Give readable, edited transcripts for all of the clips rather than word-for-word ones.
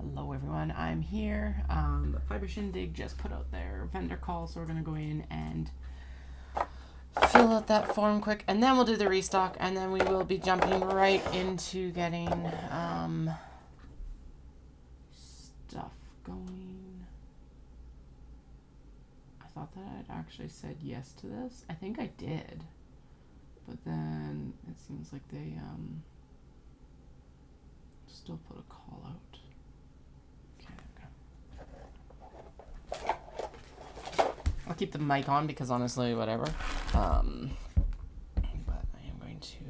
Hello everyone, I'm here. Fibre Shindig just put out their vendor call, so we're gonna go in and fill out that form quick, and then we'll do the restock, and then we will be jumping right into getting stuff going. I thought that I'd actually said yes to this. I think I did, but then it seems like they still put a call out. I'll keep the mic on because honestly, whatever. But I am going to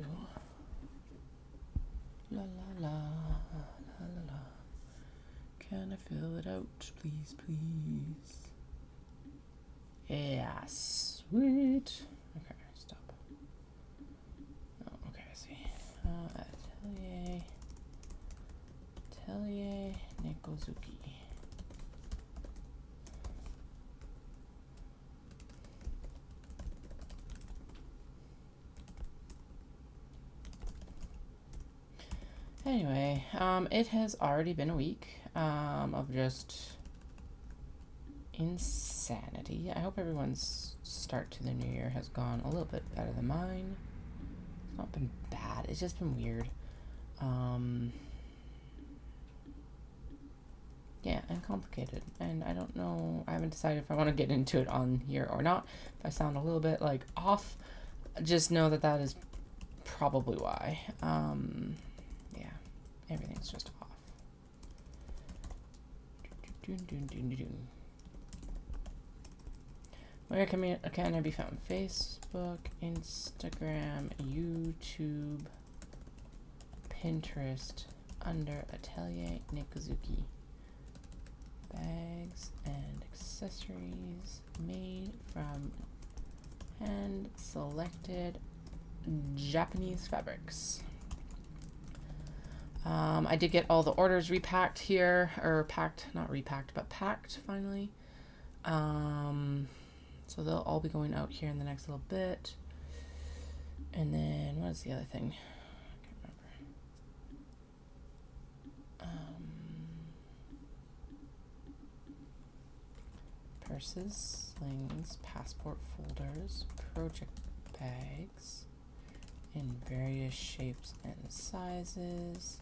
la la la la la la. Can I fill it out, please, please? Yeah, sweet. Okay, stop. Oh, okay, I see. Atelier Nikozuki. Anyway, it has already been a week of just insanity. I hope everyone's start to the new year has gone a little bit better than mine. It's not been bad. It's just been weird. Yeah, and complicated. And I don't know. I haven't decided if I want to get into it on here or not. If I sound a little bit like off, just know that that is probably why. Everything's just off. Where can I be found? Facebook, Instagram, YouTube, Pinterest, under Atelier Nikozuki. Bags and accessories made from hand-selected Japanese fabrics. I did get all the orders repacked here, or packed, not repacked, but packed finally. So they'll all be going out here in the next little bit. And then, what is the other thing? I can't remember. Purses, slings, passport folders, project bags in various shapes and sizes.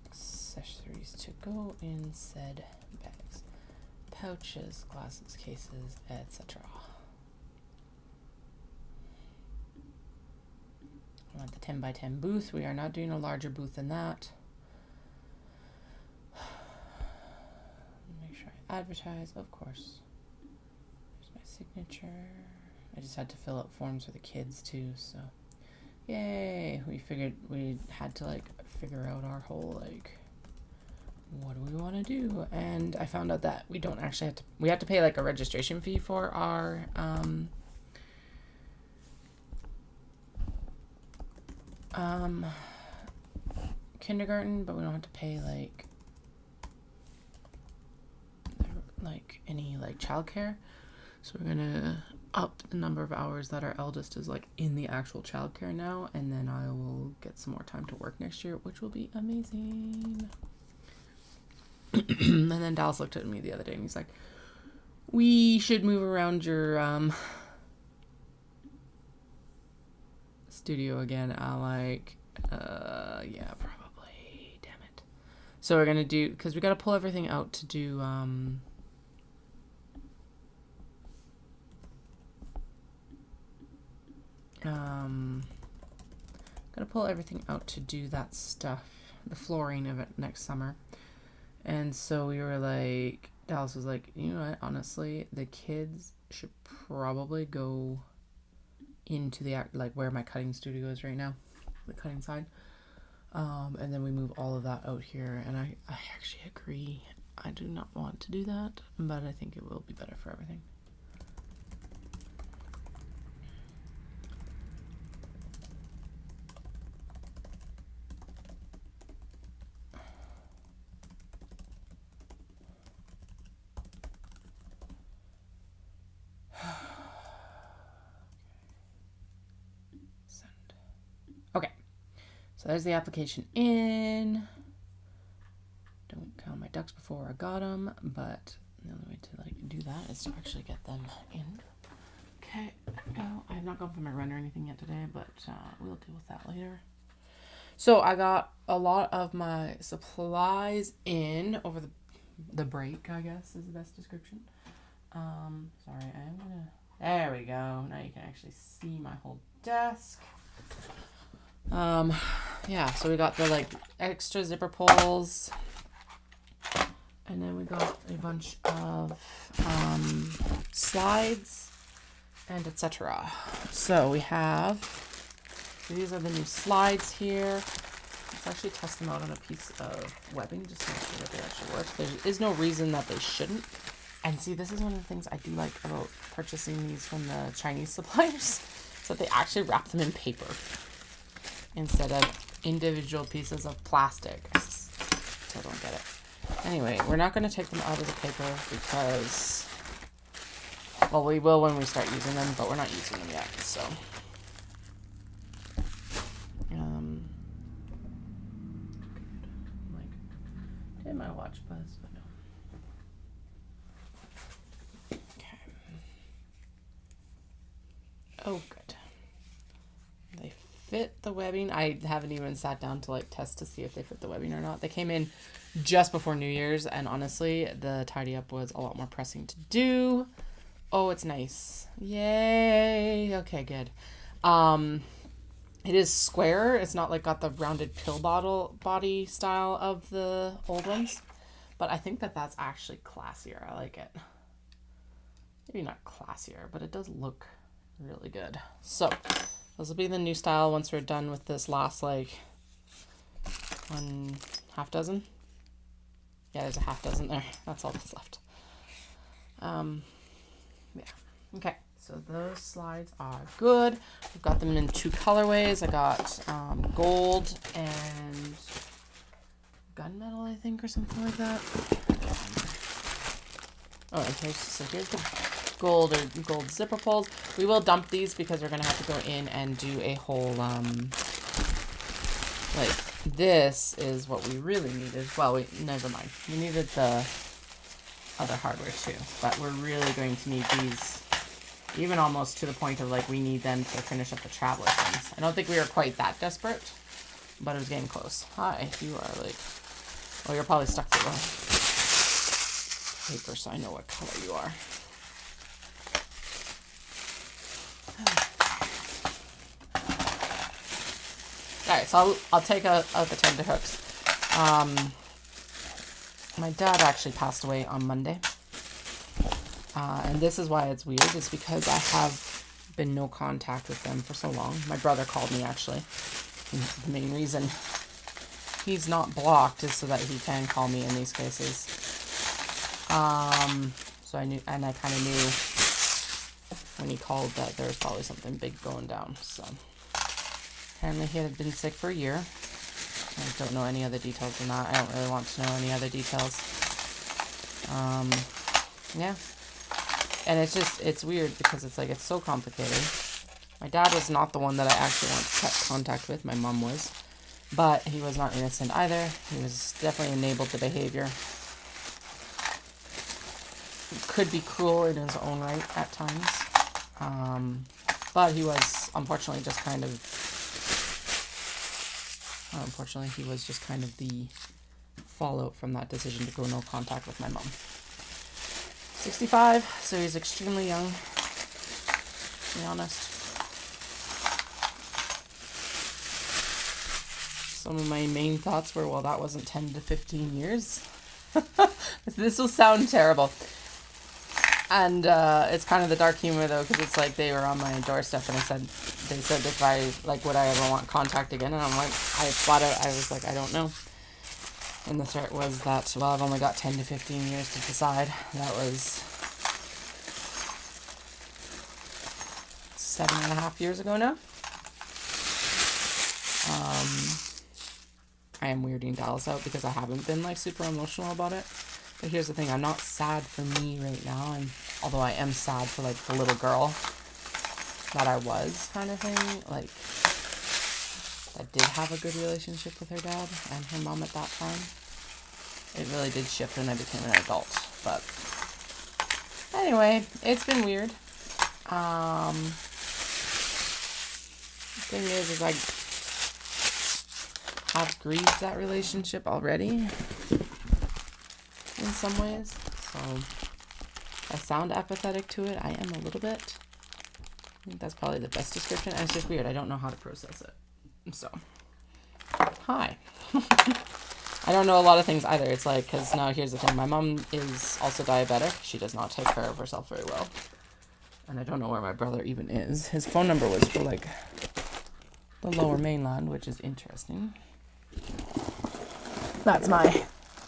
Accessories to go in said bags, pouches, glasses, cases, etc. I want the 10x10 booth. We are not doing a larger booth than that. Make sure I advertise, of course. There's my signature. I just had to fill out forms for the kids too, so yay! We figured we had to like figure out our whole like, what do we want to do? And I found out that we don't actually have to, we have to pay like a registration fee for our kindergarten, but we don't have to pay like any like childcare. So we're gonna up the number of hours that our eldest is like in the actual childcare now, and then I will get some more time to work next year, which will be amazing. And then Dallas looked at me the other day and he's like, we should move around your studio again. I'm like, yeah, probably, damn it. So we're gonna do, because we gotta pull everything out to do gotta pull everything out to do that stuff, the flooring of it next summer. And so we were like, Dallas was like, you know what, honestly, the kids should probably go into the, like where my cutting studio is right now, the cutting side. And then we move all of that out here. And I actually agree. I do not want to do that, but I think it will be better for everything. Okay, so there's the application in. my ducks before I got them, but the only way to like do that is to actually get them in. Okay, I have not gone for my run or anything yet today, but we'll deal with that later. So I got a lot of my supplies in over the break, I guess is the best description. Sorry, I am gonna, there we go. Now you can actually see my whole desk. Yeah, so we got the like extra zipper pulls, and then we got a bunch of slides and etc. So we have, these are the new slides here. Let's actually test them out on a piece of webbing just to make sure that they actually work. There is no reason that they shouldn't. And see, this is one of the things I do like about purchasing these from the Chinese suppliers, so that they actually wrap them in paper instead of individual pieces of plastic. I still don't get it. Anyway, we're not going to take them out of the paper because, well, we will when we start using them, but we're not using them yet, so. Did my watch buzz, but no. Okay. Oh, good. They fit the webbing. I haven't even sat down to like test to see if they fit the webbing or not. They came in just before New Year's, and honestly, the tidy up was a lot more pressing to do. Oh, it's nice. Yay. Okay, good. It is square. It's not like got the rounded pill bottle body style of the old ones, but I think that that's actually classier. I like it. Maybe not classier, but it does look really good. So this will be the new style once we're done with this last like one half dozen. Yeah, there's a half dozen there. That's all that's left. Yeah. Okay. So those slides are good. We've got them in 2 colorways. I got gold and gunmetal, I think, or something like that. Oh, and here's the gold or gold zipper pulls. We will dump these because we're gonna have to go in and do a whole like this is what we really needed. Well, never mind. We needed the other hardware too, but we're really going to need these. Even almost to the point of like we need them to finish up the traveler things. I don't think we were quite that desperate, but it was getting close. Hi, you are like, well, you're probably stuck to the paper, so I know what color you are. Alright, so I'll take out the tender hooks. My dad actually passed away on Monday. And this is why it's weird, is because I have been no contact with them for so long. My brother called me, actually. And the main reason he's not blocked is so that he can call me in these cases. So I knew, and I kind of knew when he called that there was probably something big going down. So apparently he had been sick for a year. I don't know any other details than that. I don't really want to know any other details. Yeah. And it's just, it's weird because it's like, it's so complicated. My dad was not the one that I actually want to cut contact with. My mom was. But he was not innocent either. He was definitely enabled the behavior. Could be cruel in his own right at times. But he was, unfortunately, just kind of, he was just kind of the fallout from that decision to go no contact with my mom. 65, so he's extremely young, to be honest. Some of my main thoughts were, well, that wasn't 10 to 15 years. This will sound terrible. And it's kind of the dark humor, though, because it's like they were on my doorstep, and they said if I, like, would I ever want contact again? And I'm like, I was like, I don't know. And the threat was that, well, I've only got 10 to 15 years to decide. That was 7.5 years ago now. I am weirding Dallas out because I haven't been, like, super emotional about it. But here's the thing, I'm not sad for me right now, and although I am sad for, like, the little girl that I was, kind of thing, like, that did have a good relationship with her dad and her mom at that time. it really did shift when I became an adult. But anyway, it's been weird. Thing is I have grieved that relationship already in some ways. So I sound apathetic to it. I am a little bit. I think that's probably the best description. And it's just weird. I don't know how to process it. So, hi. I don't know a lot of things either. It's like, because now here's the thing. My mom is also diabetic. She does not take care of herself very well. And I don't know where my brother even is. His phone number was for like the lower mainland, which is interesting. That's my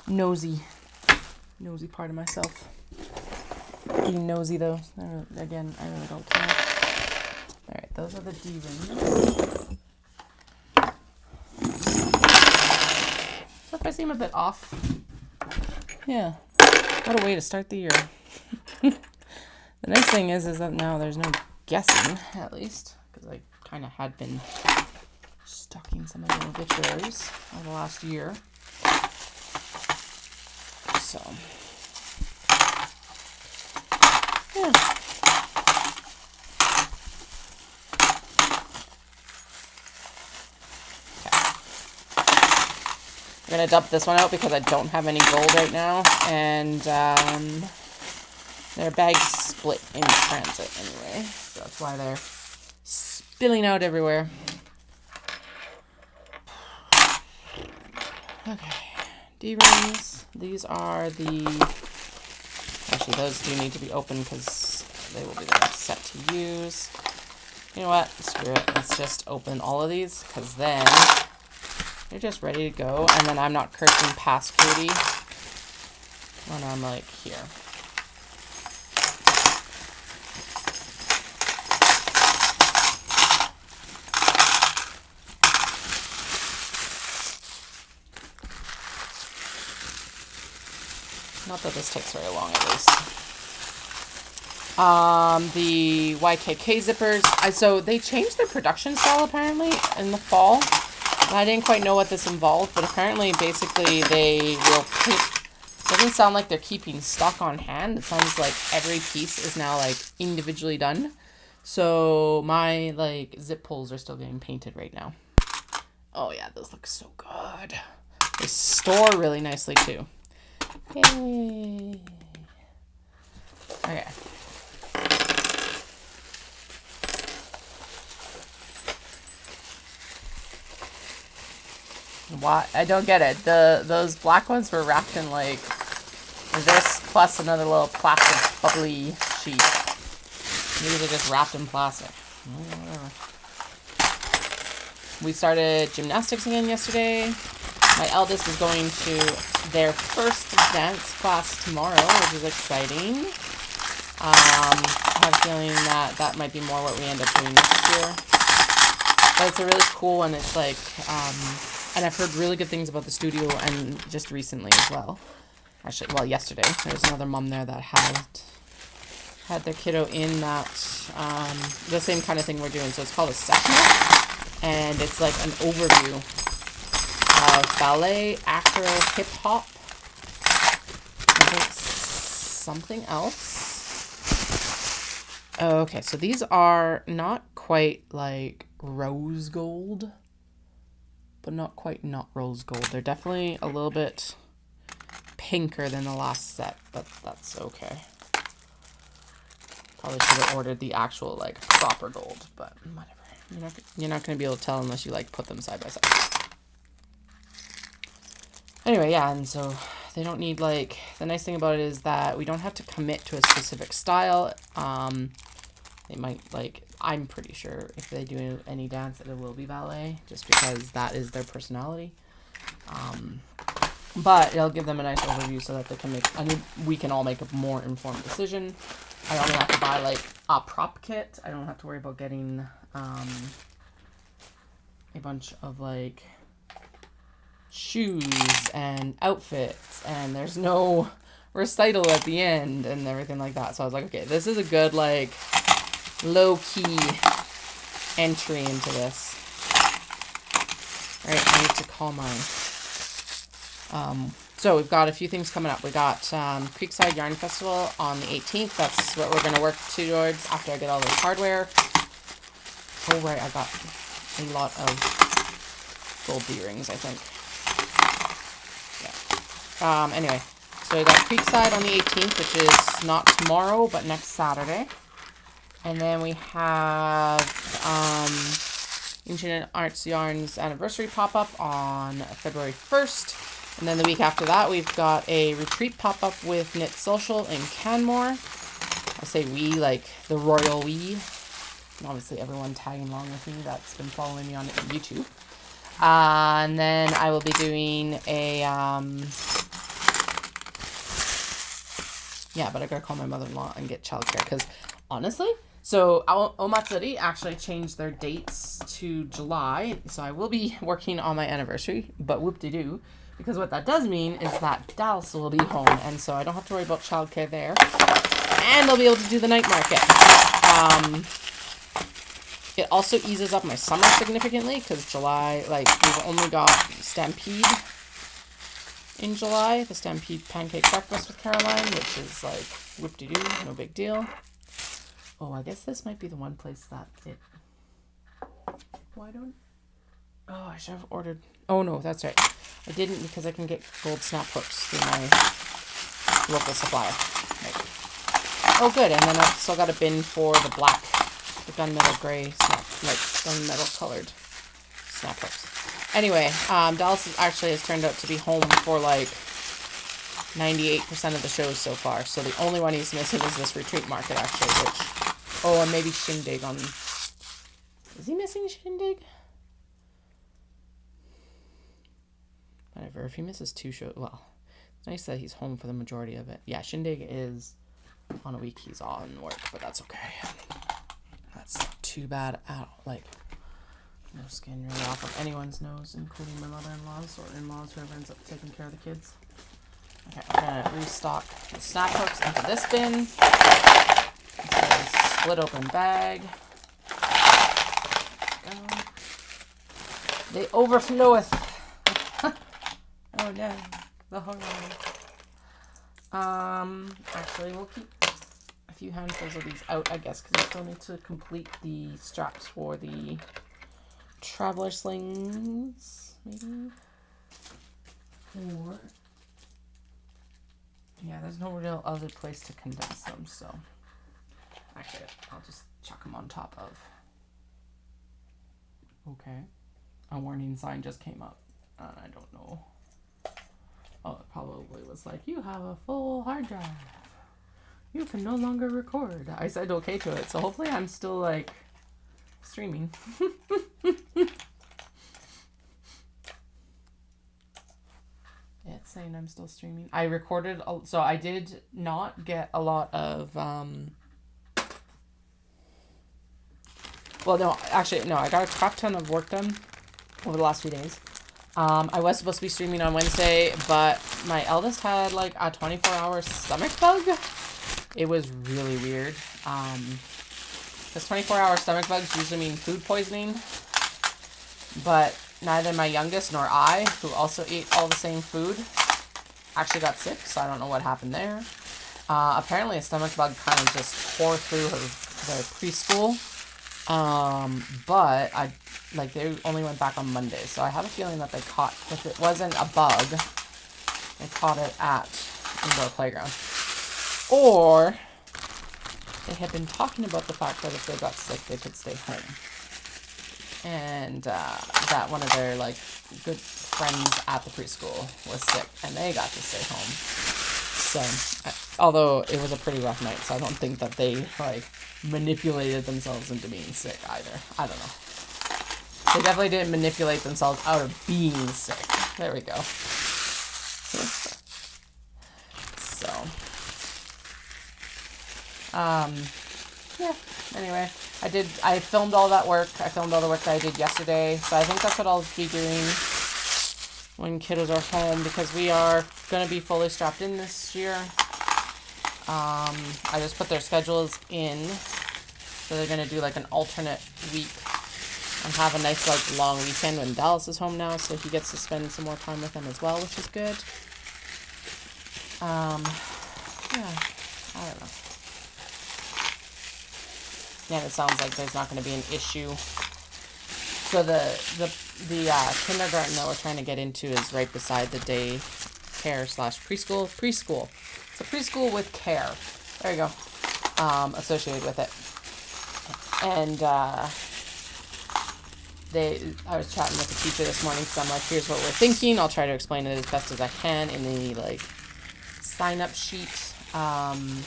nosy part of myself. Being nosy though. I really don't care. Alright, those are the D-rings. So if I seem a bit off, yeah, what a way to start the year. The nice thing is that now there's no guessing, at least, because I kind of had been stocking some of the obituaries over the last year. So, yeah. I'm going to dump this one out because I don't have any gold right now, and their bags split in transit anyway, so that's why they're spilling out everywhere. Okay, D-rings. These are the... Actually, those do need to be open because they will be the next set to use. You know what? Screw it. Let's just open all of these because then they're just ready to go. And then I'm not cursing past Katie when I'm like here. Not that this takes very long, at least. The YKK zippers. So they changed their production style, apparently, in the fall. And I didn't quite know what this involved, but apparently, basically, they will keep... It doesn't sound like they're keeping stock on hand. It sounds like every piece is now, like, individually done. So my, like, zip pulls are still getting painted right now. Oh, yeah, those look so good. They store really nicely, too. Yay. Okay. Why? I don't get it. Those black ones were wrapped in like this plus another little plastic bubbly sheet. These are just wrapped in plastic. Whatever. We started gymnastics again yesterday. My eldest is going to their first dance class tomorrow, which is exciting. I have a feeling that might be more what we end up doing next year. But it's a really cool one. It's like, and I've heard really good things about the studio and just recently as well. Actually, well, yesterday. There was another mom there that had their kiddo in that, the same kind of thing we're doing. So it's called a session. And it's like an overview of ballet, acro, hip-hop, I think something else. Okay, so these are not quite like rose gold, but not quite not rose gold. They're definitely a little bit pinker than the last set, but that's okay. Probably should have ordered the actual like proper gold, but whatever. You're not going to be able to tell unless you like put them side by side. Anyway, yeah, and so they don't need like, the nice thing about it is that we don't have to commit to a specific style. They might like, I'm pretty sure if they do any dance that it will be ballet, just because that is their personality. But it'll give them a nice overview so that they can we can all make a more informed decision. I only have to buy like a prop kit. I don't have to worry about getting a bunch of like shoes and outfits, and there's no recital at the end and everything like that. So I was like, okay, this is a good like low-key entry into this. All right, I need to call my So we've got a few things coming up. We got Creekside Yarn Festival on the 18th. That's what we're going to work towards after I get all this hardware. Oh, right, I got a lot of gold D-rings, I think. Yeah. Anyway, so we got Creekside on the 18th, which is not tomorrow, but next Saturday. And then we have Ancient Arts Yarns Anniversary Pop-Up on February 1st. And then the week after that, we've got a retreat pop-up with Knit Social in Canmore. I say we, like the royal we. And obviously everyone tagging along with me that's been following me on YouTube. And then I will be doing a... yeah, but I gotta call my mother-in-law and get childcare. Because honestly... So, Omatsuri actually changed their dates to July. So, I will be working on my anniversary. But whoop-de-doo. Because what that does mean is that Dallas will be home. And so, I don't have to worry about childcare there. And they'll be able to do the night market. It also eases up my summer significantly. Because July, like, we've only got Stampede in July. The Stampede Pancake Breakfast with Caroline. Which is, like, whoop-de-doo. No big deal. Oh, I guess this might be the one place that it... Why don't... Oh, I should have ordered... Oh, no, that's right. I didn't because I can get gold snap hooks through my local supplier. Right. Oh, good. And then I've still got a bin for the black, the gunmetal gray snap, like gunmetal colored snap hooks. Anyway, Dallas actually has turned out to be home for like 98% of the shows so far. So the only one he's missing is this retreat market, actually, which... Oh, and maybe Shindig on... Is he missing Shindig? Whatever. If he misses 2 shows... Well, it's nice that he's home for the majority of it. Yeah, Shindig is on a week he's on work, but that's okay. That's not too bad at all. Like, no skin really off of anyone's nose, including my mother-in-laws or in-laws, whoever ends up taking care of the kids. Okay, I'm going to restock the snap hooks into this bin. Split open bag. They overfloweth. Oh no, the horror. Actually, we'll keep a few handfuls of these out, I guess, because I still need to complete the straps for the traveler slings, maybe. Or yeah, there's no real other place to condense them, so. Actually, I'll just chuck them on top of. Okay. A warning sign just came up. I don't know. Oh, it probably was like, you have a full hard drive. You can no longer record. I said okay to it, so hopefully I'm still, like, streaming. Yeah, it's saying I'm still streaming. I recorded, so I did not get a lot of, well, no, actually, no, I got a crap ton of work done over the last few days. I was supposed to be streaming on Wednesday, but my eldest had, like, a 24-hour stomach bug. It was really weird. Because 24-hour stomach bugs usually mean food poisoning. But neither my youngest nor I, who also ate all the same food, actually got sick, so I don't know what happened there. Apparently a stomach bug kind of just tore through the preschool. But they only went back on Monday, so I have a feeling that they caught, if it wasn't a bug, they caught it at indoor playground. Or they had been talking about the fact that if they got sick, they could stay home. And that one of their, like, good friends at the preschool was sick, and they got to stay home. So, although it was a pretty rough night, so I don't think that they, like, manipulated themselves into being sick either. I don't know. They definitely didn't manipulate themselves out of being sick. There we go. So, yeah, anyway, I filmed all that work. I filmed all the work that I did yesterday, so I think that's what I'll be doing when kiddos are home, because we are going to be fully strapped in this year. I just put their schedules in, so they're going to do like an alternate week and have a nice like long weekend when Dallas is home now, so he gets to spend some more time with them as well, which is good. Yeah, I don't know. Yeah, it sounds like there's not going to be an issue. So the kindergarten that we're trying to get into is right beside the day care / preschool. Preschool. It's a preschool with care. There you go. Associated with it. And I was chatting with the teacher this morning, so I'm like, here's what we're thinking. I'll try to explain it as best as I can in the sign up sheet. And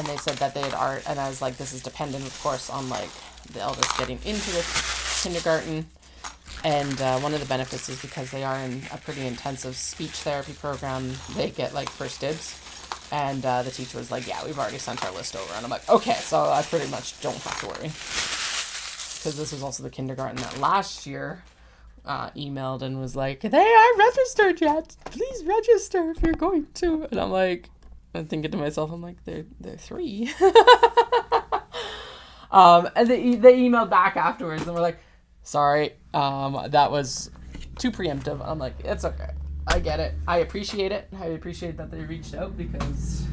they said that they had and I was like, this is dependent, of course, on the eldest getting into the kindergarten. And one of the benefits is because they are in a pretty intensive speech therapy program, they get first dibs. And the teacher was like, yeah, we've already sent our list over. And I'm like, okay, so I pretty much don't have to worry. Because this was also the kindergarten that last year emailed and was like, they aren't registered yet. Please register if you're going to. And I'm thinking to myself, I'm like, they're 3. And they emailed back afterwards and were like, sorry, that was too preemptive. I'm like, it's okay. I get it. I appreciate it. I appreciate that they reached out because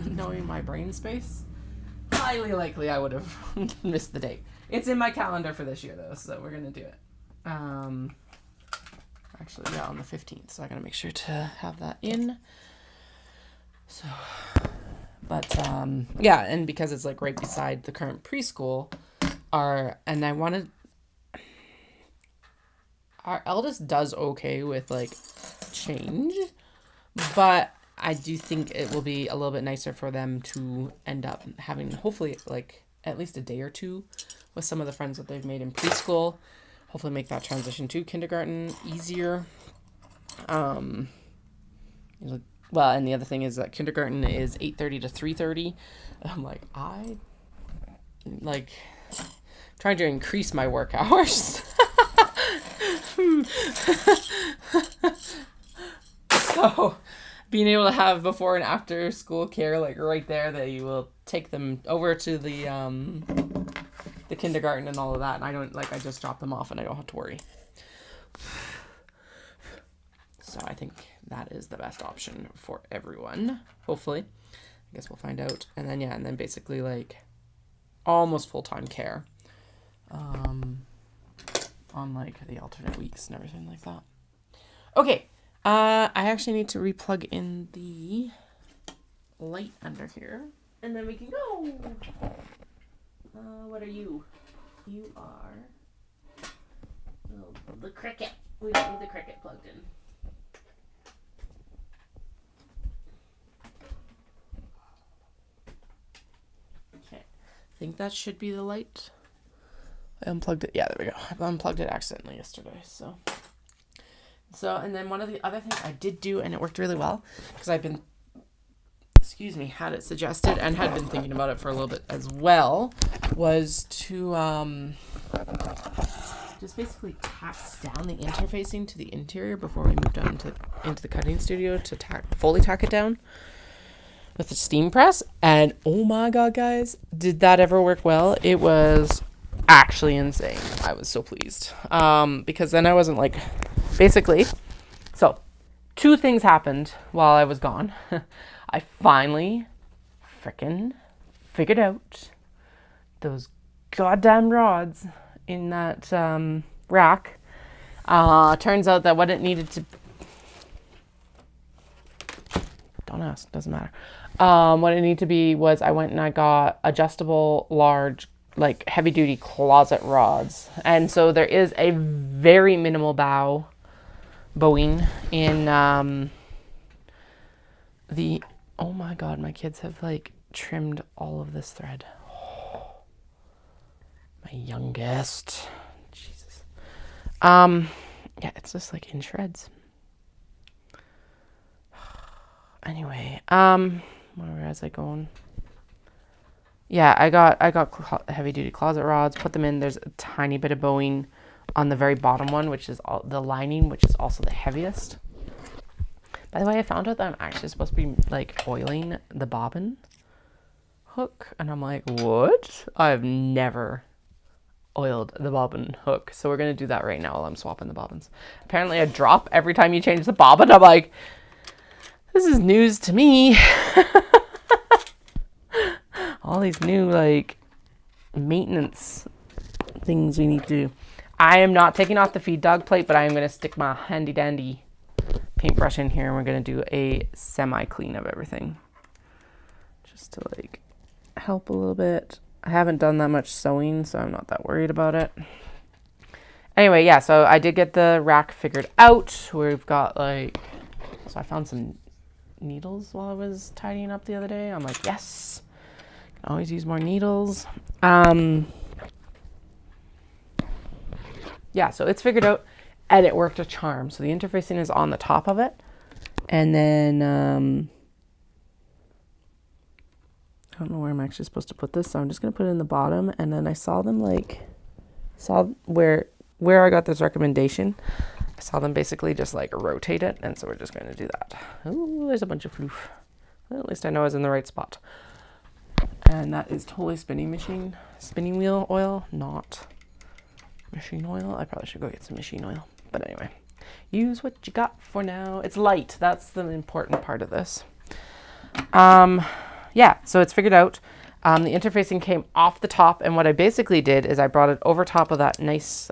knowing my brain space, highly likely I would have missed the date. It's in my calendar for this year though, so we're going to do it. Actually, yeah, on the 15th, so I got to make sure to have that in. So, but, yeah, and because it's right beside the current preschool, our eldest does okay with change, but I do think it will be a little bit nicer for them to end up having hopefully at least a day or two with some of the friends that they've made in preschool. Hopefully make that transition to kindergarten easier. Well, and the other thing is that kindergarten is 8:30 to 3:30. I'm trying to increase my work hours. So being able to have before and after school care right there, that you will take them over to the kindergarten and all of that, and I don't I just drop them off and I don't have to worry. So I think that is the best option for everyone, hopefully. I guess we'll find out. And then basically almost full-time care on the alternate weeks and everything like that. Okay, I actually need to replug in the light under here, and then we can go. What are you? You are the cricket. We don't need the cricket plugged in. Okay, I think that should be the light. I unplugged it. Yeah, there we go. I unplugged it accidentally yesterday. So, and then one of the other things I did do, and it worked really well, because I've been, had it suggested and had been thinking about it for a little bit as well, was to just basically tack down the interfacing to the interior before we moved on into the cutting studio to fully tack it down with the steam press. And oh my god, guys, did that ever work well? It was actually insane. I was so pleased. Because then I wasn't basically, so 2 things happened while I was gone. I finally frickin' figured out those goddamn rods in that rack. Turns out that what it needed to, don't ask, doesn't matter. What it needed to be was I went and I got adjustable large heavy duty closet rods. And so there is a very minimal bowing in oh my god, my kids have trimmed all of this thread. Oh, my youngest. Jesus. Yeah, it's just in shreds. Anyway, where was I going? Yeah, I got heavy duty closet rods, put them in. There's a tiny bit of bowing on the very bottom one, which is the lining, which is also the heaviest. By the way, I found out that I'm actually supposed to be oiling the bobbin hook, and I'm like, what? I've never oiled the bobbin hook, so we're gonna do that right now while I'm swapping the bobbins. Apparently, a drop every time you change the bobbin. I'm like, This is news to me. All these new, like, maintenance things we need to do. I am not taking off the feed dog plate, but I am going to stick my handy dandy paintbrush in here and we're going to do a semi-clean of everything. Just to, like, help a little bit. I haven't done that much sewing, so I'm not that worried about it. Anyway, yeah, so I did get the rack figured out. We've got, like, so I found some needles while I was tidying up the other day. I'm like, yes, can always use more needles. Yeah, so it's figured out and it worked a charm. So the interfacing is on the top of it. And then, I don't know where I'm actually supposed to put this. So I'm just going to put it in the bottom. And then I saw them where I got this recommendation. I saw them basically just like rotate it. And so we're just going to do that. Oh, there's a bunch of floof. Well, at least I know I was in the right spot. And that is totally spinning wheel oil, not machine oil. I probably should go get some machine oil, but anyway, use what you got for now. It's light. That's the important part of this. Yeah, so it's figured out. The interfacing came off the top, and what I basically did is I brought it over top of that nice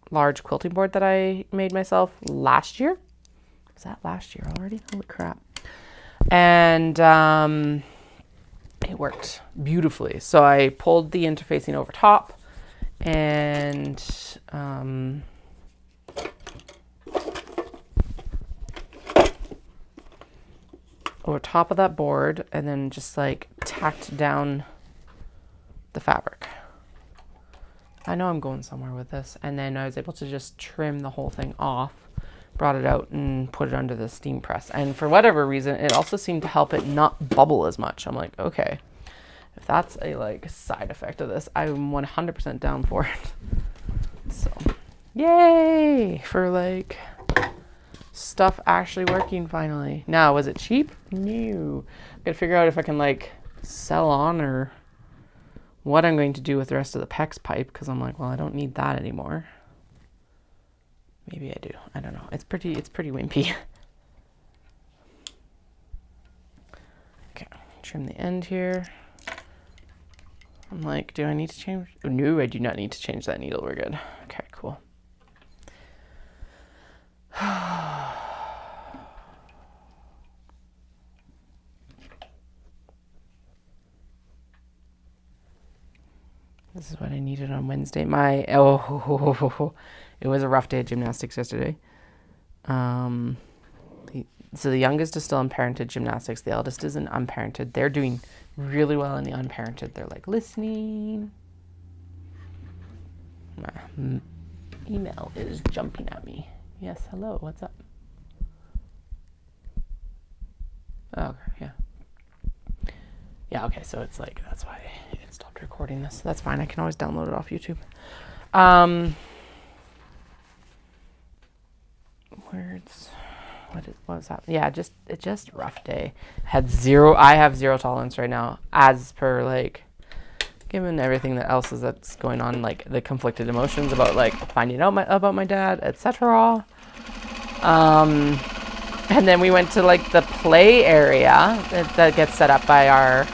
large quilting board that I made myself last year. Was that last year already? Holy crap. And it worked beautifully. So I pulled the interfacing over top and over top of that board, and then just like tacked down the fabric. I know I'm going somewhere with this. And then I was able to just trim the whole thing off, brought it out and put it under the steam press. And for whatever reason, it also seemed to help it not bubble as much. I'm like, okay, if that's a like side effect of this, I'm 100% down for it. So, yay for like stuff actually working finally. Now, was it cheap? No. I'm gonna figure out if I can like sell on or what I'm going to do with the rest of the PEX pipe, because I'm like, well, I don't need that anymore. Maybe I do. I don't know. It's pretty wimpy. Okay, trim the end here. I'm like, do I need to change? Oh, no, I do not need to change that needle. We're good. Okay, cool. This is what I needed on Wednesday. It was a rough day at gymnastics yesterday. So the youngest is still unparented gymnastics. The eldest is an unparented. They're doing really well in the unparented. They're like listening. My email is jumping at me. Yes, hello, what's up? Oh, okay, yeah. Yeah, okay, so it's like, that's why it stopped recording this. That's fine, I can always download it off YouTube. Words. What was that? Yeah, it's just rough day. I have zero tolerance right now, as per like, given everything that's going on, like the conflicted emotions about like finding out about my dad, etc. And then we went to like the play area that gets set up by our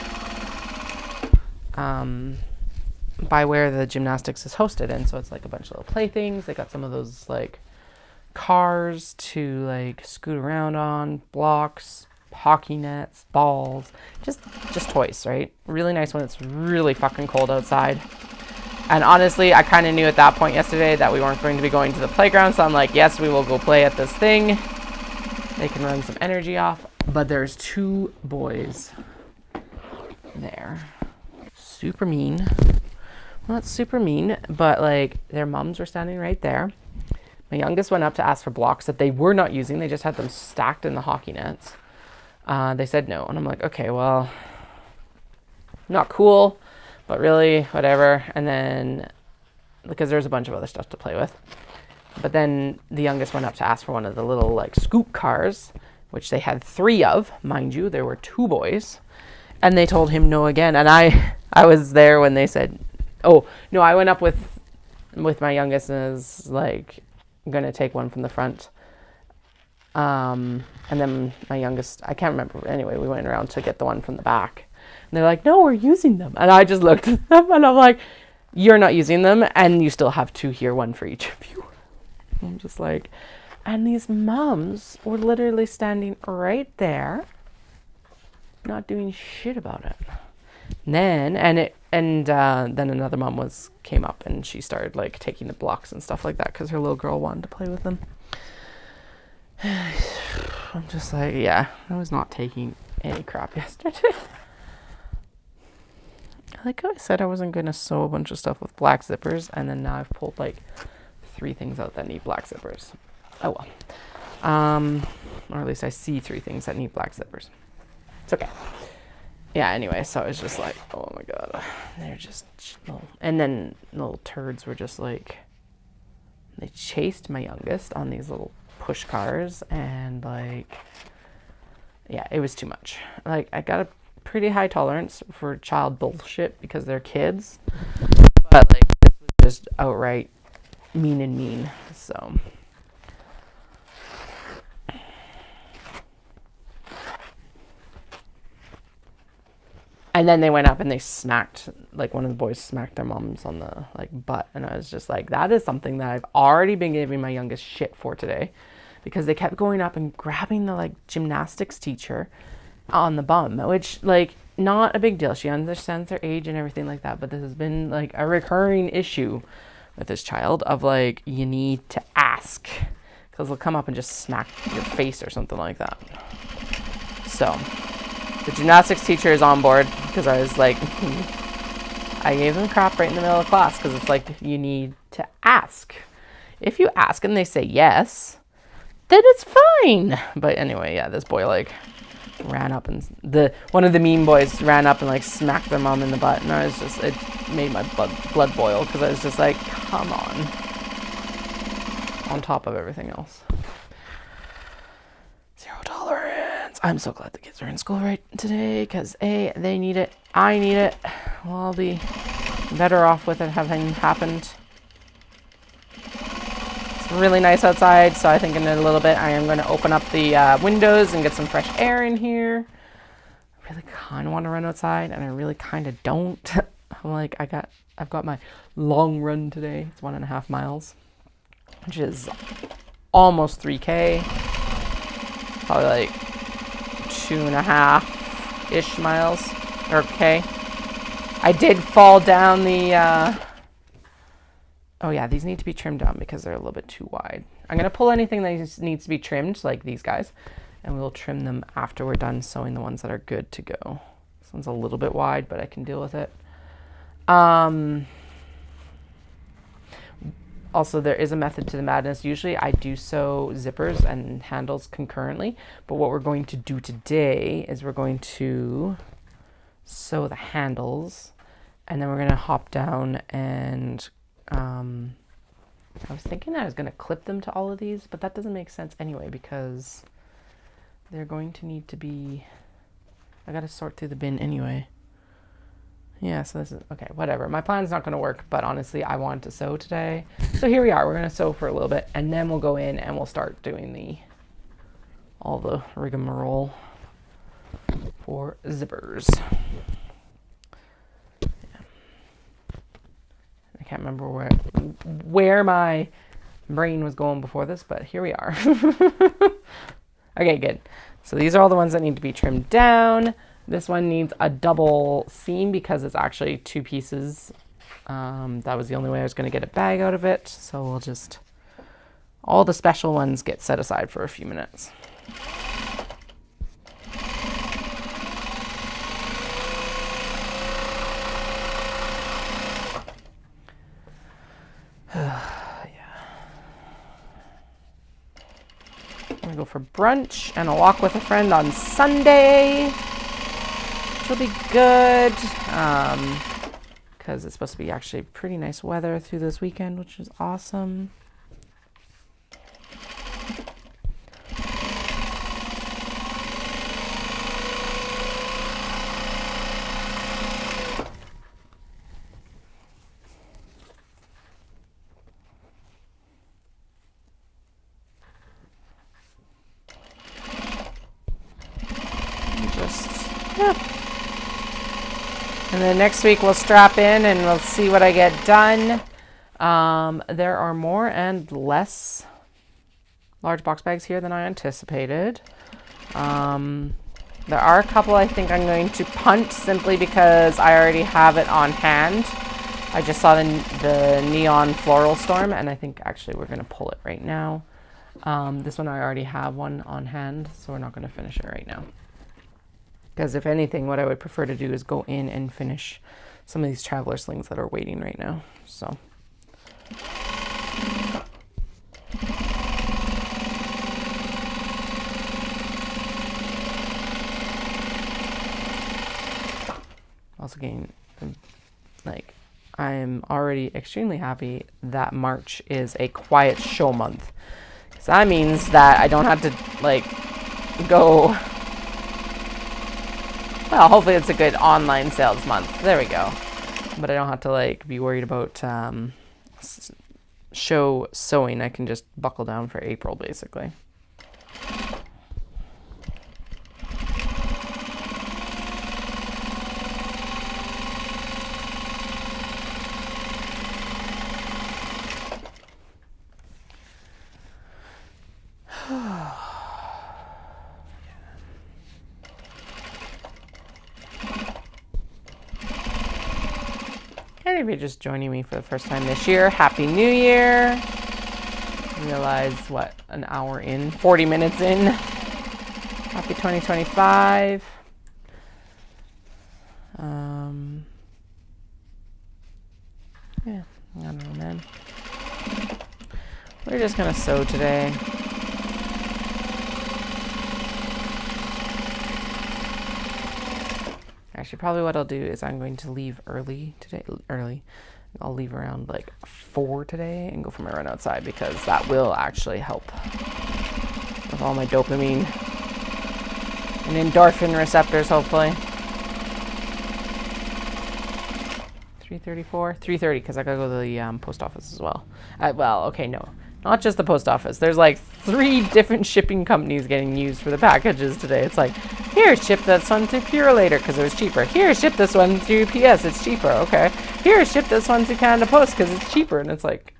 by where the gymnastics is hosted, and so it's like a bunch of little playthings. They got some of those like cars to like scoot around on, blocks, hockey nets, balls, just toys, right? Really nice when it's really fucking cold outside. And honestly, I kind of knew at that point yesterday that we weren't going to be going to the playground, so I'm like, yes, we will go play at this thing. They can run some energy off. But there's two boys there. Super mean. Well, not super mean, but like their moms were standing right there. My youngest went up to ask for blocks that they were not using. They just had them stacked in the hockey nets. They said no. And I'm like, okay, well, not cool, but really, whatever. And then, because there's a bunch of other stuff to play with. But then the youngest went up to ask for one of the little like scoop cars, which they had 3 of, mind you. There were 2 boys. And they told him no again. And I was there when they said, oh, no, I went up with my youngest and was like, I'm going to take one from the front. And then my youngest, I can't remember. Anyway, we went around to get the one from the back. And they're like, no, we're using them. And I just looked at them and I'm like, you're not using them. And you still have 2 here, 1 for each of you. I'm just like, and these moms were literally standing right there, not doing shit about it. Then another mom came up and she started like taking the blocks and stuff like that because her little girl wanted to play with them. I'm just like, yeah, I was not taking any crap yesterday. Like I said, I wasn't gonna sew a bunch of stuff with black zippers, and then now I've pulled like 3 things out that need black zippers. Oh well. Or at least I see 3 things that need black zippers. It's okay. Yeah, anyway, so I was just like, oh my god. They're just little, and then little turds were just like, they chased my youngest on these little push cars, and like, yeah, it was too much. Like, I got a pretty high tolerance for child bullshit because they're kids, but like, this was just outright mean, so. And then they went up and they smacked, like one of the boys smacked their moms on the like butt. And I was just like, that is something that I've already been giving my youngest shit for today, because they kept going up and grabbing the like gymnastics teacher on the bum, which like not a big deal. She understands their age and everything like that. But this has been like a recurring issue with this child of like, you need to ask, because they'll come up and just smack your face or something like that. So the gymnastics teacher is on board, because I was like, I gave them crap right in the middle of class, because it's like, you need to ask. If you ask and they say yes, then it's fine. But anyway, yeah, this boy like ran up and one of the mean boys ran up and like smacked their mom in the butt, and I was just, it made my blood boil, because I was just like, come on top of everything else. $0 tolerance. I'm so glad the kids are in school right today, because A, they need it, I need it. Well, I'll be better off with it having happened. It's really nice outside, so I think in a little bit I am going to open up the windows and get some fresh air in here. I really kind of want to run outside, and I really kind of don't. I'm like, I've got my long run today. It's 1.5 miles, which is almost 3K. Probably like 2.5-ish miles, or K. I did fall down the, oh yeah, these need to be trimmed down because they're a little bit too wide. I'm going to pull anything that needs to be trimmed, like these guys, and we'll trim them after we're done sewing the ones that are good to go. This one's a little bit wide, but I can deal with it. Also, there is a method to the madness. Usually I do sew zippers and handles concurrently, but what we're going to do today is we're going to sew the handles, and then we're going to hop down and I was thinking that I was going to clip them to all of these, but that doesn't make sense anyway, because they're going to need to be, I got to sort through the bin anyway. Yeah, so this is, okay, whatever. My plan's not going to work, but honestly, I wanted to sew today. So here we are. We're going to sew for a little bit, and then we'll go in and we'll start doing all the rigmarole for zippers. Yeah. I can't remember where my brain was going before this, but here we are. Okay, good. So these are all the ones that need to be trimmed down. This one needs a double seam because it's actually 2 pieces. That was the only way I was going to get a bag out of it. So we'll just, all the special ones get set aside for a few minutes. I'm going to go for brunch and a walk with a friend on Sunday. Will be good, because it's supposed to be actually pretty nice weather through this weekend, which is awesome. And then next week we'll strap in and we'll see what I get done. There are more and less large box bags here than I anticipated. There are a couple I think I'm going to punt simply because I already have it on hand. I just saw the neon floral storm, and I think actually we're going to pull it right now. This one I already have one on hand, so we're not going to finish it right now. Because if anything, what I would prefer to do is go in and finish some of these traveler slings that are waiting right now. So. Also getting, like, I'm already extremely happy that March is a quiet show month. So that means that I don't have to, like, go... Well, hopefully it's a good online sales month. There we go. But I don't have to, like, be worried about show sewing. I can just buckle down for April, basically. If you're just joining me for the first time this year, Happy New Year. Realize what, an hour in, 40 minutes in. Happy 2025. Yeah, I don't know, man. We're just gonna sew today. Actually, probably what I'll do is I'm going to leave early today. I'll leave around like 4 today and go for my run outside because that will actually help with all my dopamine and endorphin receptors, hopefully. 3:34, 3:30 because I gotta go to the post office as well. Well, okay, no, not just the post office. There's like 3 different shipping companies getting used for the packages today. It's like, here, ship this one to Purolator because it was cheaper. Here, ship this one to UPS. It's cheaper. Okay. Here, ship this one to Canada Post because it's cheaper. And it's like,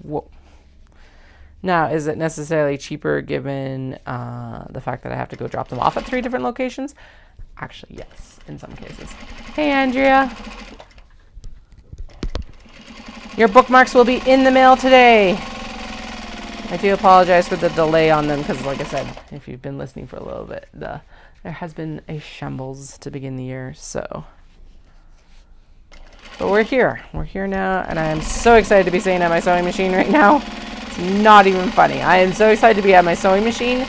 whoa. Now, is it necessarily cheaper given the fact that I have to go drop them off at 3 different locations? Actually, yes, in some cases. Hey, Andrea. Your bookmarks will be in the mail today. I do apologize for the delay on them because, like I said, if you've been listening for a little bit, there has been a shambles to begin the year, so. But we're here. We're here now, and I am so excited to be sitting at my sewing machine right now. It's not even funny. I am so excited to be at my sewing machine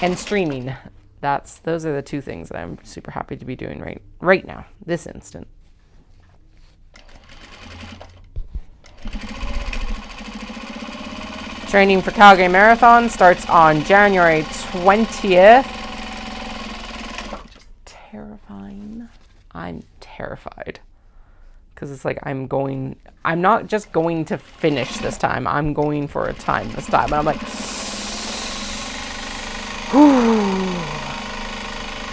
and streaming. Those are the 2 things that I'm super happy to be doing right now, this instant. Training for Calgary Marathon starts on January 20th. Just terrifying. I'm terrified. Because it's like I'm not just going to finish this time. I'm going for a time this time. And I'm like, whew.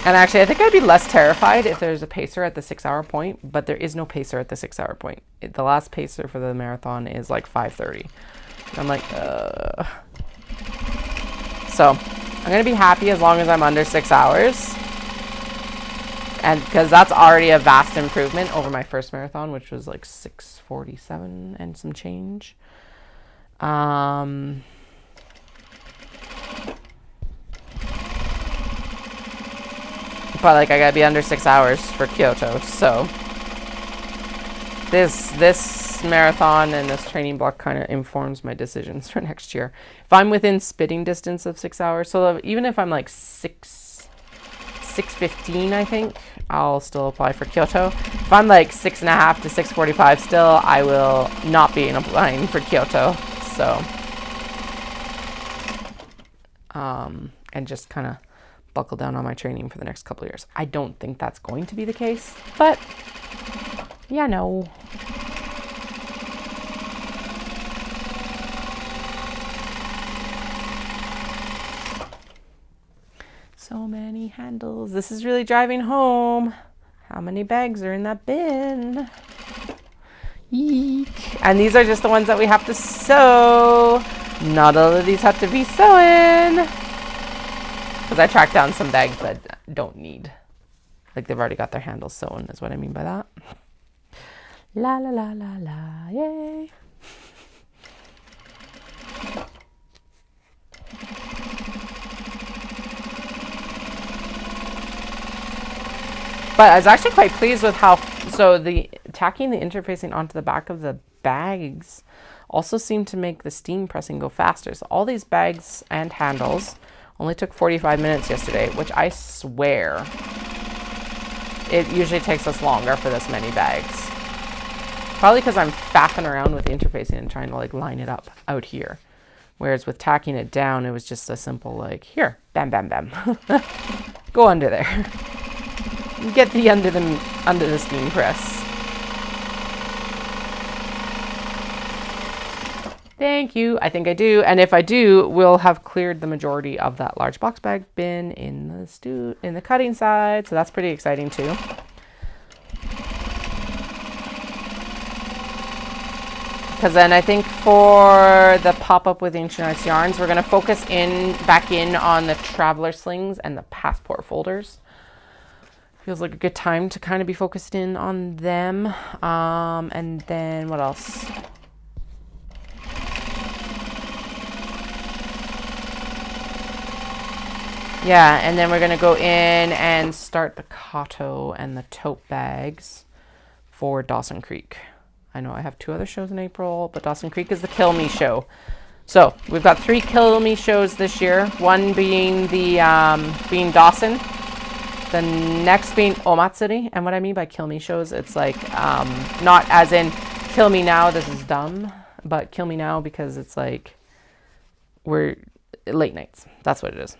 And actually, I think I'd be less terrified if there's a pacer at the 6-hour point. But there is no pacer at the 6-hour point. The last pacer for the marathon is like 5:30. I'm like, So, I'm going to be happy as long as I'm under 6 hours. And because that's already a vast improvement over my first marathon, which was like 6:47 and some change. But like, I got to be under 6 hours for Kyoto. So, this marathon and this training block kind of informs my decisions for next year. If I'm within spitting distance of 6 hours, so even if I'm like 6:15, I think I'll still apply for Kyoto. If I'm like 6.5 to 6:45 still, I will not be applying for Kyoto. So, and just kind of buckle down on my training for the next couple of years. I don't think that's going to be the case, but yeah, no. So many handles. This is really driving home. How many bags are in that bin? Eek. And these are just the ones that we have to sew. Not all of these have to be sewn. Because I tracked down some bags that don't need. Like they've already got their handles sewn is what I mean by that. La la la la la, yay. But I was actually quite pleased with how, so the tacking the interfacing onto the back of the bags also seemed to make the steam pressing go faster. So all these bags and handles only took 45 minutes yesterday, which I swear it usually takes us longer for this many bags. Probably because I'm faffing around with the interfacing and trying to like line it up out here. Whereas with tacking it down, it was just a simple like, here, bam, bam, bam. Go under there. Get the under the steam press. Thank you. I think I do. And if I do, we'll have cleared the majority of that large box bag bin in the cutting side. So that's pretty exciting too. Because then I think for the pop-up with Ancient Arts Yarns, we're going to focus back in on the traveler slings and the passport folders. Feels like a good time to kind of be focused in on them. And then what else? Yeah, and then we're going to go in and start the Kato and the tote bags for Dawson Creek. I know I have 2 other shows in April, but Dawson Creek is the Kill Me show. So we've got 3 Kill Me shows this year. One being being Dawson. The next being Omatsuri. And what I mean by Kill Me shows, it's like not as in kill me now, this is dumb, but kill me now because it's like we're late nights. That's what it is.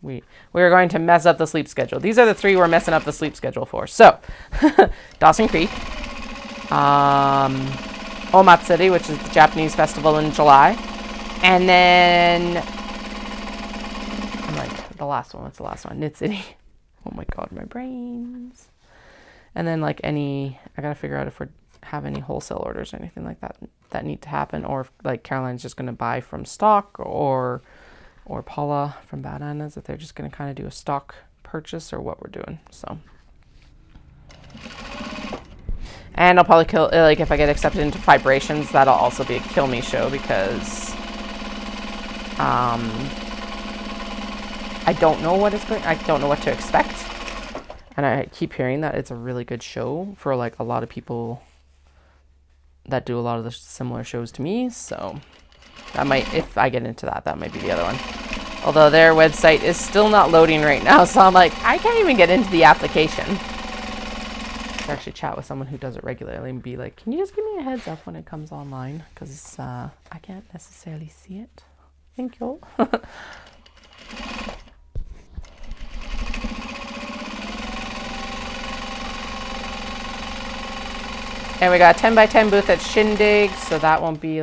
We're going to mess up the sleep schedule. These are the 3 we're messing up the sleep schedule for. So Dawson Creek, Omatsuri, which is the Japanese festival in July, and then I'm like the last one. What's the last one? Nitsuri. Oh my god, my brains. And then like I gotta figure out if we have any wholesale orders or anything like that need to happen, or if like Caroline's just gonna buy from stock, or Paula from Bananas, if they're just gonna kind of do a stock purchase, or what we're doing. So, and I'll probably if I get accepted into Vibrations, that'll also be a Kill Me show because I don't know what to expect. And I keep hearing that it's a really good show for like a lot of people that do a lot of the similar shows to me. So that might, if I get into that might be the other one. Although their website is still not loading right now. So I'm like, I can't even get into the application. I actually chat with someone who does it regularly and be like, can you just give me a heads up when it comes online? Because I can't necessarily see it. Thank you. And we got a 10x10 booth at Shindig, so that won't be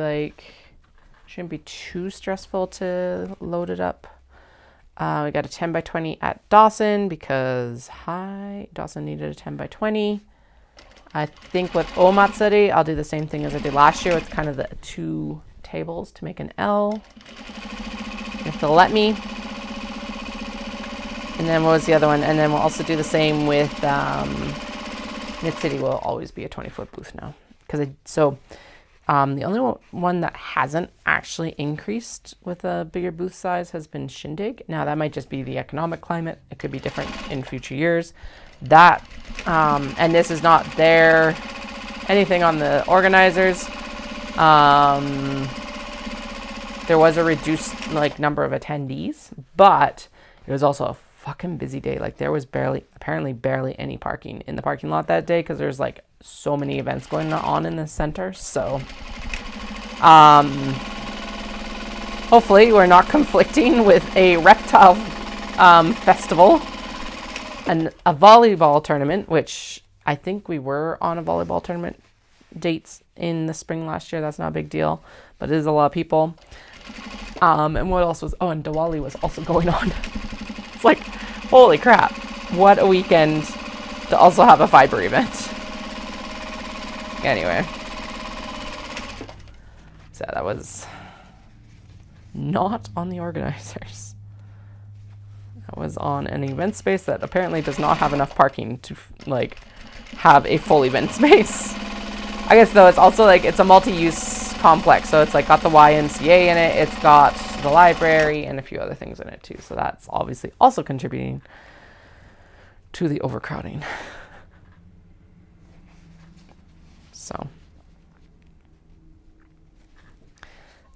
shouldn't be too stressful to load it up. We got a 10x20 at Dawson because Dawson needed a 10x20. I think with Omatsuri, I'll do the same thing as I did last year. It's kind of the 2 tables to make an L, if they'll let me. And then what was the other one? And then we'll also do the same with Knit City will always be a 20-foot booth now. The only one that hasn't actually increased with a bigger booth size has been Shindig. Now that might just be the economic climate. It could be different in future years. And this is not anything on the organizers. There was a reduced number of attendees, but it was also a fucking busy day. There was apparently barely any parking in the parking lot that day because there's so many events going on in the center. So hopefully we're not conflicting with a reptile festival and a volleyball tournament, which I think we were on a volleyball tournament dates in the spring last year. That's not a big deal, but it is a lot of people. And what else and Diwali was also going on. It's holy crap, what a weekend to also have a Fibre event. Anyway. So that was not on the organizers. That was on an event space that apparently does not have enough parking to like have a full event space. I guess though it's also like it's a multi-use complex, so it's like got the YMCA in it, it's got the library and a few other things in it too. So that's obviously also contributing to the overcrowding. So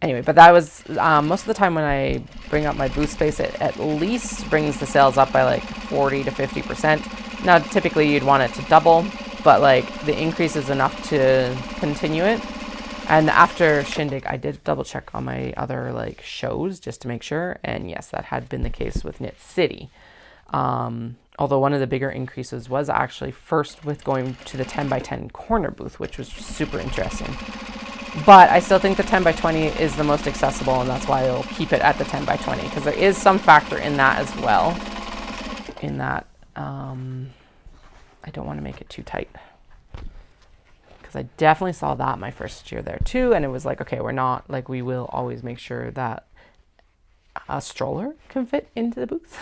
anyway, but that was most of the time when I bring up my booth space, it at least brings the sales up by like 40 to 50%. Now, typically you'd want it to double, but like the increase is enough to continue it. And after Shindig, I did double check on my other like shows just to make sure. And yes, that had been the case with Knit City. Although one of the bigger increases was actually first with going to the 10 by 10 corner booth, which was super interesting. But I still think the 10 by 20 is the most accessible, and that's why I'll keep it at the 10 by 20, because there is some factor in that as well. In that, I don't want to make it too tight. Because I definitely saw that my first year there too, and it was like, okay, we're not, like, we will always make sure that a stroller can fit into the booth.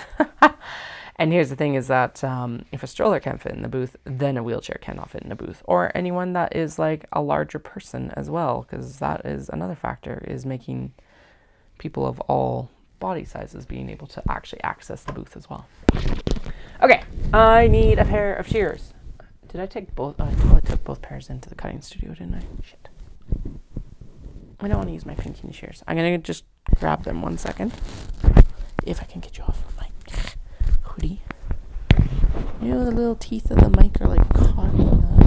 And here's the thing is that if a stroller can't fit in the booth, then a wheelchair cannot fit in the booth. Or anyone that is like a larger person as well, because that is another factor, is making people of all body sizes being able to actually access the booth as well. Okay, I need a pair of shears. Did I take both? Oh, I totally took both pairs into the cutting studio, didn't I? Shit. I don't want to use my pinky shears. I'm going to just grab them 1 second. If I can get you off of my hoodie. You know, the little teeth of the mic are like caught in the...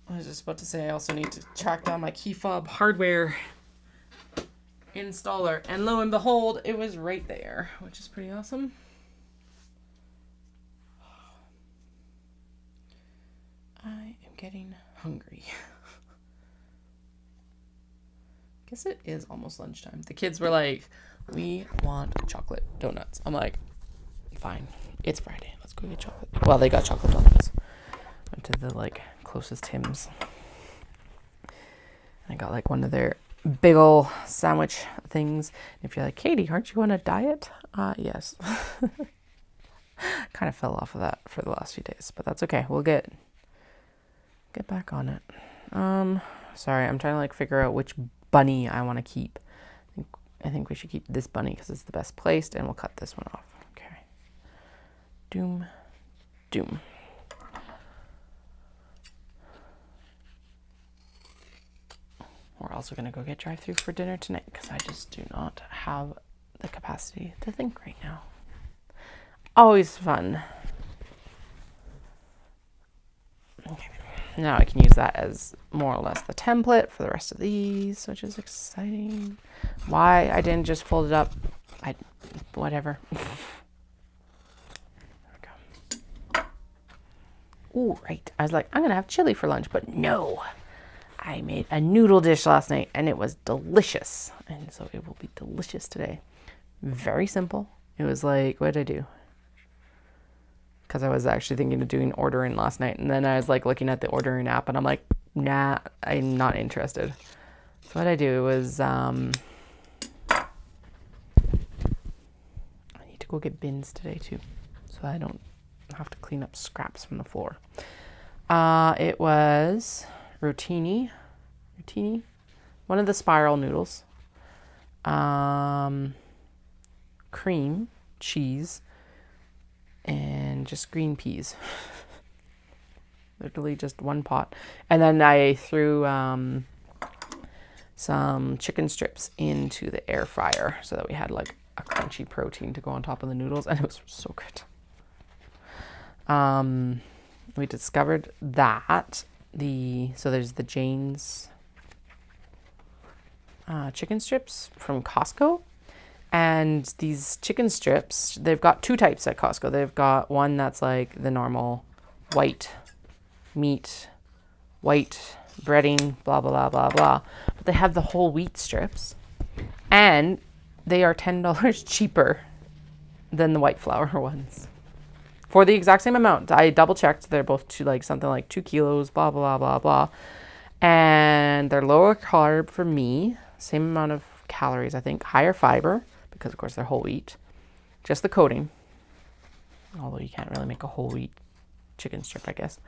I was just about to say I also need to track down my key fob hardware installer, and lo and behold, it was right there, which is pretty awesome. I am getting hungry. Guess it is almost lunchtime. The kids were like, we want chocolate donuts. I'm like, fine, it's Friday, let's go get chocolate. Well, they got chocolate donuts. Went to the like closest Tim's. I got like one of their big ol' sandwich things. If you're like, Katie, aren't you on a diet? Yes. Kind of fell off of that for the last few days, but that's okay. We'll get back on it. Sorry, I'm trying to like figure out which bunny I want to keep. I think we should keep this bunny because it's the best placed, and we'll cut this one off. Okay. Doom. We're also going to go get drive-thru for dinner tonight because I just do not have the capacity to think right now. Always fun. Okay. Now I can use that as more or less the template for the rest of these, which is exciting. Why I didn't just fold it up, whatever. There we go. Ooh, right. I was like, I'm going to have chili for lunch, but no. I made a noodle dish last night and it was delicious. And so it will be delicious today. Very simple. It was like, what did I do? Because I was actually thinking of doing ordering last night. And then I was like looking at the ordering app and I'm like, nah, I'm not interested. So what I do was, I need to go get bins today too. So I don't have to clean up scraps from the floor. It was rotini, one of the spiral noodles, cream, cheese, and just green peas. Literally just one pot. And then I threw some chicken strips into the air fryer so that we had like a crunchy protein to go on top of the noodles, and it was so good. We discovered that so there's the Jane's chicken strips from Costco. And these chicken strips, they've got two types at Costco. They've got one that's like the normal white meat, white breading, blah, blah, blah, blah, blah. But they have the whole wheat strips. And they are $10 cheaper than the white flour ones. For the exact same amount. I double checked. They're both something like 2 kilos, blah, blah, blah, blah. And they're lower carb for me. Same amount of calories, I think. Higher fiber, because of course they're whole wheat. Just the coating. Although you can't really make a whole wheat chicken strip, I guess.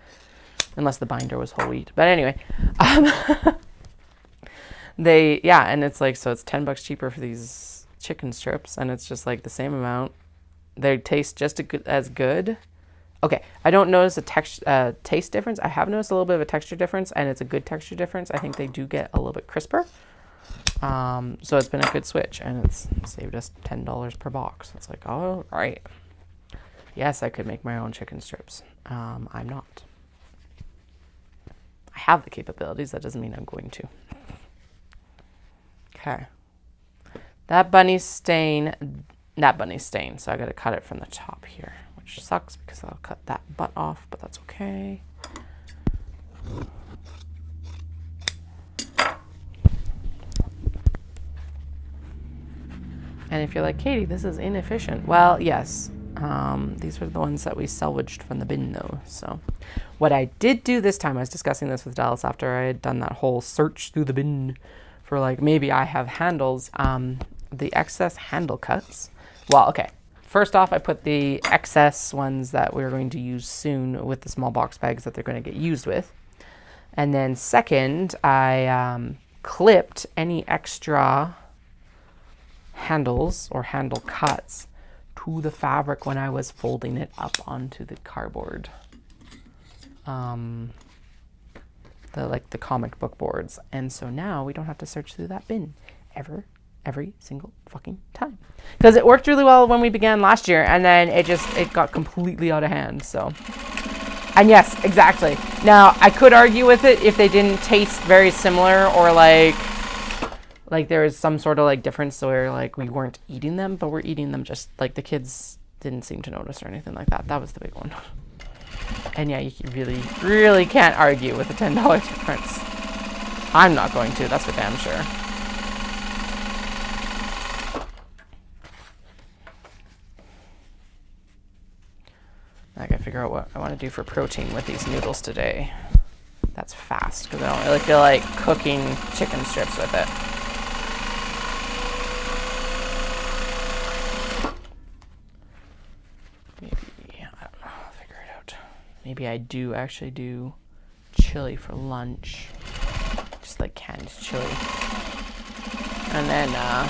Unless the binder was whole wheat. But anyway. And it's like, so it's $10 cheaper for these chicken strips. And it's just like the same amount. They taste just as good. Okay, I don't notice a taste difference. I have noticed a little bit of a texture difference, and it's a good texture difference. I think they do get a little bit crisper. So it's been a good switch, and it's saved us $10 per box. It's like, all right. Yes, I could make my own chicken strips. I'm not. I have the capabilities. That doesn't mean I'm going to. Okay. That bunny stain. So I got to cut it from the top here, which sucks because I'll cut that butt off, but that's okay. And if you're like, Katie, this is inefficient. Well, yes. These were the ones that we salvaged from the bin, though. So what I did do this time, I was discussing this with Dallas after I had done that whole search through the bin for like, maybe I have handles. The excess handle cuts. Well, okay. First off, I put the excess ones that we're going to use soon with the small box bags that they're going to get used with. And then second, I clipped any extra handles or handle cuts to the fabric when I was folding it up onto the cardboard. The comic book boards. And so now we don't have to search through that bin every single fucking time, because it worked really well when we began last year, and then it got completely out of hand. So, and yes, exactly. Now I could argue with it if they didn't taste very similar, or like there was some sort of like difference where like we weren't eating them, but we're eating them just like the kids didn't seem to notice or anything like that. That was the big one. And yeah, you really, really can't argue with a $10 difference. I'm not going to, that's for damn sure. I gotta figure out what I want to do for protein with these noodles today. That's fast, because I don't really feel like cooking chicken strips with it. Maybe, I don't know, I'll figure it out. Maybe I do actually do chili for lunch. Just like canned chili. And then, I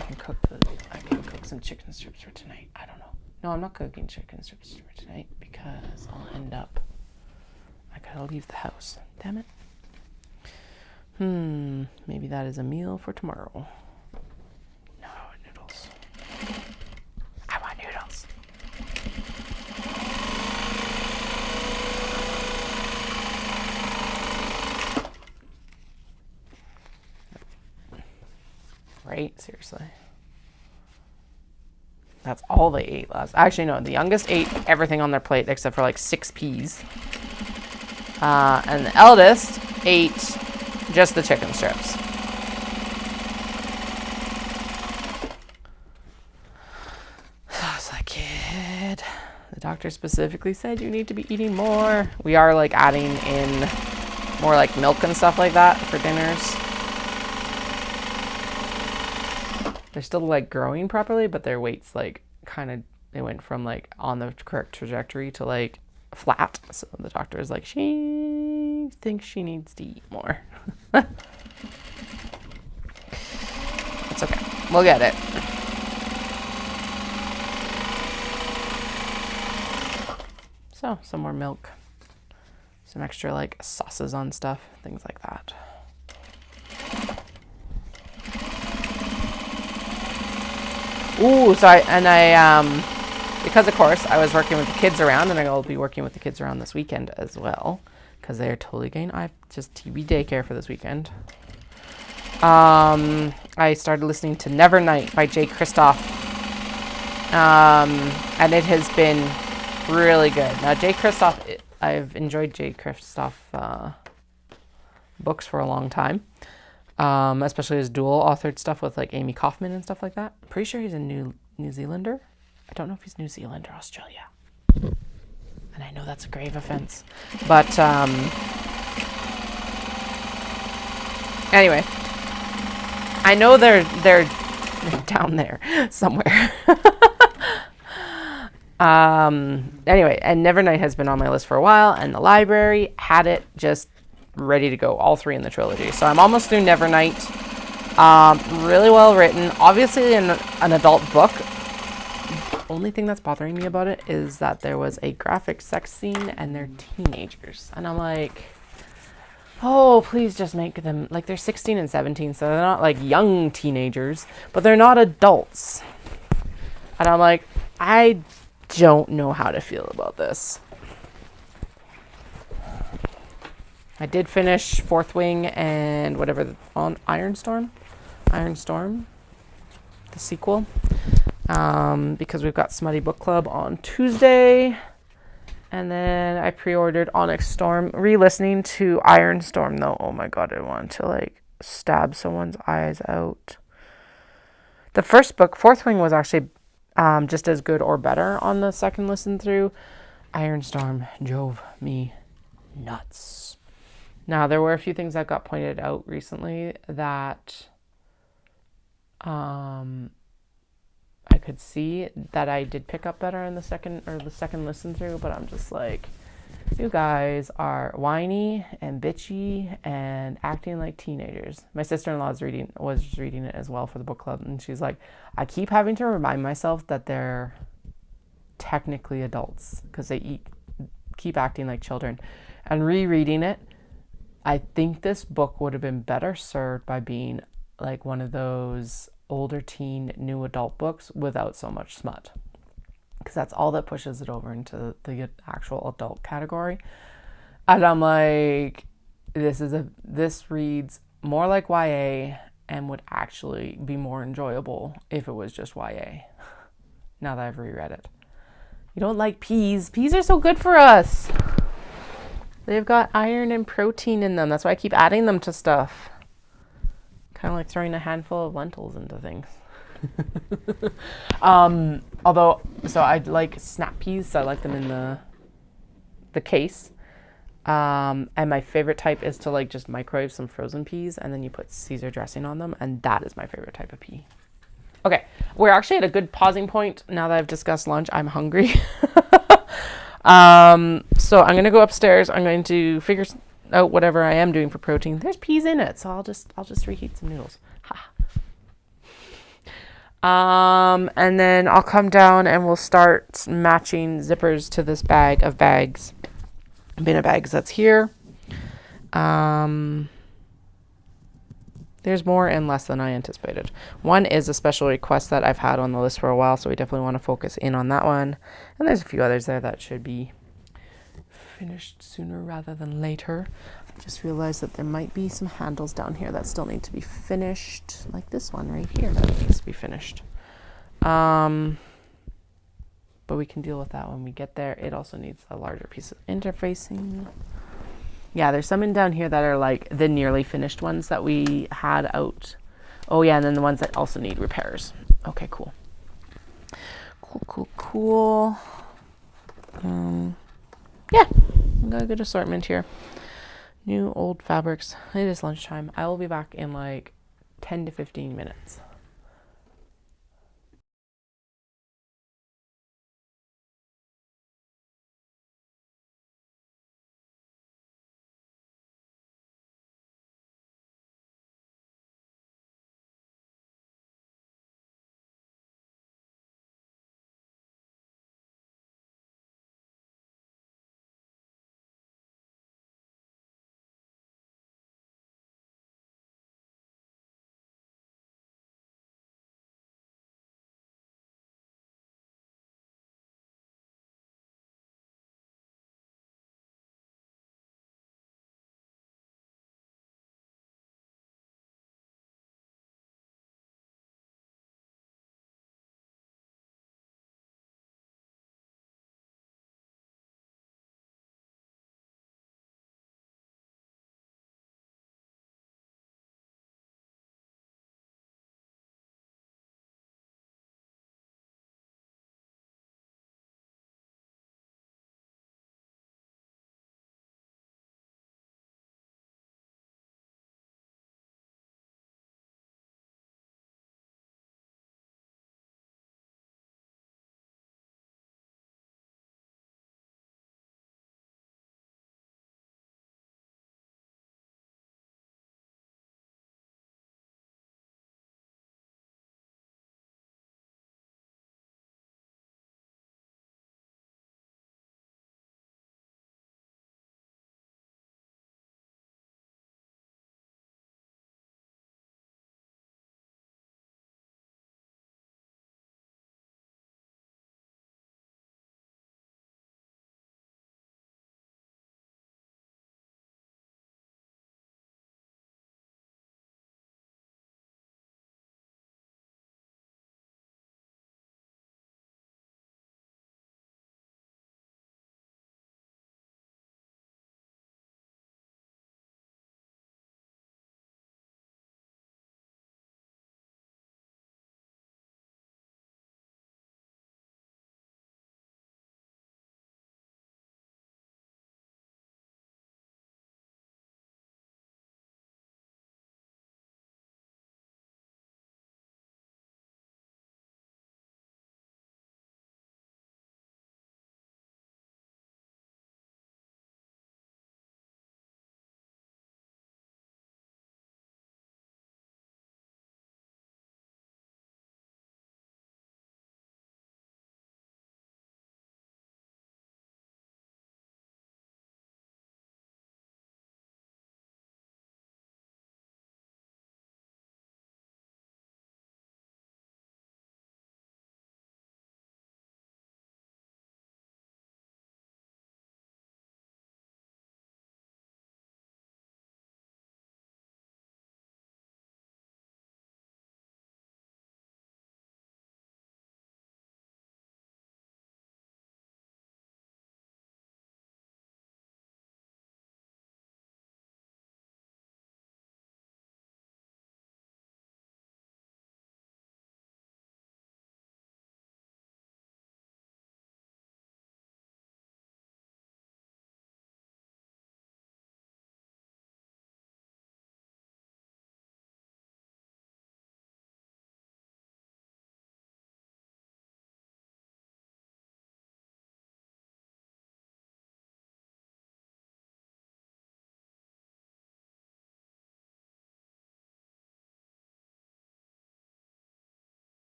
can cook some chicken strips for tonight. I don't know. No, I'm not cooking chicken strips for tonight because I gotta leave the house. Damn it. Maybe that is a meal for tomorrow. No, noodles. I want noodles. Right? Seriously. That's all they ate last. Actually, no. The youngest ate everything on their plate except for like 6 peas. And the eldest ate just the chicken strips. So I was like, kid, the doctor specifically said you need to be eating more. We are like adding in more like milk and stuff like that for dinners. They're still like growing properly, but their weight's like kind of, they went from like on the correct trajectory to like flat. So the doctor is like, she thinks she needs to eat more. It's okay. We'll get it. So some more milk, some extra like sauces on stuff, things like that. Ooh, so because of course I was working with the kids around, and I will be working with the kids around this weekend as well, because they're totally getting just TB daycare for this weekend. I started listening to Nevernight by Jay Kristoff, and it has been really good. Now Jay Kristoff, I've enjoyed Jay Kristoff books for a long time. Especially his dual authored stuff with like Amy Kaufman and stuff like that. I'm pretty sure he's a New Zealander. I don't know if he's New Zealand or Australia. And I know that's a grave offense. But anyway, I know they're down there somewhere. Anyway, and Nevernight has been on my list for a while, and the library had it just ready to go, all three in the trilogy. So I'm almost through Nevernight. Really well written. Obviously an adult book. The only thing that's bothering me about it is that there was a graphic sex scene and they're teenagers. And I'm like, oh, please just make them, like, they're 16 and 17, so they're not like young teenagers, but they're not adults. And I'm like, I don't know how to feel about this. I did finish Fourth Wing and whatever on Ironstorm, the sequel, because we've got Smutty Book Club on Tuesday, and then I pre-ordered Onyx Storm. Re-listening to Ironstorm though, oh my god, I want to like stab someone's eyes out. The first book, Fourth Wing, was actually just as good or better on the second listen through. Ironstorm drove me nuts. Now, there were a few things that got pointed out recently that I could see that I did pick up better in the second listen through, but I'm just like, you guys are whiny and bitchy and acting like teenagers. My sister-in-law was reading it as well for the book club, and she's like, I keep having to remind myself that they're technically adults because they keep acting like children. And rereading it, I think this book would have been better served by being like one of those older teen, new adult books without so much smut. Because that's all that pushes it over into the actual adult category. And I'm like, this reads more like YA and would actually be more enjoyable if it was just YA. Now that I've reread it. You don't like peas. Peas are so good for us. They've got iron and protein in them. That's why I keep adding them to stuff. Kind of like throwing a handful of lentils into things. Although, so I like snap peas, so I like them in the case. And my favorite type is to like just microwave some frozen peas and then you put Caesar dressing on them, and that is my favorite type of pea. Okay, we're actually at a good pausing point now that I've discussed lunch. I'm hungry. So I'm gonna go upstairs. I'm going to figure out whatever I am doing for protein. There's peas in it, so I'll just reheat some noodles. And then I'll come down and we'll start matching zippers to this bag of bags, bin of bags that's here. There's more and less than I anticipated. One is a special request that I've had on the list for a while, so we definitely want to focus in on that one. And there's a few others there that should be finished sooner rather than later. I just realized that there might be some handles down here that still need to be finished, like this one right here that needs to be finished. But we can deal with that when we get there. It also needs a larger piece of interfacing. Yeah, there's some in down here that are like the nearly finished ones that we had out. Oh yeah, and then the ones that also need repairs. Okay, cool. Cool. Yeah, we got a good assortment here. New, old fabrics. It is lunchtime. I will be back in like 10 to 15 minutes.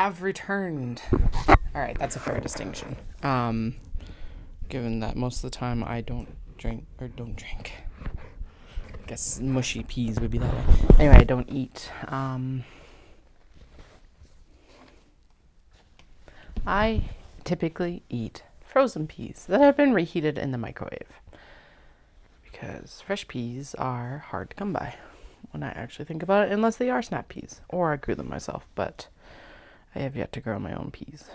have returned. All right, that's a fair distinction. Given that most of the time I don't drink. I guess mushy peas would be that way. Anyway, I don't eat. I typically eat frozen peas that have been reheated in the microwave because fresh peas are hard to come by when I actually think about it, unless they are snap peas or I grew them myself, but I have yet to grow my own peas.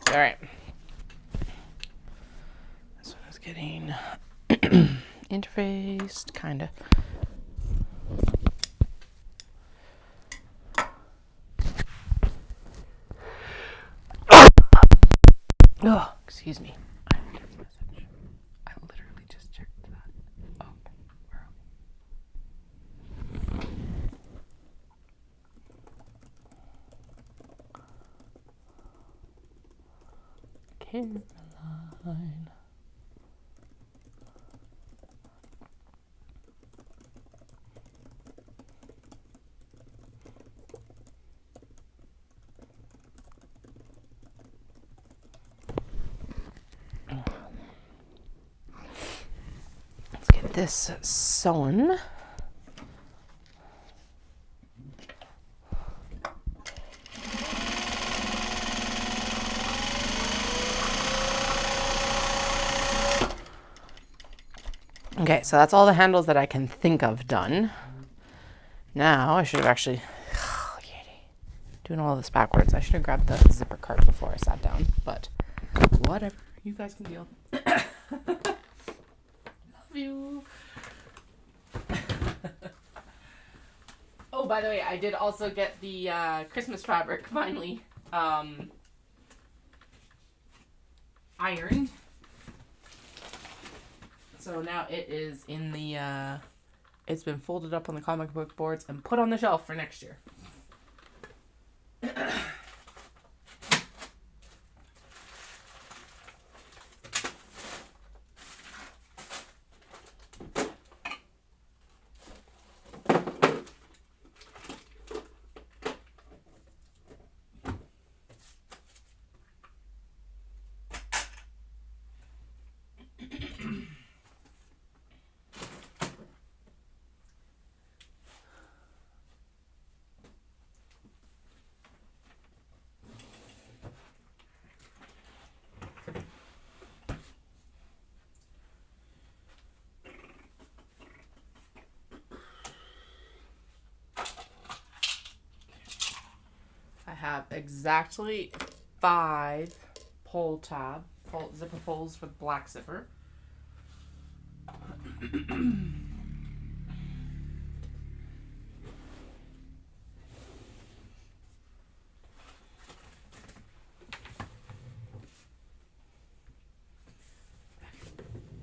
All right. This one is getting interfaced, kind of. Oh, excuse me. I literally just checked that. Oh, where are we? Caroline. Let's get this sewn. Okay, so that's all the handles that I can think of done. Now, I should have actually... doing all this backwards. I should have grabbed the zipper cart before I sat down, but whatever. You guys can deal. Love you. Oh, by the way, I did also get the Christmas fabric finally ironed. So now it is in the, it's been folded up on the comic book boards and put on the shelf for next year. I have exactly 5 zipper pulls with black zipper.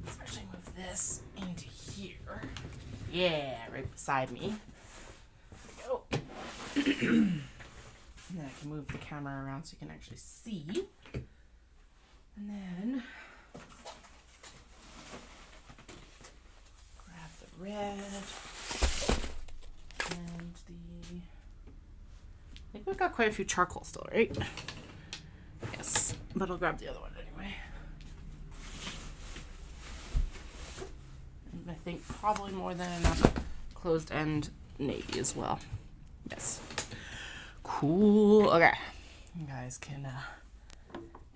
Let's actually move this into here. Yeah, right beside me. There we go. And then I can move the camera around so you can actually see. And then grab the red and the... I think we've got quite a few charcoal still, right? Yes, but I'll grab the other one anyway. And I think probably more than enough closed end navy as well. Yes. Cool. Okay. You guys can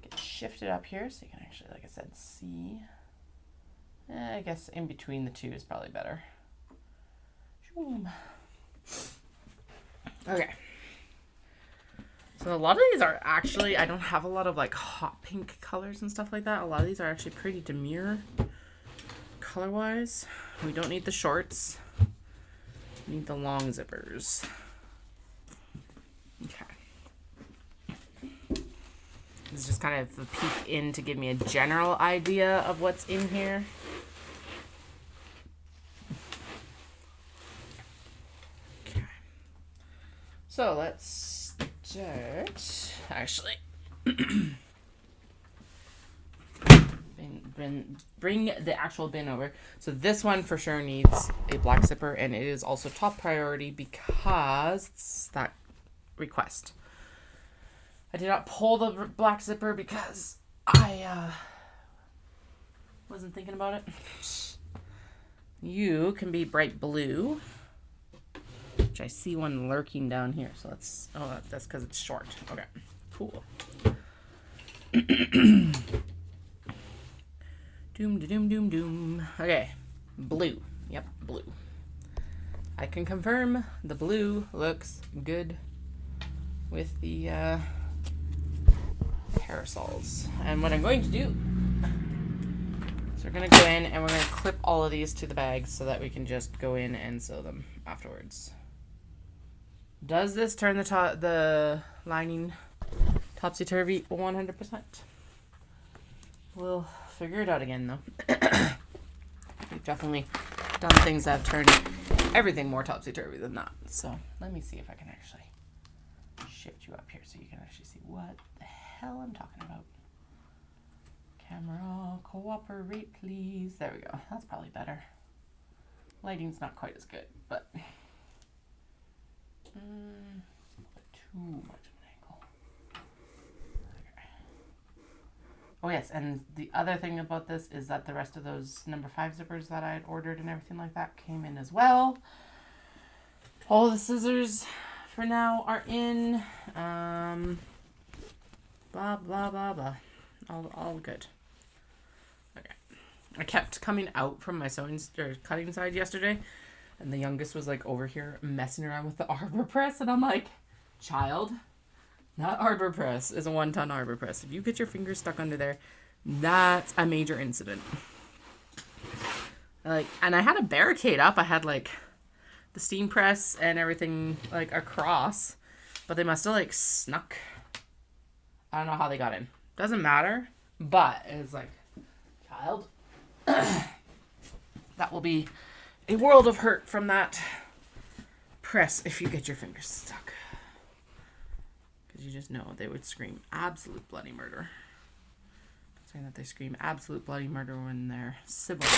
get shifted up here so you can actually, like I said, see. I guess in between the two is probably better. Okay. So a lot of these are actually, I don't have a lot of like hot pink colors and stuff like that. A lot of these are actually pretty demure color-wise. We don't need the shorts. We need the long zippers. Okay. This is just kind of a peek in to give me a general idea of what's in here. Okay. So let's start. Actually, been bring the actual bin over. So this one for sure needs a black zipper, and it is also top priority because it's that request. I did not pull the black zipper because I wasn't thinking about it. You can be bright blue, which I see one lurking down here. So let's, that's because it's short. Okay, cool. Doom. Okay, blue. Yep, blue. I can confirm the blue looks good with the parasols. And what I'm going to do is we're going to go in and we're going to clip all of these to the bags so that we can just go in and sew them afterwards. Does this turn the lining topsy-turvy? 100%. We'll figure it out again, though. We've definitely done things that have turned everything more topsy-turvy than that. So let me see if I can actually shift you up here so you can actually see what the hell I'm talking about. Camera, cooperate, please. There we go. That's probably better. Lighting's not quite as good, but too much of an angle. Okay. Oh yes, and the other thing about this is that the rest of those number 5 zippers that I had ordered and everything like that came in as well. All the scissors for now are in. Blah blah blah blah. All good. Okay. I kept coming out from my cutting side yesterday, and the youngest was like over here messing around with the arbor press, and I'm like, child, that arbor press is a 1-ton arbor press. If you get your fingers stuck under there, that's a major incident. Like, and I had a barricade up. I had like the steam press and everything like across, but they must have like snuck. I don't know how they got in. Doesn't matter, but it's like, child, that will be a world of hurt from that press if you get your fingers stuck. Because you just know they would scream absolute bloody murder. Saying that they scream absolute bloody murder when their sibling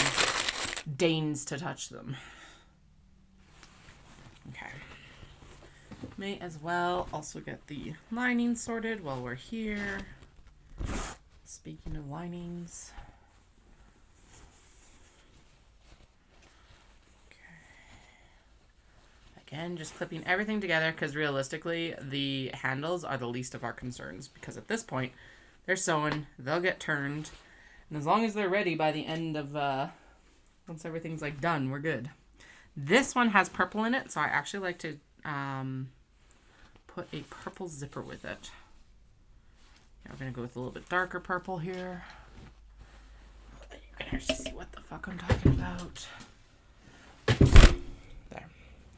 deigns to touch them. Okay. May as well also get the lining sorted while we're here. Speaking of linings. Again, just clipping everything together because realistically, the handles are the least of our concerns because at this point, they're sewing, they'll get turned, and as long as they're ready by the end of, once everything's like done, we're good. This one has purple in it, so I actually like to put a purple zipper with it. Yeah, we're going to go with a little bit darker purple here. You can actually see what the fuck I'm talking about. There.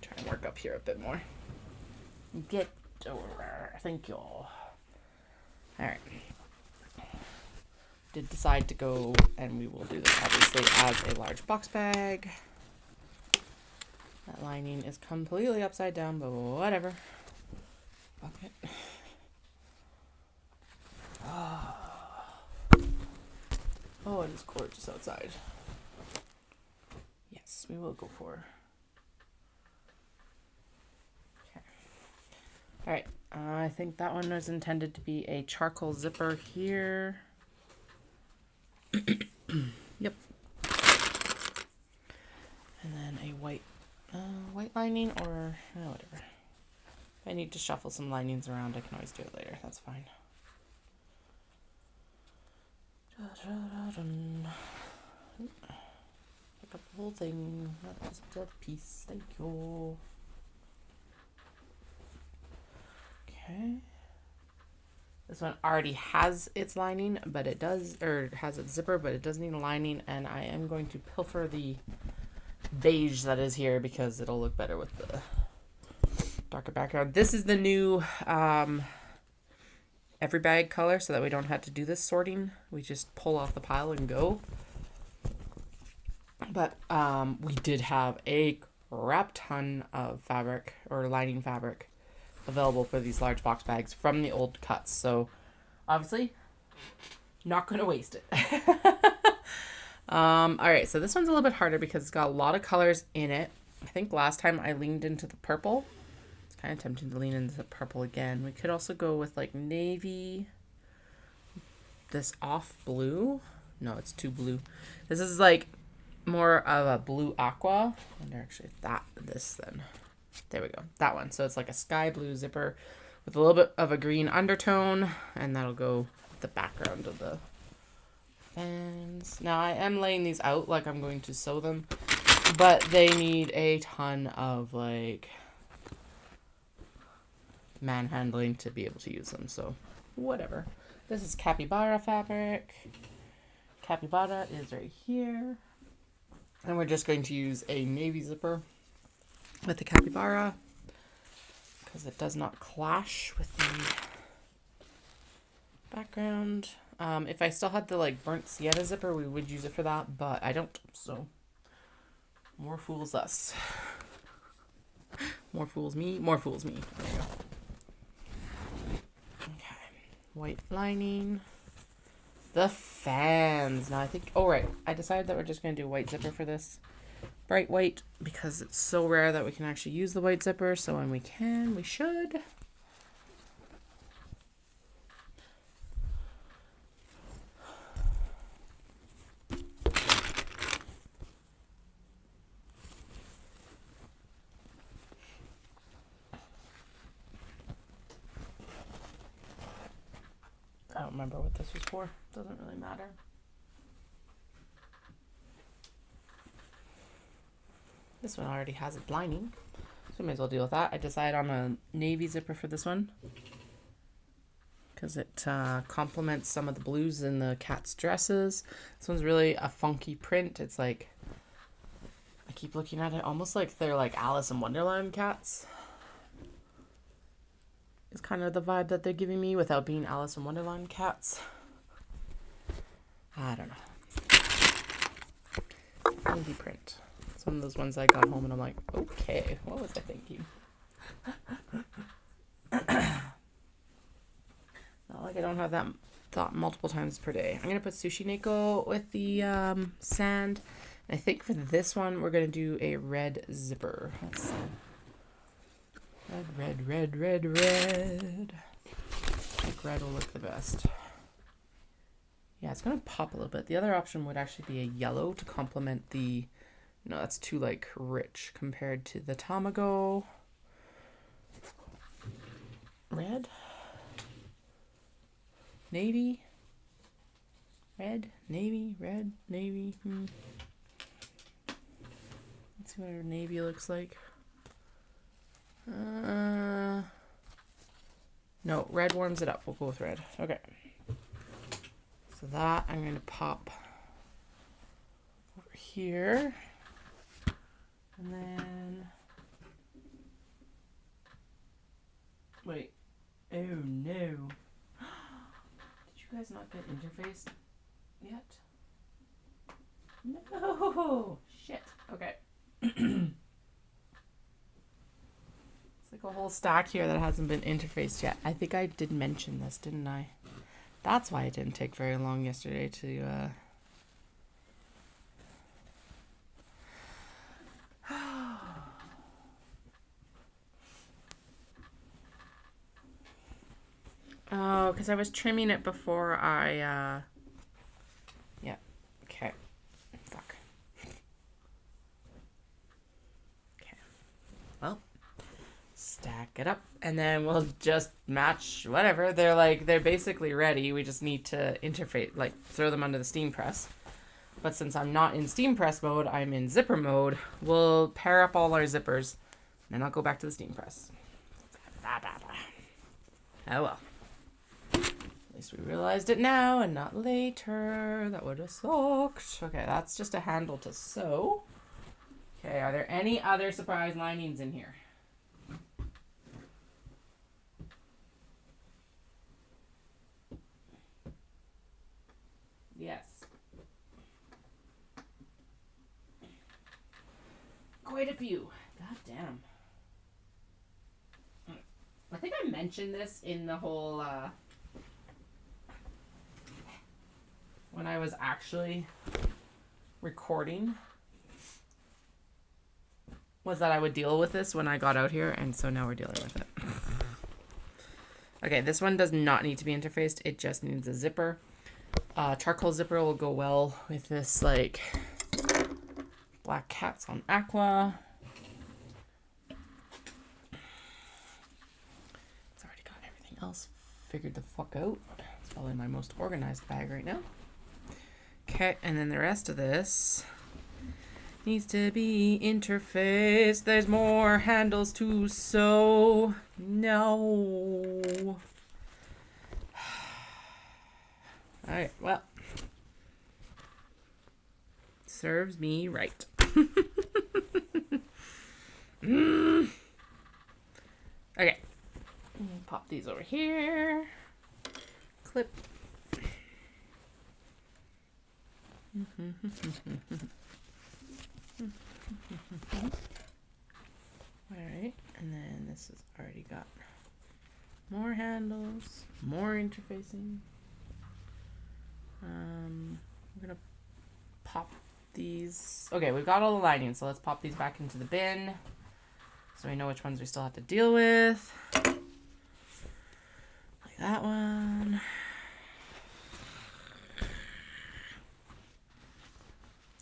Try and work up here a bit more. Get over. Thank you. Alright. Did decide to go, and we will do this obviously as a large box bag. That lining is completely upside down, but whatever. Fuck it. Oh, it is gorgeous outside. Yes, we will go for. Okay. Alright, I think that one was intended to be a charcoal zipper here. Yep. And then a white lining or whatever. If I need to shuffle some linings around, I can always do it later. That's fine. Pick up the whole thing. Not just a piece. Thank you. Okay. This one already has its lining, but it does, or has its zipper, but it does need a lining, and I am going to pilfer the beige that is here because it'll look better with the darker background. This is the new every bag color so that we don't have to do this sorting. We just pull off the pile and go. But we did have a crap ton of fabric or lining fabric available for these large box bags from the old cuts. So obviously not going to waste it. All right, so this one's a little bit harder because it's got a lot of colors in it. I think last time I leaned into the purple. It's kind of tempting to lean into the purple again. We could also go with like navy. This off blue. No, it's too blue. This is like more of a blue aqua. I wonder actually if this then. There we go. That one. So it's like a sky blue zipper with a little bit of a green undertone, and that'll go with the background of the fans. Now I am laying these out like I'm going to sew them, but they need a ton of like manhandling to be able to use them, so whatever. This is capybara fabric. Capybara is right here, and we're just going to use a navy zipper with the capybara because it does not clash with the background. If I still had the like burnt sienna zipper, we would use it for that, but I don't, so more fools us. More fools me, more fools me. There you go. Okay, white lining. The fans. Now I think, oh right, I decided that we're just going to do white zipper for this. Bright white, because it's so rare that we can actually use the white zipper, so when we can, we should. I don't remember what this was for. Doesn't really matter. This one already has its lining, so we may as well deal with that. I decided on a navy zipper for this one because it complements some of the blues in the cat's dresses. This one's really a funky print. It's like, I keep looking at it almost like they're like Alice in Wonderland cats. It's kind of the vibe that they're giving me without being Alice in Wonderland cats. I don't know. Navy print. It's one of those ones I got home and I'm like, okay, what was I thinking? Not like I don't have that thought multiple times per day. I'm going to put sushi neko with the sand. And I think for this one, we're going to do a red zipper. Let's see. Red, red, red, red, red. I think red will look the best. Yeah, it's going to pop a little bit. The other option would actually be a yellow to complement the... No, that's too, like, rich compared to the tamago. Red. Navy. Red. Navy. Red. Navy. Let's see what our navy looks like. No, red warms it up. We'll go with red. Okay. So that I'm going to pop over here. And then... Wait. Oh no. Did you guys not get interfaced yet? No! Shit. Okay. Like a whole stack here that hasn't been interfaced yet. I think I did mention this, didn't I? That's why it didn't take very long yesterday to Oh, because I was trimming it before I yeah. Okay. Fuck. Okay. Well, stack it up and then we'll just match whatever. They're basically ready. We just need to interface, like throw them under the steam press. But since I'm not in steam press mode, I'm in zipper mode. We'll pair up all our zippers and then I'll go back to the steam press. Oh well. At least we realized it now and not later. That would have sucked. Okay, that's just a handle to sew. Okay, are there any other surprise linings in here? Yes. Quite a few. God damn. I think I mentioned this in the whole, when I was actually recording was that I would deal with this when I got out here, and so now we're dealing with it. Okay, this one does not need to be interfaced. It just needs a zipper. Charcoal zipper will go well with this, like, black cats on aqua. It's already got everything else figured the fuck out. It's probably my most organized bag right now. Okay, and then the rest of this needs to be interfaced. There's more handles to sew. No. Alright, well. Serves me right. Okay. Pop these over here. Clip. Alright, and then this has already got more handles, more interfacing. I'm gonna pop these. Okay, we've got all the lining, so let's pop these back into the bin so we know which ones we still have to deal with. Like that one.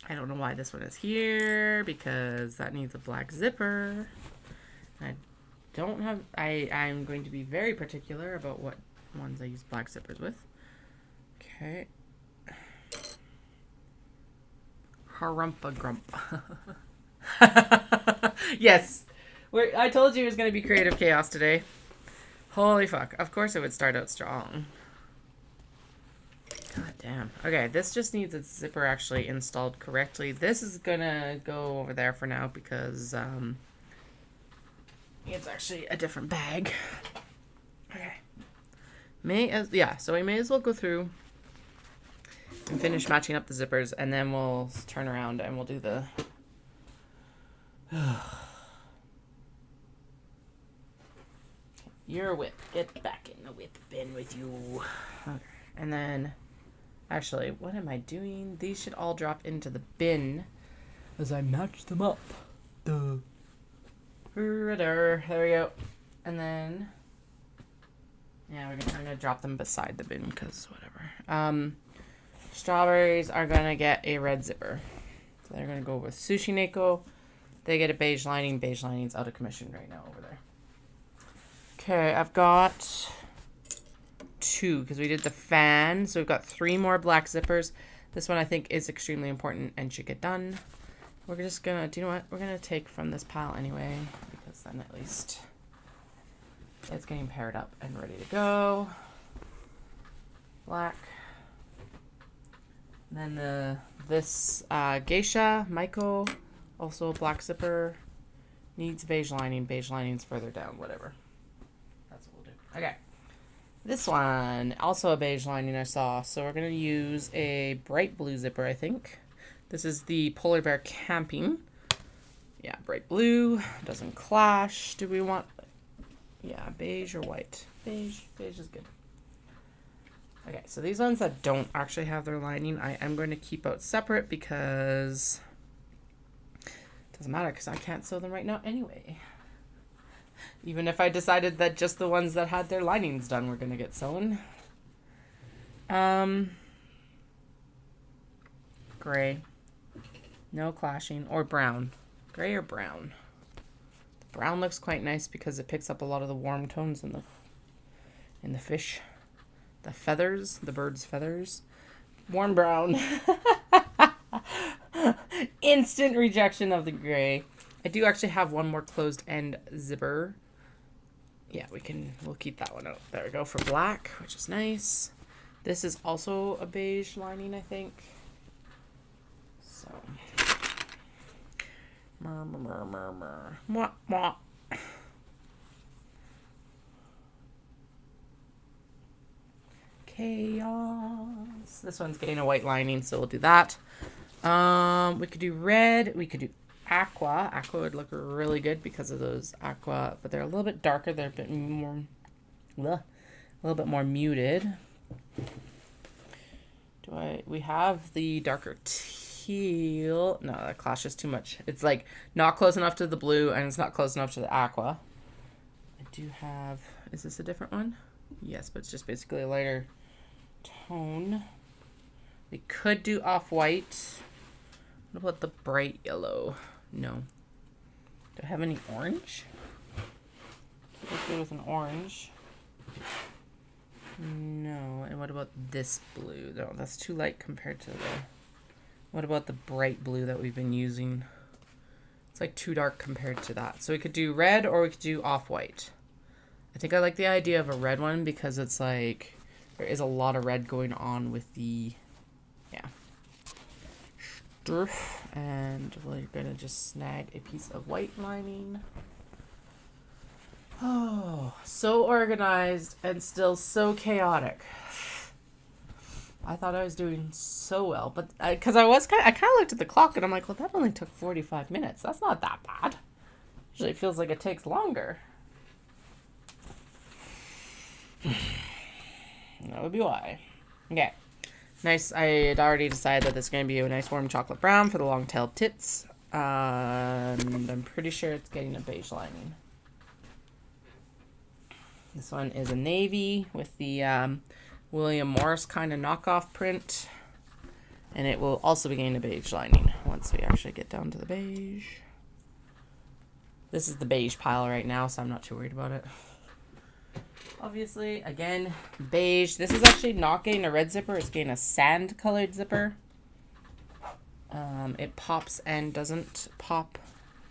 I don't know why this one is here, because that needs a black zipper. I don't have, I'm going to be very particular about what ones I use black zippers with. Okay. Harumpa grump. Yes. I told you it was going to be creative chaos today. Holy fuck. Of course it would start out strong. God damn. Okay, this just needs its zipper actually installed correctly. This is gonna go over there for now because it's actually a different bag. Okay. So we may as well go through and finish matching up the zippers, and then we'll turn around and we'll do the your whip. Get back in the whip bin with you. Okay. And then actually, what am I doing? These should all drop into the bin as I match them up. Duh. There we go. And then, yeah, I'm gonna drop them beside the bin because whatever. Strawberries are gonna get a red zipper. So they're gonna go with Sushi Neko. They get a beige lining. Beige lining's out of commission right now over there. Okay, I've got 2 because we did the fan, so we've got 3 more black zippers. This one I think is extremely important and should get done. We're just gonna, do you know what, we're gonna take from this pile anyway, because then at least it's getting paired up and ready to go. Black. And then this geisha Maiko, also a black zipper, needs beige lining. Beige lining's further down, whatever. That's what we'll do. Okay. This one, also a beige lining I saw, so we're going to use a bright blue zipper, I think. This is the Polar Bear Camping. Yeah, bright blue, doesn't clash. Do we want, yeah, beige or white? Beige is good. Okay, so these ones that don't actually have their lining, I am going to keep out separate because it doesn't matter because I can't sew them right now anyway. Even if I decided that just the ones that had their linings done were going to get sewn. Gray. No clashing. Or brown. Gray or brown. The brown looks quite nice because it picks up a lot of the warm tones in the fish. The feathers. The bird's feathers. Warm brown. Instant rejection of the gray. I do actually have one more closed end zipper. Yeah, we'll keep that one out. There we go for black, which is nice. This is also a beige lining, I think. So. Mwah, mwah. Chaos. This one's getting a white lining, so we'll do that. We could do red. We could do aqua. Aqua would look really good because of those aqua, but they're a little bit darker. They're a bit more, a little bit more muted. We have the darker teal. No, that clashes too much. It's like not close enough to the blue and it's not close enough to the aqua. I do have, is this a different one? Yes, but it's just basically a lighter tone. We could do off-white. What about the bright yellow? No. Do I have any orange? Let's go with an orange. No. And what about this blue? No, that's too light compared to the... What about the bright blue that we've been using? It's like too dark compared to that. So we could do red or we could do off-white. I think I like the idea of a red one because it's like... There is a lot of red going on with the... Yeah. And we're going to just snag a piece of white lining. Oh, so organized and still so chaotic. I thought I was doing so well, but because I kind of looked at the clock and I'm like, well, that only took 45 minutes. That's not that bad. Usually it feels like it takes longer. That would be why. Okay. Nice. I had already decided that this is going to be a nice warm chocolate brown for the long-tailed tits. And I'm pretty sure it's getting a beige lining. This one is a navy with the William Morris kind of knockoff print. And it will also be getting a beige lining once we actually get down to the beige. This is the beige pile right now, so I'm not too worried about it. Obviously, again, beige. This is actually not getting a red zipper. It's getting a sand-colored zipper. It pops and doesn't pop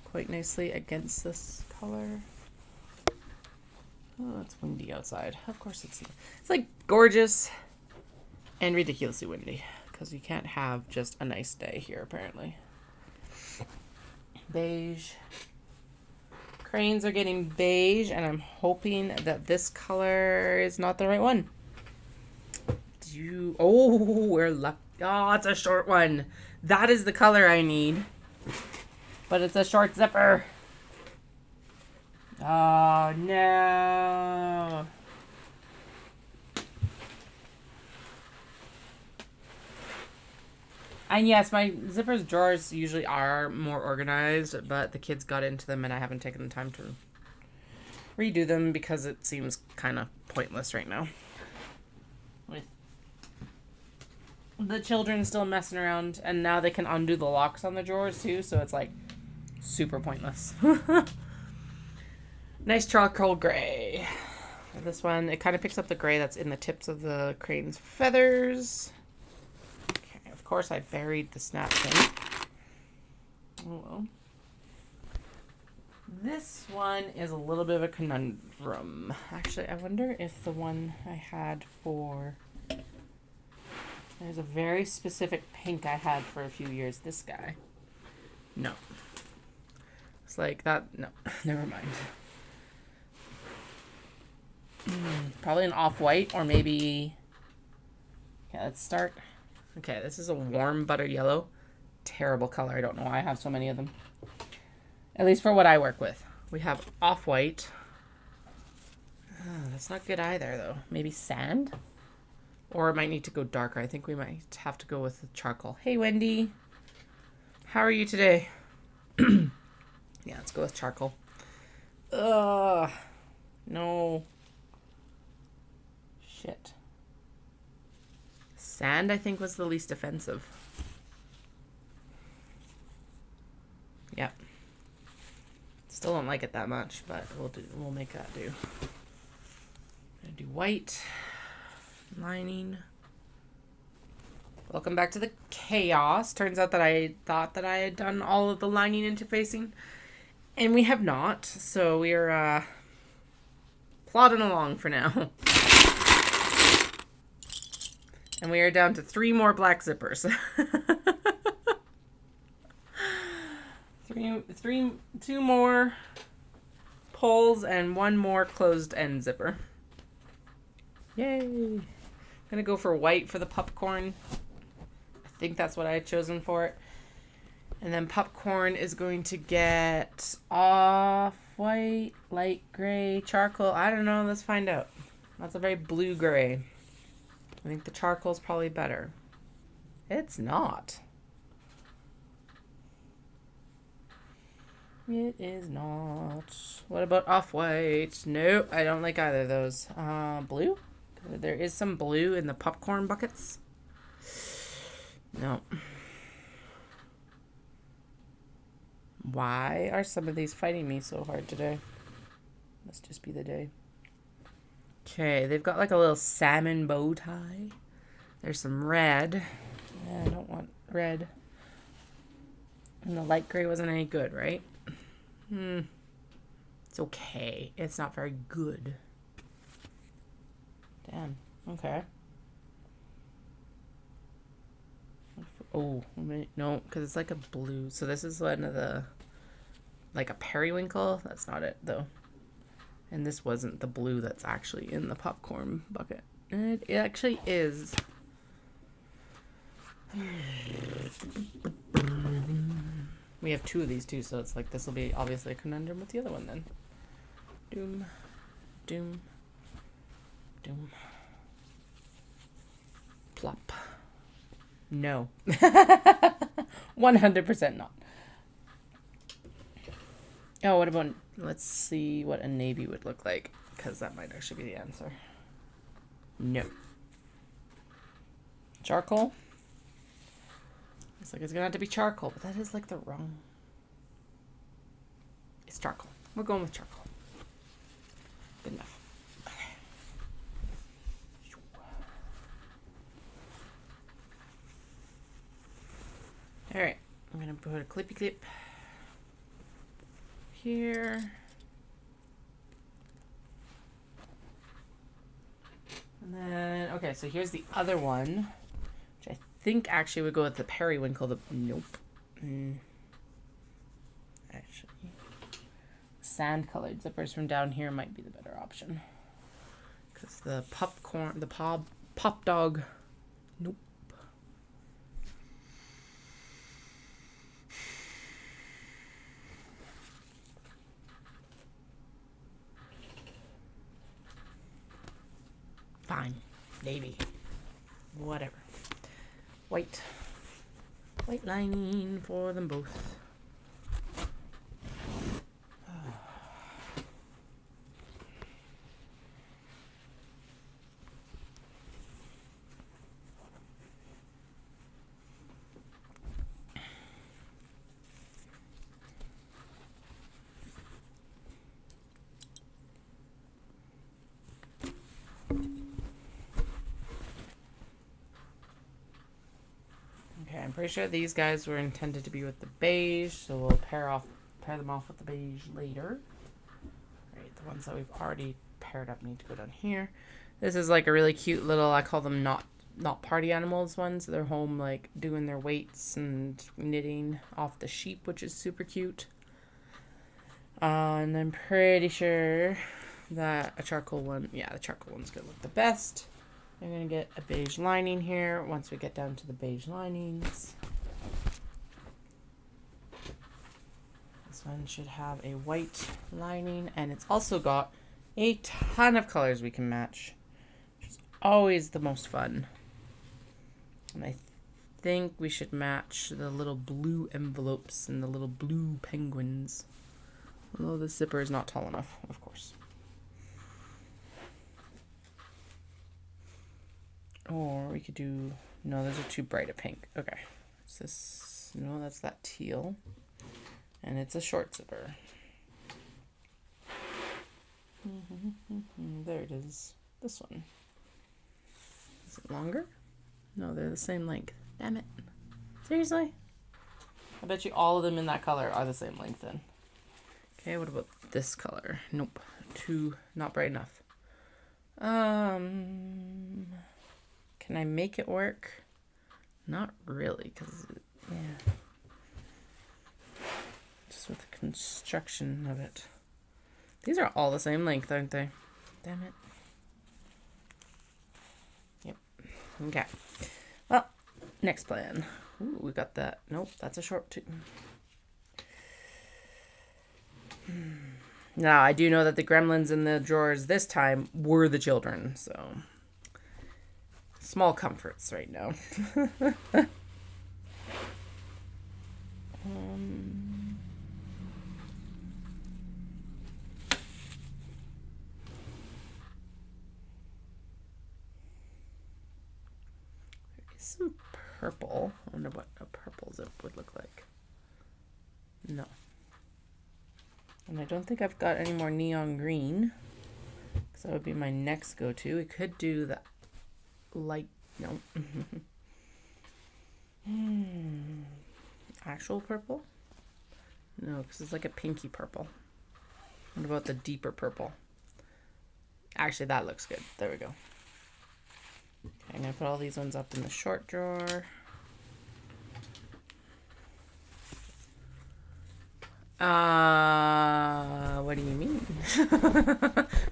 quite nicely against this color. Oh, it's windy outside. Of course it's like gorgeous and ridiculously windy because you can't have just a nice day here apparently. Beige. Cranes are getting beige and I'm hoping that this color is not the right one. Oh, we're lucky. Oh, it's a short one. That is the color I need. But it's a short zipper. Oh, no. And yes, my zippers drawers usually are more organized, but the kids got into them and I haven't taken the time to redo them because it seems kind of pointless right now. With the children still messing around, and now they can undo the locks on the drawers too, so it's like super pointless. Nice charcoal gray. This one, it kind of picks up the gray that's in the tips of the crane's feathers. Okay, of course I buried the snap pin. Oh well. This one is a little bit of a conundrum. Actually, I wonder if the one I had for... There's a very specific pink I had for a few years. This guy. No. It's like that. No, never mind. Probably an off-white or maybe... Okay, let's start. Okay, this is a warm butter yellow. Terrible color. I don't know why I have so many of them. At least for what I work with. We have off-white. Oh, that's not good either, though. Maybe sand? Or it might need to go darker. I think we might have to go with charcoal. Hey, Wendy. How are you today? Yeah, let's go with charcoal. Ugh. No. Shit. Sand, I think, was the least offensive. Yep. Still don't like it that much, but we'll make that do. I'm gonna do white lining. Welcome back to the chaos. Turns out that I thought that I had done all of the lining interfacing, and we have not. So we're plodding along for now. And we are down to 3 more black zippers. Two more pulls and 1 more closed end zipper. Yay. I'm gonna go for white for the popcorn. I think that's what I had chosen for it. And then popcorn is going to get off white, light gray, charcoal. I don't know. Let's find out. That's a very blue gray. I think the charcoal's probably better. It's not. It is not. What about off-white? Nope, I don't like either of those. Blue? There is some blue in the popcorn buckets. No. Why are some of these fighting me so hard today? Must just be the day. Okay, they've got like a little salmon bow tie. There's some red. Yeah, I don't want red. And the light gray wasn't any good, right? It's okay. It's not very good. Damn. Okay. Oh, no, because it's like a blue. So this is one of the, like a periwinkle. That's not it, though. And this wasn't the blue that's actually in the popcorn bucket. It actually is. We have two of these too, so it's like this will be obviously a conundrum with the other one then. Doom, doom, doom. Plop. No. 100% not. Oh, what about, let's see what a navy would look like, because that might actually be the answer. No. Charcoal? Looks like it's gonna have to be charcoal, but that is like the wrong. It's charcoal. We're going with charcoal. Good enough. Okay. All right. I'm gonna put a clippy clip here. And then, okay, so here's the other one, which I think actually would go with the periwinkle. Nope. Actually, sand-colored zippers from down here might be the better option. Because the popcorn, the pop dog, nope. Fine. Navy. Whatever. White. White lining for them both. I'm pretty sure these guys were intended to be with the beige, so we'll pair them off with the beige later. Right, the ones that we've already paired up need to go down here. This is like a really cute little, I call them not party animals ones. They're home like doing their weights and knitting off the sheep, which is super cute. And I'm pretty sure that a charcoal one, yeah, the charcoal one's gonna look the best. I'm going to get a beige lining here once we get down to the beige linings. This one should have a white lining, and it's also got a ton of colors we can match, which is always the most fun. And I think we should match the little blue envelopes and the little blue penguins. Although the zipper is not tall enough, of course. Or we could do, no, those are too bright a pink. Okay. What's this? No, that's that teal. And it's a short zipper. There it is. This one. Is it longer? No, they're the same length. Damn it. Seriously? I bet you all of them in that color are the same length then. Okay, what about this color? Nope. Too, not bright enough. Can I make it work? Not really, because, yeah. Just with the construction of it. These are all the same length, aren't they? Damn it. Yep. Okay. Well, next plan. Ooh, we got that. Nope, that's a short too. Now, I do know that the gremlins in the drawers this time were the children, so... Small comforts right now. some purple. I wonder what a purple zip would look like. No. And I don't think I've got any more neon green. So that would be my next go-to. We could do the light, no. Actual purple? No, because it's like a pinky purple. What about the deeper purple? Actually, that looks good. There we go. Okay, I'm going to put all these ones up in the short drawer. What do you mean?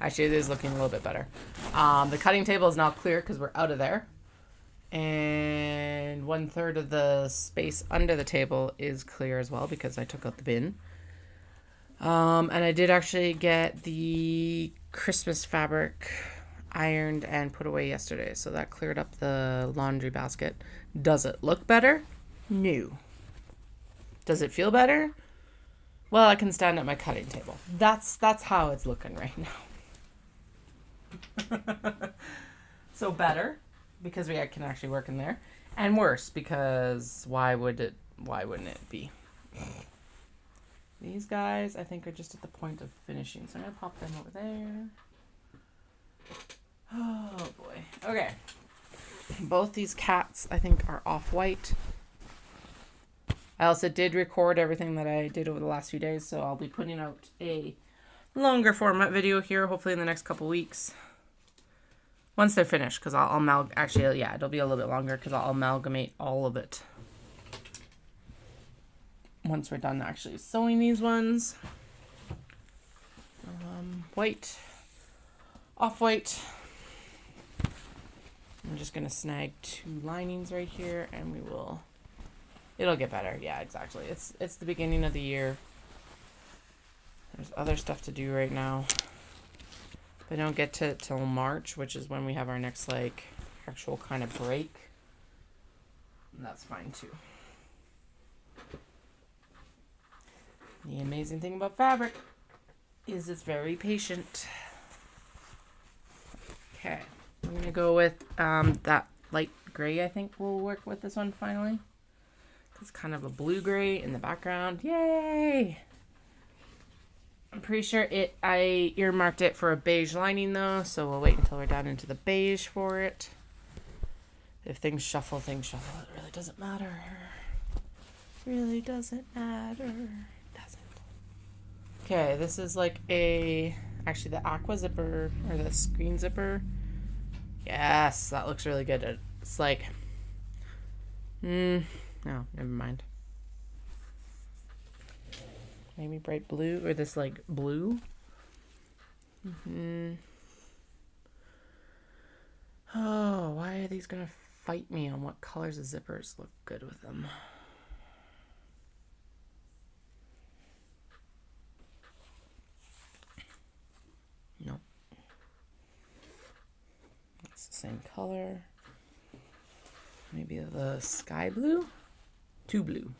Actually, it is looking a little bit better. The cutting table is now clear because we're out of there. And 1/3 of the space under the table is clear as well because I took out the bin. And I did actually get the Christmas fabric ironed and put away yesterday. So that cleared up the laundry basket. Does it look better? No. Does it feel better? Well, I can stand at my cutting table. That's how it's looking right now. So better, because we can actually work in there. And worse, because why wouldn't it be? These guys, I think, are just at the point of finishing. So I'm going to pop them over there. Oh, boy. Okay. Both these cats, I think, are off-white. I also did record everything that I did over the last few days, so I'll be putting out a longer format video here, hopefully in the next couple weeks. Once they're finished, because actually, yeah, it'll be a little bit longer because I'll amalgamate all of it. Once we're done actually sewing these ones. White, off-white. I'm just going to snag 2 linings right here, and we will... It'll get better. Yeah, exactly. It's the beginning of the year. There's other stuff to do right now. But I don't get to it till March, which is when we have our next, like, actual kind of break. And that's fine, too. The amazing thing about fabric is it's very patient. Okay. I'm going to go with that light gray, I think will work with this one finally. It's kind of a blue-gray in the background. Yay! I'm pretty sure I earmarked it for a beige lining, though, so we'll wait until we're down into the beige for it. If things shuffle, things shuffle. It really doesn't matter. Really doesn't matter. Doesn't. Okay, this is like actually the aqua zipper, or the screen zipper. Yes, that looks really good. It's like... No, never mind. Maybe bright blue, or this like blue. Oh, why are these gonna fight me on what colors of zippers look good with them? No. It's the same color. Maybe the sky blue? Too blue.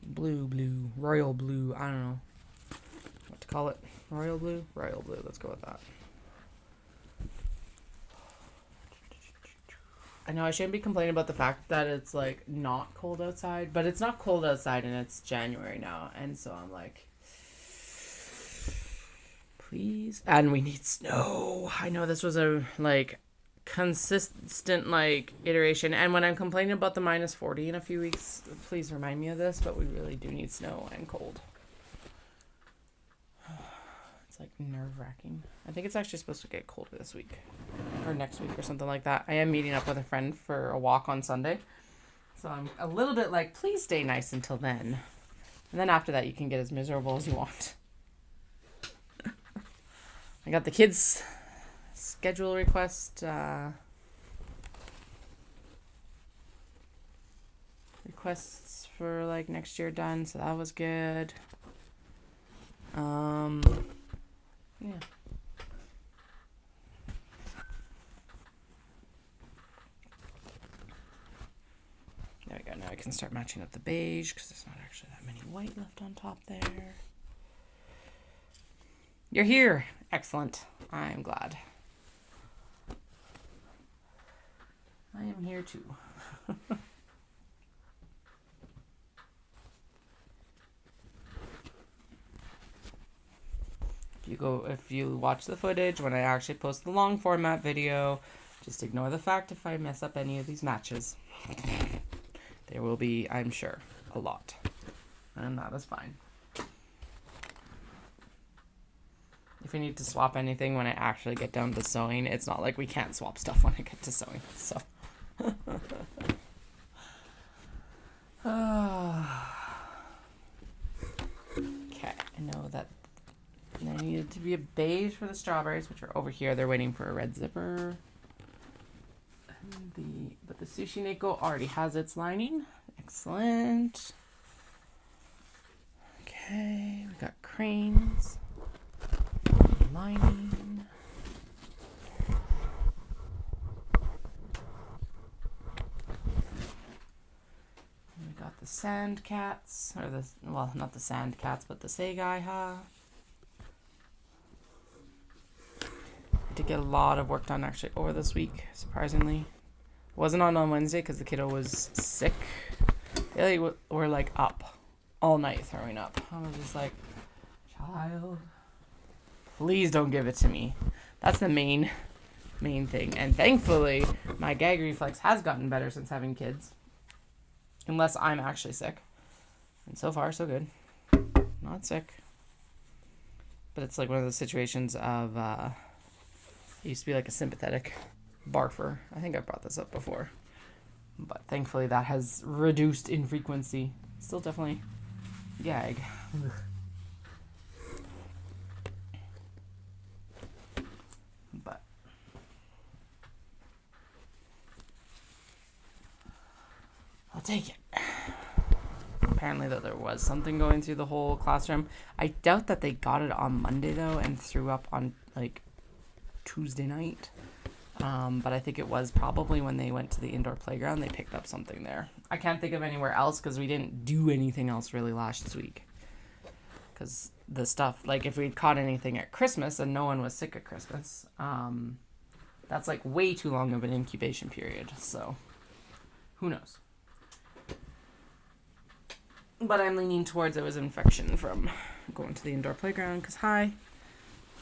Blue, royal blue. I don't know what to call it. Royal blue? Royal blue. Let's go with that. I know I shouldn't be complaining about the fact that it's like not cold outside, but it's not cold outside and it's January now. And so I'm like, please. And we need snow. I know this was a like consistent like iteration, and when I'm complaining about the -40 in a few weeks, please remind me of this, but we really do need snow and cold. It's like nerve-wracking. I think it's actually supposed to get colder this week or next week or something like that. I am meeting up with a friend for a walk on Sunday, so I'm a little bit like, please stay nice until then, and then after that you can get as miserable as you want. I got the kids schedule request requests for like next year done, so that was good. Yeah. There we go. Now I can start matching up the beige because there's not actually that many white left on top there. You're here. Excellent. I'm glad. I am here too. If you watch the footage when I actually post the long format video, just ignore the fact if I mess up any of these matches. There will be, I'm sure, a lot. And that is fine. If we need to swap anything when I actually get down to sewing, it's not like we can't swap stuff when I get to sewing. So. Okay, I know that there needed to be a beige for the strawberries, which are over here. They're waiting for a red zipper. But the sushi neko already has its lining. Excellent. Okay, we got cranes. Lining. We got the sand cats, or the, well, not the sand cats, but the Segai-ha. I did get a lot of work done actually over this week, surprisingly. Wasn't on Wednesday because the kiddo was sick. They were like up all night throwing up. I was just like, child, please don't give it to me. That's the main thing. And thankfully, my gag reflex has gotten better since having kids. Unless I'm actually sick. And so far, so good. Not sick. But it's like one of those situations of, I used to be like a sympathetic barfer. I think I brought this up before. But thankfully that has reduced in frequency. Still definitely gag. But I'll take it. Apparently though there was something going through the whole classroom. I doubt that they got it on Monday though and threw up on like Tuesday night. But I think it was probably when they went to the indoor playground, they picked up something there. I can't think of anywhere else because we didn't do anything else really last week. Because the stuff, like if we'd caught anything at Christmas and no one was sick at Christmas, that's like way too long of an incubation period. So who knows? But I'm leaning towards it was infection from going to the indoor playground because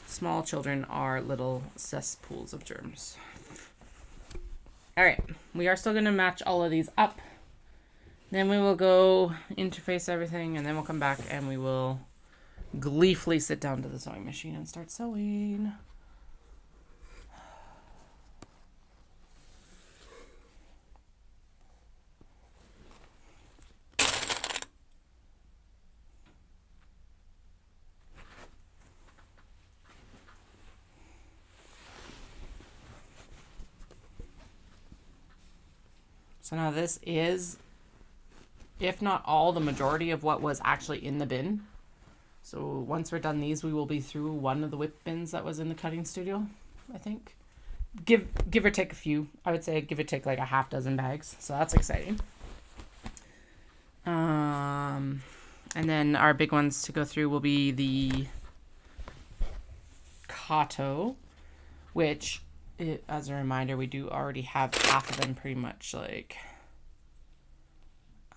small children are little cesspools of germs. All right, we are still going to match all of these up. Then we will go interface everything, and then we'll come back and we will gleefully sit down to the sewing machine and start sewing. So now this is, if not all, the majority of what was actually in the bin. So once we're done these, we will be through one of the whip bins that was in the cutting studio, I think. Give or take a few. I would say give or take like a half dozen bags. So that's exciting. And then our big ones to go through will be the Kato, which... as a reminder, we do already have half of them pretty much like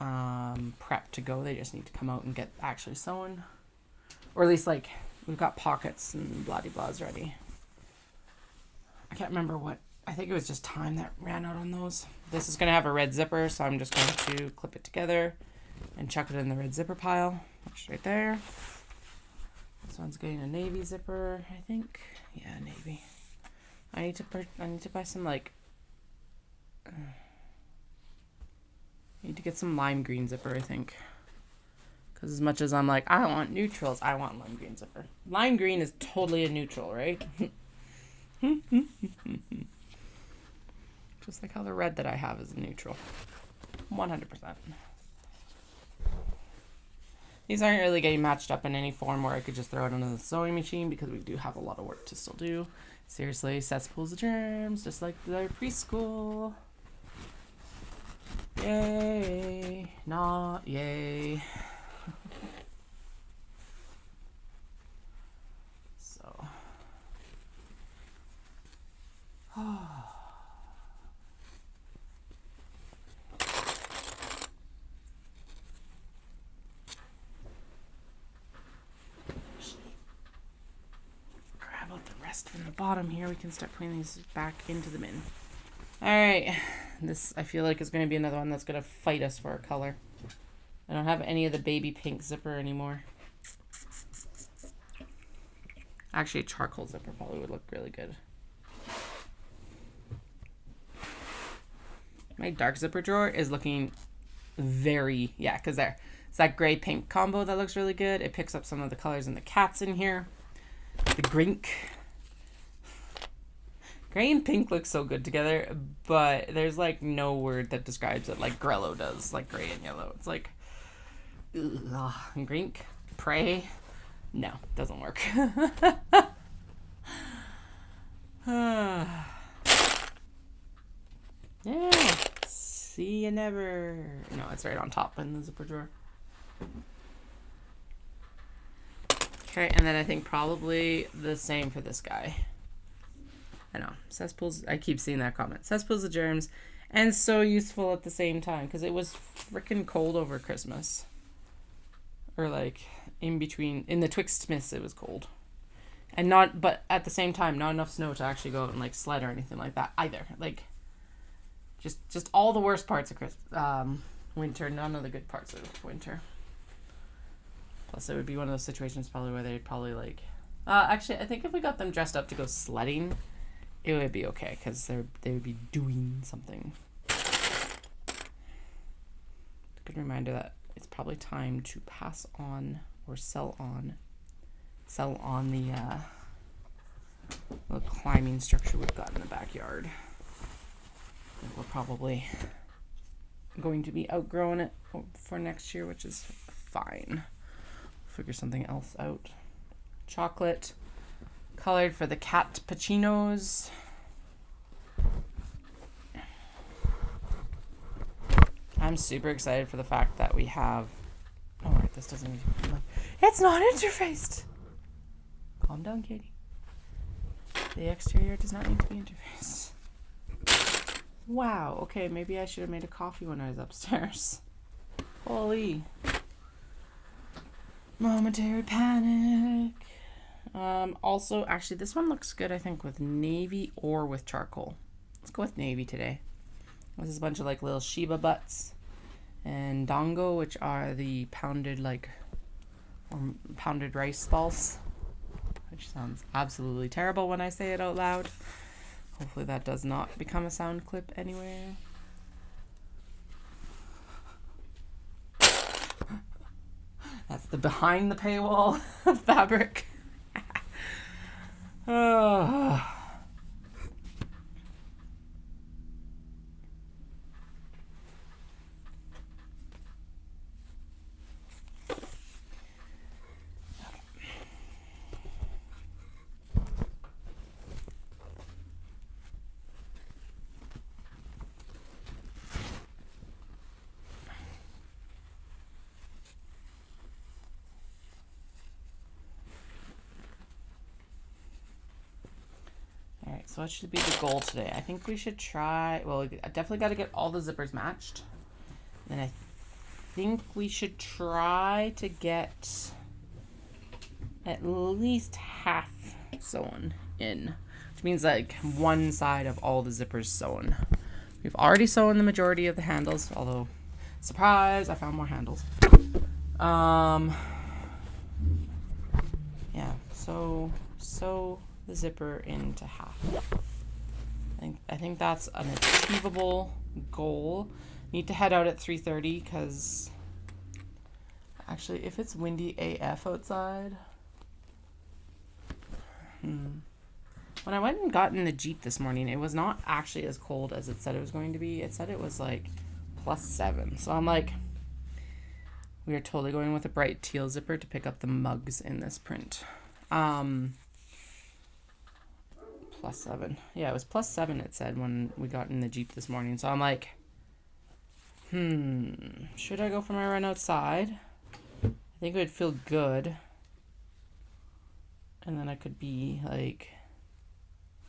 prepped to go. They just need to come out and get actually sewn, or at least like we've got pockets and blah-de-blahs ready. I can't remember what, I think it was just time that ran out on those. This is going to have a red zipper, so I'm just going to clip it together and chuck it in the red zipper pile, which is right there. This one's getting a navy zipper, I think. Yeah, navy. I need to buy some like. I need to get some lime green zipper, I think. Because as much as I'm like, I don't want neutrals, I want lime green zipper. Lime green is totally a neutral, right? Just like how the red that I have is a neutral. 100%. These aren't really getting matched up in any form where I could just throw it into the sewing machine because we do have a lot of work to still do. Seriously, cesspools of germs, just like their preschool. Yay. Not yay. So. Grab out the rest from the bottom here. We can start putting these back into the bin. All right. This, I feel like, is going to be another one that's going to fight us for a color. I don't have any of the baby pink zipper anymore. Actually, a charcoal zipper probably would look really good. My dark zipper drawer is looking very, yeah, because there. It's that gray pink combo that looks really good. It picks up some of the colors in the cats in here. The grink. Gray and pink look so good together, but there's like no word that describes it like Grello does, like gray and yellow. It's like, ugh, grink, pray. No, doesn't work. Yeah, see you never. No, it's right on top in the zipper drawer. Okay, and then I think probably the same for this guy. I know, cesspools, I keep seeing that comment. Cesspools of germs, and so useful at the same time, because it was freaking cold over Christmas. Or like, in between, in the Twixtmas it was cold. And not, but at the same time, not enough snow to actually go out and like sled or anything like that either. Like, just all the worst parts of winter, none of the good parts of winter. Plus it would be one of those situations probably where they'd probably like, actually I think if we got them dressed up to go sledding, it would be okay, because they would be doing something. Good reminder that it's probably time to pass on or sell on the little climbing structure we've got in the backyard. We're probably going to be outgrowing it for next year, which is fine. Figure something else out. Chocolate colored for the cat Pacinos. I'm super excited for the fact that we have. Oh, right, this doesn't need to be. It's not interfaced. Calm down, Katie. The exterior does not need to be interfaced. Wow. Okay, maybe I should have made a coffee when I was upstairs. Holy. Momentary panic. Also, actually, this one looks good, I think, with navy or with charcoal. Let's go with navy today. This is a bunch of like little Shiba butts and dango, which are the pounded pounded rice balls, which sounds absolutely terrible when I say it out loud. Hopefully that does not become a sound clip anywhere. That's the behind the paywall fabric. Oh. So what should be the goal today? I think we should try, well, I definitely got to get all the zippers matched. And I think we should try to get at least half sewn in, which means like one side of all the zippers sewn. We've already sewn the majority of the handles, although, surprise, I found more handles. Yeah, so sew the zipper into half. I think that's an achievable goal. Need to head out at 3:30 because actually if it's windy AF outside. When I went and got in the Jeep this morning, it was not actually as cold as it said it was going to be. It said it was like +7. So I'm like, we are totally going with a bright teal zipper to pick up the mugs in this print. +7. Yeah, it was +7 it said when we got in the Jeep this morning. So I'm like, Should I go for my run outside? I think it would feel good. And then I could be like,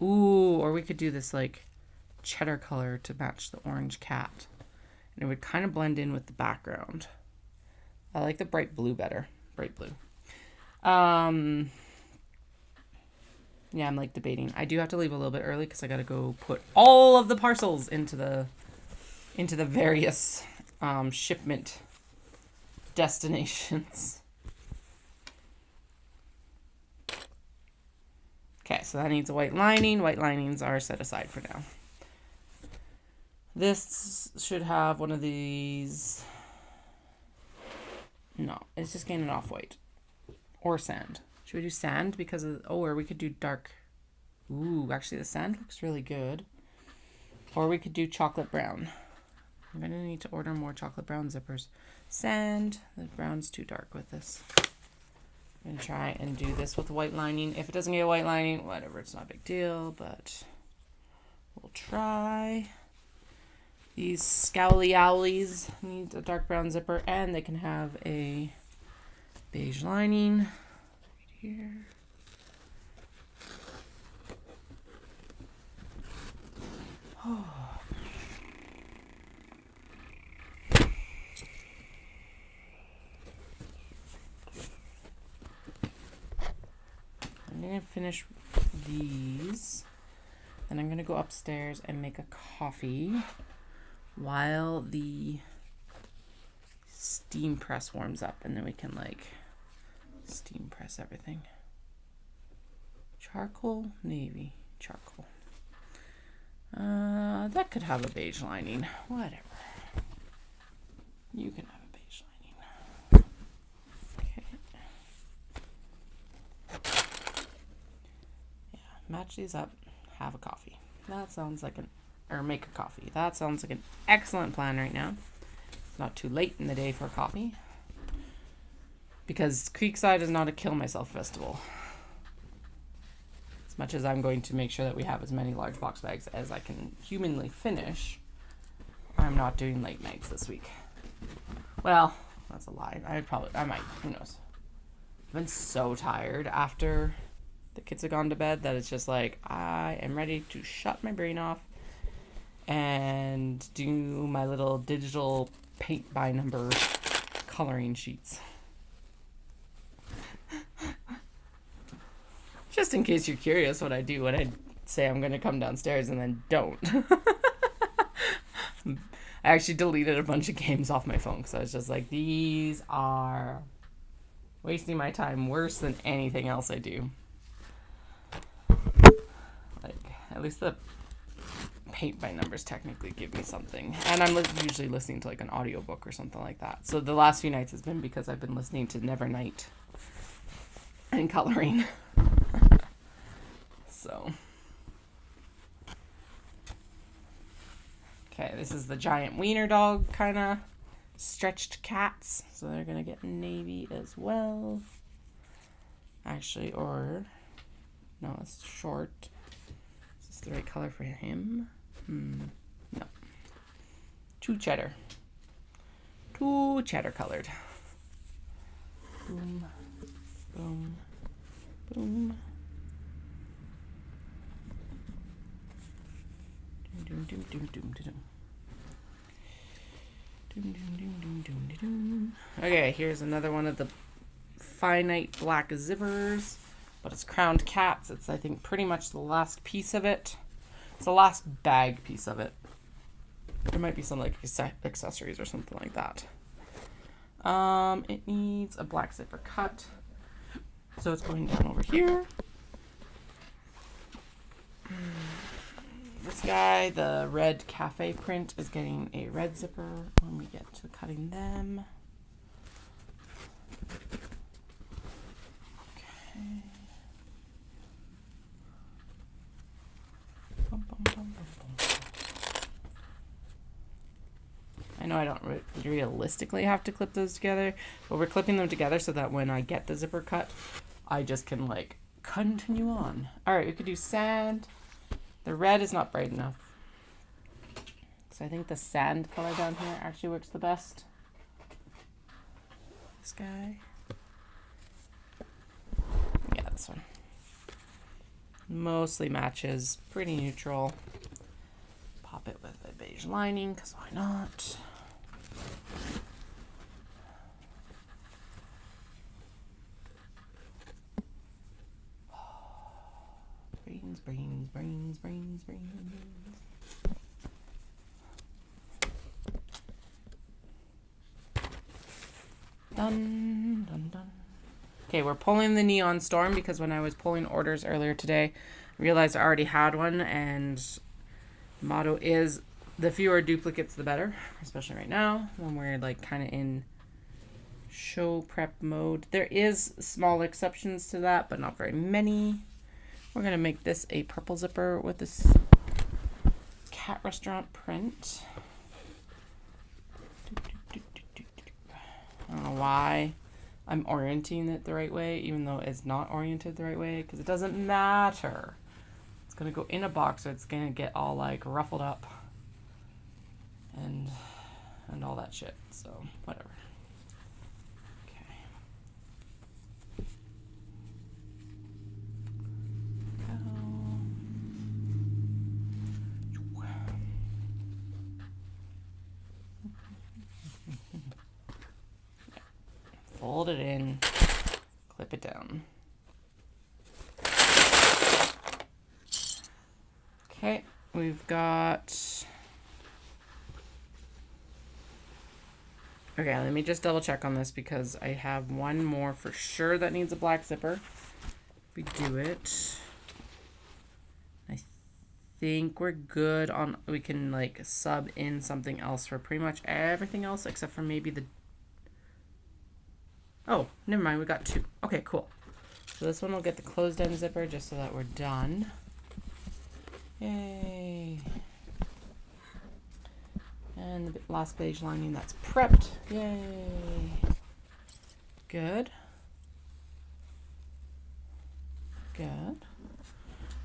ooh, or we could do this like cheddar color to match the orange cat. And it would kind of blend in with the background. I like the bright blue better. Bright blue. Yeah, I'm like debating. I do have to leave a little bit early because I got to go put all of the parcels into the various shipment destinations. Okay, so that needs a white lining. White linings are set aside for now. This should have one of these. No, it's just getting an off-white. Or sand. Should we do sand? Because of, or we could do dark. Ooh, actually the sand looks really good. Or we could do chocolate brown. I'm going to need to order more chocolate brown zippers. Sand. The brown's too dark with this. I'm going to try and do this with white lining. If it doesn't get a white lining, whatever, it's not a big deal, but we'll try. These scowly owlies need a dark brown zipper, and they can have a beige lining right here. Oh. I'm going to finish these. Then I'm going to go upstairs and make a coffee while the steam press warms up. And then we can like steam press everything. Charcoal, navy, charcoal. That could have a beige lining. Whatever. You can have a beige lining. Okay. Yeah, match these up. Have a coffee. That sounds like or make a coffee. That sounds like an excellent plan right now. It's not too late in the day for coffee. Because Creekside is not a kill myself festival. As much as I'm going to make sure that we have as many large box bags as I can humanly finish, I'm not doing late nights this week. Well, that's a lie. I might, who knows. I've been so tired after the kids have gone to bed that it's just like, I am ready to shut my brain off and do my little digital paint by number coloring sheets. Just in case you're curious what I do when I say I'm going to come downstairs and then don't. I actually deleted a bunch of games off my phone because I was just like, these are wasting my time worse than anything else I do. Like, at least the paint by numbers technically give me something. And I'm usually listening to like an audiobook or something like that. So the last few nights has been because I've been listening to Nevernight and coloring. So. Okay, this is the giant wiener dog kind of stretched cats. So they're going to get navy as well. Actually, or... No, it's short. Is this the right color for him? No. Too cheddar colored. Boom, boom, boom. Doom, doom, doom, doom, doom, doom, doom, doom, doom, doom, doom. Okay, here's another one of the finite black zippers, but it's crowned cats. It's, I think, pretty much the last piece of it. It's the last bag piece of it. There might be some like accessories or something like that. It needs a black zipper cut, so it's going down over here. This guy, the red cafe print, is getting a red zipper when we get to cutting them. Okay. Bum, bum, bum, bum, bum. I know I don't realistically have to clip those together, but we're clipping them together so that when I get the zipper cut, I just can like continue on. All right, we could do sand. The red is not bright enough. So I think the sand color down here actually works the best. This guy. Yeah, this one. Mostly matches. Pretty neutral. Pop it with a beige lining, because why not? Brains. Done. Okay, we're pulling the Neon Storm because when I was pulling orders earlier today, I realized I already had one, and the motto is the fewer duplicates the better, especially right now when we're like kind of in show prep mode. There is small exceptions to that, but not very many. We're going to make this a purple zipper with this cat restaurant print. I don't know why I'm orienting it the right way, even though it's not oriented the right way, because it doesn't matter. It's going to go in a box, so it's going to get all like ruffled up and all that shit, so whatever. Fold it in, clip it down. Okay, we've got... Okay, let me just double check on this because I have one more for sure that needs a black zipper. If we do it, I think we're good on... We can like sub in something else for pretty much everything else except for maybe the... Oh, never mind. We got two. Okay, cool. So this one will get the closed end zipper just so that we're done. Yay. And the last beige lining that's prepped. Yay. Good.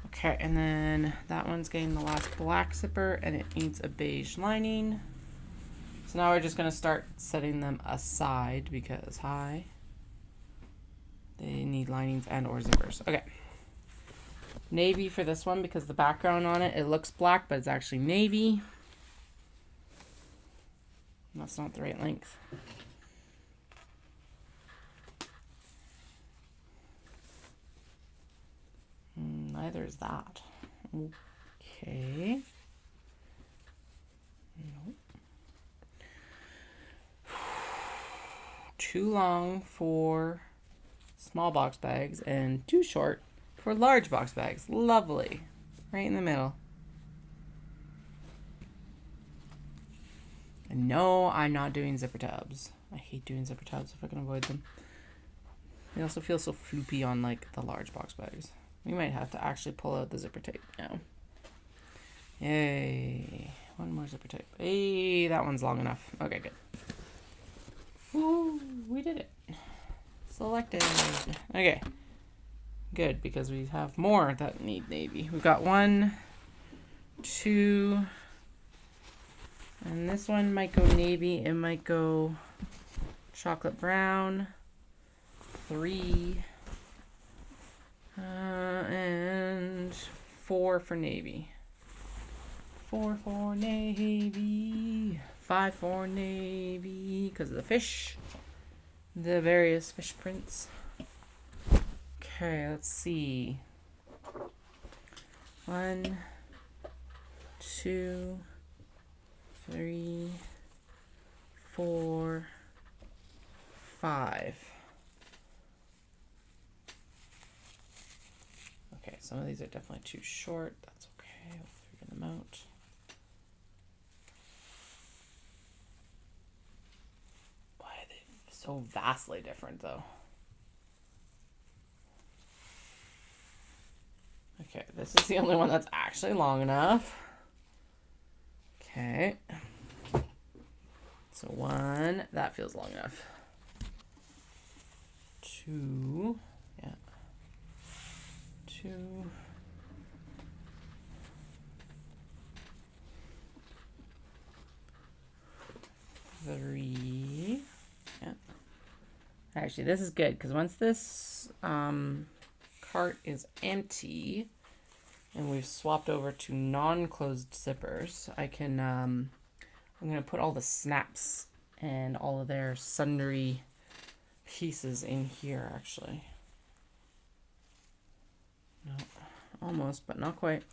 Okay, and then that one's getting the last black zipper and it needs a beige lining. So now we're just going to start setting them aside because, they need linings and or zippers. Okay. Navy for this one because the background on it looks black, but it's actually navy. That's not the right length. Neither is that. Okay. Nope. Too long for small box bags and too short for large box bags. Lovely. Right in the middle. And no, I'm not doing zipper tabs. I hate doing zipper tabs if I can avoid them. They also feel so floopy on like the large box bags. We might have to actually pull out the zipper tape now. Yay. One more zipper tape. Hey, that one's long enough. Okay, good. Woo, we did it. Selected. Okay. Good, because we have more that need navy. We've got 1, 2, and this one might go navy. It might go chocolate brown. 3, and 4 for navy. 4 for navy. 5 for navy because of the fish. The various fish prints. Okay, let's see. 1, 2, 3, 4, 5. Okay, some of these are definitely too short. That's okay. We'll figure them out. Why are they so vastly different, though? Okay, this is the only one that's actually long enough. Okay. So 1, that feels long enough. 2, yeah. 2. And 3. 3. Yeah. Actually, this is good because once this cart is empty and we've swapped over to non-closed zippers, I can, I'm going to put all the snaps and all of their sundry pieces in here, actually. No, almost, but not quite.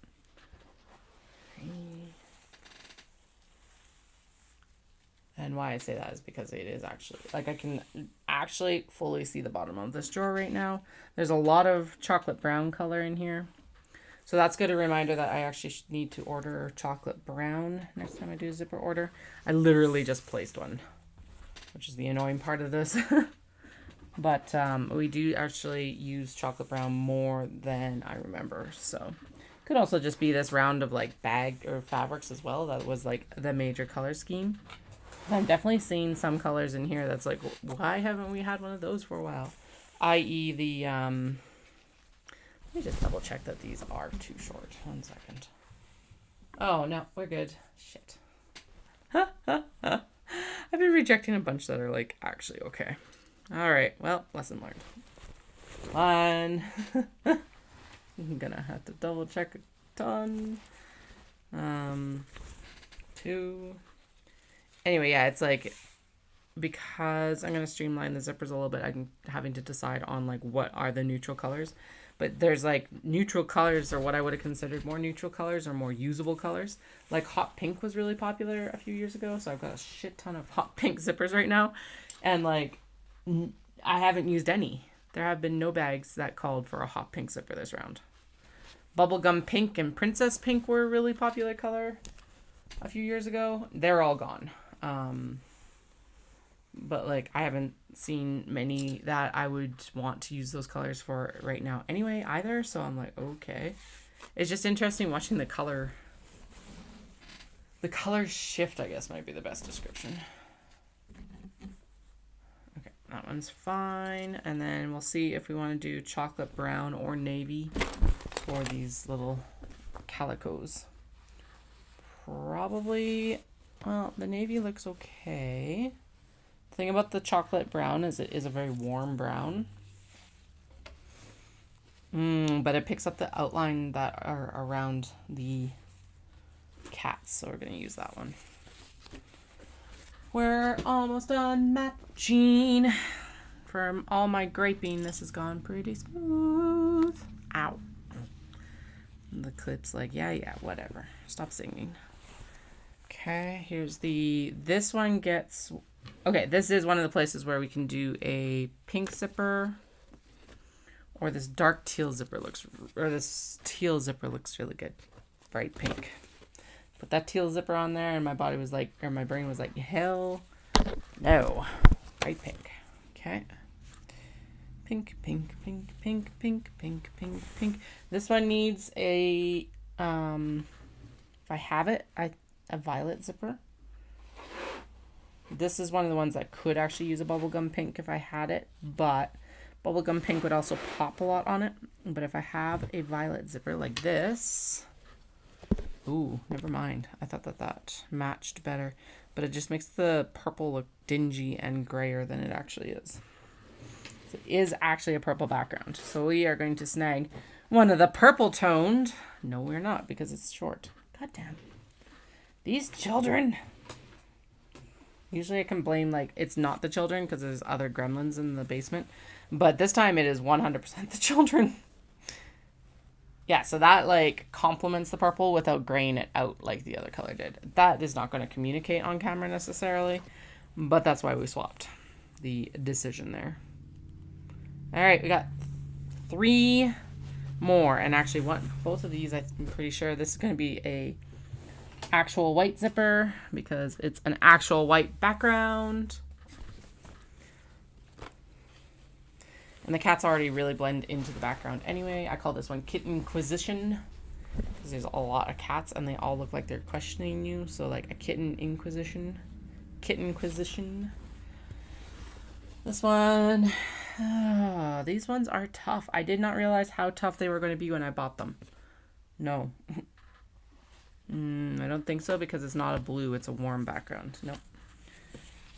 And why I say that is because it is actually, like, I can actually fully see the bottom of this drawer right now. There's a lot of chocolate brown color in here. So that's good, a reminder that I actually need to order chocolate brown next time I do a zipper order. I literally just placed one, which is the annoying part of this. But we do actually use chocolate brown more than I remember. So could also just be this round of like bag or fabrics as well. That was like the major color scheme. I'm definitely seeing some colors in here that's like, why haven't we had one of those for a while? I.e. the, let me just double check that these are too short. 1 second. Oh, no, we're good. Shit. I've been rejecting a bunch that are like actually okay. All right, well, lesson learned. 1. I'm gonna have to double check a ton. 2. Anyway, yeah, it's like, because I'm going to streamline the zippers a little bit, I'm having to decide on like what are the neutral colors. But there's like neutral colors, or what I would have considered more neutral colors or more usable colors. Like hot pink was really popular a few years ago, so I've got a shit ton of hot pink zippers right now. And like, I haven't used any. There have been no bags that called for a hot pink zipper this round. Bubblegum pink and princess pink were a really popular color a few years ago. They're all gone. But like, I haven't seen many that I would want to use those colors for right now anyway either. So I'm like, okay. It's just interesting watching the color shift, I guess might be the best description. Okay, that one's fine. And then we'll see if we want to do chocolate brown or navy for these little calicos. Probably, well, the navy looks okay. The thing about the chocolate brown is it is a very warm brown. But it picks up the outline that are around the cats, so we're going to use that one. We're almost done matching. For all my griping, this has gone pretty smooth. Ow. And the clip's like, yeah, whatever. Stop singing. Okay, here's this one gets, okay, this is one of the places where we can do a pink zipper, or this dark teal zipper this teal zipper looks really good. Bright pink. Put that teal zipper on there and my body was like, or my brain was like, hell no. Bright pink. Okay. Pink, pink, pink, pink, pink, pink, pink, pink. This one needs a, if I have it, a violet zipper. This is one of the ones that could actually use a bubblegum pink if I had it, but bubblegum pink would also pop a lot on it. But if I have a violet zipper like this, ooh, never mind. I thought that matched better, but it just makes the purple look dingy and grayer than it actually is. So it is actually a purple background. So we are going to snag one of the purple toned. No, we're not, because it's short. God damn. These children. Usually I can blame, like, it's not the children because there's other gremlins in the basement. But this time it is 100% the children. Yeah, so that, like, complements the purple without graying it out like the other color did. That is not going to communicate on camera necessarily. But that's why we swapped the decision there. All right, we got 3 more. And actually, both of these, I'm pretty sure this is going to be a actual white zipper because it's an actual white background. And the cats already really blend into the background anyway. I call this one Kittenquisition because there's a lot of cats and they all look like they're questioning you. So like a kitten inquisition. Kittenquisition. This one. These ones are tough. I did not realize how tough they were going to be when I bought them. No. I don't think so because it's not a blue. It's a warm background. Nope.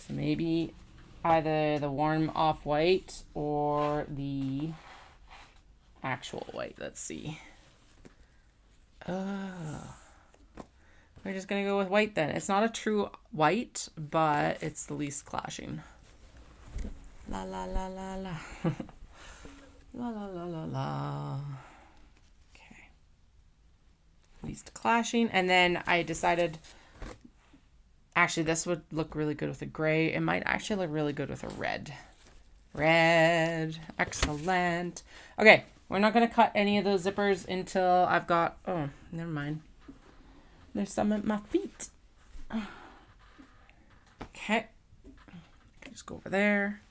So maybe either the warm off-white or the actual white. Let's see. Oh. We're just going to go with white then. It's not a true white, but it's the least clashing. La la la la la. La la la la la. Okay. Least clashing. And then I decided, actually this would look really good with a gray. It might actually look really good with a red. Red. Excellent. Okay. We're not going to cut any of those zippers until I've got, oh, never mind. There's some at my feet. Okay. Just go over there.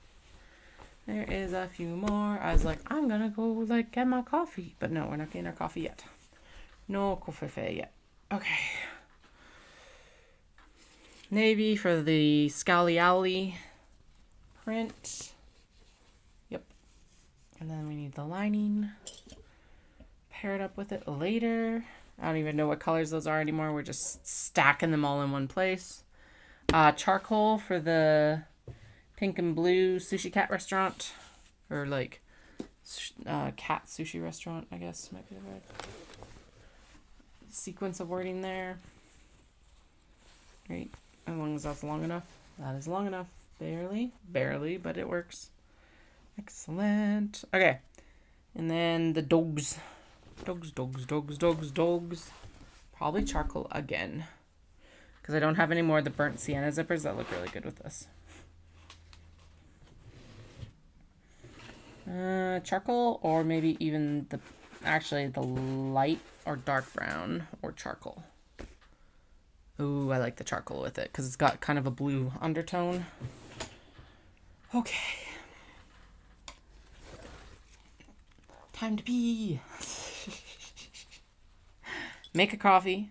There is a few more. I was like, I'm going to go like get my coffee. But no, we're not getting our coffee yet. No coffee yet. Okay. Navy for the Scally Alley print. Yep. And then we need the lining. Pair it up with it later. I don't even know what colors those are anymore. We're just stacking them all in one place. Charcoal for the pink and blue sushi cat restaurant. Or like cat sushi restaurant, I guess might be the right sequence of wording there. Right. As long as that's long enough. That is long enough. Barely. Barely, but it works. Excellent. Okay. And then the dogs. Dogs. Probably charcoal again. Because I don't have any more of the burnt sienna zippers that look really good with this. Charcoal or maybe even the light or dark brown or charcoal. Ooh, I like the charcoal with it because it's got kind of a blue undertone. Okay. Time to pee. Make a coffee,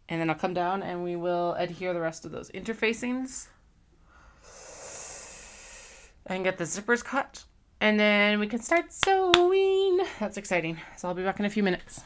and then I'll come down and we will adhere the rest of those interfacings and get the zippers cut, and then we can start sewing. That's exciting. So I'll be back in a few minutes.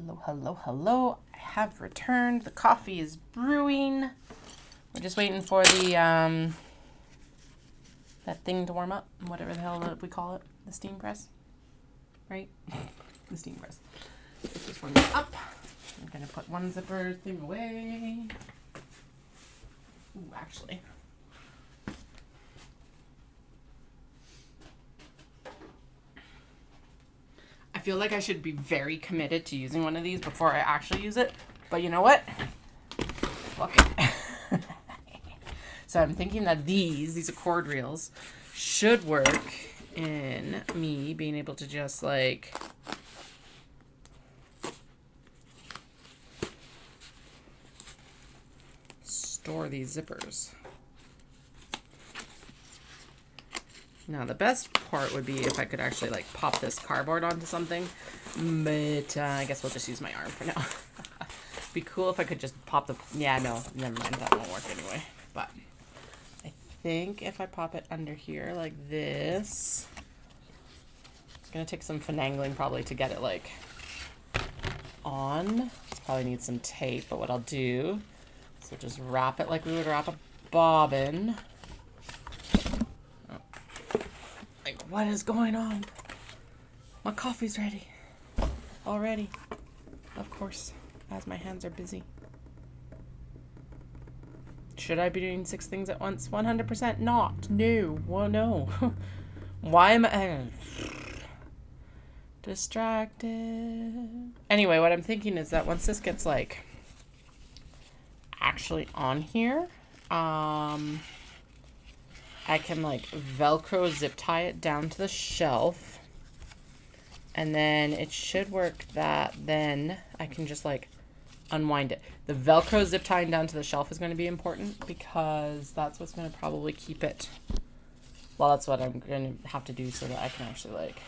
Hello, hello, hello. I have returned. The coffee is brewing. We're just waiting for the, that thing to warm up. Whatever the hell we call it. The steam press. Right? The steam press. It's just warming up. I'm going to put one zipper thing away. Ooh, actually. I feel like I should be very committed to using one of these before I actually use it. But you know what? Fuck it. So I'm thinking that these are cord reels, should work in me being able to just like store these zippers. Now the best part would be if I could actually like pop this cardboard onto something, but I guess we'll just use my arm for now. Be cool if I could just pop the, yeah, no, never mind, that won't work anyway. But I think if I pop it under here like this, it's gonna take some finagling probably to get it like on. Probably need some tape, but what I'll do, so just wrap it like we would wrap a bobbin. Like, what is going on? My coffee's ready. Already. Of course, as my hands are busy. Should I be doing 6 things at once? 100% not. No. Well, no. Why am I distracted? Anyway, what I'm thinking is that once this gets like actually on here, I can like Velcro zip tie it down to the shelf, and then it should work that then I can just like unwind it. The Velcro zip tying down to the shelf is going to be important because that's what's going to probably keep it. Well, that's what I'm going to have to do so that I can actually like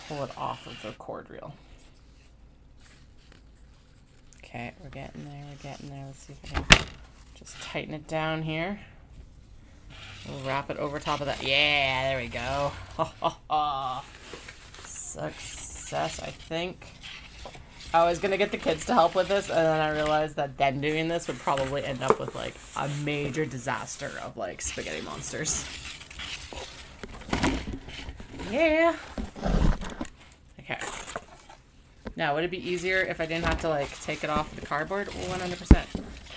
pull it off of the cord reel. Okay, we're getting there, Let's see if I can just tighten it down here. We'll wrap it over top of that. Yeah, there we go. Success, I think. I was going to get the kids to help with this, and then I realized that then doing this would probably end up with, like, a major disaster of, like, spaghetti monsters. Yeah. Okay. Now, would it be easier if I didn't have to, like, take it off the cardboard? 100%.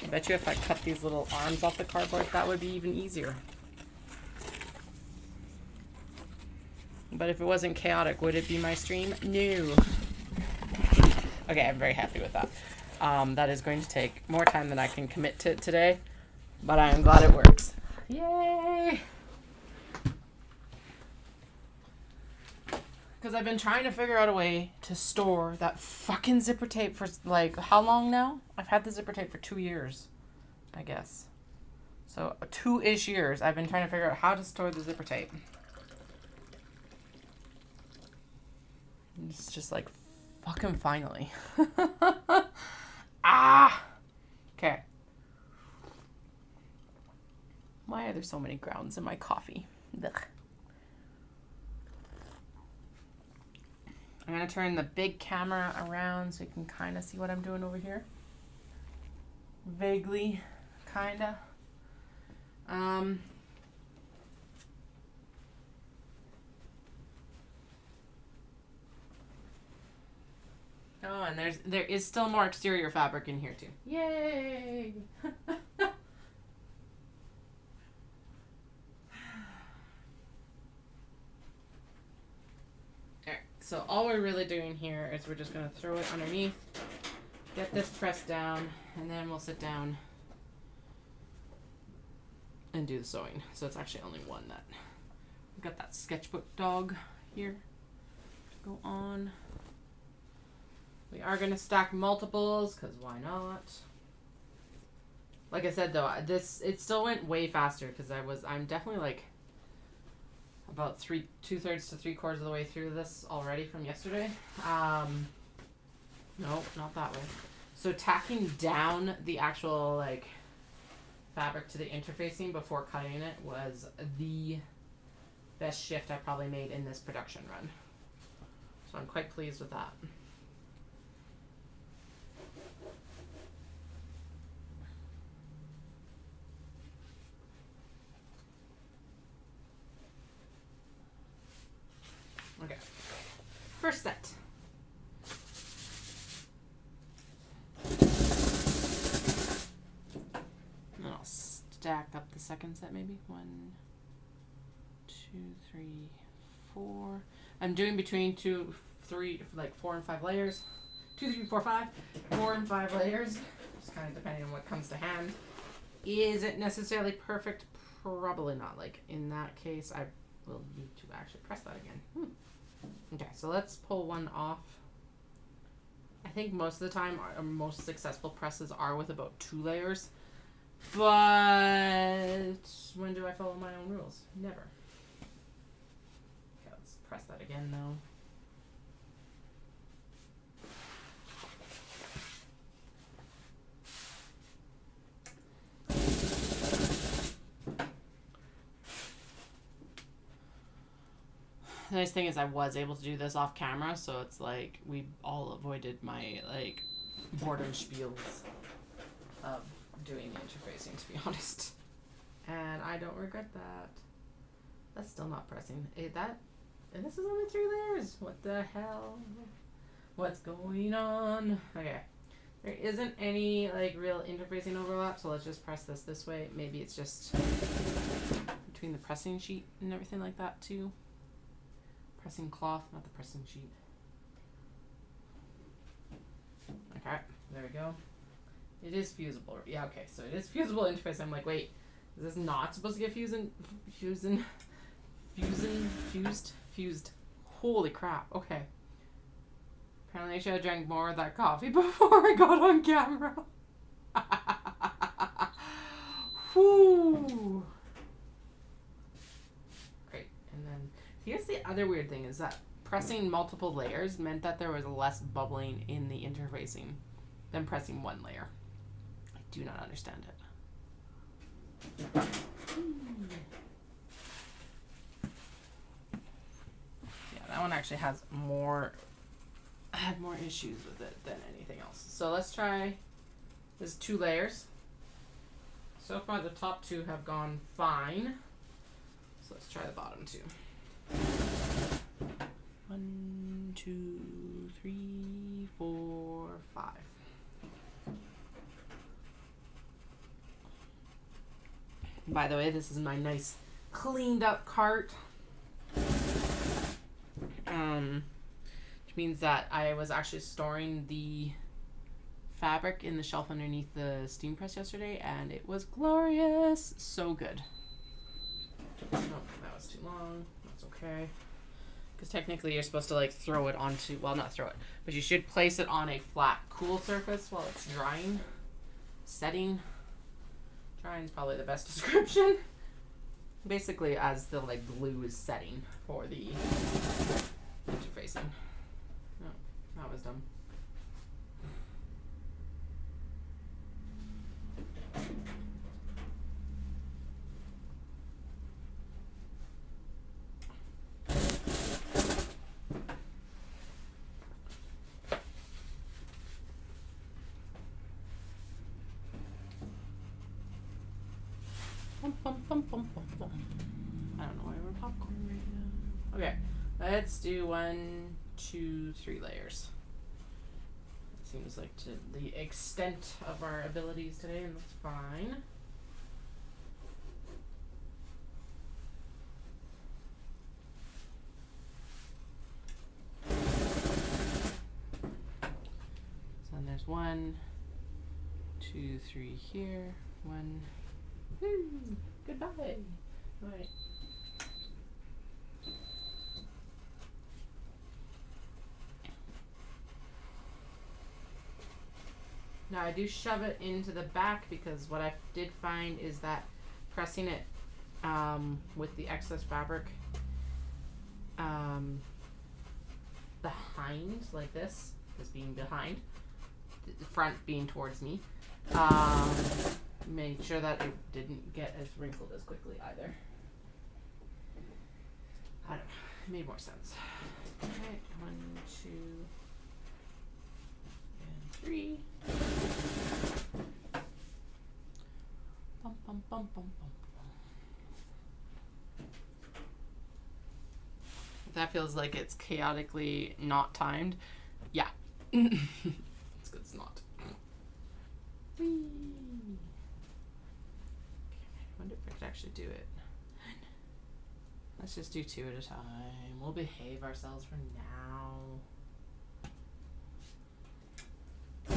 I bet you if I cut these little arms off the cardboard, that would be even easier. But if it wasn't chaotic, would it be my stream? No. Okay, I'm very happy with that. That is going to take more time than I can commit to today, but I am glad it works. Yay! Because I've been trying to figure out a way to store that fucking zipper tape for, like, how long now? I've had the zipper tape for 2 years, I guess. So, 2-ish years, I've been trying to figure out how to store the zipper tape. It's just like, fucking finally. Ah! Okay. Why are there so many grounds in my coffee? Ugh. I'm going to turn the big camera around so you can kind of see what I'm doing over here. Vaguely, kind of. Oh, and there is still more exterior fabric in here too. Yay! So all we're really doing here is we're just going to throw it underneath, get this pressed down, and then we'll sit down and do the sewing. So it's actually only one that, we've got that sketchbook dog here to go on. We are going to stack multiples, because why not? Like I said though, it still went way faster because I'm definitely like about 2/3 to 3/4 of the way through this already from yesterday. No, not that way. So tacking down the actual like fabric to the interfacing before cutting it was the best shift I probably made in this production run. So I'm quite pleased with that. Okay, first set. And I'll stack up the second set maybe. 1, 2, 3, 4. I'm doing between 2, 3, like 4 and 5 layers. 2, 3, 4, 5. 4 and 5 layers. Just kind of depending on what comes to hand. Is it necessarily perfect? Probably not. Like in that case, I will need to actually press that again. Okay, so let's pull one off. I think most of the time, our most successful presses are with about 2 layers. But when do I follow my own rules? Never. Okay, let's press that again though. The nice thing is I was able to do this off camera, so it's like we all avoided my like boredom spiels of doing the interfacing, to be honest. And I don't regret that. That's still not pressing. And this is only 3 layers. What the hell? What's going on? Okay. There isn't any like real interfacing overlap, so let's just press this way. Maybe it's just between the pressing sheet and everything like that too. Pressing cloth, not the pressing sheet. Okay, there we go. It is fusible. Yeah, okay, so it is fusible interface. I'm like, wait, is this not supposed to get fused? Holy crap, okay. Apparently I should have drank more of that coffee before I got on camera. Whew. Great, and then here's the other weird thing is that pressing multiple layers meant that there was less bubbling in the interfacing than pressing 1 layer. I do not understand it. Yeah, that one actually has I had more issues with it than anything else. So let's try, this is 2 layers. So far the top 2 have gone fine. So let's try the bottom 2. 1, 2, 3, 4, 5. By the way, this is my nice cleaned up cart. Which means that I was actually storing the fabric in the shelf underneath the steam press yesterday, and it was glorious. So good. Nope, that was too long. That's okay. Because technically you're supposed to like throw it onto, well, not throw it, but you should place it on a flat, cool surface while it's drying. Setting. Drying is probably the best description. Basically as the like glue is setting for the interfacing. No, that was dumb. I don't know why we're popcorn right now. Okay, let's do 1, 2, 3 layers. It seems like to the extent of our abilities today, and that's fine. So then there's 1, 2, 3 here. 1. Woo! Goodbye. All right. Now I do shove it into the back because what I did find is that pressing it with the excess fabric behind, like this being behind, the front being towards me, made sure that it didn't get as wrinkled as quickly either. I don't know. It made more sense. Alright, 1, 2, and 3. Bum, bum, bum, bum, bum. If that feels like it's chaotically not timed, yeah. It's good it's not. Whee. Okay, I wonder if I could actually do it. Let's just do 2 at a time. We'll behave ourselves for now. I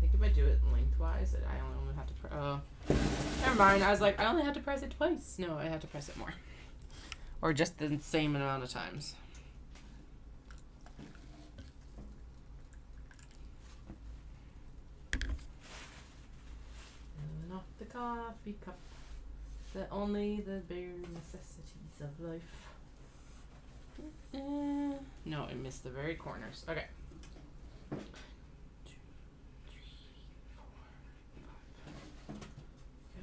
think if I do it lengthwise, I only have to press. Oh, never mind. I was like, I only have to press it twice. No, I have to press it more. Or just the same amount of times. Filling off the coffee cup. Only the bare necessities of life. No, I missed the very corners. Okay. 2, 3, 4, 5. Go.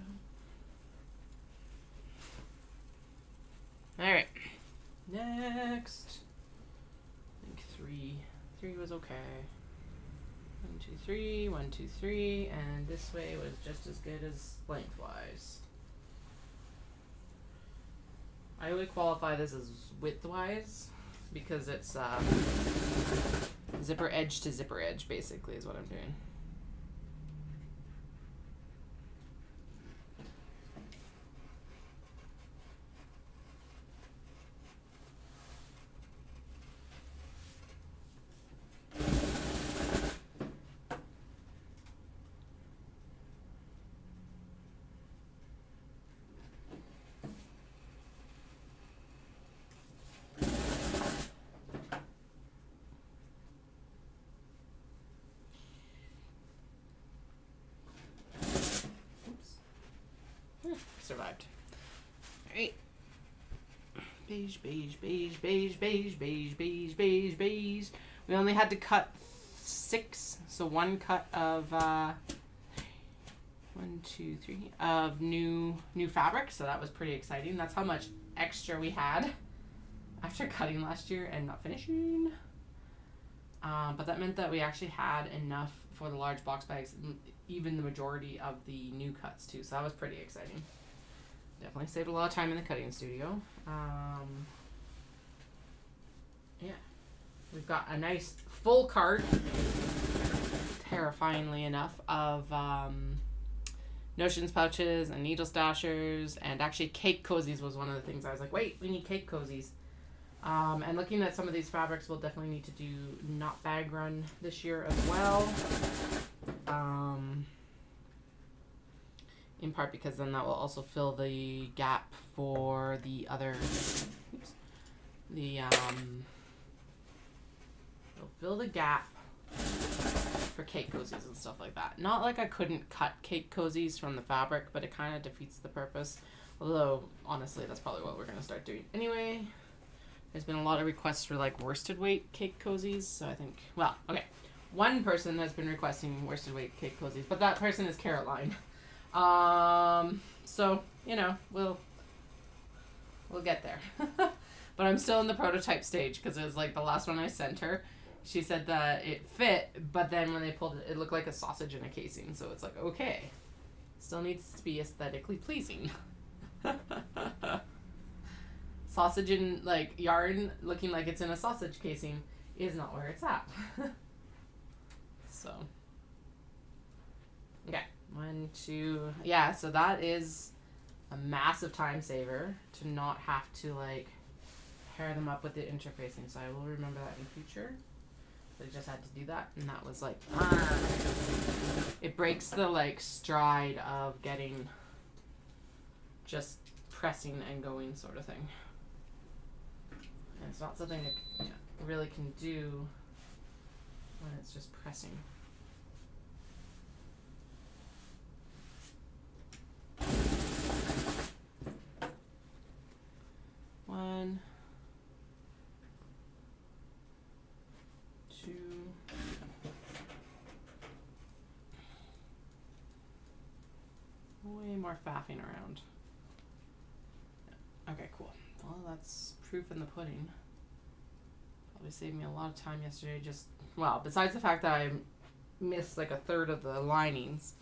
All right. Next. I think 3. 3 was okay. 1, 2, 3. 1, 2, 3. And this way was just as good as lengthwise. I would qualify this as widthwise because it's zipper edge to zipper edge, basically, is what I'm doing. Survived. Alright. Beige, beige, beige, beige, beige, beige, beige, beige, beige. We only had to cut 6, so 1 cut of 1, 2, 3 of new fabric, so that was pretty exciting. That's how much extra we had after cutting last year and not finishing. But that meant that we actually had enough for the large box bags, even the majority of the new cuts too, so that was pretty exciting. Definitely saved a lot of time in the cutting studio. Yeah, we've got a nice full cart, terrifyingly enough, of notions pouches and needle stashers, and actually cake cozies was one of the things I was like, wait, we need cake cozies. And looking at some of these fabrics, we'll definitely need to do not bag run this year as well. In part because then that will also fill the gap for the other, it'll fill the gap for cake cozies and stuff like that. Not like I couldn't cut cake cozies from the fabric, but it kind of defeats the purpose. Although, honestly, that's probably what we're going to start doing anyway. There's been a lot of requests for like worsted weight cake cozies, so I think, well, okay. One person has been requesting worsted weight cake cozies, but that person is Caroline. So, you know, we'll get there. But I'm still in the prototype stage because it was like the last one I sent her. She said that it fit, but then when they pulled it, it looked like a sausage in a casing. So it's like, okay, still needs to be aesthetically pleasing. Sausage in like yarn looking like it's in a sausage casing is not where it's at. So, okay. 1, 2, yeah, so that is a massive time saver to not have to like pair them up with the interfacing, so I will remember that in future. So I just had to do that, and that was like, it breaks the like stride of getting just pressing and going sort of thing. And it's not something that really can do when it's just pressing. One. more faffing around. Okay, cool. Well, that's proof in the pudding. Probably saved me a lot of time yesterday. Just, well, besides the fact that I missed like a third of the linings,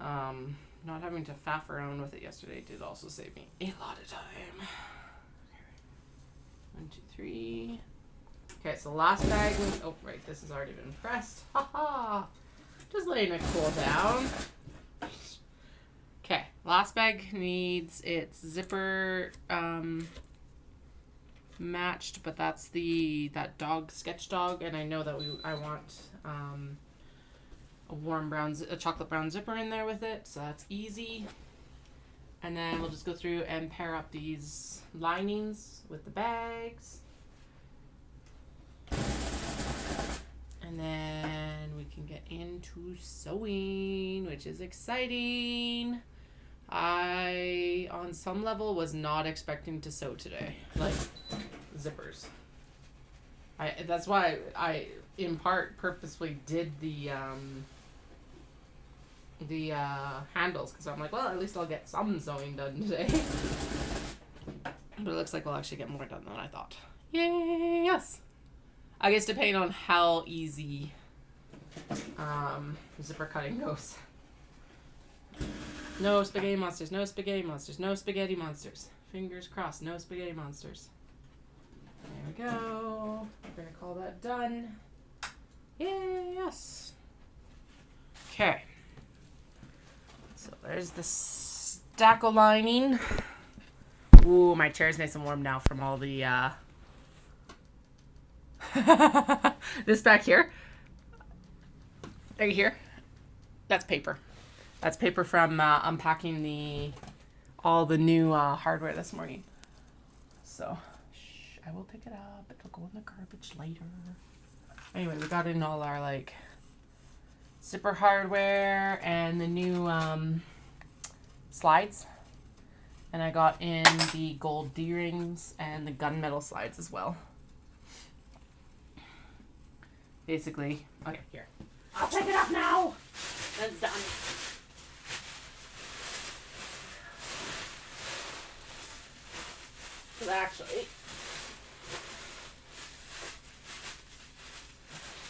not having to faff around with it yesterday did also save me a lot of time. Okay. 1, 2, 3. Okay, so last bag. Oh, right, this has already been pressed. Haha. Just letting it cool down. Okay, last bag needs its zipper matched, but that's that dog, sketch dog, and I know that I want a warm brown, a chocolate brown zipper in there with it, so that's easy. And then we'll just go through and pair up these linings with the bags. And then we can get into sewing, which is exciting. I, on some level, was not expecting to sew today. Like, zippers. That's why I, in part, purposely did the handles, because I'm like, well, at least I'll get some sewing done today. But it looks like we'll actually get more done than I thought. Yay! Yes! I guess depending on how easy zipper cutting goes. No spaghetti monsters, no spaghetti monsters, no spaghetti monsters. Fingers crossed, no spaghetti monsters. There we go. We're going to call that done. Yes. Okay. So there's the stackle lining. Ooh, my chair's nice and warm now from all the this back here. Right here. That's paper. That's paper from unpacking all the new hardware this morning. So, I will pick it up. It'll go in the garbage later. Anyway, we got in all our like zipper hardware and the new slides. And I got in the gold D-rings and the gunmetal slides as well. Basically, okay, here. I'll pick it up now. That's done. So actually,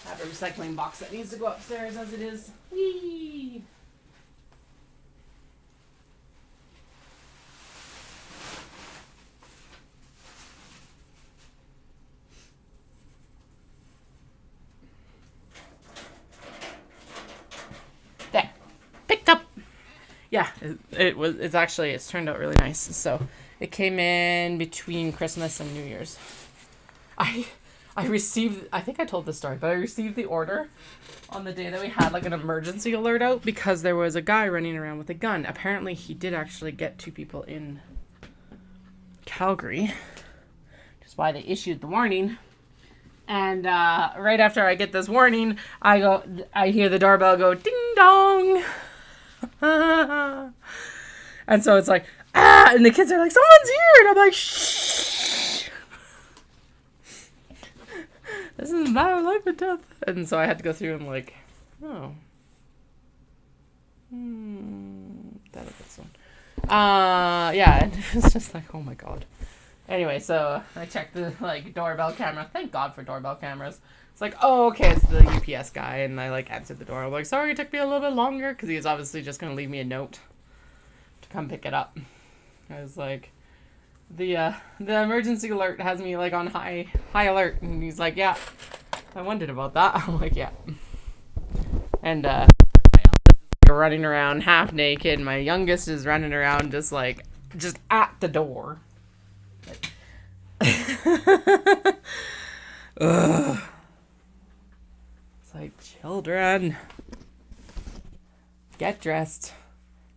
I have a recycling box that needs to go upstairs as it is. Whee! There. Picked up. Yeah, it's turned out really nice. So it came in between Christmas and New Year's. I received, I think I told this story, but I received the order on the day that we had like an emergency alert out because there was a guy running around with a gun. Apparently he did actually get 2 people in Calgary, which is why they issued the warning. And right after I get this warning, I hear the doorbell go ding dong. And so it's like, ah, and the kids are like, someone's here. And I'm like, shh. This is a matter of life and death. And so I had to go through and like, oh. That'll get soon. Yeah, and it's just like, oh my god. Anyway, so I checked the like doorbell camera. Thank God for doorbell cameras. It's like, oh, okay, it's the UPS guy. And I like answered the door. I'm like, sorry, it took me a little bit longer. Because he was obviously just going to leave me a note to come pick it up. I was like, the emergency alert has me like on high alert, and he's like, yeah, I wondered about that. I'm like, yeah. And my eldest is running around half naked. My youngest is running around just at the door. Ugh. It's like, children, get dressed.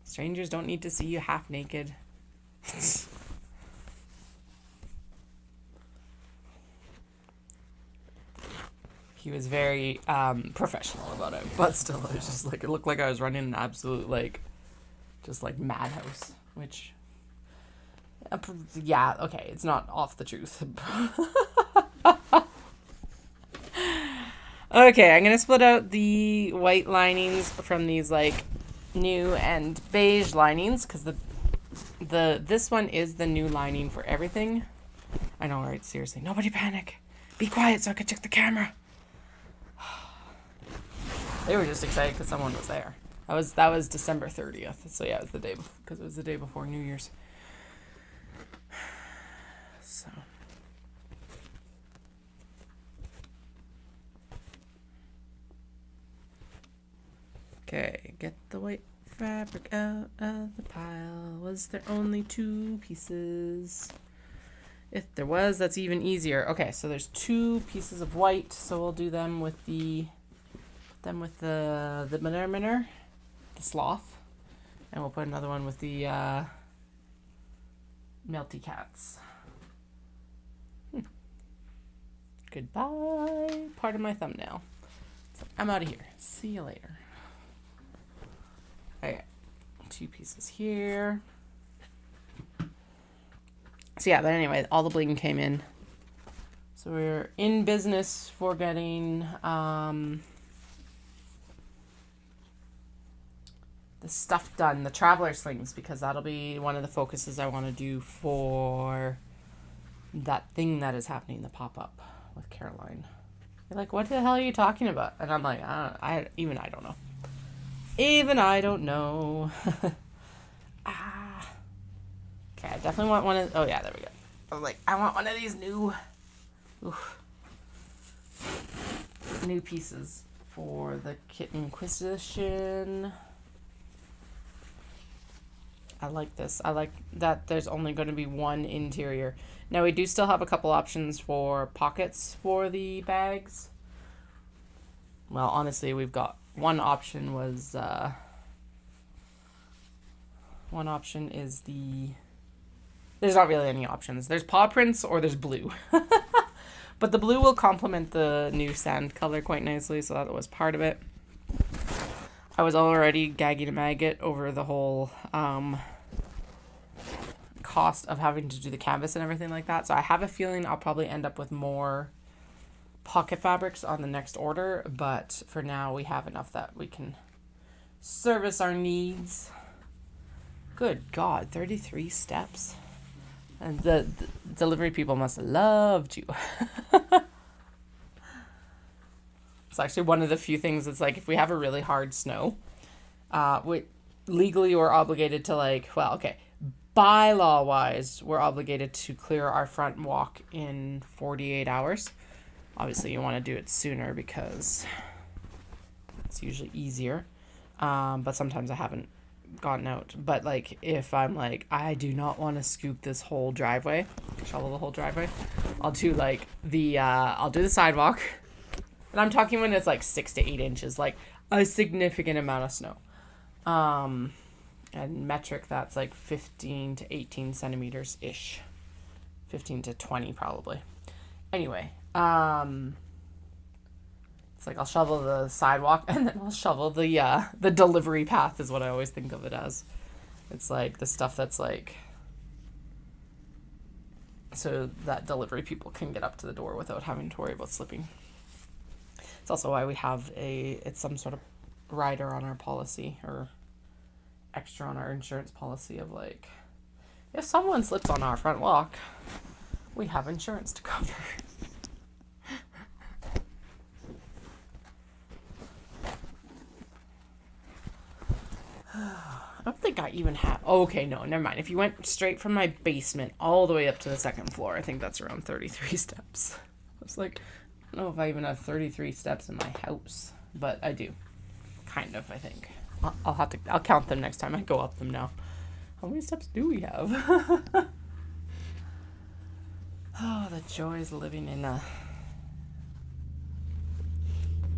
Strangers don't need to see you half naked. He was very professional about it, but still, it was just like, it looked like I was running an absolute just madhouse, which, yeah, okay, it's not off the truth. Okay, I'm gonna split out the white linings from these new and beige linings because this one is the new lining for everything. I know, right? Seriously, nobody panic. Be quiet so I can check the camera. They were just excited because someone was there. That was December 30th. So yeah, it was the day because it was the day before New Year's. So. Okay, get the white fabric out of the pile. Was there only 2 pieces? If there was, that's even easier. Okay, so there's 2 pieces of white, so we'll do them with the minner, the sloth, and we'll put another one with the melty cats. Goodbye. Part of my thumbnail. So I'm out of here. See you later. Okay, 2 pieces here. So yeah, but anyway, all the bling came in. So we're in business for getting the stuff done, the traveler slings, because that'll be one of the focuses I want to do for that thing that is happening, the pop-up with Caroline. You're like, what the hell are you talking about? And I'm like, even I don't know. Even I don't know. Okay, I definitely want one of... Oh, yeah, there we go. I was like, I want one of these new pieces for the Kittenquisition. I like this. I like that there's only going to be one interior. Now, we do still have a couple options for pockets for the bags. Well, honestly, we've got... One option was... one option is the... There's not really any options. There's paw prints or there's blue. But the blue will complement the new sand color quite nicely, so that was part of it. I was already gagging a maggot over the whole cost of having to do the canvas and everything like that. So I have a feeling I'll probably end up with more pocket fabrics on the next order. But for now, we have enough that we can service our needs. Good God, 33 steps. And the delivery people must have loved you. It's actually one of the few things that's like, if we have a really hard snow, we legally we're obligated to bylaw wise, we're obligated to clear our front walk in 48 hours. Obviously you want to do it sooner because it's usually easier. But sometimes I haven't gotten out. But like, if I'm like, I do not want to scoop this whole driveway, shovel the whole driveway, I'll do like I'll do the sidewalk. And I'm talking when it's like 6 to 8 inches, like a significant amount of snow. And metric, that's like 15 to 18 centimeters ish. 15 to 20 probably. Anyway, it's like I'll shovel the sidewalk and then I'll shovel the delivery path is what I always think of it as. It's like the stuff that's like, so that delivery people can get up to the door without having to worry about slipping. It's also why we have it's some sort of rider on our policy or extra on our insurance policy of like, if someone slips on our front walk, we have insurance to cover. I don't think I even have... Okay, no, never mind. If you went straight from my basement all the way up to the 2nd floor, I think that's around 33 steps. I was like, I don't know if I even have 33 steps in my house, but I do. Kind of, I think. I'll count them next time I go up them now. How many steps do we have? Oh, the joys of living in a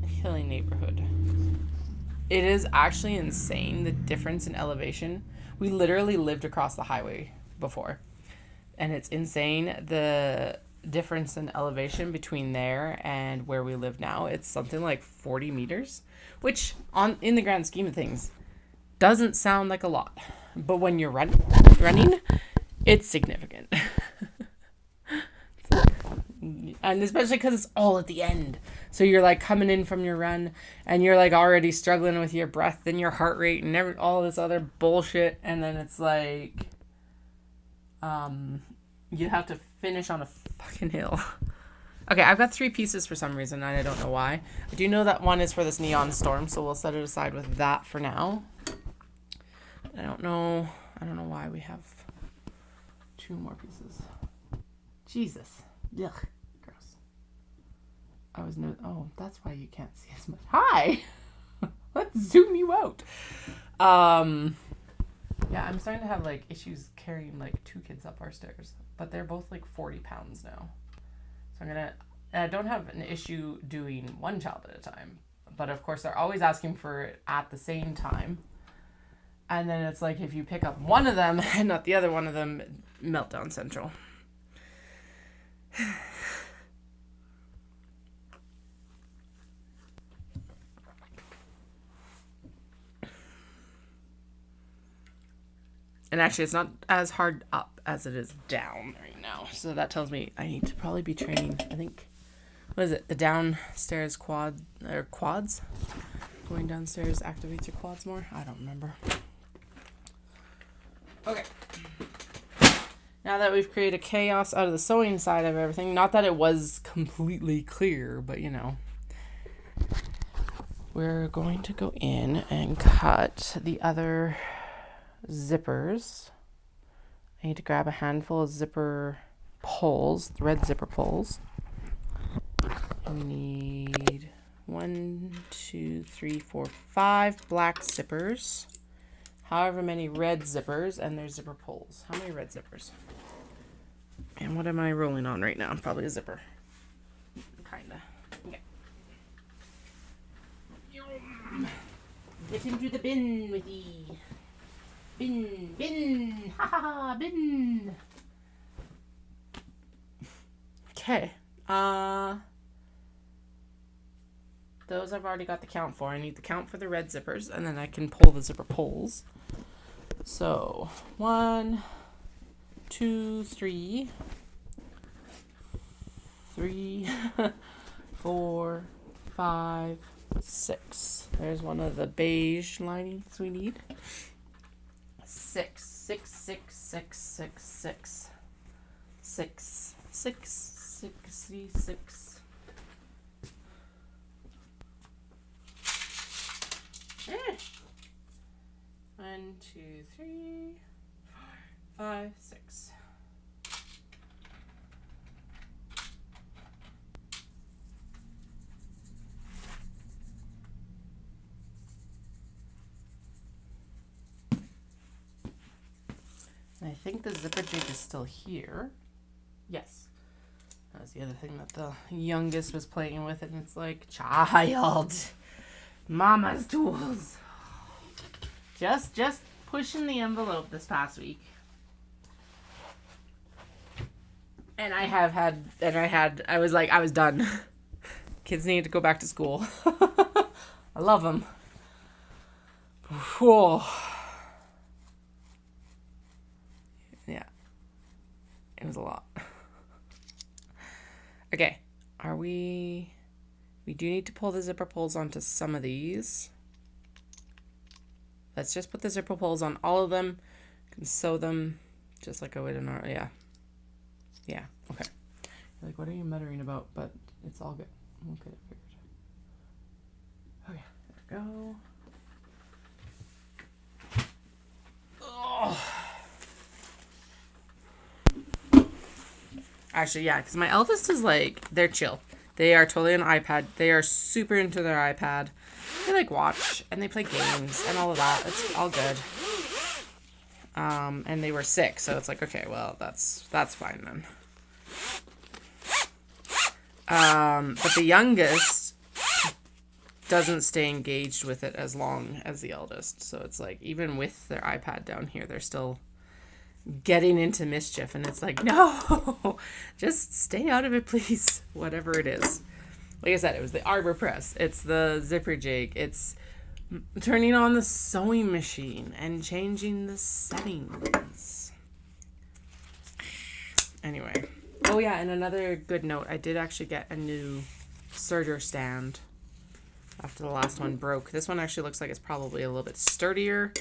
hilly neighborhood. It is actually insane, the difference in elevation. We literally lived across the highway before. And it's insane, the difference in elevation between there and where we live now. It's something like 40 meters, which in the grand scheme of things doesn't sound like a lot. But when you're running, it's significant. And especially because it's all at the end. So you're like coming in from your run and you're like already struggling with your breath and your heart rate and all this other bullshit. And then it's like, you have to finish on a fucking hill. Okay, I've got 3 pieces for some reason, and I don't know why. I do know that one is for this neon storm, so we'll set it aside with that for now. I don't know why we have 2 more pieces. Jesus. Ugh. Gross. Oh, that's why you can't see as much. Hi! Let's zoom you out. Yeah, I'm starting to have like issues carrying like 2 kids up our stairs, but they're both like 40 pounds now. So I don't have an issue doing one child at a time, but of course they're always asking for it at the same time. And then it's like, if you pick up one of them and not the other one of them, meltdown central. And actually, it's not as hard up as it is down right now. So that tells me I need to probably be training, I think, what is it? The downstairs quads? Going downstairs activates your quads more? I don't remember. Okay. Now that we've created chaos out of the sewing side of everything, not that it was completely clear, but you know, we're going to go in and cut the other zippers. I need to grab a handful of zipper poles, red zipper poles. And we need 1, 2, 3, 4, 5 black zippers. However many red zippers, and there's zipper poles. How many red zippers? And what am I rolling on right now? Probably a zipper. Kinda. Okay. Get into the bin with thee. Bin, ha ha ha, bin. Okay. Those I've already got the count for. I need the count for the red zippers, and then I can pull the zipper poles. So 1, 2, 3, 4, 5, 6. There's one of the beige linings we need. 6, 6, 6, 6, 6, 6, 6, 6, 66. Eh. 1, 2, 3, 4, 5, 6. And I think the zipper jig is still here. Yes. That was the other thing that the youngest was playing with, and it's like, child, mama's tools. Just pushing the envelope this past week. And I was done. Kids need to go back to school. I love them. Whoa. Yeah. It was a lot. Okay. We do need to pull the zipper pulls onto some of these. Let's just put the zipper pulls on all of them. You can sew them just like I would in our, yeah. Yeah, okay. You're like, what are you muttering about? But it's all good. We'll get it figured. Okay, there we go. Oh. Actually, yeah, because my eldest is like, they're chill. They are totally on iPad. They are super into their iPad. They like watch and they play games and all of that. It's all good. And they were sick, so it's like, okay, well, that's fine then. But the youngest doesn't stay engaged with it as long as the eldest. So it's like, even with their iPad down here, they're still getting into mischief. And it's like, no, just stay out of it, please. Whatever it is. Like I said, it was the arbor press. It's the zipper jig. It's turning on the sewing machine and changing the settings. Anyway. Oh yeah, and another good note. I did actually get a new serger stand after the last one broke. This one actually looks like it's probably a little bit sturdier.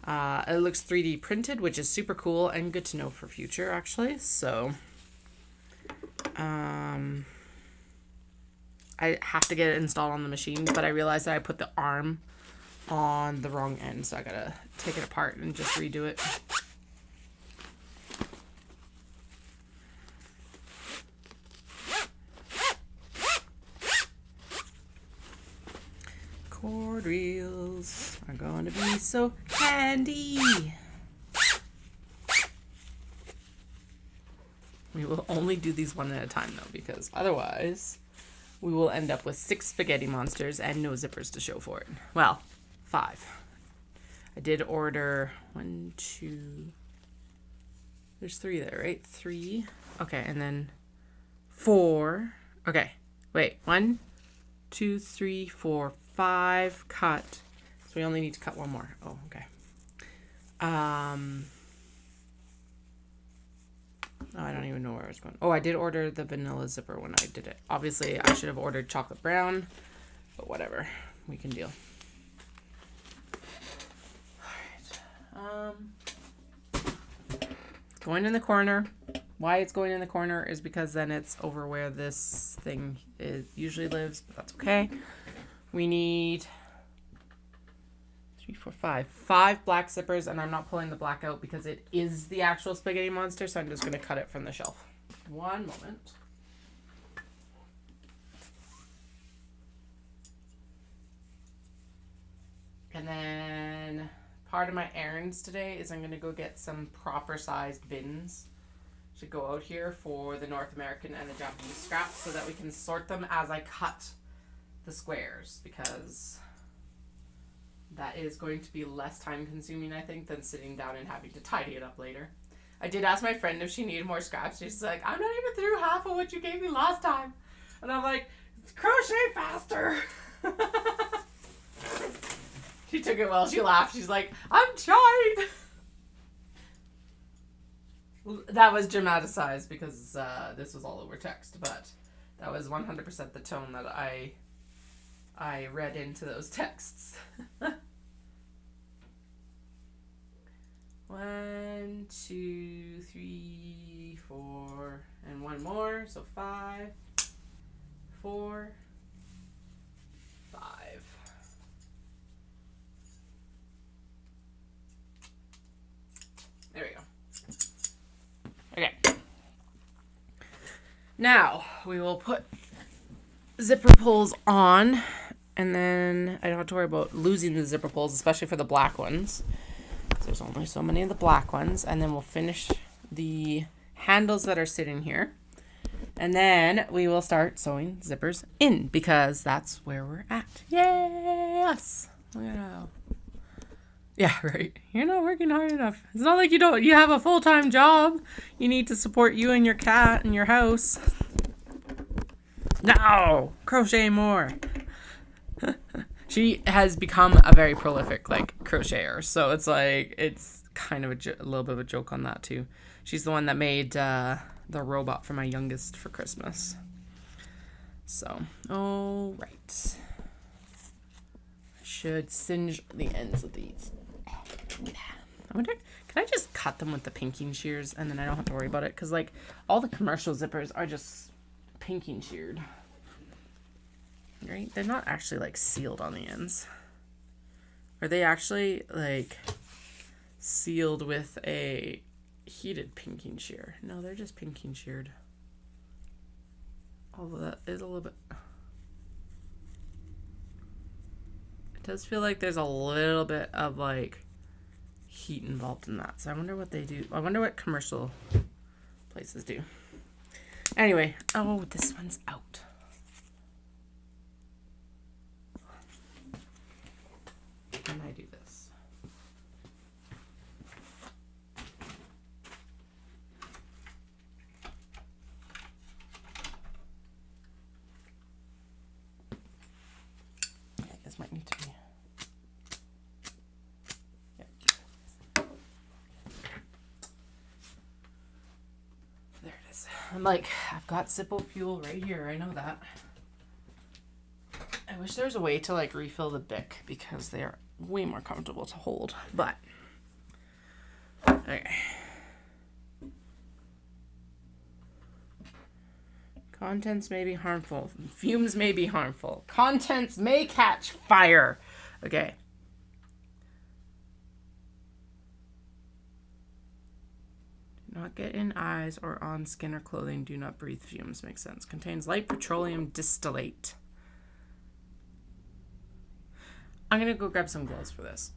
It looks 3D printed, which is super cool and good to know for future, actually. So, I have to get it installed on the machine, but I realized that I put the arm on the wrong end, so I gotta take it apart and just redo it. Cord reels are going to be so handy. We will only do these one at a time though, because otherwise we will end up with 6 spaghetti monsters and no zippers to show for it. Well, 5. I did order 1, 2. There's 3 there, right? 3. Okay, and then 4. Okay, wait. 1, 2, 3, 4, 5 cut. So we only need to cut 1 more. Oh, okay. Oh, I don't even know where I was going. Oh, I did order the vanilla zipper when I did it. Obviously, I should have ordered chocolate brown, but whatever. We can deal. All right. Going in the corner. Why it's going in the corner is because then it's over where this thing usually lives, but that's okay. We need 3, 4, 5. 5 black zippers, and I'm not pulling the black out because it is the actual spaghetti monster, so I'm just going to cut it from the shelf. 1 moment. And then part of my errands today is I'm going to go get some proper sized bins to go out here for the North American and the Japanese scraps so that we can sort them as I cut the squares, because that is going to be less time consuming, I think, than sitting down and having to tidy it up later. I did ask my friend if she needed more scraps. She's like, I'm not even through half of what you gave me last time. And I'm like, crochet faster. She took it well. She laughed. She's like, I'm trying. That was dramaticized because this was all over text, but that was 100% the tone that I read into those texts. 1, 2, 3, 4, and 1 more. So 5, 4, 5. There we go. Okay. Now we will put zipper pulls on, and then I don't have to worry about losing the zipper pulls, especially for the black ones. There's only so many of the black ones, and then we'll finish the handles that are sitting here, and then we will start sewing zippers in, because that's where we're at. Yes. Yeah. Yeah, right. You're not working hard enough. It's not like you have a full-time job. You need to support you and your cat and your house. No, crochet more. She has become a very prolific crocheter, so it's kind of a little bit of a joke on that too. She's the one that made the robot for my youngest for Christmas. So, all right. I should singe the ends of these. I wonder, can I just cut them with the pinking shears and then I don't have to worry about it? Because all the commercial zippers are just pinking sheared. Right? They're not actually sealed on the ends. Are they actually sealed with a heated pinking shear? No, they're just pinking sheared. Although that is a little bit... It does feel like there's a little bit of heat involved in that. So I wonder what they do. I wonder what commercial places do. Anyway, oh, this one's out. Can I do this? Okay, this might need to be... Yep. There it is. I'm I've got Zippo fuel right here. I know that. wish there was a way to like refill the Bic because they are way more comfortable to hold, but okay. Contents may be harmful. Fumes may be harmful. Contents may catch fire. Okay. Do not get in eyes or on skin or clothing. Do not breathe fumes. Makes sense. Contains light petroleum distillate. I'm going to go grab some gloves for this.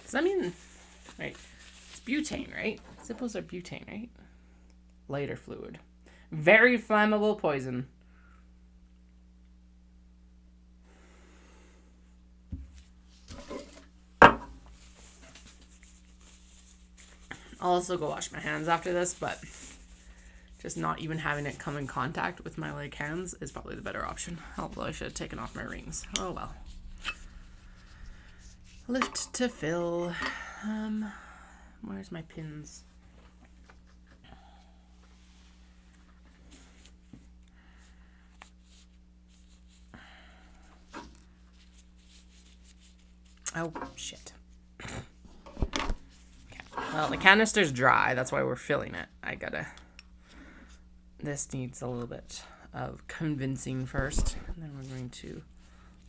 Does that mean, right, it's butane, right? Zippos are butane, right? Lighter fluid. Very flammable poison. I'll also go wash my hands after this, but just not even having it come in contact with my like hands is probably the better option. Although I should have taken off my rings. Oh well. Lift to fill. Where's my pins? Oh, shit. Okay. Well, the canister's dry. That's why we're filling it. This needs a little bit of convincing first. And then we're going to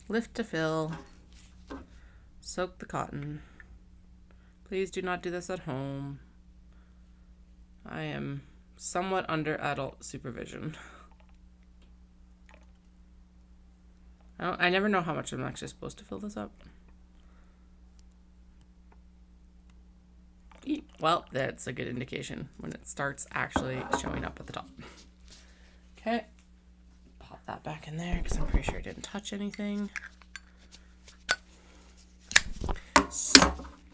lift to fill. Soak the cotton. Please do not do this at home. I am somewhat under adult supervision. I never know how much I'm actually supposed to fill this up. Well, that's a good indication when it starts actually showing up at the top. Okay. Pop that back in there because I'm pretty sure I didn't touch anything.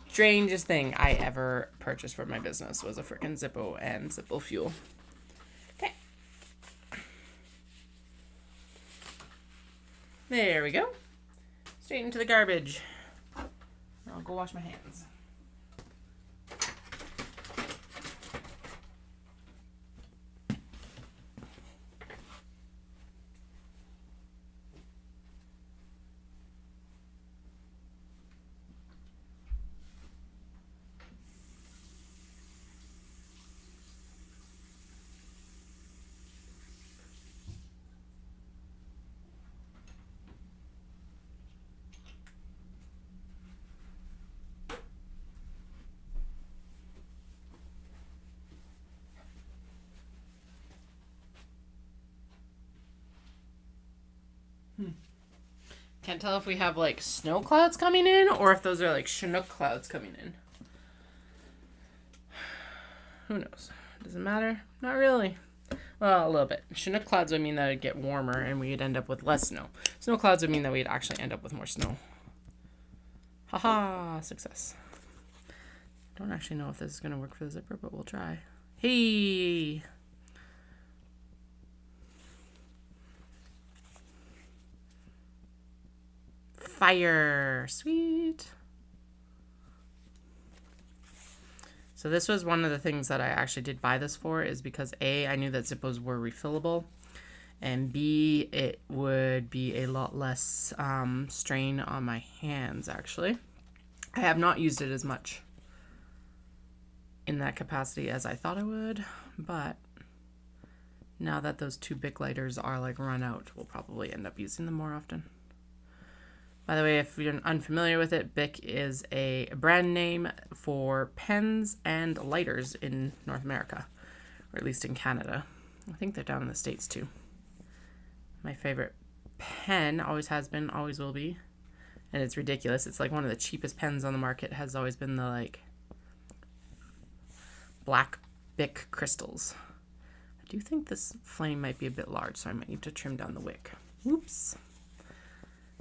Strangest thing I ever purchased for my business was a frickin' Zippo and Zippo fuel. Okay. There we go. Straight into the garbage. I'll go wash my hands. Can't tell if we have like snow clouds coming in or if those are like Chinook clouds coming in. Who knows? Does it matter? Not really. Well, a little bit. Chinook clouds would mean that it'd get warmer and we'd end up with less snow. Snow clouds would mean that we'd actually end up with more snow. Haha, success. Don't actually know if this is going to work for the zipper, but we'll try. Hey! Fire. Sweet. So this was one of the things that I actually did buy this for, is because A, I knew that Zippos were refillable, and B, it would be a lot less strain on my hands, actually. I have not used it as much in that capacity as I thought I would, but now that those two Bic lighters are like run out, we'll probably end up using them more often. By the way, if you're unfamiliar with it, Bic is a brand name for pens and lighters in North America, or at least in Canada. I think they're down in the States too. My favorite pen always has been, always will be, and it's ridiculous. It's like one of the cheapest pens on the market. Has always been the like black Bic crystals. I do think this flame might be a bit large, so I might need to trim down the wick. Whoops.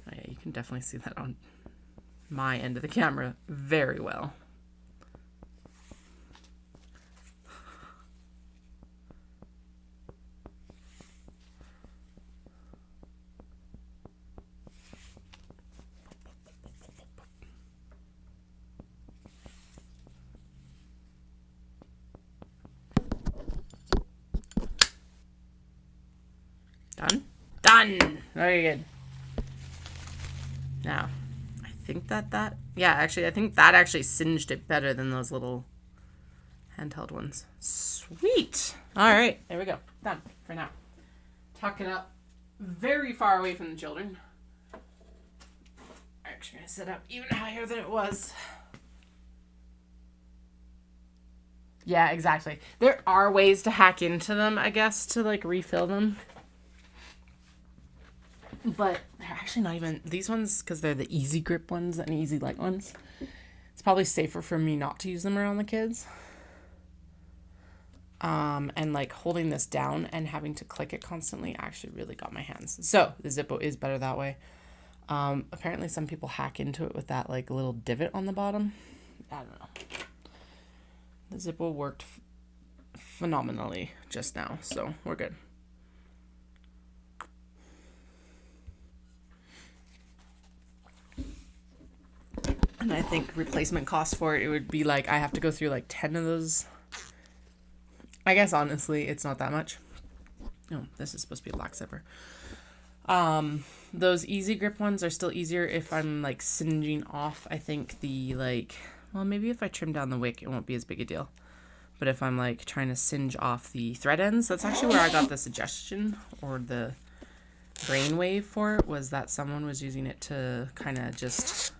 Oh, yeah, you can definitely see that on my end of the camera very well. Done? Done! Very good. Now, I think that yeah, actually, I think that actually singed it better than those little handheld ones. Sweet! Alright, there we go. Done for now. Tuck it up very far away from the children. I'm actually going to sit up even higher than it was. Yeah, exactly. There are ways to hack into them, I guess, to like refill them. But they're actually not even, these ones, because they're the easy grip ones and easy light ones, it's probably safer for me not to use them around the kids. And like holding this down and having to click it constantly actually really got my hands. So the Zippo is better that way. Apparently some people hack into it with that like little divot on the bottom. I don't know. The Zippo worked phenomenally just now, so we're good. And I think replacement cost for it would be like, I have to go through like 10 of those. I guess honestly, it's not that much. No, this is supposed to be a lock zipper. Those easy grip ones are still easier if I'm like singeing off. I think the like, well, maybe if I trim down the wick, it won't be as big a deal. But if I'm like trying to singe off the thread ends, that's actually where I got the suggestion or the brainwave for it, was that someone was using it to kind of just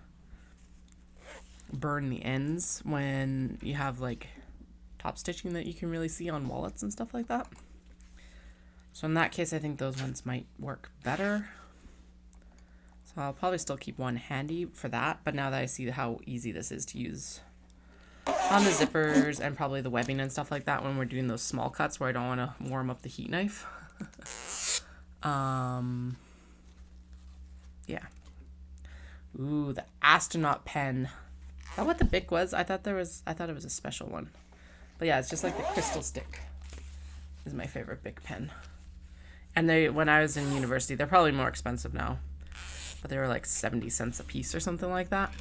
burn the ends when you have like top stitching that you can really see on wallets and stuff like that. So in that case, I think those ones might work better. So I'll probably still keep one handy for that. But now that I see how easy this is to use on the zippers and probably the webbing and stuff like that when we're doing those small cuts where I don't want to warm up the heat knife. Yeah. Ooh, the astronaut pen. Is that what the Bic was? I thought it was a special one. But yeah, it's just like the crystal stick is my favorite Bic pen. And when I was in university, they're probably more expensive now. But they were like 70 cents a piece or something like that.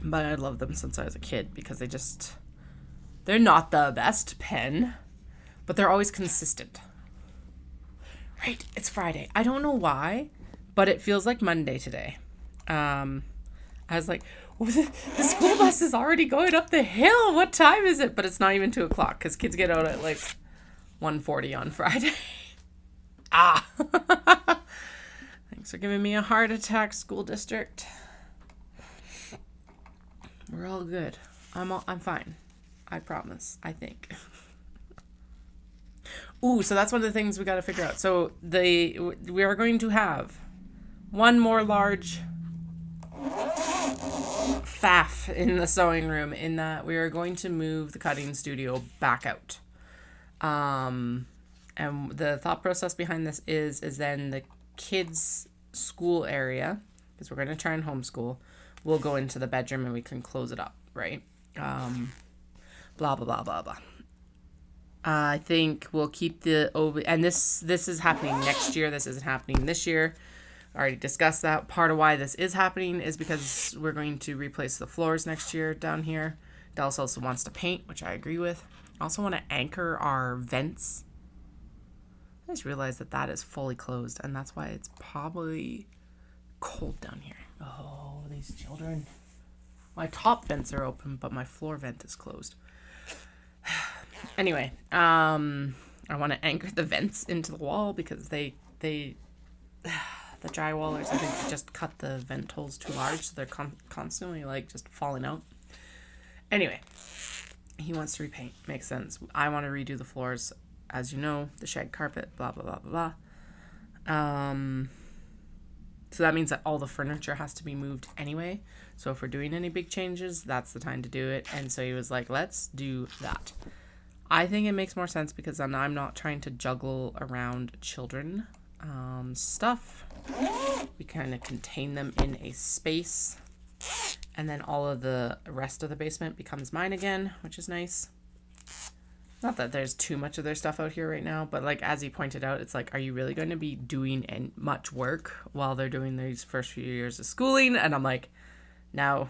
But I loved them since I was a kid because they're not the best pen, but they're always consistent. Right, it's Friday. I don't know why, but it feels like Monday today. I was like, oh, the school bus is already going up the hill. What time is it? But it's not even 2 o'clock because kids get out at like 1:40 on Friday. Thanks for giving me a heart attack, school district. We're all good. I'm fine. I promise. I think. Ooh, so that's one of the things we got to figure out. So we are going to have one more large faff in the sewing room, in that we are going to move the cutting studio back out. And the thought process behind this is then the kids' school area, because we're going to try and homeschool, we'll go into the bedroom and we can close it up, right? Blah, blah, blah, blah, blah. I think we'll keep and this is happening next year. This isn't happening this year. I already discussed that. Part of why this is happening is because we're going to replace the floors next year down here. Dallas also wants to paint, which I agree with. I also want to anchor our vents. I just realized that is fully closed, and that's why it's probably cold down here. Oh, these children. My top vents are open, but my floor vent is closed. Anyway, I want to anchor the vents into the wall because the drywallers, I think, just cut the vent holes too large, so they're constantly like just falling out. Anyway, he wants to repaint. Makes sense. I want to redo the floors, as you know, the shag carpet, blah, blah, blah, blah, blah. So that means that all the furniture has to be moved anyway. So if we're doing any big changes, that's the time to do it. And so he was like, let's do that. I think it makes more sense because then I'm not trying to juggle around children. stuff. We kind of contain them in a space. And then all of the rest of the basement becomes mine again, which is nice. Not that there's too much of their stuff out here right now, but like as he pointed out, it's like, are you really going to be doing much work while they're doing these first few years of schooling? And I'm like, no.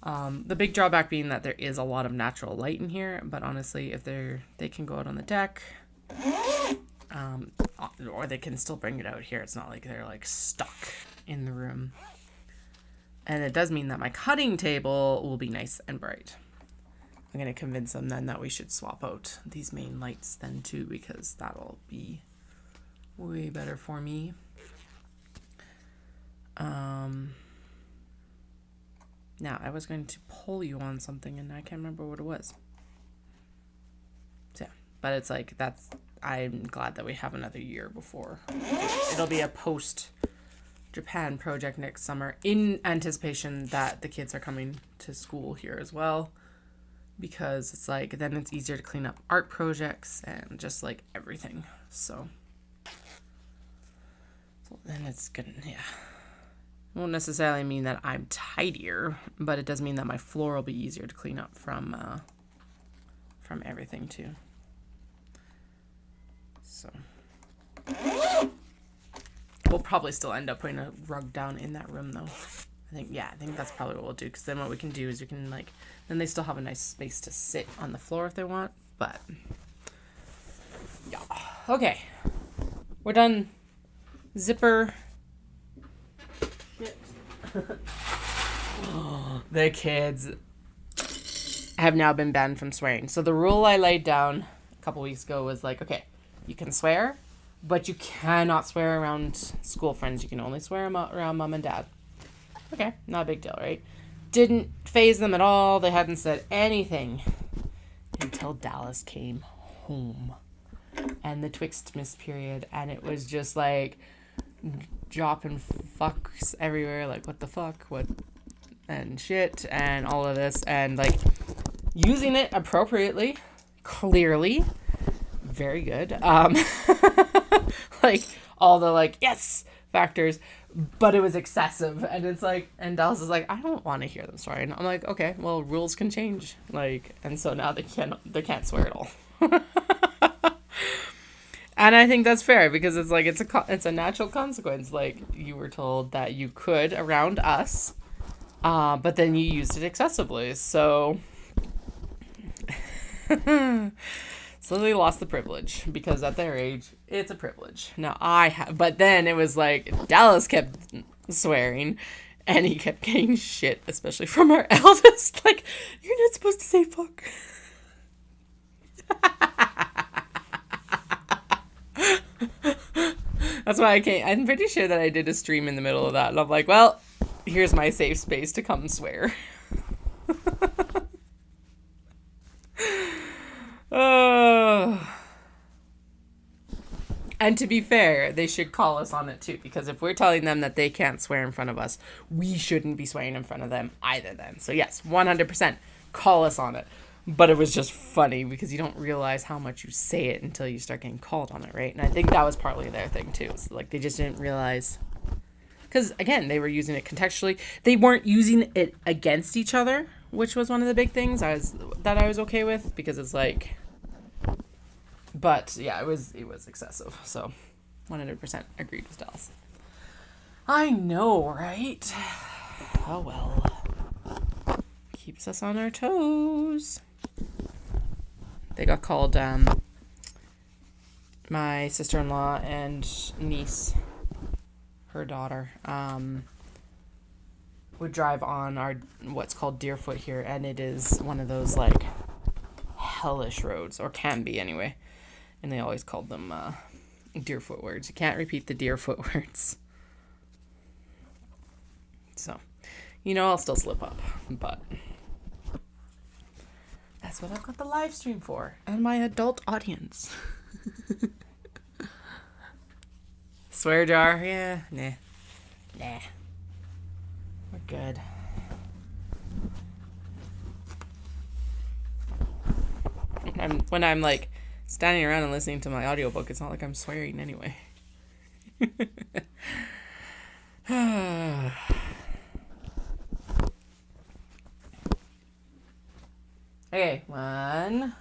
The big drawback being that there is a lot of natural light in here, but honestly, if they can go out on the deck, or they can still bring it out here. It's not like they're like stuck in the room. And it does mean that my cutting table will be nice and bright. I'm going to convince them then that we should swap out these main lights then too, because that'll be way better for me. Now, I was going to poll you on something and I can't remember what it was. So, yeah, but it's like, I'm glad that we have another year before. It'll be a post-Japan project next summer in anticipation that the kids are coming to school here as well. Because it's like, then it's easier to clean up art projects and just like everything. So then it's gonna, yeah. Won't necessarily mean that I'm tidier, but it does mean that my floor will be easier to clean up from everything too. So we'll probably still end up putting a rug down in that room though. I think that's probably what we'll do, because then what we can do is we can like, then they still have a nice space to sit on the floor if they want, but yeah. Okay, we're done. Zipper. Shit. The kids have now been banned from swearing. So the rule I laid down a couple weeks ago was like, okay, you can swear, but you cannot swear around school friends. You can only swear around mom and dad. Okay, not a big deal, right? Didn't phase them at all. They hadn't said anything until Dallas came home and the Twixtmas period, and it was just like dropping fucks everywhere, like what the fuck, what, and shit, and all of this, and like using it appropriately, clearly, very good. Like all the like yes factors. But it was excessive, and it's like, and Dallas is like, I don't want to hear them swear. And I'm like, okay, well, rules can change, like, and so now they can't swear at all. And I think that's fair, because it's like it's a natural consequence. Like, you were told that you could around us, but then you used it excessively, so so they lost the privilege, because at their age, it's a privilege. Now but then it was like, Dallas kept swearing, and he kept getting shit, especially from our eldest. Like, you're not supposed to say fuck. That's why I can't. I'm pretty sure that I did a stream in the middle of that, and I'm like, well, here's my safe space to come swear. And to be fair, they should call us on it too, because if we're telling them that they can't swear in front of us, we shouldn't be swearing in front of them either then. So yes, 100% call us on it. But it was just funny, because you don't realize how much you say it until you start getting called on it, right? And I think that was partly their thing too. So like, they just didn't realize, because again, they were using it contextually. They weren't using it against each other, which was one of the big things I was okay with, because it's like, but yeah, it was excessive. So 100% agreed with Dallas. I know, right? Oh well. Keeps us on our toes. They got called, my sister-in-law and niece, her daughter, would drive on our what's called Deerfoot here, and it is one of those like hellish roads, or can be anyway. And they always called them Deerfoot words. You can't repeat the Deerfoot words. So, I'll still slip up, but that's what I've got the live stream for, and my adult audience. Swear jar, yeah, nah, we're good. When I'm like standing around and listening to my audiobook. It's not like I'm swearing anyway. Okay, 1,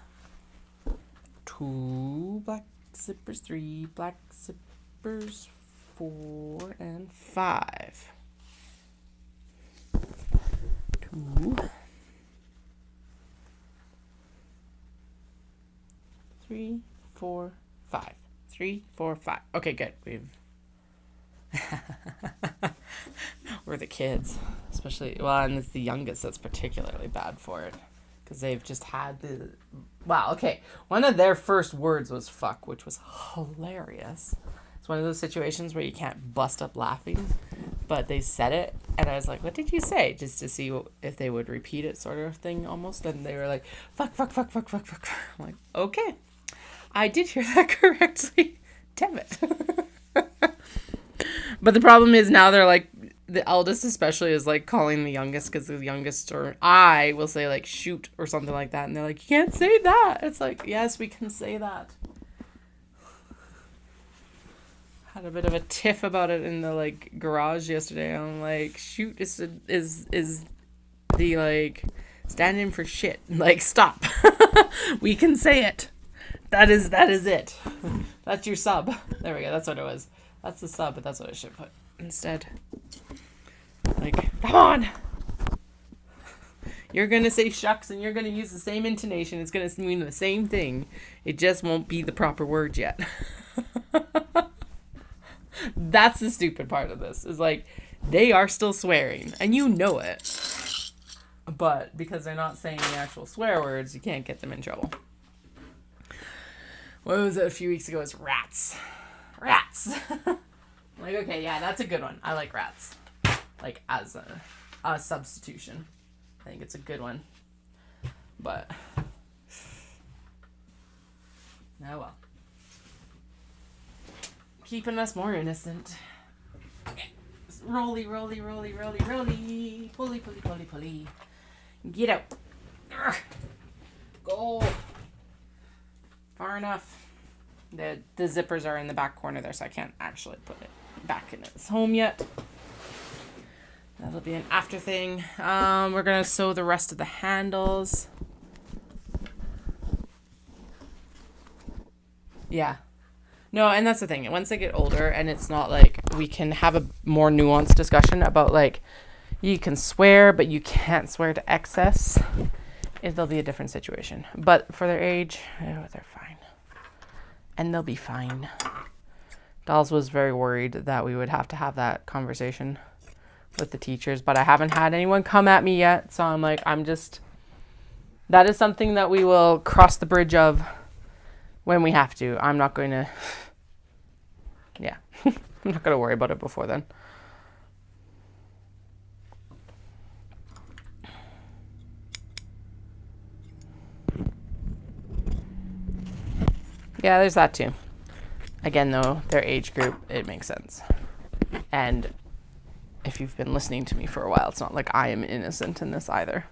2 black zippers, 3 black zippers, 4 and 5. 2, 3, 4, 5. 3, 4, 5. Okay, good. We're the kids, especially, well, and it's the youngest that's particularly bad for it, because they've just had the, wow, okay, one of their first words was fuck, which was hilarious. It's one of those situations where you can't bust up laughing, but they said it, and I was like, what did you say? Just to see if they would repeat it, sort of thing, almost, and they were like, fuck, fuck, fuck, fuck, fuck, fuck. I'm like, okay, I did hear that correctly. Damn it. But the problem is now they're like, the eldest especially is like calling the youngest, because the youngest, or I will say like shoot or something like that, and they're like, you can't say that. It's like, yes, we can say that. Had a bit of a tiff about it in the like garage yesterday. I'm like, shoot is the like stand in for shit. Like, stop. We can say it. That is it. That's your sub. There we go. That's what it was. That's the sub, but that's what I should put instead. Like, come on! You're going to say shucks and you're going to use the same intonation. It's going to mean the same thing. It just won't be the proper word yet. That's the stupid part of this. Is like, they are still swearing. And you know it. But because they're not saying the actual swear words, you can't get them in trouble. What was it a few weeks ago? It's rats. Rats. Like, okay, yeah, that's a good one. I like rats. Like, as a substitution. I think it's a good one. But, oh well. Keeping us more innocent. Okay. Rolly, rolly, rolly, rolly, rolly. Pulley, pulley, pulley, pulley. Get out. Urgh. Go. Far enough. The zippers are in the back corner there, so I can't actually put it back in its home yet. That'll be an after thing. We're going to sew the rest of the handles. Yeah. No, and that's the thing. Once they get older, and it's not like we can have a more nuanced discussion about like, you can swear, but you can't swear to excess. It'll be a different situation. But for their age, oh, they're fine. And they'll be fine. Dolls was very worried that we would have to have that conversation with the teachers, but I haven't had anyone come at me yet, so I'm like, that is something that we will cross the bridge of when we have to. I'm not going to, yeah, I'm not going to worry about it before then. Yeah, there's that too. Again, though, their age group, it makes sense. And if you've been listening to me for a while, it's not like I am innocent in this either.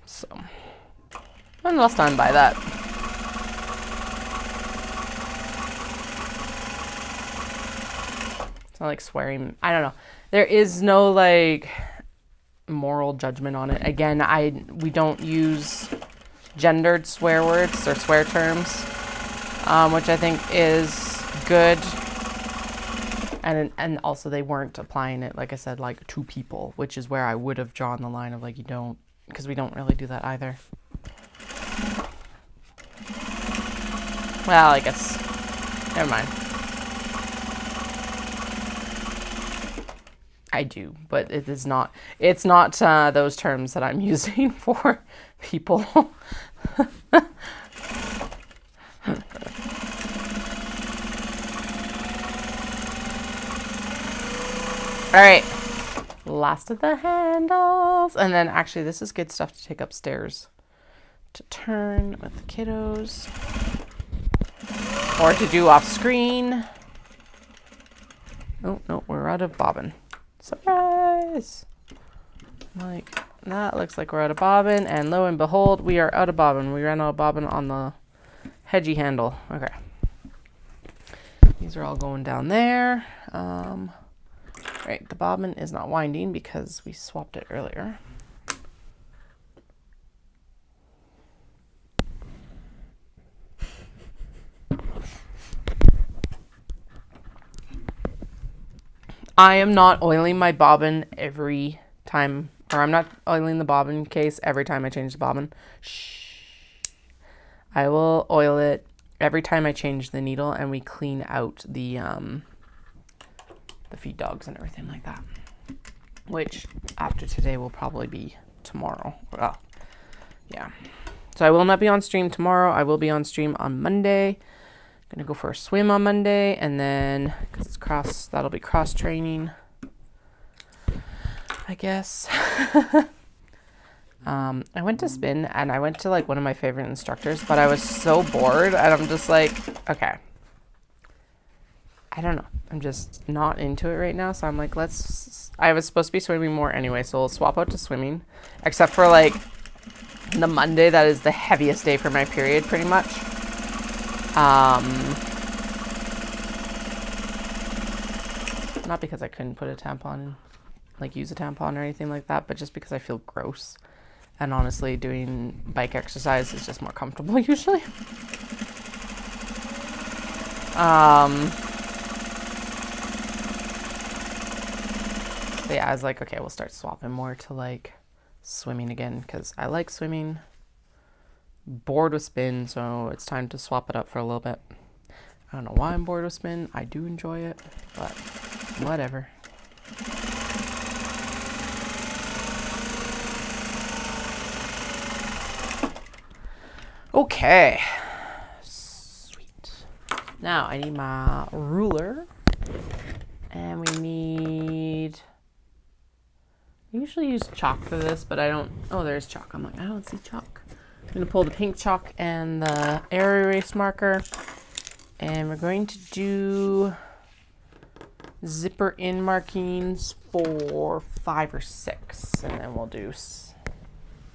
So, I'm not done by that. It's not like swearing. I don't know. There is no like moral judgment on it. Again, we don't use gendered swear words or swear terms, which I think is good. And also they weren't applying it, like I said, like to people, which is where I would have drawn the line of like, you don't, because we don't really do that either. Well, I guess, never mind. I do, but it's not those terms that I'm using for people. All right, last of the handles. And then actually this is good stuff to take upstairs to turn with the kiddos or to do off screen. Oh, no, we're out of bobbin. Surprise! Like, that looks like we're out of bobbin, and lo and behold, we are out of bobbin. We ran out of bobbin on the hedgy handle. Okay. These are all going down there. Right, the bobbin is not winding because we swapped it earlier. I am not oiling my bobbin every time, or I'm not oiling the bobbin case every time I change the bobbin. Shh. I will oil it every time I change the needle and we clean out the feed dogs and everything like that. Which after today will probably be tomorrow. Well, yeah. So I will not be on stream tomorrow. I will be on stream on Monday. Gonna go for a swim on Monday, and then because it's cross, that'll be cross training, I guess. I went to spin, and I went to like one of my favorite instructors, but I was so bored, and I'm just like, okay, I don't know, I'm just not into it right now. So I'm like, I was supposed to be swimming more anyway, so we'll swap out to swimming, except for like the Monday that is the heaviest day for my period, pretty much. Not because I couldn't put a tampon, like use a tampon or anything like that, but just because I feel gross. And honestly, doing bike exercise is just more comfortable usually. But yeah, I was like, okay, we'll start swapping more to like swimming again because I like swimming. Bored with spin, so it's time to swap it up for a little bit. I don't know why I'm bored with spin. I do enjoy it, but whatever. Okay. Sweet. Now I need my ruler. And we need... I usually use chalk for this, but I don't... Oh, there's chalk. I'm like, I don't see chalk. I'm going to pull the pink chalk and the air erase marker. And we're going to do zipper in markings for 5 or 6. And then we'll do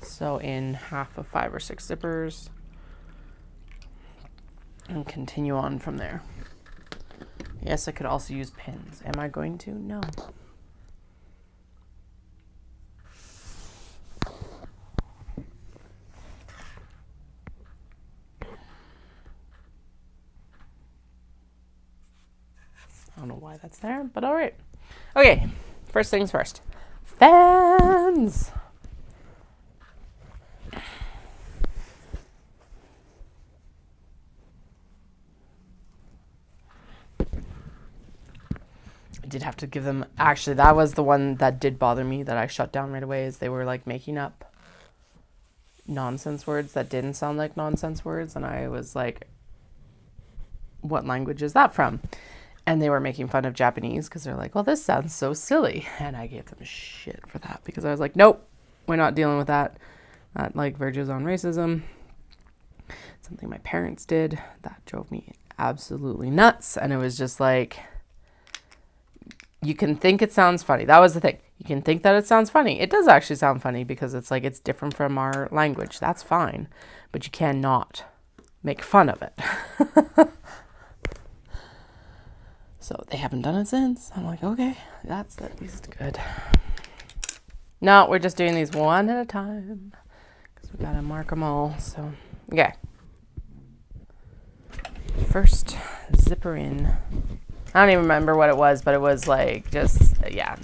sew in half of 5 or 6 zippers. And continue on from there. Yes, I could also use pins. Am I going to? No. I don't know why that's there, but all right. Okay, first things first. Fans! I did have to give them... Actually, that was the one that did bother me that I shut down right away, is they were like making up nonsense words that didn't sound like nonsense words, and I was like, what language is that from? And they were making fun of Japanese because they're like, well, this sounds so silly. And I gave them shit for that because I was like, nope, we're not dealing with that. That like verges on racism. Something my parents did that drove me absolutely nuts. And it was just like, you can think it sounds funny. That was the thing. You can think that it sounds funny. It does actually sound funny because it's like, it's different from our language. That's fine. But you cannot make fun of it. So they haven't done it since. I'm like, okay, that's at least good. No, we're just doing these one at a time because we gotta mark them all. So, okay. First zipper in. I don't even remember what it was, but it was like just, yeah.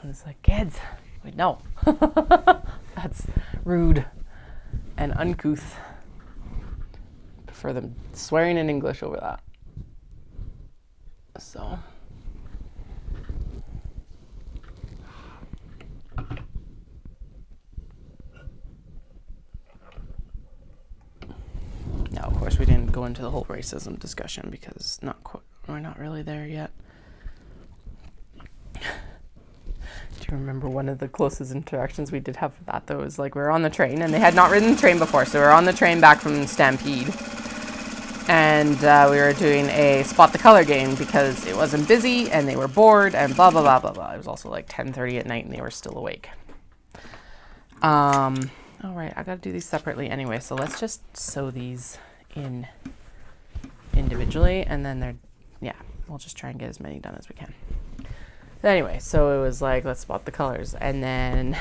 It was like, kids, wait, no. That's rude and uncouth. For them swearing in English over that. So now, of course, we didn't go into the whole racism discussion because we're not really there yet. Do you remember one of the closest interactions we did have for that, though? Was like we were on the train and they had not ridden the train before, so we were on the train back from Stampede. And we were doing a spot the color game because it wasn't busy and they were bored and blah, blah, blah, blah, blah. It was also like 10:30 at night and they were still awake. All right, I got to do these separately anyway. So let's just sew these in individually and then we'll just try and get as many done as we can. Anyway, so it was like, let's spot the colors. And then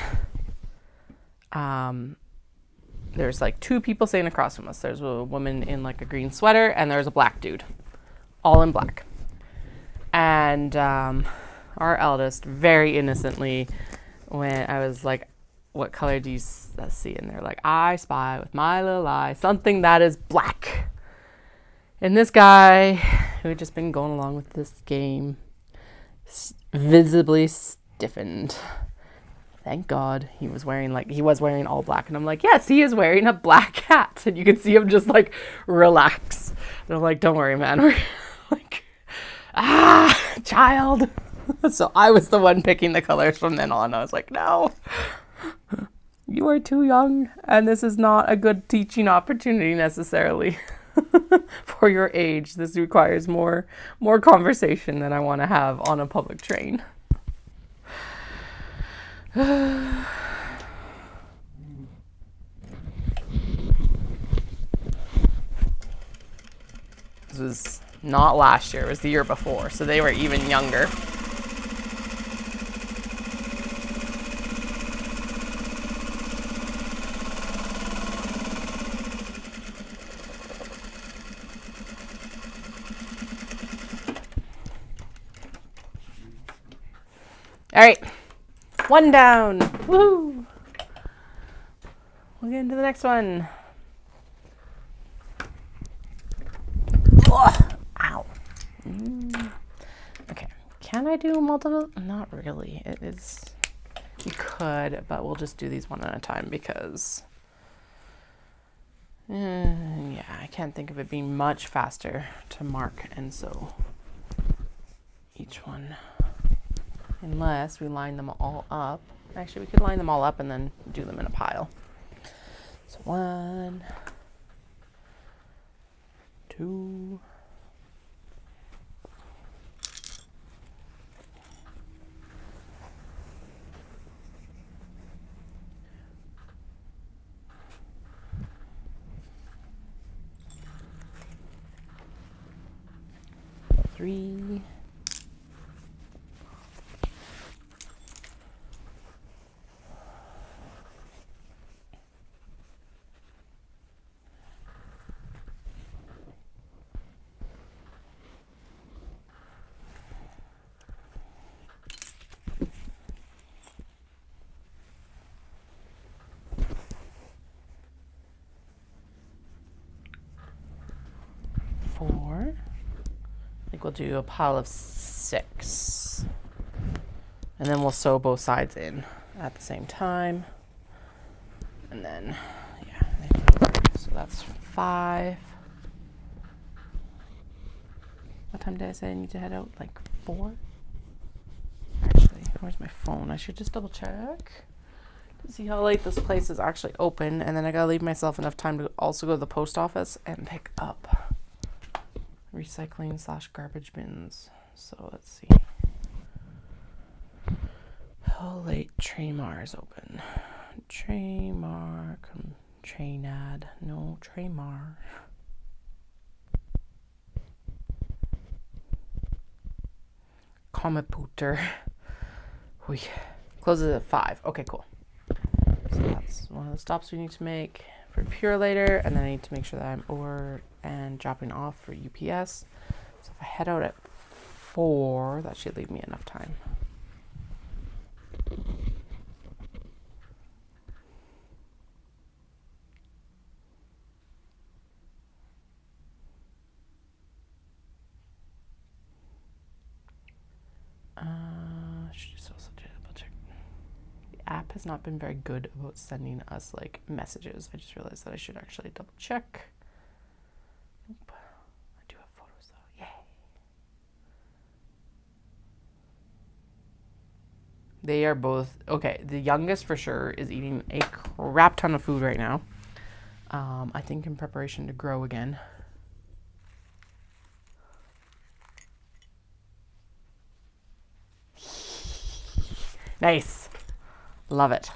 there's like two people sitting across from us. There's a woman in like a green sweater and there's a black dude, all in black. And our eldest very innocently, when I was like, what color do you see? And they're like, I spy with my little eye something that is black. And this guy who had just been going along with this game visibly stiffened. Thank God he was wearing all black. And I'm like, yes, he is wearing a black hat. And you can see him just like relax. And I'm like, don't worry, man. We're like, child. So I was the one picking the colors from then on. I was like, no, you are too young. And this is not a good teaching opportunity necessarily for your age. This requires more conversation than I want to have on a public train. This was not last year, it was the year before, so they were even younger. All right. One down. Woohoo! We'll get into the next one. Ugh, ow. Okay. Can I do multiple? Not really. It is. You could, but we'll just do these one at a time because. Yeah, I can't think of it being much faster to mark, and so each one. Unless we line them all up. Actually, we could line them all up and then do them in a pile. So 1, 2, 3. 4. I think we'll do a pile of 6. And then we'll sew both sides in at the same time. And then, so that's 5. What time did I say I need to head out? Like 4? Actually, where's my phone? I should just double check to see how late this place is actually open. And then I gotta leave myself enough time to also go to the post office and pick up recycling/garbage bins. So let's see. How late Traymar is open? Traymar, Trainad, no Traymar. Computer. Closes at 5. Okay, cool. So that's one of the stops we need to make for Pure later, and then I need to make sure that I'm over and dropping off for UPS. So if I head out at 4, that should leave me enough time. Should just also double check. The app has not been very good about sending us like messages. I just realized that I should actually double check. Nope. I do have photos though. Yay. They are both okay. The youngest for sure is eating a crap ton of food right now. I think in preparation to grow again. Nice. Love it.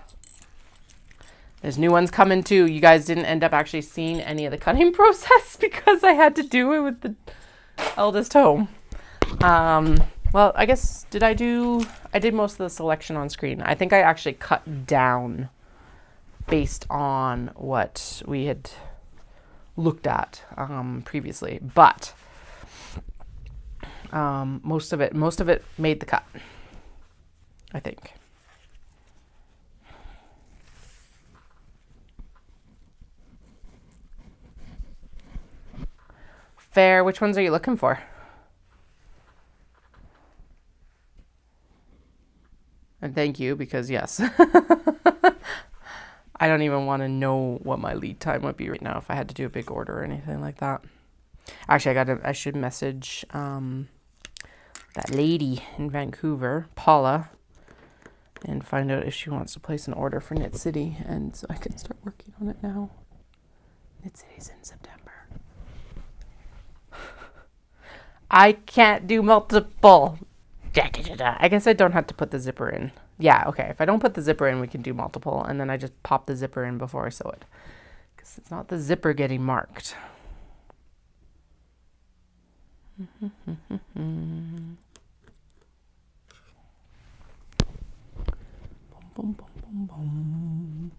There's new ones coming too. You guys didn't end up actually seeing any of the cutting process because I had to do it with the eldest home. Well, I guess, I did most of the selection on screen. I think I actually cut down based on what we had looked at previously, but most of it made the cut, I think. Fair, which ones are you looking for? And thank you, because yes. I don't even want to know what my lead time would be right now if I had to do a big order or anything like that. Actually, I should message that lady in Vancouver, Paula, and find out if she wants to place an order for Knit City, and so I can start working on it now. Knit City's in September. I can't do multiple. I guess I don't have to put the zipper in. Yeah, okay. If I don't put the zipper in, we can do multiple, and then I just pop the zipper in before I sew it, because it's not the zipper getting marked. Boom, boom, boom, boom, boom.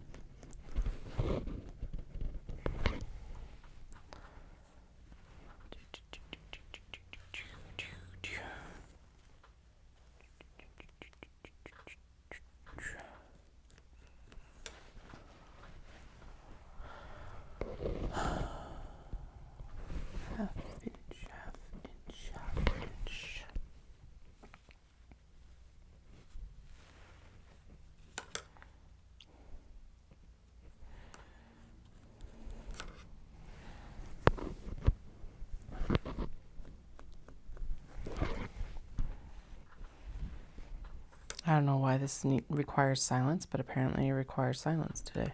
I don't know why this requires silence, but apparently it requires silence today.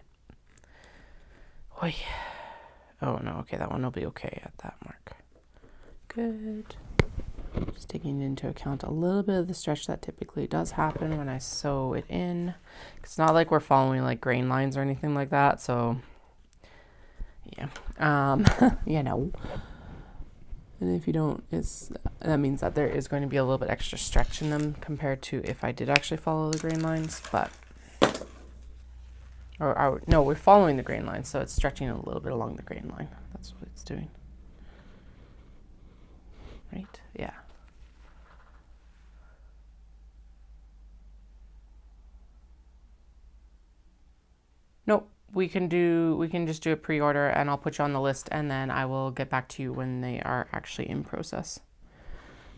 Oy. Oh no, okay, that one will be okay at that mark. Good. Just taking into account a little bit of the stretch that typically does happen when I sew it in. It's not like we're following like grain lines or anything like that, so yeah. You know. And if you don't, that means that there is going to be a little bit extra stretch in them compared to if I did actually follow the grain lines, but no, we're following the grain line, so it's stretching a little bit along the grain line. That's what it's doing. Right? Yeah. Nope. We can just do a pre-order, and I'll put you on the list, and then I will get back to you when they are actually in process.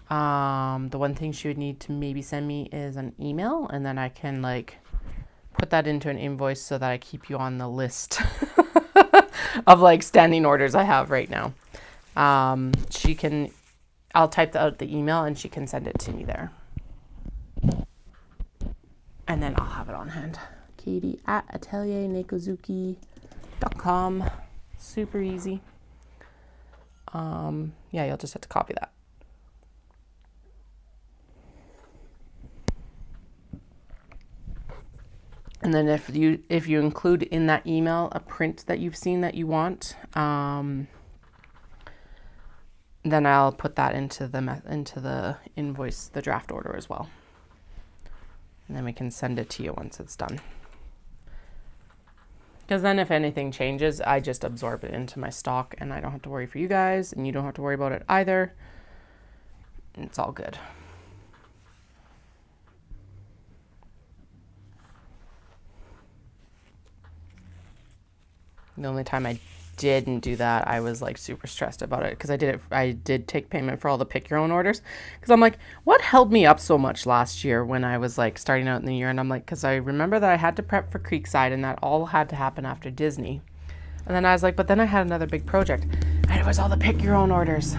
The one thing she would need to maybe send me is an email, and then I can like put that into an invoice so that I keep you on the list of like standing orders I have right now. I'll type out the email and she can send it to me there. And then I'll have it on hand. Katie at ateliernekozuki.com. Super easy. Yeah, you'll just have to copy that. And then if you include in that email a print that you've seen that you want, then I'll put that into the invoice, the draft order as well. And then we can send it to you once it's done. Because then if anything changes, I just absorb it into my stock and I don't have to worry for you guys, and you don't have to worry about it either. It's all good. The only time I didn't do that, I was like super stressed about it because I did take payment for all the pick your own orders, because I'm like, what held me up so much last year when I was like starting out in the year? And I'm like, because I remember that I had to prep for Creekside and that all had to happen after Disney. And then I was like, but then I had another big project and it was all the pick your own orders.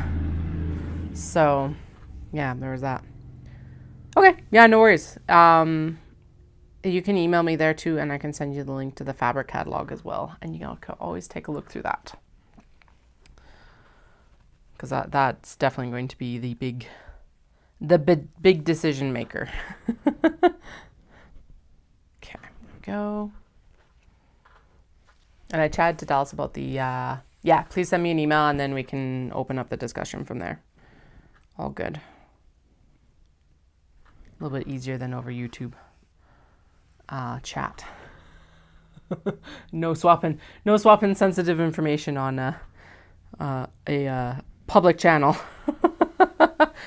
So yeah, there was that. Okay, yeah, no worries. You can email me there too, and I can send you the link to the fabric catalog as well, and you can always take a look through that, because that's definitely going to be the big decision maker. go. And I chatted to Dallas about the, please send me an email and then we can open up the discussion from there. All good. A little bit easier than over YouTube chat. No swapping sensitive information on a public channel.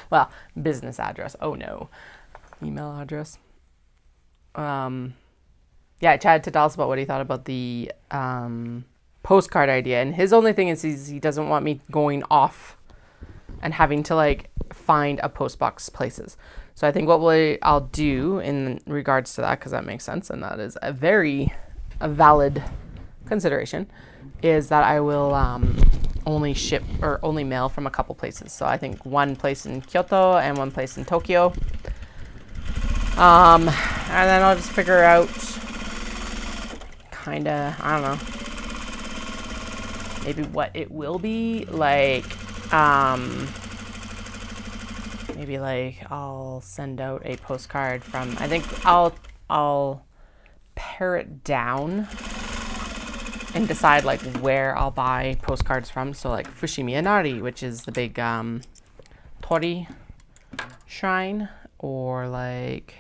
Well, business address. Oh no. Email address. I chatted to Dallas about what he thought about the postcard idea, and his only thing is he doesn't want me going off and having to like find a post box places. So I think what I'll do in regards to that, because that makes sense and that is a valid consideration, is that I will only ship or only mail from a couple places. So I think one place in Kyoto and one place in Tokyo. And then I'll just figure out I don't know, maybe what it will be like. Maybe like I'll send out a postcard from, I think I'll pare it down and decide like where I'll buy postcards from. So like Fushimi Inari, which is the big Tori shrine, or like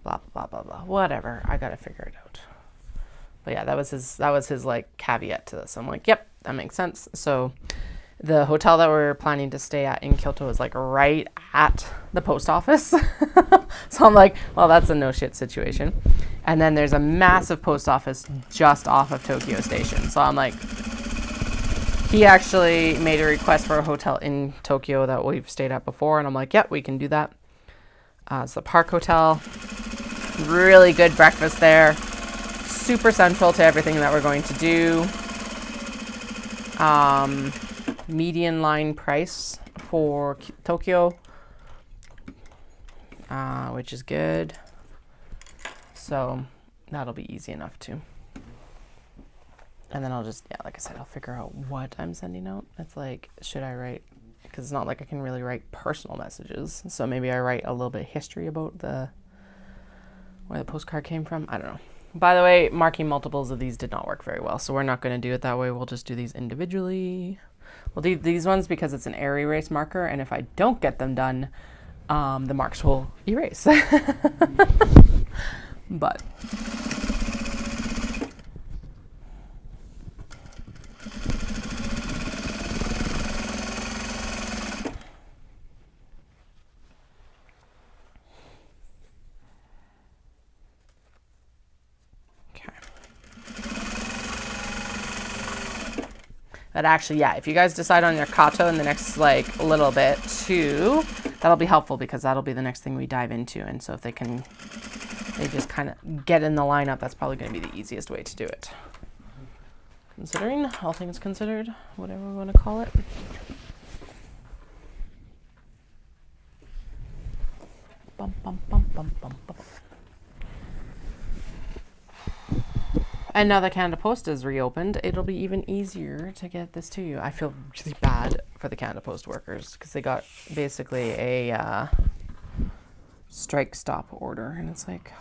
blah blah blah blah, whatever. I gotta figure it out. But yeah, that was his like caveat to this. I'm like, yep, that makes sense. So the hotel that we're planning to stay at in Kyoto is like right at the post office. So I'm like, well, that's a no shit situation. And then there's a massive post office just off of Tokyo Station. So I'm like, he actually made a request for a hotel in Tokyo that we've stayed at before. And I'm like, yep, we can do that. It's the Park Hotel. Really good breakfast there. Super central to everything that we're going to do. Median line price for Tokyo, which is good. So that'll be easy enough too. And then I'll just, like I said, I'll figure out what I'm sending out. It's like, should I write, because it's not like I can really write personal messages. So maybe I write a little bit of history about where the postcard came from. I don't know. By the way, marking multiples of these did not work very well. So we're not going to do it that way. We'll just do these individually. We'll do these ones because it's an air erase marker. And if I don't get them done, the marks will erase. But But actually, yeah, if you guys decide on your kato in the next like little bit too, that'll be helpful because that'll be the next thing we dive into. And so if they just kind of get in the lineup, that's probably going to be the easiest way to do it. Considering, all things considered, whatever we want to call it. Bum, bum, bum, bum, bum, bum. And now that Canada Post is reopened, it'll be even easier to get this to you. I feel really bad for the Canada Post workers because they got basically a strike stop order. And it's like,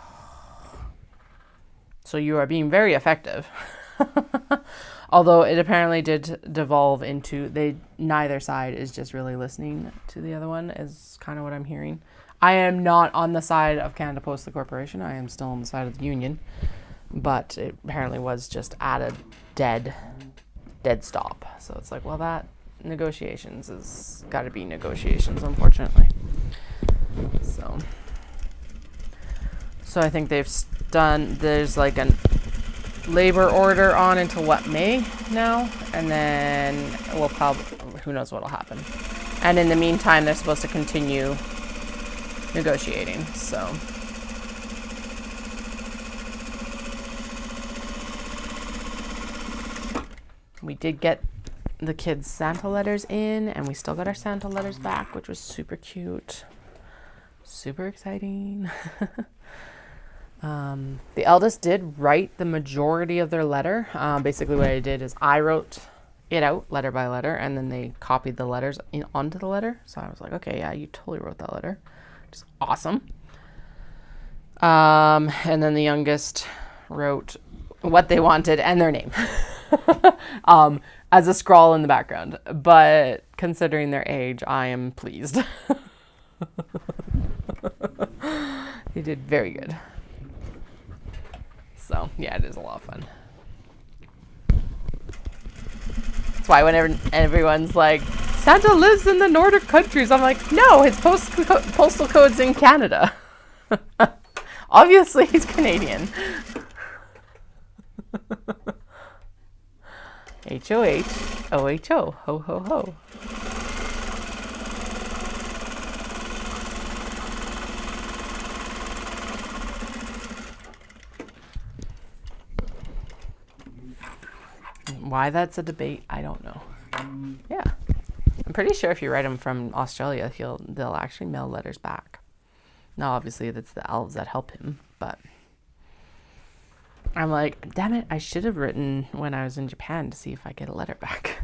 so you are being very effective. Although it apparently did devolve into, neither side is just really listening to the other one, is kind of what I'm hearing. I am not on the side of Canada Post, the corporation. I am still on the side of the union. But it apparently was just at a dead stop. So it's like, well, that negotiations is got to be negotiations, unfortunately. So I think there's like a labor order on until May now, and then we'll probably, who knows what'll happen. And in the meantime, they're supposed to continue negotiating. So. We did get the kids' Santa letters in, and we still got our Santa letters back, which was super cute. Super exciting. The eldest did write the majority of their letter. Basically what I did is I wrote it out letter by letter, and then they copied the letters onto the letter. So I was like, okay, yeah, you totally wrote that letter. Which is awesome. And then the youngest wrote what they wanted and their name as a scrawl in the background. But considering their age, I am pleased. They did very good. So, yeah, it is a lot of fun. That's why whenever everyone's like, Santa lives in the Nordic countries, I'm like, no, his postal code's in Canada. Obviously, he's Canadian. H-O-H-O-H-O. Ho, ho, ho. Why that's a debate, I don't know. Yeah. I'm pretty sure if you write them from Australia, they'll actually mail letters back. Now, obviously, that's the elves that help him, but I'm like, damn it, I should have written when I was in Japan to see if I get a letter back.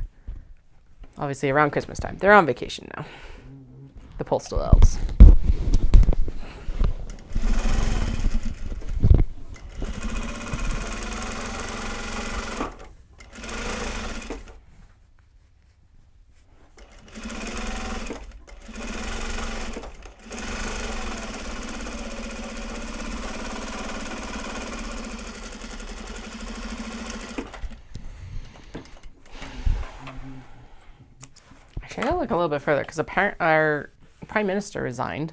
Obviously, around Christmas time. They're on vacation now. The postal elves. I gotta look a little bit further because our prime minister resigned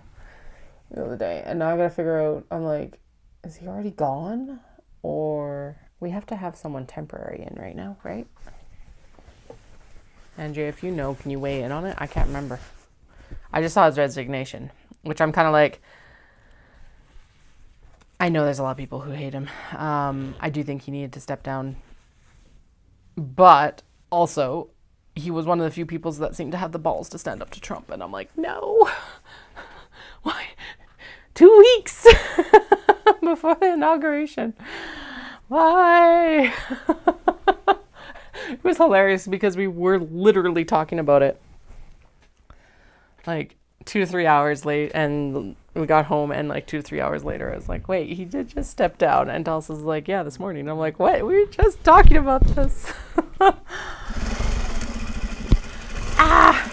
the other day, and now I gotta figure out. I'm like, is he already gone, or we have to have someone temporary in right now, right? Andrea, if you know, can you weigh in on it? I can't remember. I just saw his resignation, which I'm kind of like. I know there's a lot of people who hate him. I do think he needed to step down, but also, he was one of the few people that seemed to have the balls to stand up to Trump. And I'm like, no. Why? 2 weeks before the inauguration. Why? It was hilarious because we were literally talking about it like 2 to 3 hours late. And we got home and like 2 to 3 hours later, I was like, wait, he did just step down. And Dawson's like, yeah, this morning. I'm like, what? We were just talking about this. Ah!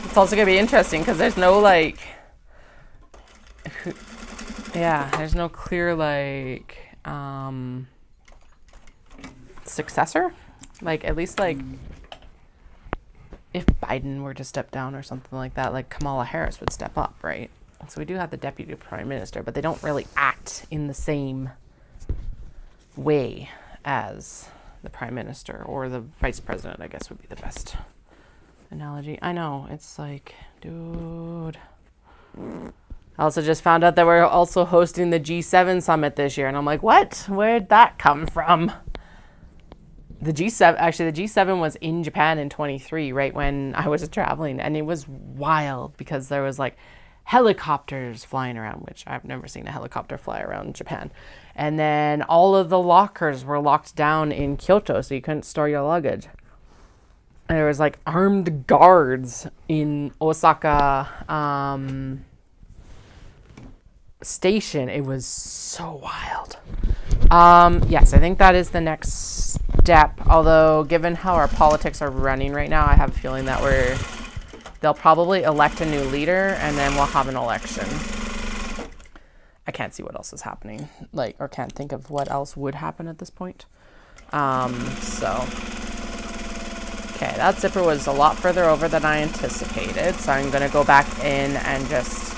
It's also going to be interesting because there's no like, yeah, there's no clear like successor. Like at least like if Biden were to step down or something like that, like Kamala Harris would step up, right? So we do have the deputy prime minister, but they don't really act in the same way as the prime minister or the vice president, I guess would be the best analogy. I know, it's like, dude. I also just found out that we're also hosting the G7 summit this year, and I'm like, what? Where'd that come from? The G7 was in Japan in 23, right when I was traveling, and it was wild because there was like helicopters flying around, which I've never seen a helicopter fly around Japan. And then all of the lockers were locked down in Kyoto, so you couldn't store your luggage. And there was like armed guards in Osaka station. It was so wild. Yes, I think that is the next step. Although, given how our politics are running right now, I have a feeling that they'll probably elect a new leader and then we'll have an election. I can't see what else is happening, or can't think of what else would happen at this point. So, okay, that zipper was a lot further over than I anticipated. So I'm going to go back in and just,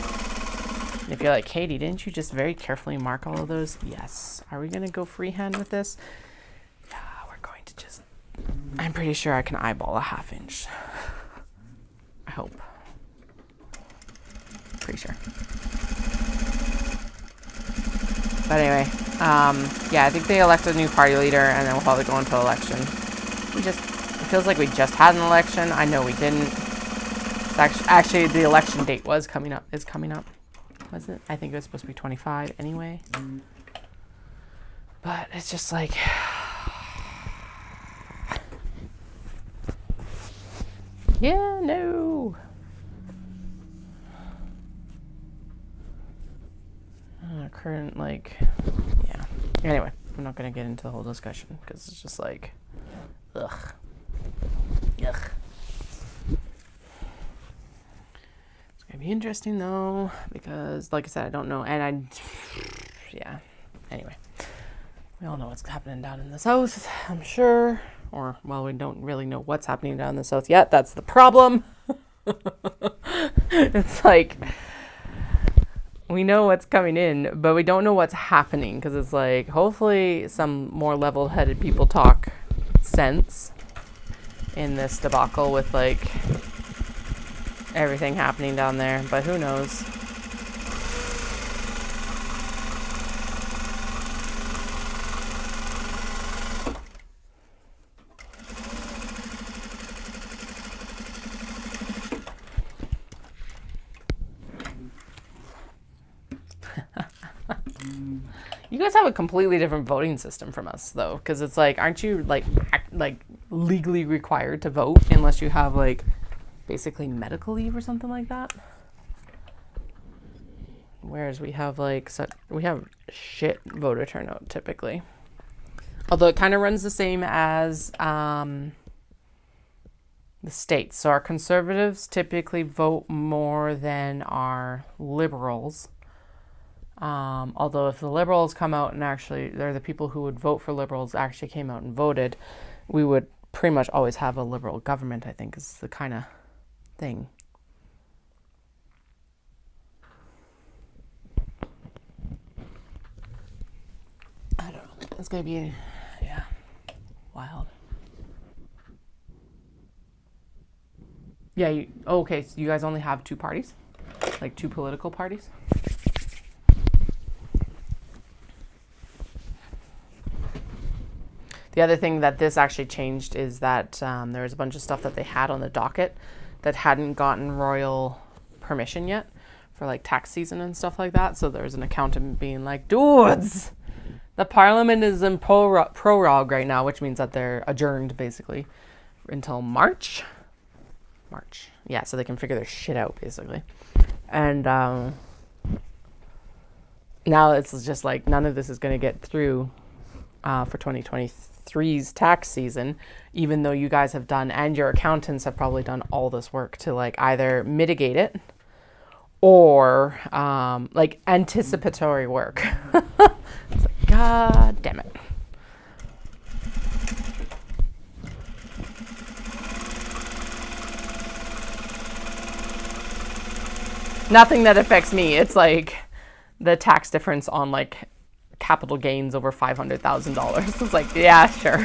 if you're like, Katie, didn't you just very carefully mark all of those? Yes. Are we going to go freehand with this? Yeah, we're going to just, I'm pretty sure I can eyeball a 1/2 inch. I hope. Pretty sure. But anyway, yeah, I think they elect a new party leader and then we'll probably go into election. It feels like we just had an election. I know we didn't. It's actually the election date is coming up. Was it? I think it was supposed to be 25 anyway. But it's just like, Yeah, no. Current, like, yeah. Anyway, I'm not going to get into the whole discussion because it's just like, ugh. Ugh. It's going to be interesting though because, like I said, I don't know. And yeah. Anyway, we all know what's happening down in the south, I'm sure. Or, well, we don't really know what's happening down in the south yet. That's the problem. It's like, we know what's coming in, but we don't know what's happening because it's like, hopefully some more level-headed people talk sense in this debacle with like everything happening down there, but who knows. You guys have a completely different voting system from us, though, because it's like, aren't you like legally required to vote unless you have like basically medical leave or something like that? Whereas we have like we have shit voter turnout typically, although it kind of runs the same as the states. So our conservatives typically vote more than our liberals. Although if the liberals come out and actually, they're the people who would vote for liberals actually came out and voted, we would pretty much always have a liberal government, I think, is the kind of thing. I don't know. It's going to be, yeah, wild. Yeah, okay, so you guys only have two parties? Like two political parties? The other thing that this actually changed is that there was a bunch of stuff that they had on the docket that hadn't gotten royal permission yet for like tax season and stuff like that. So there's an accountant being like, dudes, the parliament is in prorogue right now, which means that they're adjourned basically until March. Yeah, so they can figure their shit out basically. And now it's just like none of this is going to get through for 2023's tax season, even though you guys have done, and your accountants have probably done all this work to like either mitigate it or like anticipatory work. It's like, God damn it. Nothing that affects me. It's like the tax difference on like capital gains over $500,000. It's like, yeah, sure.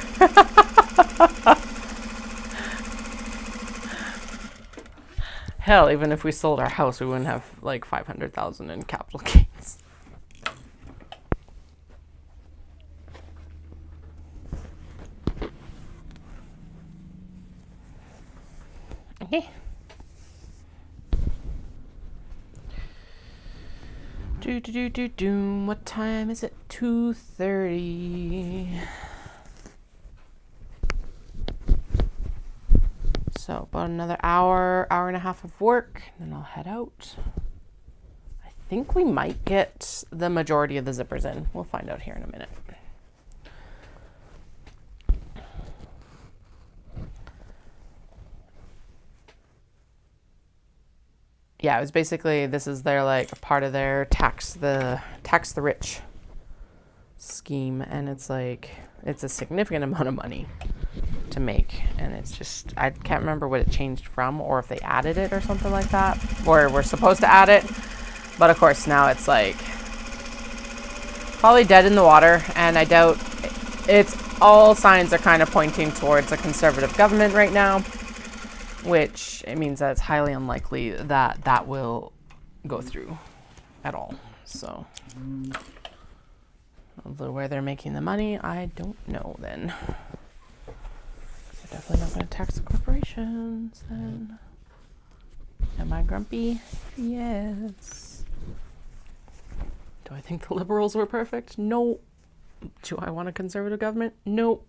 Hell, even if we sold our house, we wouldn't have like 500,000 in capital gains. Okay. What time is it? 2:30. So about another hour and a half of work, then I'll head out. I think we might get the majority of the zippers in. We'll find out here in a minute. Yeah, it was basically, this is their like part of their tax the rich scheme, and it's like, it's a significant amount of money to make, and it's just, I can't remember what it changed from, or if they added it or something like that, or we're supposed to add it, but of course now it's like probably dead in the water, and I doubt it's, all signs are kind of pointing towards a conservative government right now, which it means that it's highly unlikely that that will go through at all. So, although where they're making the money, I don't know then. They're definitely not going to tax the corporations then. Am I grumpy? Yes. Do I think the Liberals were perfect? No. Do I want a conservative government? No.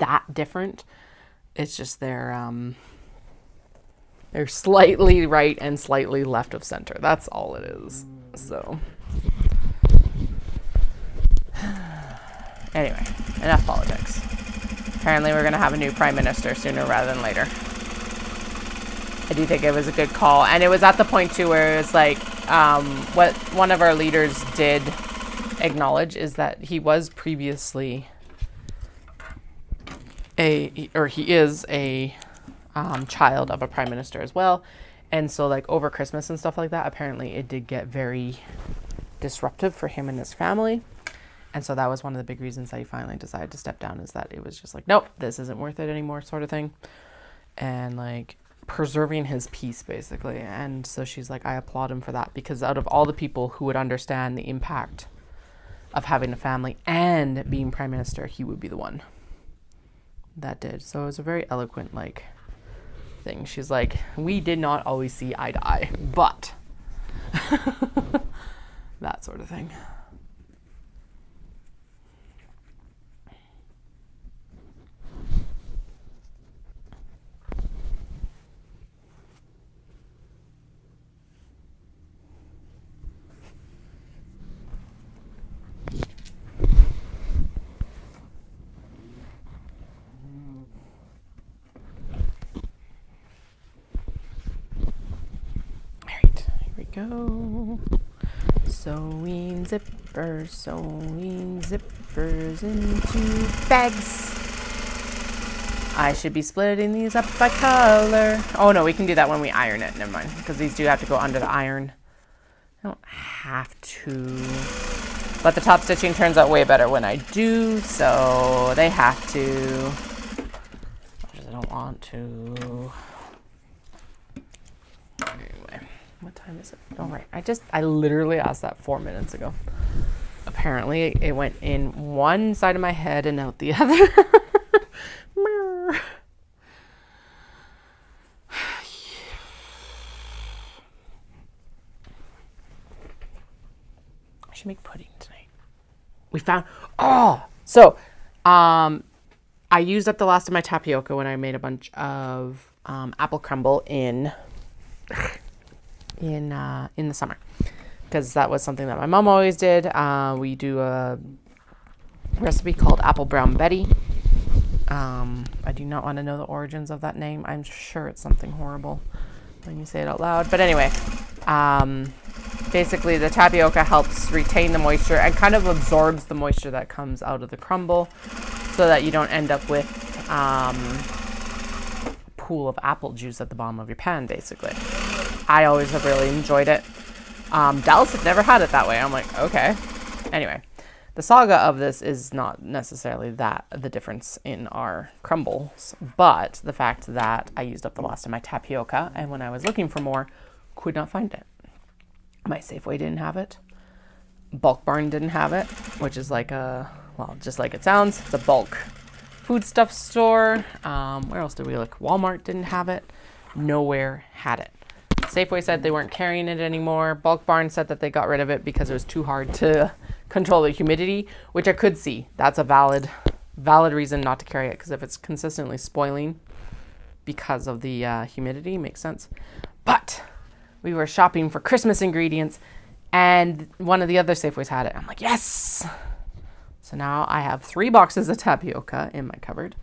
that different. It's just they're slightly right and slightly left of center. That's all it is. So anyway, enough politics. Apparently we're going to have a new prime minister sooner rather than later. I do think it was a good call. And it was at the point too where it's like, what one of our leaders did acknowledge is that he was previously he is a child of a prime minister as well. And so like over Christmas and stuff like that, apparently it did get very disruptive for him and his family. And so that was one of the big reasons that he finally decided to step down, is that it was just like, nope, this isn't worth it anymore, sort of thing. And like preserving his peace, basically. And so she's like, I applaud him for that, because out of all the people who would understand the impact of having a family and being prime minister, he would be the one that did. So it was a very eloquent like thing. She's like, we did not always see eye to eye, but that sort of thing. Go sewing zippers into bags. I should be splitting these up by color. Oh no, we can do that when we iron it. Never mind, because these do have to go under the iron. I don't have to, but the top stitching turns out way better when I do, so they have to. I don't want to. Anyway. What time is it? Oh, right. I literally asked that 4 minutes ago. Apparently, it went in one side of my head and out the other. I should make pudding tonight. We found... I used up the last of my tapioca when I made a bunch of apple crumble in the summer, because that was something that my mom always did. We do a recipe called Apple Brown Betty. I do not want to know the origins of that name. I'm sure it's something horrible when you say it out loud. But anyway, basically the tapioca helps retain the moisture and kind of absorbs the moisture that comes out of the crumble, so that you don't end up with pool of apple juice at the bottom of your pan, basically. I always have really enjoyed it. Dallas had never had it that way. I'm like, okay. Anyway, the saga of this is not necessarily that the difference in our crumbles, but the fact that I used up the last of my tapioca, and when I was looking for more, could not find it. My Safeway didn't have it. Bulk Barn didn't have it, which is like just like it sounds, it's a bulk foodstuff store. Where else did we look? Walmart didn't have it. Nowhere had it. Safeway said they weren't carrying it anymore. Bulk Barn said that they got rid of it because it was too hard to control the humidity, which I could see. That's a valid reason not to carry it, because if it's consistently spoiling because of the humidity, makes sense. But we were shopping for Christmas ingredients, and one of the other Safeways had it. I'm like, yes! So now I have 3 boxes of tapioca in my cupboard.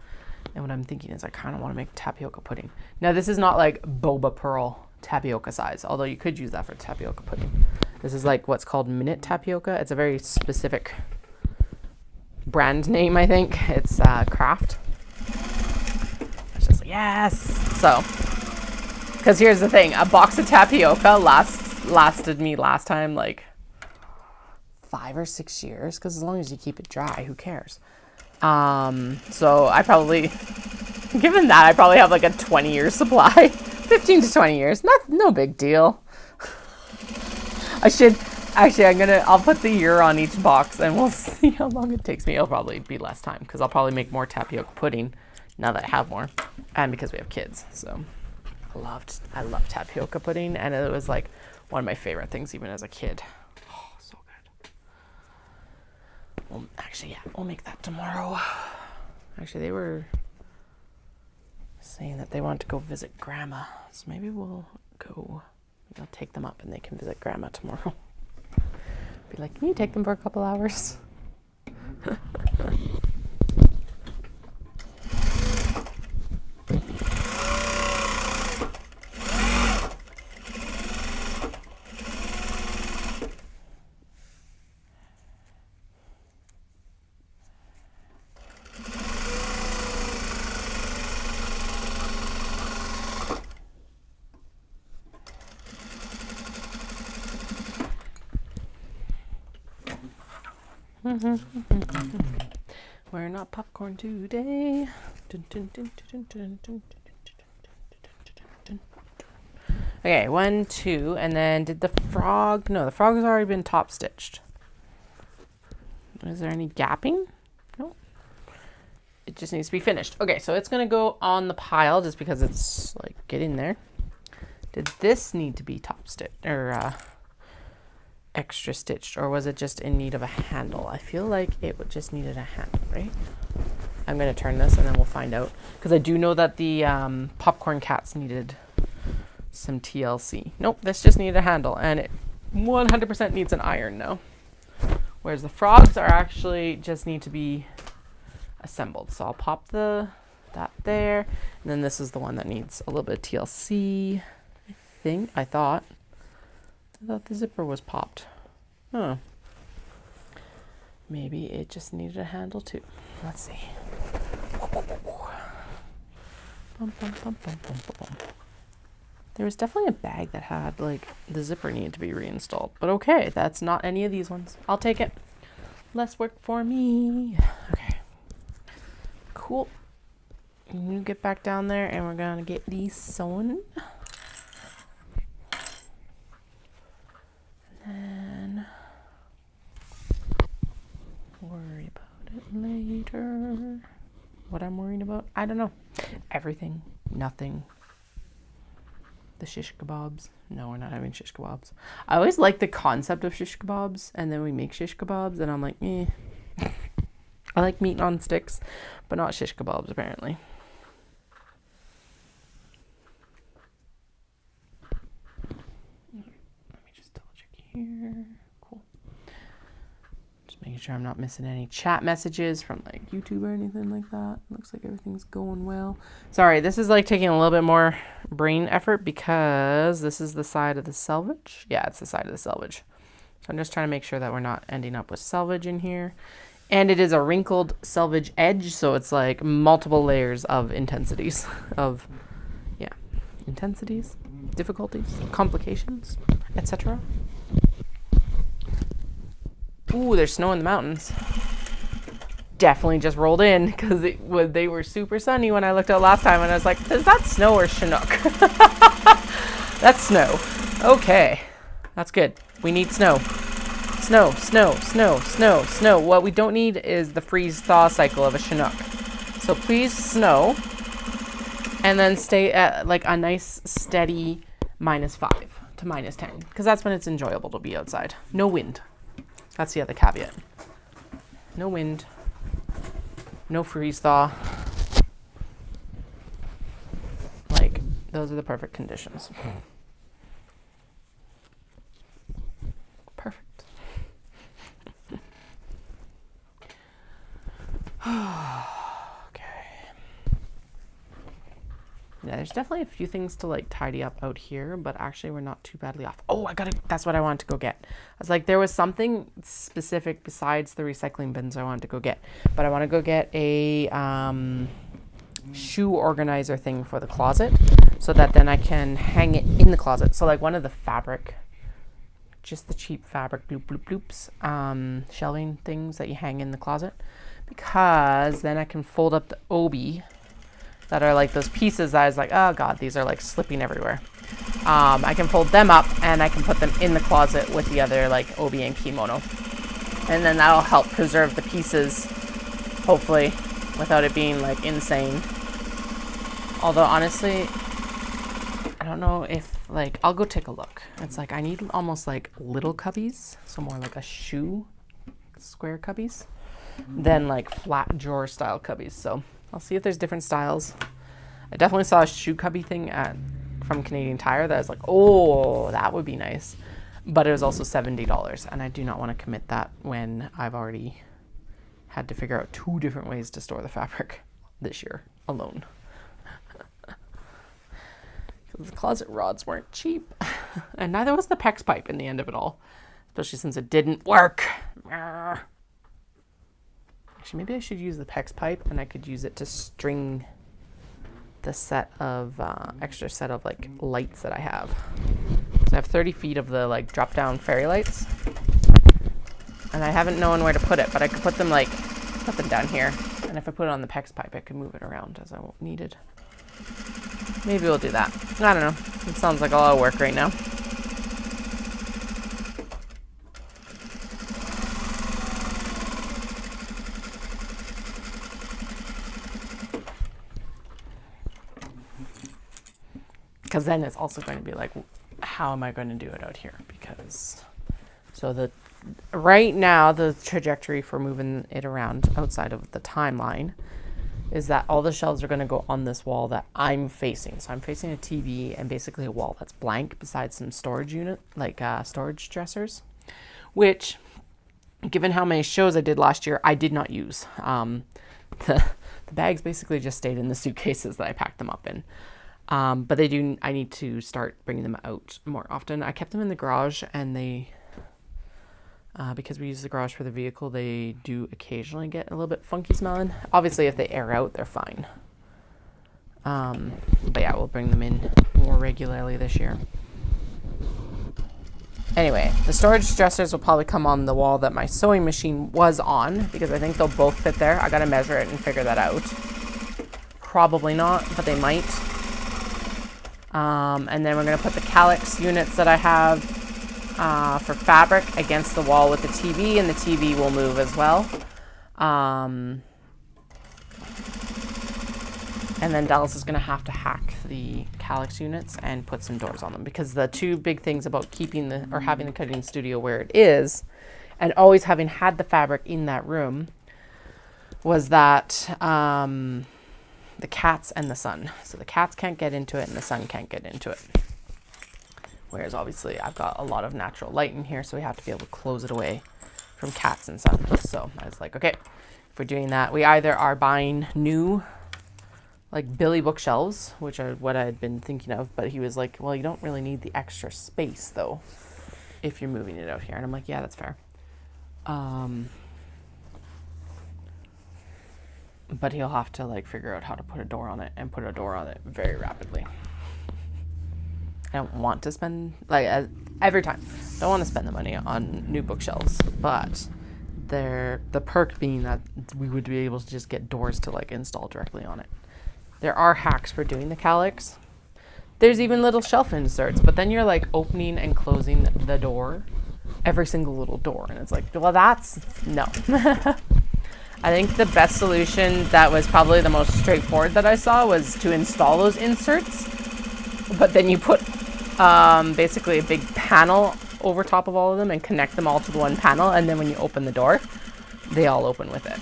And what I'm thinking is I kind of want to make tapioca pudding. Now, this is not like boba pearl tapioca size, although you could use that for tapioca pudding. This is like what's called minute tapioca. It's a very specific brand name, I think. It's Kraft. It's just like, yes! So, because here's the thing. A box of tapioca lasted me last time like 5 or 6 years, because as long as you keep it dry, who cares? So I probably, given that, I probably have like a 20-year supply, 15 to 20 years, no big deal. I'll put the year on each box and we'll see how long it takes me. It'll probably be less time, because I'll probably make more tapioca pudding now that I have more, and because we have kids. So I love tapioca pudding, and it was like one of my favorite things even as a kid. Well, actually, yeah, we'll make that tomorrow. Actually, they were saying that they want to go visit Grandma. So maybe we'll go. I'll take them up and they can visit Grandma tomorrow. Be like, can you take them for a couple hours? We're not popcorn today. Okay, 1, 2, and then did the frog? No, the frog has already been top stitched. Is there any gapping? No. It just needs to be finished. Okay, so it's gonna go on the pile just because it's like get in there. Did this need to be top stitched or extra stitched, or was it just in need of a handle? I feel like it would just needed a handle, right? I'm gonna turn this and then we'll find out, because I do know that the popcorn cats needed some TLC. Nope, this just needed a handle, and it 100% needs an iron now. Whereas the frogs are actually just need to be assembled. So I'll pop that there, and then this is the one that needs a little bit of TLC. I thought the zipper was popped. Oh. Maybe it just needed a handle too. Let's see. There was definitely a bag that had like the zipper needed to be reinstalled. But okay, that's not any of these ones. I'll take it. Less work for me. Okay. Cool. You get back down there and we're gonna get these sewn. And worry about it later. What I'm worried about? I don't know. Everything. Nothing. The shish kebabs. No, we're not having shish kebabs. I always like the concept of shish kebabs, and then we make shish kebabs, and I'm like, eh. I like meat on sticks, but not shish kebabs, apparently. Here. Cool. Just making sure I'm not missing any chat messages from like YouTube or anything like that. Looks like everything's going well. Sorry, this is like taking a little bit more brain effort because this is the side of the selvage. Yeah, it's the side of the selvage. So I'm just trying to make sure that we're not ending up with selvage in here. And it is a wrinkled selvage edge, so it's like multiple layers of intensities of, yeah, intensities, difficulties, complications, etc. Ooh, there's snow in the mountains. Definitely just rolled in because they were super sunny when I looked out last time, and I was like, is that snow or Chinook? That's snow. Okay. That's good. We need snow. Snow, snow, snow, snow, snow. What we don't need is the freeze-thaw cycle of a Chinook. So please snow, and then stay at like a nice steady -5 to -10, because that's when it's enjoyable to be outside. No wind. That's the other caveat. No wind. No freeze thaw. Like, those are the perfect conditions. Perfect. Okay. Yeah, there's definitely a few things to like tidy up out here, but actually we're not too badly off. Oh, that's what I wanted to go get. I was like, there was something specific besides the recycling bins I wanted to go get, but I want to go get a shoe organizer thing for the closet so that then I can hang it in the closet. So like one of the fabric, just the cheap fabric bloop bloop bloops, shelving things that you hang in the closet, because then I can fold up the obi that are like those pieces that I was like, oh God, these are like slipping everywhere. I can fold them up and I can put them in the closet with the other like obi and kimono. And then that'll help preserve the pieces, hopefully, without it being like insane. Although honestly, I don't know if like, I'll go take a look. It's like, I need almost like little cubbies. So more like a shoe square cubbies. than like flat drawer style cubbies. So I'll see if there's different styles. I definitely saw a shoe cubby thing from Canadian Tire that I was like, oh, that would be nice. But it was also $70, and I do not want to commit that when I've already had to figure out 2 different ways to store the fabric this year alone. Because the closet rods weren't cheap, and neither was the PEX pipe in the end of it all, especially since it didn't work. Actually, maybe I should use the PEX pipe, and I could use it to string the set of extra set of like lights that I have. So I have 30 feet of the like drop down fairy lights, and I haven't known where to put it, but I could put them down here, and if I put it on the PEX pipe I could move it around as I needed. Maybe we'll do that. I don't know, it sounds like a lot of work right now. Because then it's also going to be like, how am I going to do it out here? Because, right now, the trajectory for moving it around outside of the timeline is that all the shelves are going to go on this wall that I'm facing. So I'm facing a TV and basically a wall that's blank besides some storage storage dressers, which, given how many shows I did last year, I did not use. The bags basically just stayed in the suitcases that I packed them up in. But I need to start bringing them out more often. I kept them in the garage, and because we use the garage for the vehicle, they do occasionally get a little bit funky smelling. Obviously, if they air out, they're fine. But yeah, we'll bring them in more regularly this year. Anyway, the storage dressers will probably come on the wall that my sewing machine was on, because I think they'll both fit there. I gotta measure it and figure that out. Probably not, but they might. And then we're going to put the calyx units that I have for fabric against the wall with the TV, and the TV will move as well. And then Dallas is going to have to hack the calyx units and put some doors on them, because the 2 big things about having the cutting studio where it is, and always having had the fabric in that room, was that the cats and the sun. So the cats can't get into it and the sun can't get into it. Whereas obviously I've got a lot of natural light in here, so we have to be able to close it away from cats and sun. So I was like, okay, if we're doing that, we either are buying new like Billy bookshelves, which are what I had been thinking of, but he was like, well, you don't really need the extra space though if you're moving it out here. And I'm like, yeah, that's fair. But he'll have to like figure out how to put a door on it, and put a door on it very rapidly. I don't want to spend every time. Don't want to spend the money on new bookshelves, but the perk being that we would be able to just get doors to like install directly on it. There are hacks for doing the calyx. There's even little shelf inserts, but then you're like opening and closing the door, every single little door, and it's like, well, that's no. I think the best solution that was probably the most straightforward that I saw was to install those inserts, but then you put basically a big panel over top of all of them and connect them all to the one panel, and then when you open the door, they all open with it.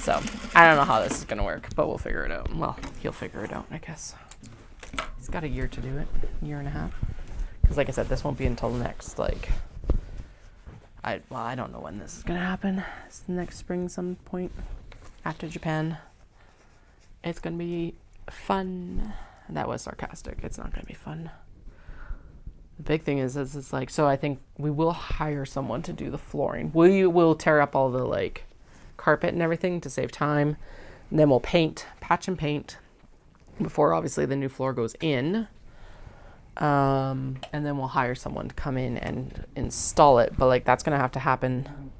So I don't know how this is going to work, but we'll figure it out. Well, he'll figure it out, I guess. He's got a year to do it, year and a half. Because like I said, this won't be until next, I don't know when this is going to happen. It's next spring some point after Japan. It's going to be fun. That was sarcastic. It's not going to be fun. The big thing is it's like, so I think we will hire someone to do the flooring. We will tear up all the carpet and everything to save time. And then we'll patch and paint before obviously the new floor goes in. And then we'll hire someone to come in and install it. But that's going to have to happen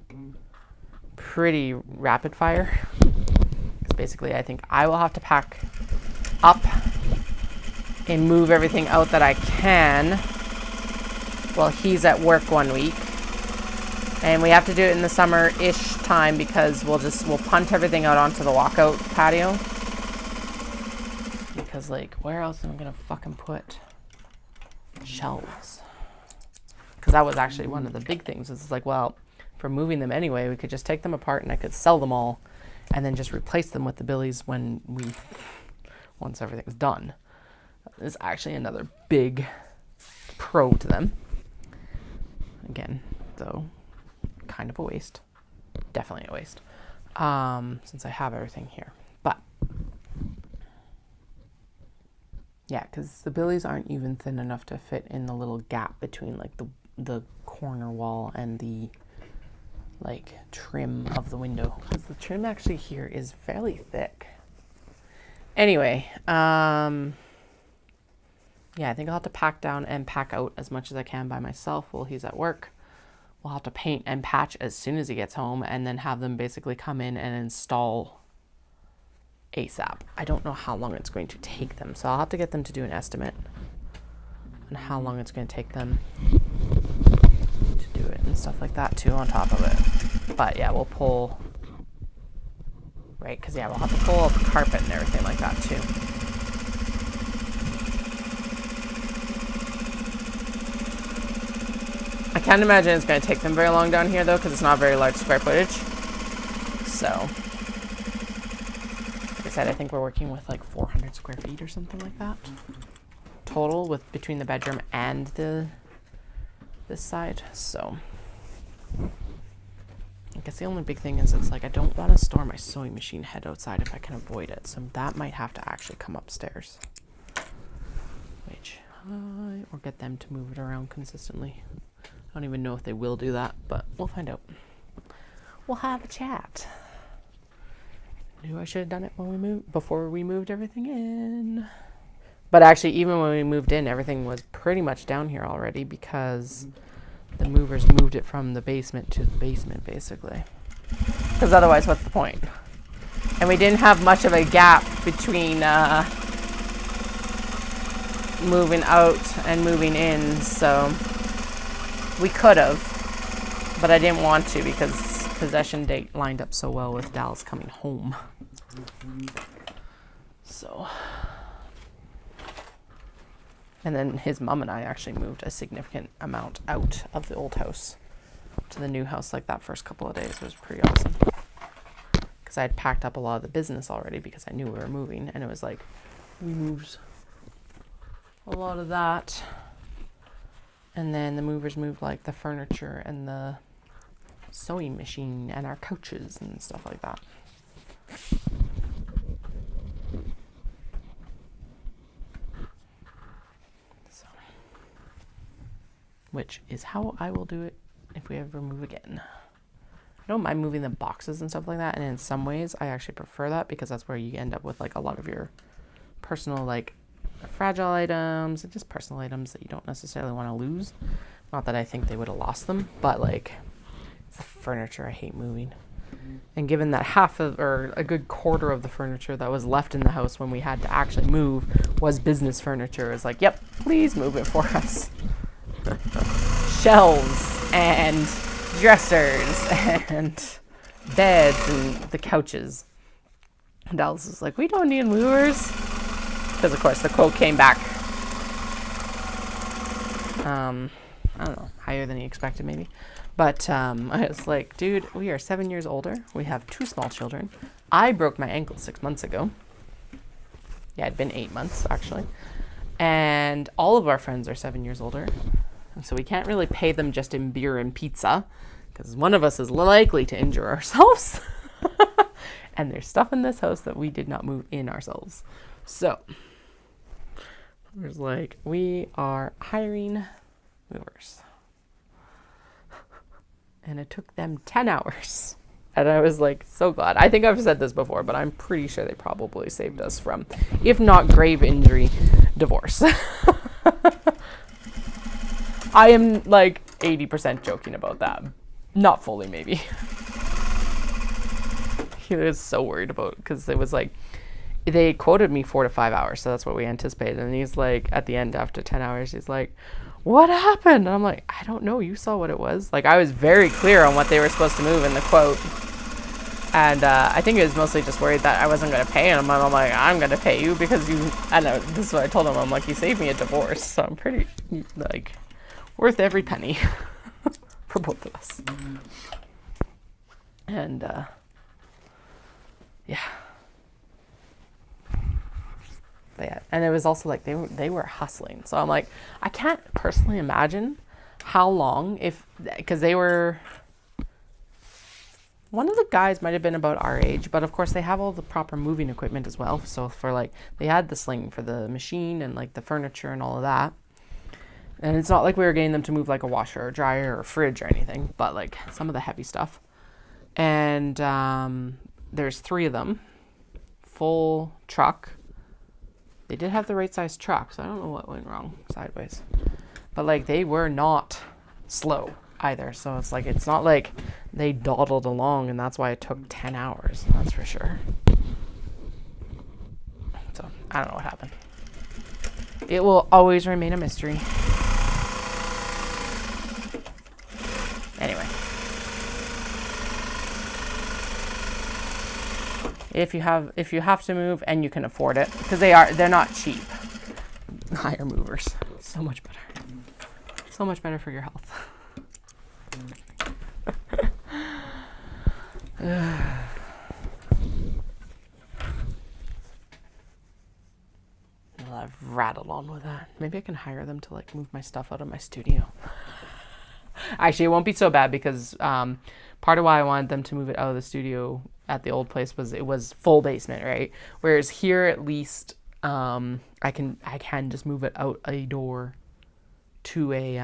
pretty rapid fire. Because basically I think I will have to pack up and move everything out that I can while he's at work 1 week. And we have to do it in the summer-ish time because we'll punt everything out onto the walkout patio. Because where else am I going to fucking put shelves? Because that was actually one of the big things. It's well, for moving them anyway. We could just take them apart and I could sell them all and then just replace them with the billies once everything's done. There's actually another big pro to them. Again, though, kind of a waste. Definitely a waste. Since I have everything here. But yeah, because the billies aren't even thin enough to fit in the little gap between like the corner wall and the like trim of the window. Because the trim actually here is fairly thick. Anyway, yeah, I think I'll have to pack down and pack out as much as I can by myself while he's at work. We'll have to paint and patch as soon as he gets home and then have them basically come in and install ASAP. I don't know how long it's going to take them, so I'll have to get them to do an estimate on how long it's going to take them to do it and stuff like that too on top of it. But yeah, we'll pull, right, because yeah, we'll have to pull out the carpet and everything like that too. I can't imagine it's going to take them very long down here though, because it's not very large square footage. So, like I said, I think we're working with like 400 square feet or something like that total, with between the bedroom and this side. So, I guess the only big thing is it's like I don't want to store my sewing machine head outside if I can avoid it. So that might have to actually come upstairs, or get them to move it around consistently. I don't even know if they will do that, but we'll find out. We'll have a chat. Knew I should have done it before we moved everything in. But actually, even when we moved in, everything was pretty much down here already because the movers moved it from the basement to the basement, basically. Because otherwise, what's the point? And we didn't have much of a gap between moving out and moving in, so we could have, but I didn't want to because possession date lined up so well with Dallas coming home. So, and then his mom and I actually moved a significant amount out of the old house to the new house like that first couple of days. It was pretty awesome because I had packed up a lot of the business already because I knew we were moving, and it was like we moved a lot of that. And then the movers moved like the furniture and the sewing machine and our couches and stuff like that. So, which is how I will do it if we ever move again. I don't mind moving the boxes and stuff like that. And in some ways, I actually prefer that because that's where you end up with like a lot of your personal like fragile items and just personal items that you don't necessarily want to lose. Not that I think they would have lost them, but like it's the furniture I hate moving. And given that half of, or a good quarter of the furniture that was left in the house when we had to actually move was business furniture, it's like, yep, please move it for us. Shelves and dressers and beds and the couches. And Dallas is like, we don't need movers. Because, of course, the quote came back, I don't know, higher than he expected maybe. But I was like, dude, we are 7 years older. We have 2 small children. I broke my ankle 6 months ago. Yeah, it'd been 8 months, actually. And all of our friends are 7 years older. And so we can't really pay them just in beer and pizza because one of us is likely to injure ourselves. And there's stuff in this house that we did not move in ourselves. So, it was like, we are hiring movers. And it took them 10 hours. And I was like, so glad. I think I've said this before, but I'm pretty sure they probably saved us from, if not grave injury, divorce. I am like 80% joking about that. Not fully, maybe. He was so worried about, because it was like, they quoted me 4 to 5 hours, so that's what we anticipated. And he's like, at the end, after 10 hours, he's like, what happened? And I'm like, I don't know. You saw what it was. Like, I was very clear on what they were supposed to move in the quote. And I think he was mostly just worried that I wasn't going to pay him. And I'm like, I'm going to pay you because you, I know, this is what I told him. I'm like, you saved me a divorce. So I'm pretty, like, worth every penny for both of us. And yeah. But yeah, and it was also like they were hustling. So I'm like, I can't personally imagine how long, because they were, one of the guys might have been about our age, but of course they have all the proper moving equipment as well. So for like, they had the sling for the machine and like the furniture and all of that. And it's not like we were getting them to move like a washer or dryer or a fridge or anything, but like some of the heavy stuff. And there's 3 of them, full truck. They did have the right size truck, so I don't know what went wrong sideways. But like they were not slow either. So it's like, it's not like they dawdled along and that's why it took 10 hours. That's for sure. So I don't know what happened. It will always remain a mystery. Anyway. If you have to move and you can afford it, because they're not cheap. Hire movers. So much better. So much better for your health. Well, I've rattled on with that. Maybe I can hire them to like move my stuff out of my studio. Actually, it won't be so bad because part of why I wanted them to move it out of the studio at the old place was it was full basement, right? Whereas here, at least, I can just move it out a door to a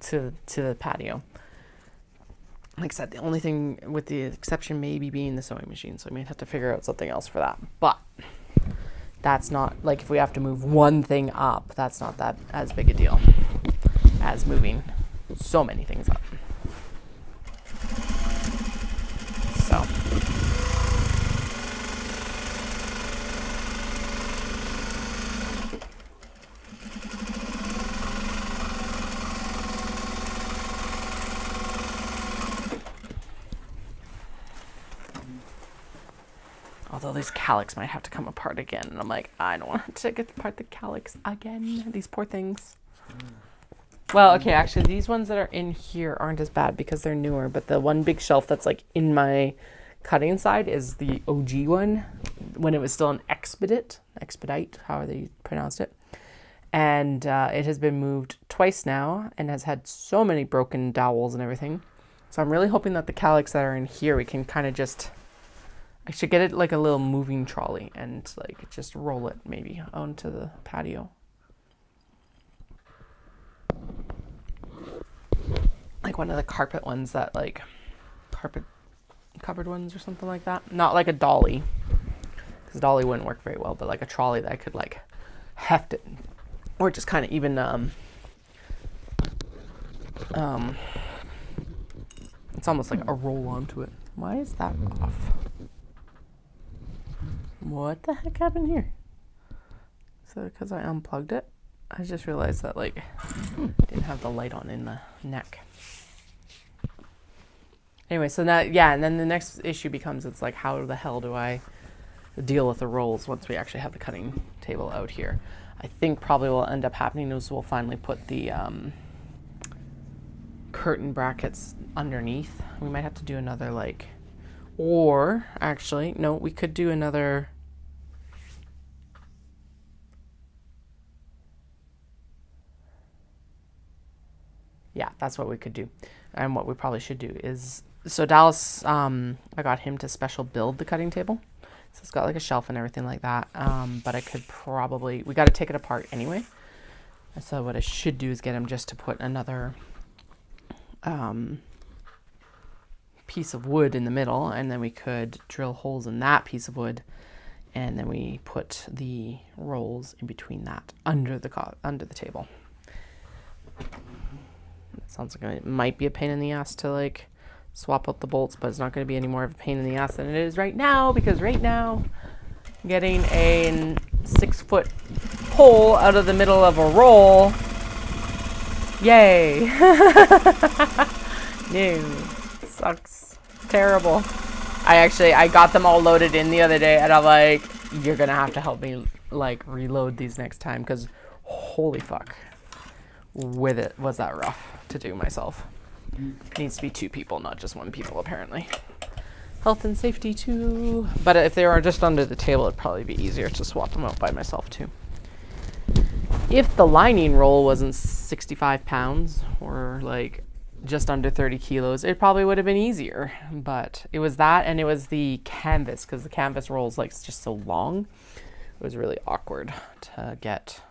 to the patio. Like I said, the only thing with the exception maybe being the sewing machine, so I may have to figure out something else for that. But that's not like, if we have to move one thing up, that's not that as big a deal as moving so many things up. So although these calyx might have to come apart again, and I'm like, I don't want to take apart the calyx again. These poor things. Well, okay, actually, these ones that are in here aren't as bad because they're newer, but the one big shelf that's like in my cutting side is the OG one, when it was still an expedite, however you pronounced it. And it has been moved twice now and has had so many broken dowels and everything. So I'm really hoping that the calyx that are in here, we can kind of just, I should get it like a little moving trolley and like just roll it maybe onto the patio. Like one of the carpet ones that like, carpet covered ones or something like that. Not like a dolly, because dolly wouldn't work very well, but like a trolley that I could like heft it, or just kind of even it's almost like a roll onto it. Why is that off? What the heck happened here? So because I unplugged it, I just realized that like didn't have the light on in the neck. Anyway, so now, yeah, and then the next issue becomes, it's like, how the hell do I deal with the rolls once we actually have the cutting table out here? I think probably what will end up happening is we'll finally put the curtain brackets underneath. We might have to do another like, or actually, no, we could do another. Yeah, that's what we could do. And what we probably should do is, so Dallas, I got him to special build the cutting table. So it's got like a shelf and everything like that. But I could probably, we got to take it apart anyway. So what I should do is get him just to put another piece of wood in the middle, and then we could drill holes in that piece of wood, and then we put the rolls in between that under the table. It sounds like it might be a pain in the ass to like swap out the bolts, but it's not going to be any more of a pain in the ass than it is right now, because right now getting a 6-foot pole out of the middle of a roll, yay. No, sucks. Terrible. I got them all loaded in the other day, and I'm like, you're gonna have to help me like reload these next time, because holy fuck, with it was that rough to do myself. It needs to be 2 people, not just 1 people, apparently. Health and safety, too. But if they were just under the table, it'd probably be easier to swap them out by myself, too. If the lining roll wasn't 65 pounds or like just under 30 kilos, it probably would have been easier. But it was that, and it was the canvas, because the canvas roll is like just so long. It was really awkward to get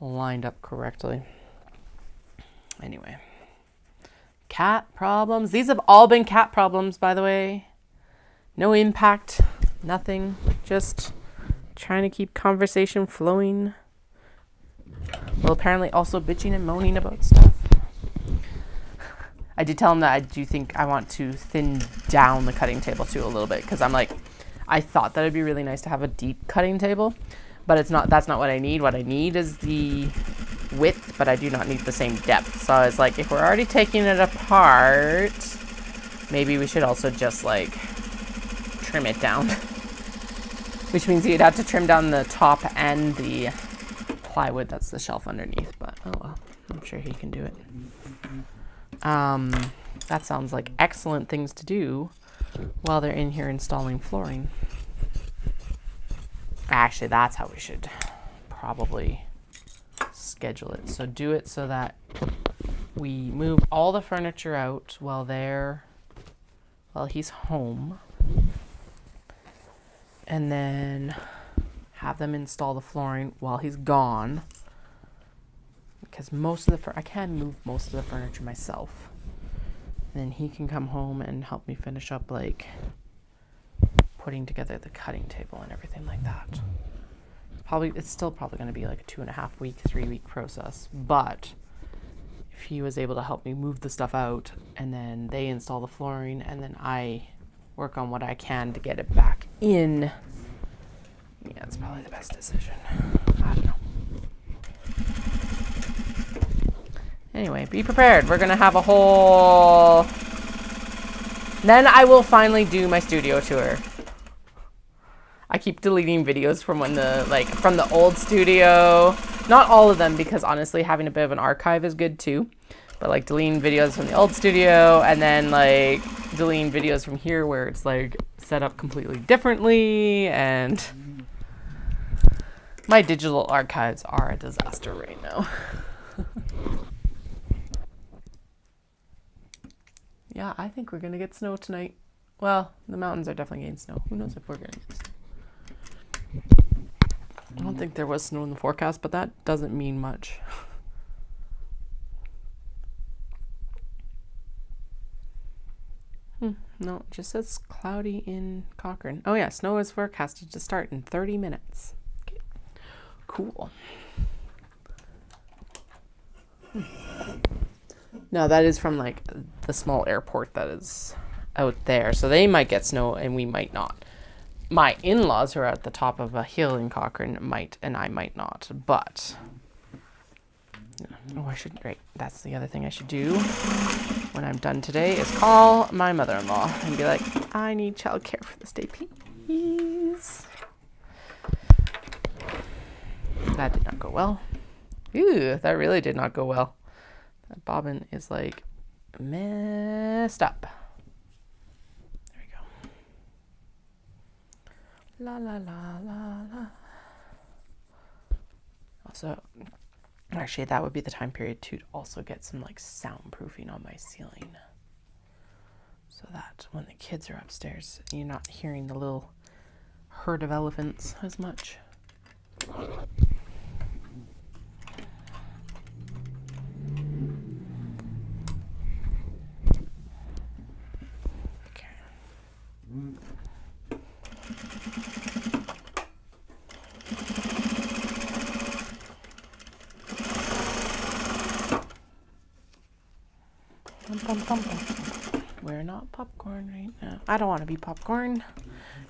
lined up correctly. Anyway, cat problems. These have all been cat problems, by the way. No impact, nothing. Just trying to keep conversation flowing. Well, apparently also bitching and moaning about stuff. I did tell him that I do think I want to thin down the cutting table too a little bit, because I'm like, I thought that it'd be really nice to have a deep cutting table, but it's not. That's not what I need. What I need is the width, but I do not need the same depth. So it's like, if we're already taking it apart, maybe we should also just like trim it down. Which means you'd have to trim down the top and the plywood. That's the shelf underneath, but oh well, I'm sure he can do it. That sounds like excellent things to do while they're in here installing flooring. Actually, that's how we should probably schedule it. So do it so that we move all the furniture out while he's home, and then have them install the flooring while he's gone, because I can move most of the furniture myself, and then he can come home and help me finish up like putting together the cutting table and everything like that. It's still probably going to be like a 2.5 week, 3 week process, but if he was able to help me move the stuff out, and then they install the flooring, and then I work on what I can to get it back in, yeah, it's probably the best decision. I don't know. Anyway, be prepared. We're going to have a whole... Then I will finally do my studio tour. I keep deleting videos from from the old studio. Not all of them, because honestly, having a bit of an archive is good too. But like deleting videos from the old studio, and then like deleting videos from here where it's like set up completely differently, and my digital archives are a disaster right now. Yeah, I think we're gonna get snow tonight. Well, the mountains are definitely getting snow. Who knows if we're gonna get snow? I don't think there was snow in the forecast, but that doesn't mean much. No, it just says cloudy in Cochrane. Oh yeah, snow is forecasted to start in 30 minutes. Okay. Cool. No, that is from like the small airport that is out there. So they might get snow and we might not. My in-laws who are at the top of a hill in Cochrane might, and I might not. But, oh, right, that's the other thing I should do when I'm done today is call my mother-in-law and be like, I need childcare for this day, please. That did not go well. Ew, that really did not go well. That bobbin is like messed up. There we go. La la la la la. Also, actually, that would be the time period to also get some like soundproofing on my ceiling, so that when the kids are upstairs, you're not hearing the little herd of elephants as much. We're not popcorn right now. I don't want to be popcorn.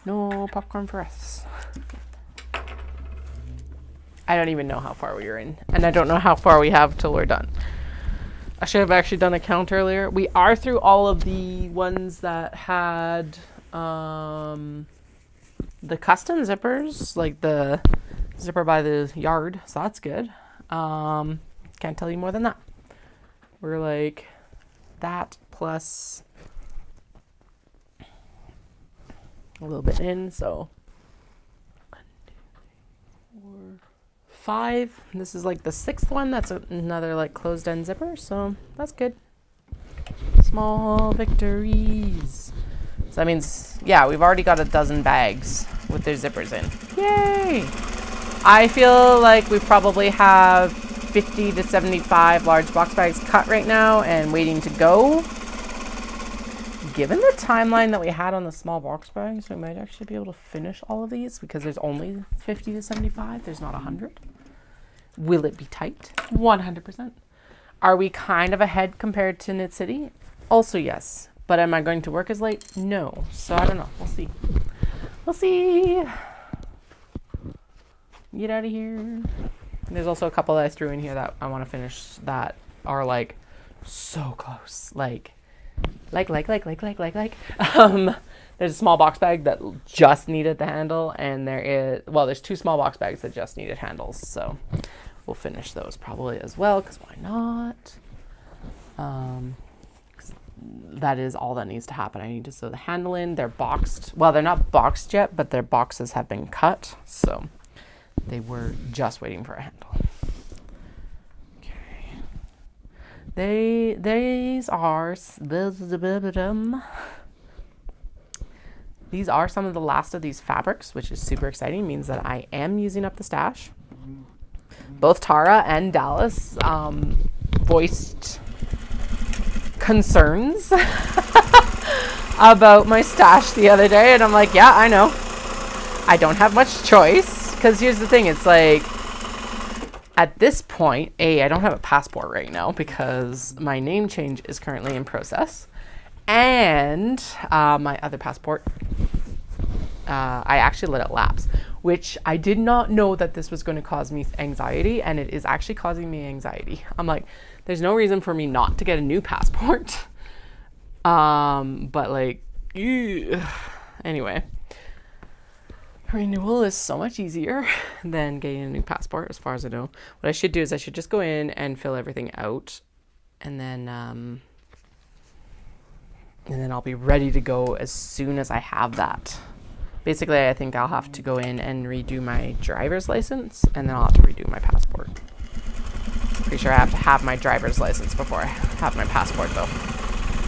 No popcorn for us. I don't even know how far we are in, and I don't know how far we have till we're done. I should have actually done a count earlier. We are through all of the ones that had the custom zippers, like the zipper by the yard, so that's good. Can't tell you more than that. We're like that plus a little bit in, so 1, 2, 3, 4, 5. This is like the 6th one. That's another like closed end zipper, so that's good. Small victories. So that means, yeah, we've already got a dozen bags with their zippers in. Yay! I feel like we probably have 50 to 75 large box bags cut right now and waiting to go. Given the timeline that we had on the small box bags, we might actually be able to finish all of these because there's only 50 to 75. There's not 100. Will it be tight? 100%. Are we kind of ahead compared to Knit City? Also, yes. But am I going to work as late? No. So I don't know. We'll see. We'll see. Get out of here. There's also a couple that I threw in here that I want to finish that are like so close. Like. There's a small box bag that just needed the handle, and there's 2 small box bags that just needed handles. So we'll finish those probably as well, because why not? That is all that needs to happen. I need to sew the handle in. They're boxed. Well, they're not boxed yet, but their boxes have been cut. So they were just waiting for a handle. Okay. These are some of the last of these fabrics, which is super exciting. It means that I am using up the stash. Both Tara and Dallas voiced concerns about my stash the other day, and I'm like, yeah, I know. I don't have much choice, because here's the thing, it's like, at this point, I don't have a passport right now because my name change is currently in process, and my other passport, I actually let it lapse, which I did not know that this was going to cause me anxiety, and it is actually causing me anxiety. I'm like, there's no reason for me not to get a new passport. But like, anyway, renewal is so much easier than getting a new passport, as far as I know. What I should do is I should just go in and fill everything out, and then I'll be ready to go as soon as I have that. Basically, I think I'll have to go in and redo my driver's license, and then I'll have to redo my passport. Pretty sure I have to have my driver's license before I have my passport, though.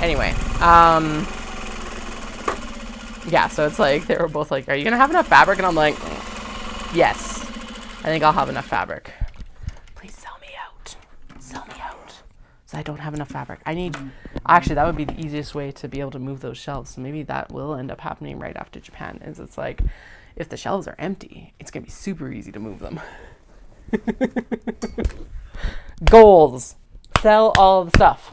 Anyway, yeah, so it's like, they were both like, are you going to have enough fabric? And I'm like, yes, I think I'll have enough fabric. Please sell me out. Sell me out. So I don't have enough fabric. Actually, that would be the easiest way to be able to move those shelves. So maybe that will end up happening right after Japan. Is it's like, if the shelves are empty, it's going to be super easy to move them. Goals. Sell all the stuff.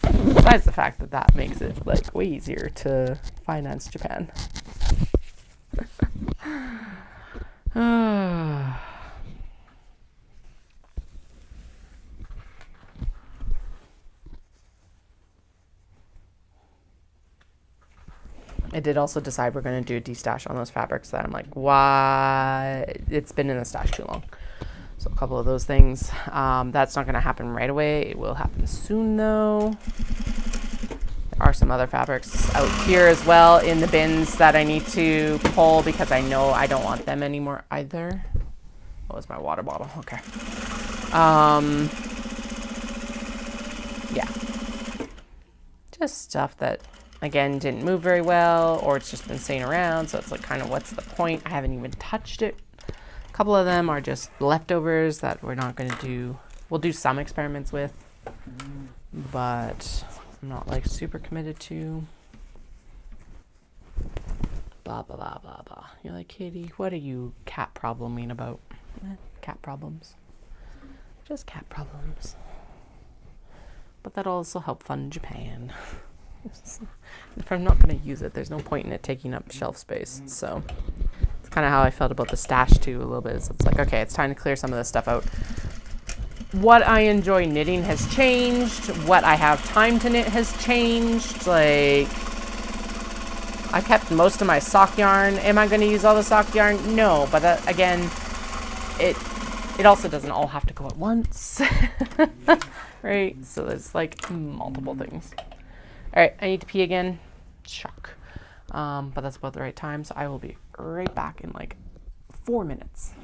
Besides the fact that that makes it like way easier to finance Japan. I did also decide we're going to do a de-stash on those fabrics that I'm like, why? It's been in the stash too long. So a couple of those things. That's not going to happen right away. It will happen soon, though. There are some other fabrics out here as well in the bins that I need to pull because I know I don't want them anymore either. Oh, it's my water bottle. Okay. Yeah. Just stuff that, again, didn't move very well, or it's just been staying around. So it's like, kind of, what's the point? I haven't even touched it. A couple of them are just leftovers that we're not going to do. We'll do some experiments with, but I'm not like super committed to. Blah, blah, blah, blah, blah. You're like, Katie, what are you cat probleming about? Cat problems. Just cat problems. But that'll also help fund Japan. If I'm not going to use it, there's no point in it taking up shelf space. So it's kind of how I felt about the stash too, a little bit. So it's like, okay, it's time to clear some of this stuff out. What I enjoy knitting has changed. What I have time to knit has changed. Like, I kept most of my sock yarn. Am I going to use all the sock yarn? No, but again, it also doesn't all have to go at once, right? So there's like multiple things. All right, I need to pee again. Shock. But that's about the right time, so I will be right back in like 4 minutes.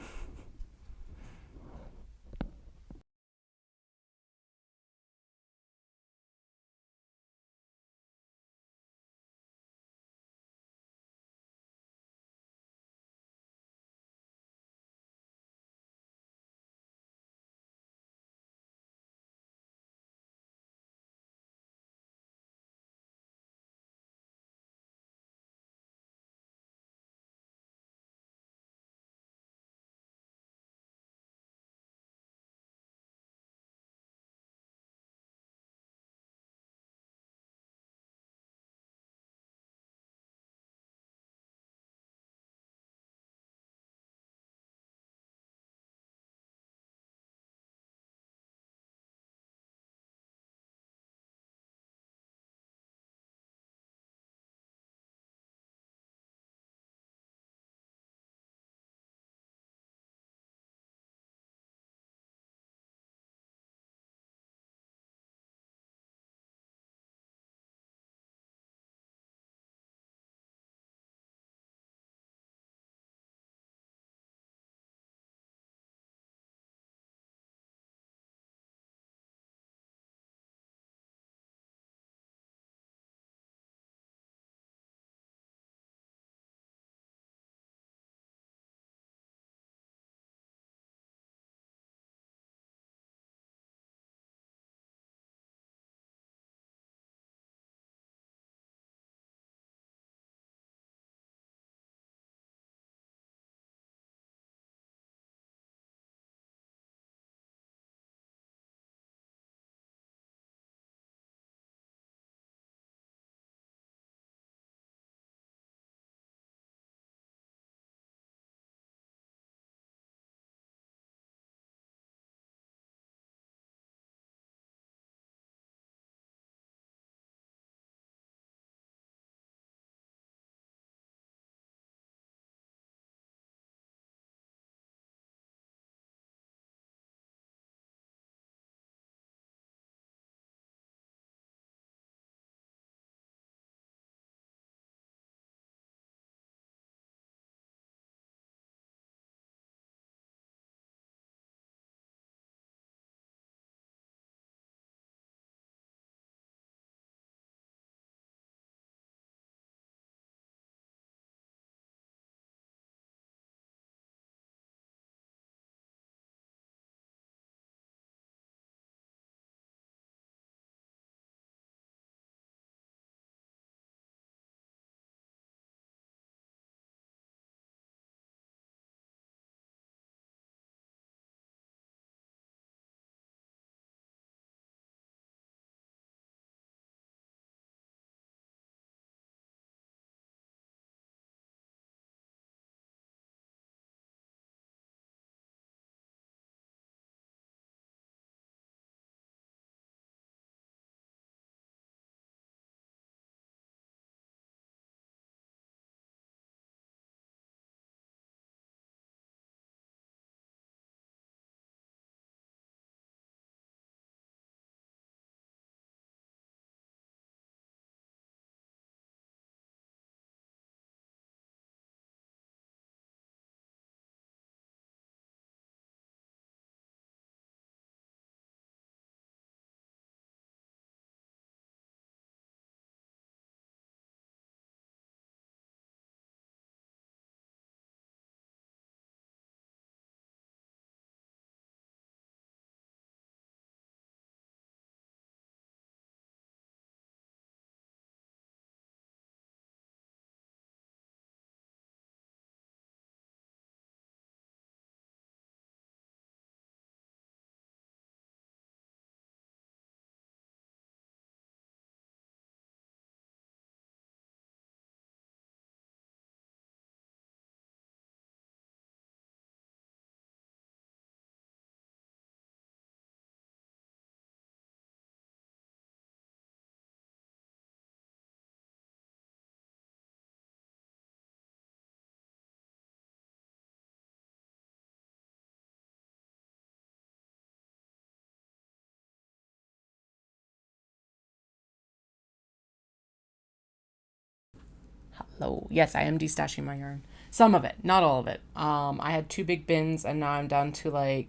Hello. Yes, I am destashing my yarn. Some of it, not all of it. I had 2 big bins, and now I'm down to or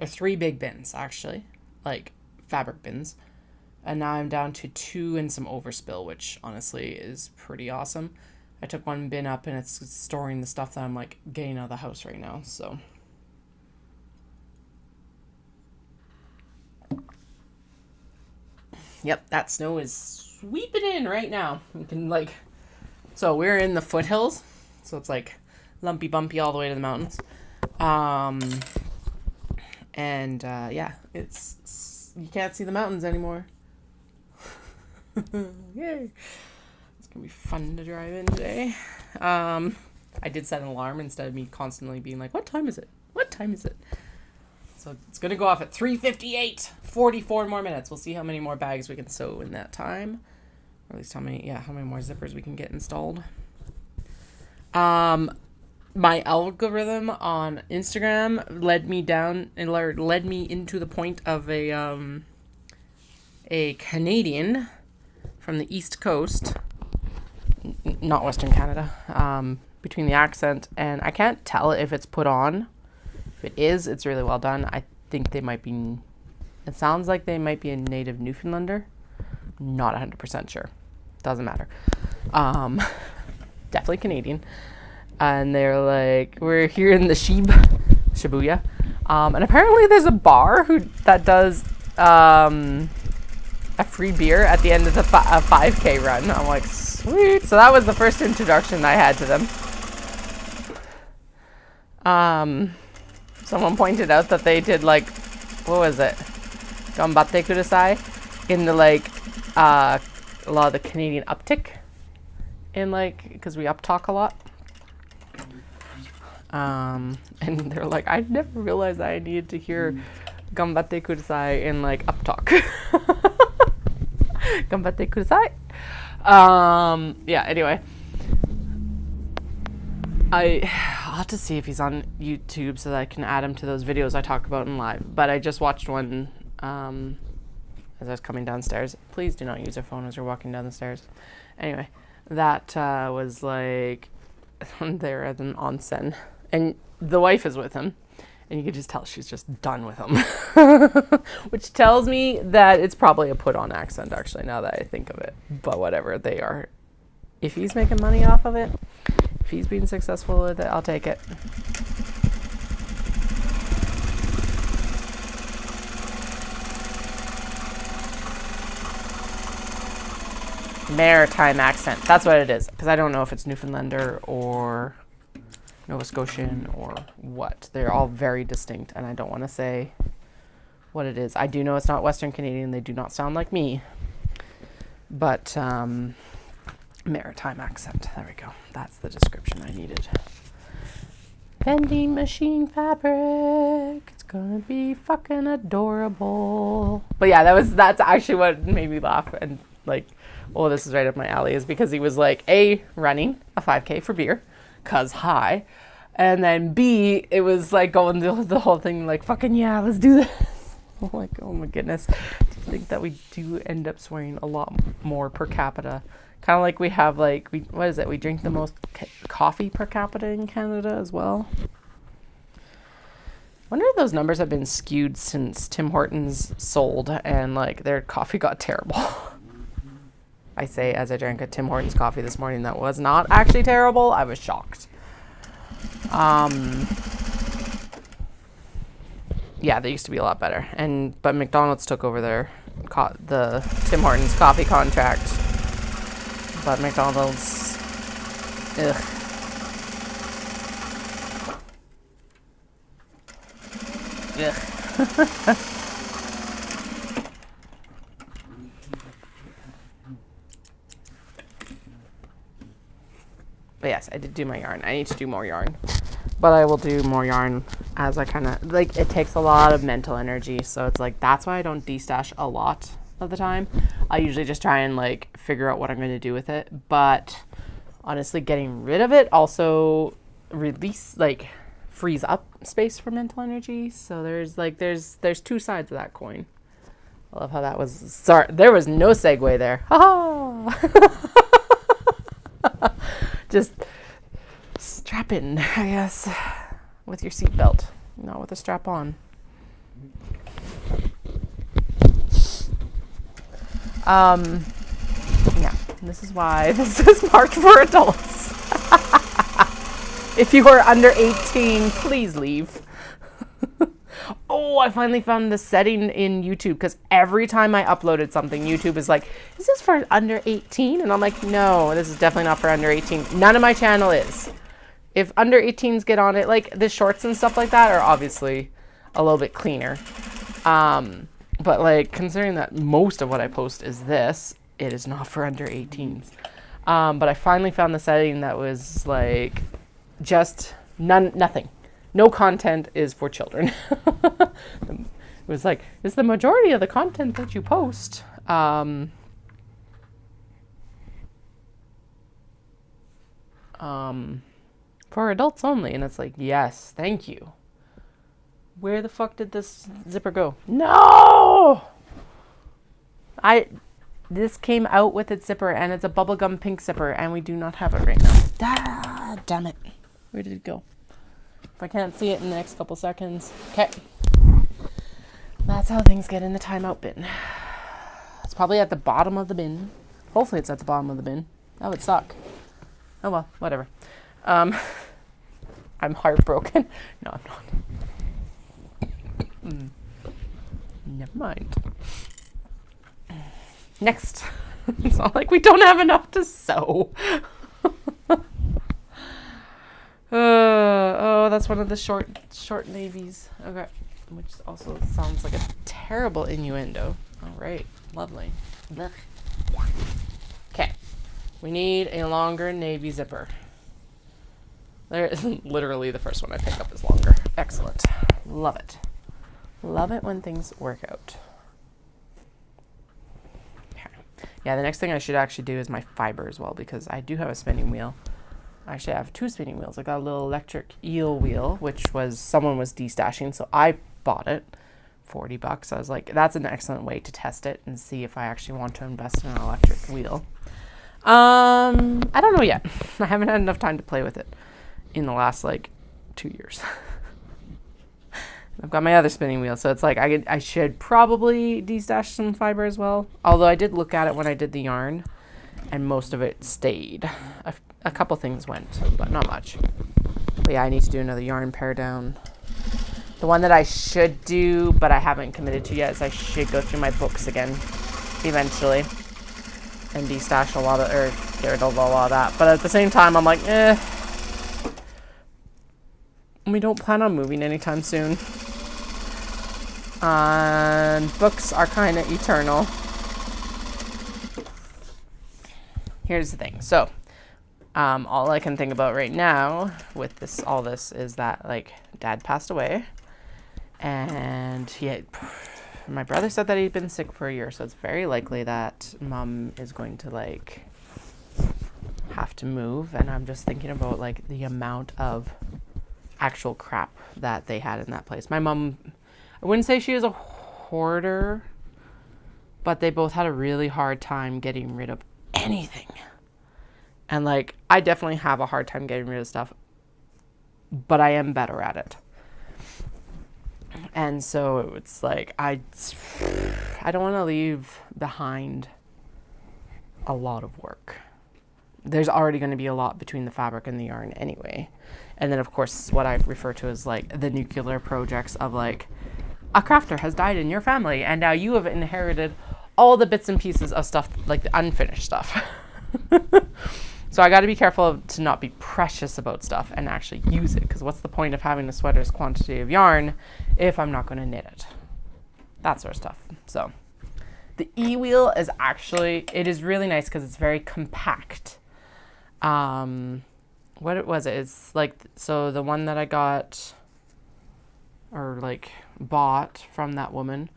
3 big bins actually, like fabric bins. And now I'm down to 2 and some overspill, which honestly is pretty awesome. I took 1 bin up and it's storing the stuff that I'm getting out of the house right now. So yep, that snow is sweeping in right now. You can so we're in the foothills, so it's lumpy bumpy all the way to the mountains. Yeah, it's you can't see the mountains anymore. Yay. It's gonna be fun to drive in today. I did set an alarm instead of me constantly being like, what time is it? What time is it? So it's gonna go off at 3:58. 44 more minutes. We'll see how many more bags we can sew in that time. Or at least how many more zippers we can get installed. My algorithm on Instagram led me into the point of a Canadian from the East Coast, not Western Canada, between the accent, and I can't tell if it's put on. If it is, it's really well done. I think they might be, it sounds like they might be a native Newfoundlander. Not 100% sure. Doesn't matter. Definitely Canadian. And they're like, we're here in the Shibuya. And apparently there's a bar that does a free beer at the end of the 5K run. I'm like, sweet. So that was the first introduction I had to them. Someone pointed out that they did what was it? Ganbatte kudasai in the a lot of the Canadian uptick in because we uptalk a lot. And they're like, I never realized that I needed to hear Ganbatte kudasai in uptalk. Ganbatte kudasai. Yeah, anyway. I'll have to see if he's on YouTube so that I can add him to those videos I talk about in live. But I just watched one as I was coming downstairs. Please do not use your phone as you're walking down the stairs. Anyway, that was they're at an onsen. And the wife is with him. And you can just tell she's just done with him. Which tells me that it's probably a put-on accent, actually, now that I think of it. But whatever, they are. If he's making money off of it, if he's being successful with it, I'll take it. Maritime accent. That's what it is. Because I don't know if it's Newfoundlander or Nova Scotian or what. They're all very distinct, and I don't want to say what it is. I do know it's not Western Canadian. They do not sound like me. But maritime accent. There we go. That's the description I needed. Vending machine fabric. It's gonna be fucking adorable. But yeah, that's actually what made me laugh and oh, this is right up my alley, is because he was running a 5K for beer, 'cause hi. And then B, it was going the whole thing fucking yeah, let's do this. I'm oh my goodness. I think that we do end up swearing a lot more per capita. Kind of we have what is it? We drink the most coffee per capita in Canada as well. Wonder if those numbers have been skewed since Tim Hortons sold and their coffee got terrible. I say as I drank a Tim Hortons coffee this morning that was not actually terrible. I was shocked. Yeah, they used to be a lot better. But McDonald's took over the Tim Hortons coffee contract. But McDonald's, ugh. Ugh. But yes, I did do my yarn. I need to do more yarn. But I will do more yarn as I kind of, it takes a lot of mental energy. So it's that's why I don't destash a lot of the time. I usually just try and figure out what I'm going to do with it. But honestly, getting rid of it also frees up space for mental energy. So there's 2 sides of that coin. I love how that was, sorry, there was no segue there. Ha ha! Just strap in, I guess, with your seatbelt, not with a strap on. Yeah, this is why this is marked for adults. If you are under 18, please leave. Oh, I finally found the setting in YouTube, because every time I uploaded something, YouTube is like, is this for under 18? And I'm like, no, this is definitely not for under 18. None of my channel is. If under 18s get on it, like the shorts and stuff like that are obviously a little bit cleaner. But like, considering that most of what I post is this, it is not for under 18s. But I finally found the setting that was like just nothing. No content is for children. It was like, it's the majority of the content that you post. For adults only. And it's like, yes, thank you. Where the fuck did this zipper go? No! This came out with its zipper, and it's a bubblegum pink zipper, and we do not have it right now. Ah, damn it. Where did it go? If I can't see it in the next couple seconds. Okay. That's how things get in the timeout bin. It's probably at the bottom of the bin. Hopefully it's at the bottom of the bin. That would suck. Oh well, whatever. I'm heartbroken. No, I'm not. Never mind. Next. It's not like we don't have enough to sew. Oh, that's one of the short navies. Okay. Which also sounds like a terrible innuendo. All right. Lovely. Okay. We need a longer navy zipper. There is literally the first one I pick up is longer. Excellent. Love it. Love it when things work out. Okay. Yeah, the next thing I should actually do is my fiber as well, because I do have a spinning wheel. Actually, I have two spinning wheels. I got a little electric eel wheel, which someone was destashing, so I bought it. $40. I was like, that's an excellent way to test it and see if I actually want to invest in an electric wheel. I don't know yet. I haven't had enough time to play with it in the last 2 years. I've got my other spinning wheel, so it's like I should probably destash some fiber as well. Although I did look at it when I did the yarn, and most of it stayed. A couple things went, but not much. But yeah, I need to do another yarn pair down. The one that I should do, but I haven't committed to yet, is I should go through my books again eventually and destash a lot of, or get rid of a lot of that. But at the same time, I'm like, we don't plan on moving anytime soon. And books are kind of eternal. Here's the thing. So, all I can think about right now with all this is that Dad passed away, and my brother said that he'd been sick for a year, so it's very likely that Mom is going to have to move. And I'm just thinking about the amount of actual crap that they had in that place. My mom, I wouldn't say she was a hoarder, but they both had a really hard time getting rid of anything. And I definitely have a hard time getting rid of stuff, but I am better at it. And so it's I don't want to leave behind a lot of work. There's already going to be a lot between the fabric and the yarn anyway. And then of course what I refer to as the nuclear projects of a crafter has died in your family, and now you have inherited all the bits and pieces of stuff, the unfinished stuff. So I got to be careful to not be precious about stuff and actually use it, because what's the point of having a sweater's quantity of yarn if I'm not going to knit it? That sort of stuff. So the e-wheel is it is really nice because it's very compact. What was it? It's so the one that I got or bought from that woman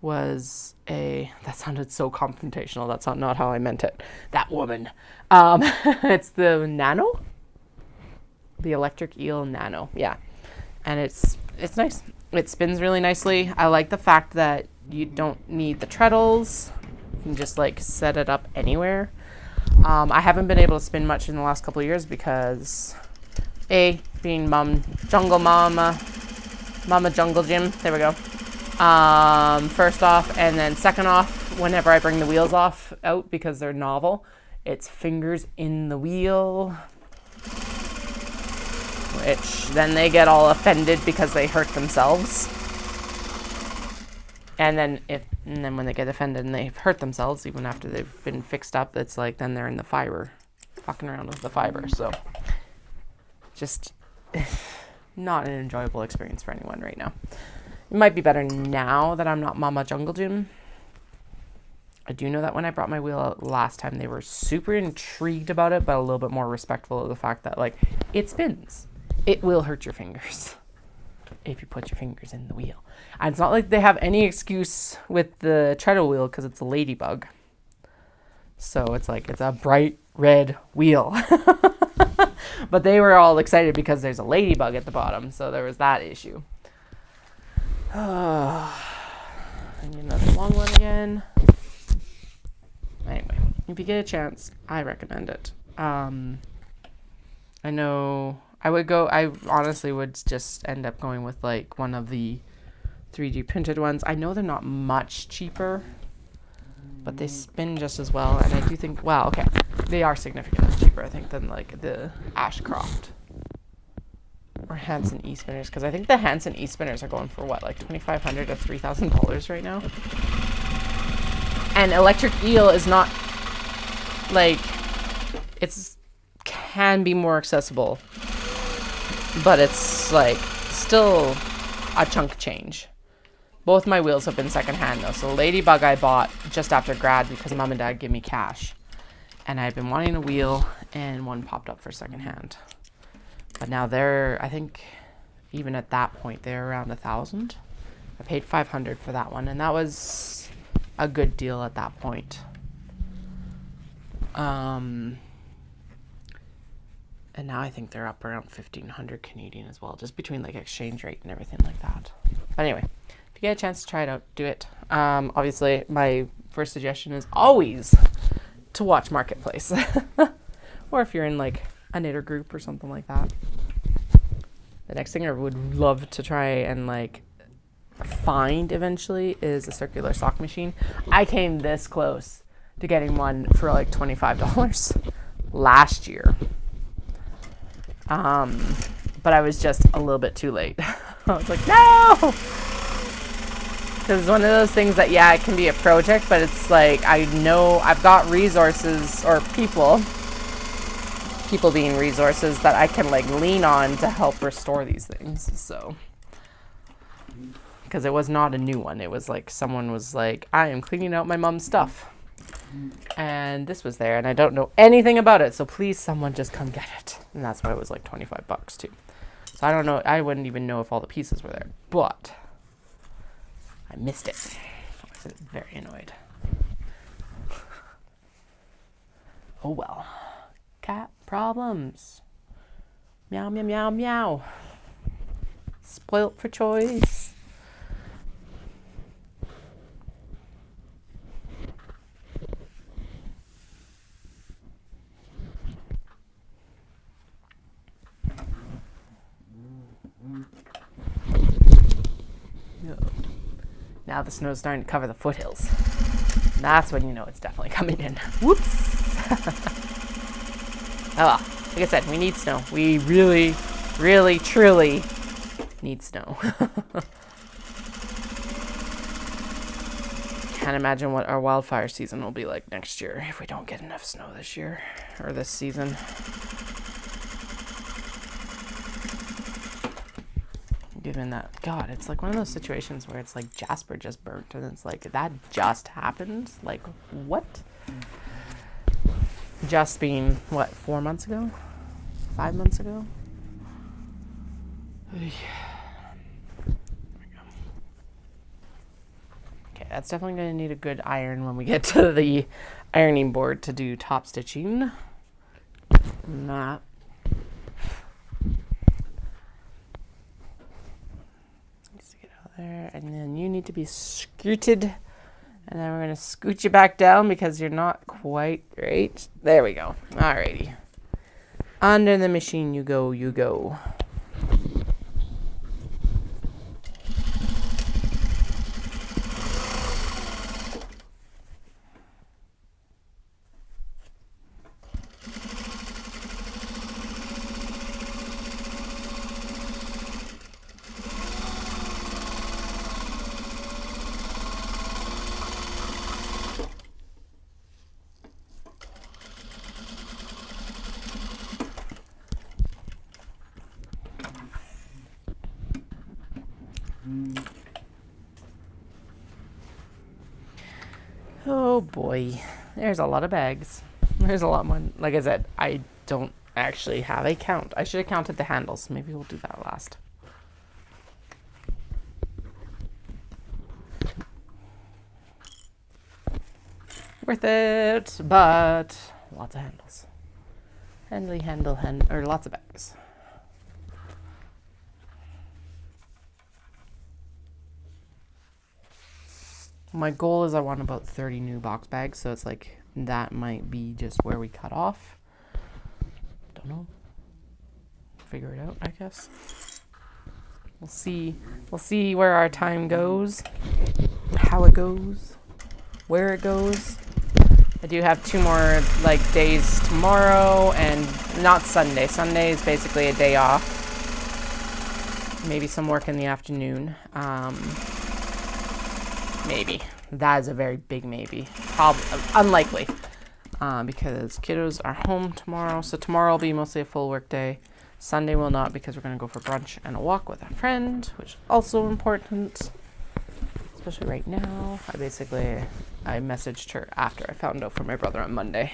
was that sounded so confrontational. That's not how I meant it. That woman. It's the Nano, the electric eel Nano. Yeah. And it's nice. It spins really nicely. I like the fact that you don't need the treadles. You can just set it up anywhere. I haven't been able to spin much in the last couple of years because being jungle mama jungle gym, there we go. First off, and then second off, whenever I bring the wheels out because they're novel, it's fingers in the wheel, which then they get all offended because they hurt themselves. And then when they get offended and they've hurt themselves, even after they've been fixed up, it's like then they're in the fibre, fucking around with the fibre. So just not an enjoyable experience for anyone right now. It might be better now that I'm not Mama Jungle Gym. I do know that when I brought my wheel out last time, they were super intrigued about it, but a little bit more respectful of the fact that, like, it spins. It will hurt your fingers if you put your fingers in the wheel. And it's not like they have any excuse with the treadle wheel because it's a ladybug. So it's like, it's a bright red wheel. But they were all excited because there's a ladybug at the bottom. So there was that issue. I need another long one again. Anyway, if you get a chance, I recommend it. I know I honestly would just end up going with like one of the 3D printed ones. I know they're not much cheaper, but they spin just as well. And I do think, well, okay, they are significantly cheaper, I think, than like the Ashcroft or Hanson e-spinners. Because I think the Hanson e-spinners are going for what, like $2,500 to $3,000 right now. And electric eel is not like, it's can be more accessible, but it's like still a chunk of change. Both my wheels have been secondhand though. So Ladybug I bought just after grad because mom and dad gave me cash, and I've been wanting a wheel, and one popped up for secondhand. But now they're, I think, even at that point they're around $1,000. I paid $500 for that one, and that was a good deal at that point. And now I think they're up around 1,500 Canadian as well, just between like exchange rate and everything like that. But anyway, if you get a chance to try it out, do it. Obviously, my first suggestion is always to watch Marketplace, or if you're in like a knitter group or something like that. The next thing I would love to try and like find eventually is a circular sock machine. I came this close to getting one for like $25 last year. But I was just a little bit too late. I was like, no! Because it's one of those things that, yeah, it can be a project, but it's like, I know I've got resources, or people being resources that I can like lean on to help restore these things. So, because it was not a new one. It was like, someone was like, I am cleaning out my mom's stuff, and this was there, and I don't know anything about it, so please someone just come get it. And that's why it was like $25 too. So I don't know, I wouldn't even know if all the pieces were there, but I missed it. I was very annoyed. Oh well. Cat problems. Meow, meow, meow, meow. Spoilt for choice. Now the snow's starting to cover the foothills. That's when you know it's definitely coming in. Whoops. Oh well, like I said, we need snow. We really, really, truly need snow. Can't imagine what our wildfire season will be like next year if we don't get enough snow this year, or this season. Given that, God, it's like one of those situations where it's like Jasper just burnt, and it's like, that just happened? Like, what? Just being, what, 4 months ago? 5 months ago? Okay, that's definitely going to need a good iron when we get to the ironing board to do top stitching. Not. There, and then you need to be skirted, And then we're going to scoot you back down because you're not quite right. There we go. Alrighty. Under the machine you go, you go. Oh boy, there's a lot of bags. There's a lot more. Like I said, I don't actually have a count. I should have counted the handles. Maybe we'll do that last. Worth it, but lots of handles. Or lots of bags. My goal is I want about 30 new box bags, so it's like that might be just where we cut off. Don't know. Figure it out, I guess. We'll see. We'll see where our time goes, how it goes, where it goes. I do have 2 more days tomorrow and not Sunday. Sunday is basically a day off. Maybe some work in the afternoon. Maybe. That is a very big maybe. Probably unlikely. Because kiddos are home tomorrow. So tomorrow will be mostly a full work day. Sunday will not because we're going to go for brunch and a walk with a friend, which is also important. Especially right now. I messaged her after I found out from my brother on Monday.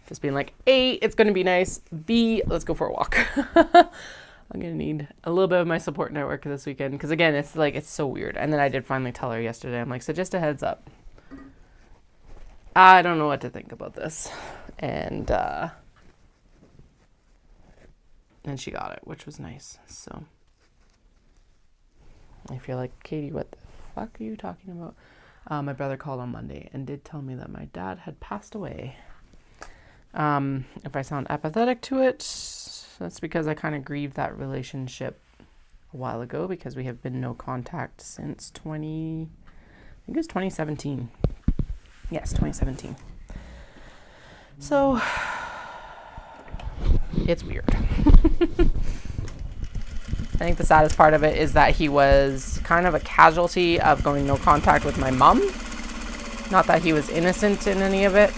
Just being like, A, it's going to be nice. B, let's go for a walk. I'm going to need a little bit of my support network this weekend. Because again, it's so weird. And then I did finally tell her yesterday. I'm like, so just a heads up. I don't know what to think about this. And she got it, which was nice. So I feel like, Katie, what the fuck are you talking about? My brother called on Monday and did tell me that my dad had passed away. If I sound apathetic to it, that's because I kind of grieved that relationship a while ago because we have been no contact since 2017. Yes, 2017. So, it's weird. I think the saddest part of it is that he was kind of a casualty of going no contact with my mom. Not that he was innocent in any of it.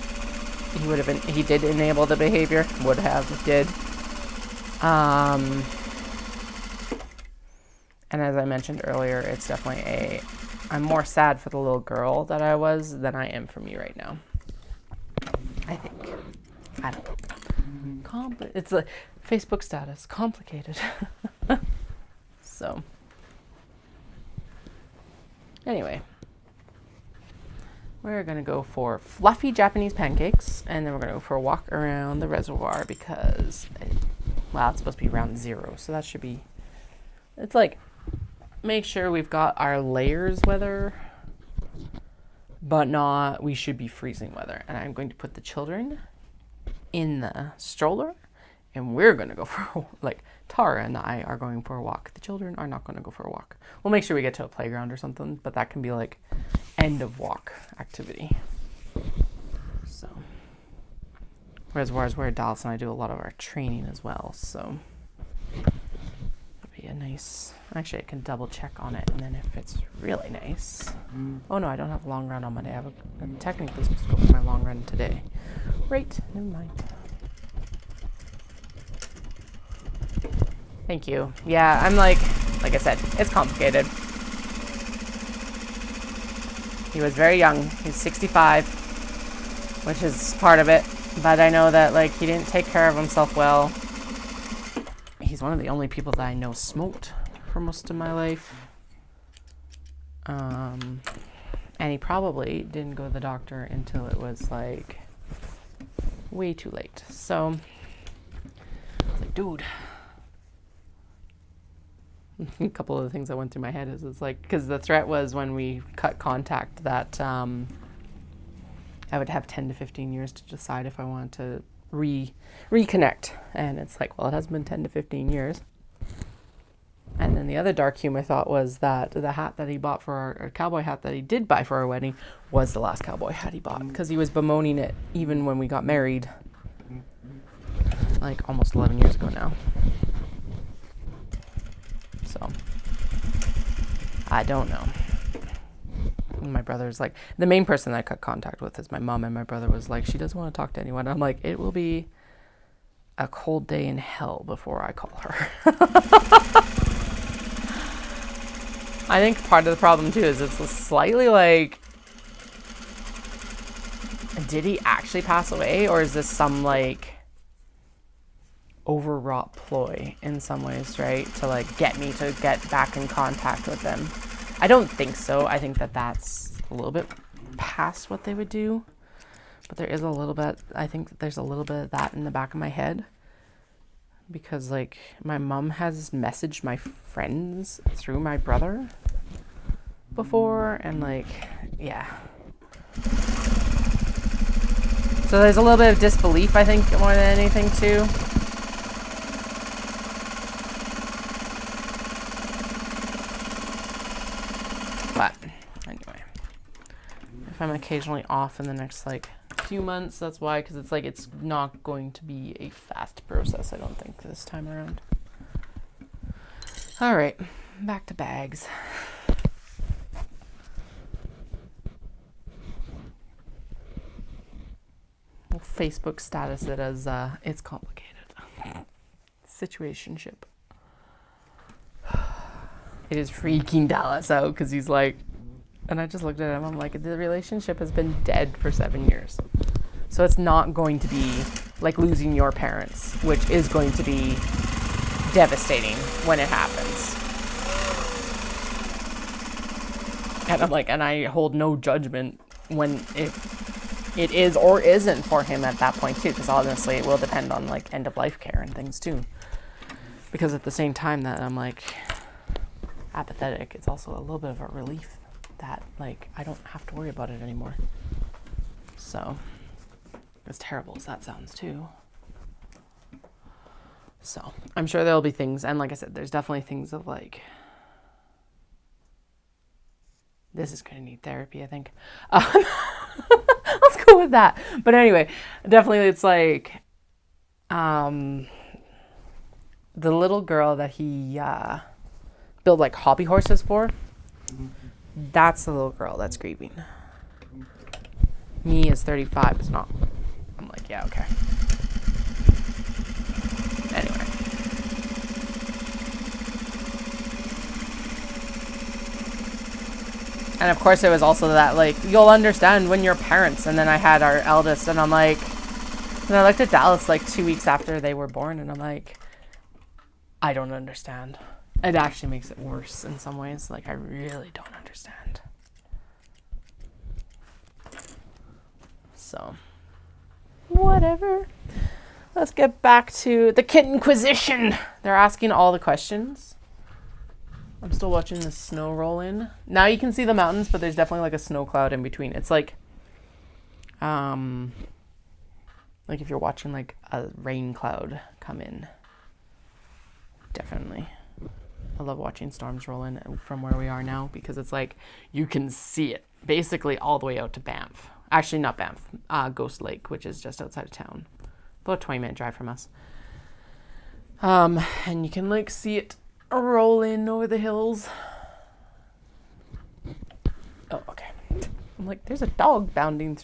He did enable the behavior. Did. And as I mentioned earlier, it's definitely I'm more sad for the little girl that I was than I am for me right now. I think. I don't know. It's a Facebook status. Complicated. So. Anyway. We're going to go for fluffy Japanese pancakes, and then we're going to go for a walk around the reservoir because, it's supposed to be around 0, so that should be, it's make sure we've got our layers weather, but we should be freezing weather. And I'm going to put the children in the stroller, and we're going to go for, Tara and I are going for a walk. The children are not going to go for a walk. We'll make sure we get to a playground or something, but that can be end of walk activity. So reservoirs where Dawson and I do a lot of our training as well, so it'll be a nice, actually I can double check on it, and then if it's really nice. Oh no, I don't have a long run on Monday. I'm technically supposed to go for my long run today. Right, never mind. Thank you. Yeah, I'm like I said, it's complicated. He was very young. He's 65, which is part of it. But I know that, he didn't take care of himself well. He's one of the only people that I know smoked for most of my life. And he probably didn't go to the doctor until it was, way too late. So, I was like, dude. A couple of the things that went through my head is because the threat was when we cut contact that I would have 10 to 15 years to decide if I wanted to reconnect. And it's like, well, it has been 10 to 15 years. And then the other dark humor thought was that the hat that he bought for our cowboy hat that he did buy for our wedding was the last cowboy hat he bought, because he was bemoaning it even when we got married, like almost 11 years ago now. So I don't know. My brother's like, the main person that I cut contact with is my mom, and my brother was like, she doesn't want to talk to anyone. I'm like, it will be a cold day in hell before I call her. I think part of the problem too is it's slightly like, did he actually pass away, or is this some like overwrought ploy in some ways, right? To like get me to get back in contact with them. I don't think so. I think that that's a little bit past what they would do, but there is a little bit, I think that there's a little bit of that in the back of my head, because like my mom has messaged my friends through my brother before, and like, yeah. So there's a little bit of disbelief, I think, more than anything too. But anyway, if I'm occasionally off in the next like few months, that's why, because it's like, it's not going to be a fast process, I don't think, this time around. All right, back to bags. We'll Facebook status it as it's complicated. Situationship. It is freaking Dallas out, because he's like, and I just looked at him, I'm like, the relationship has been dead for 7 years. So it's not going to be like losing your parents, which is going to be devastating when it happens. And I'm like, and I hold no judgment when if it is or isn't for him at that point too, because honestly it will depend on like end of life care and things too. Because at the same time that I'm like apathetic, it's also a little bit of a relief that like I don't have to worry about it anymore. So as terrible as that sounds too. So I'm sure there'll be things, and like I said, there's definitely things of like, this is gonna need therapy, I think. Let's go with that. But anyway, definitely it's like the little girl that he build like hobby horses for, that's the little girl that's grieving. Me as 35 is not. I'm like, yeah, okay. Anyway. And of course it was also that like, you'll understand when you're parents. And then I had our eldest, and I'm like, and I looked at Dallas like 2 weeks after they were born, and I'm like, I don't understand. It actually makes it worse in some ways. Like, I really don't understand. So, whatever. Let's get back to the Kittenquisition. They're asking all the questions. I'm still watching the snow roll in. Now you can see the mountains, but there's definitely like a snow cloud in between. It's like if you're watching like a rain cloud come in. Definitely. I love watching storms roll in from where we are now, because it's like you can see it basically all the way out to Banff. Actually, not Banff, Ghost Lake, which is just outside of town, about a 20-minute drive from us. And you can like see it roll in over the hills. Oh, okay. I'm like, there's a dog bounding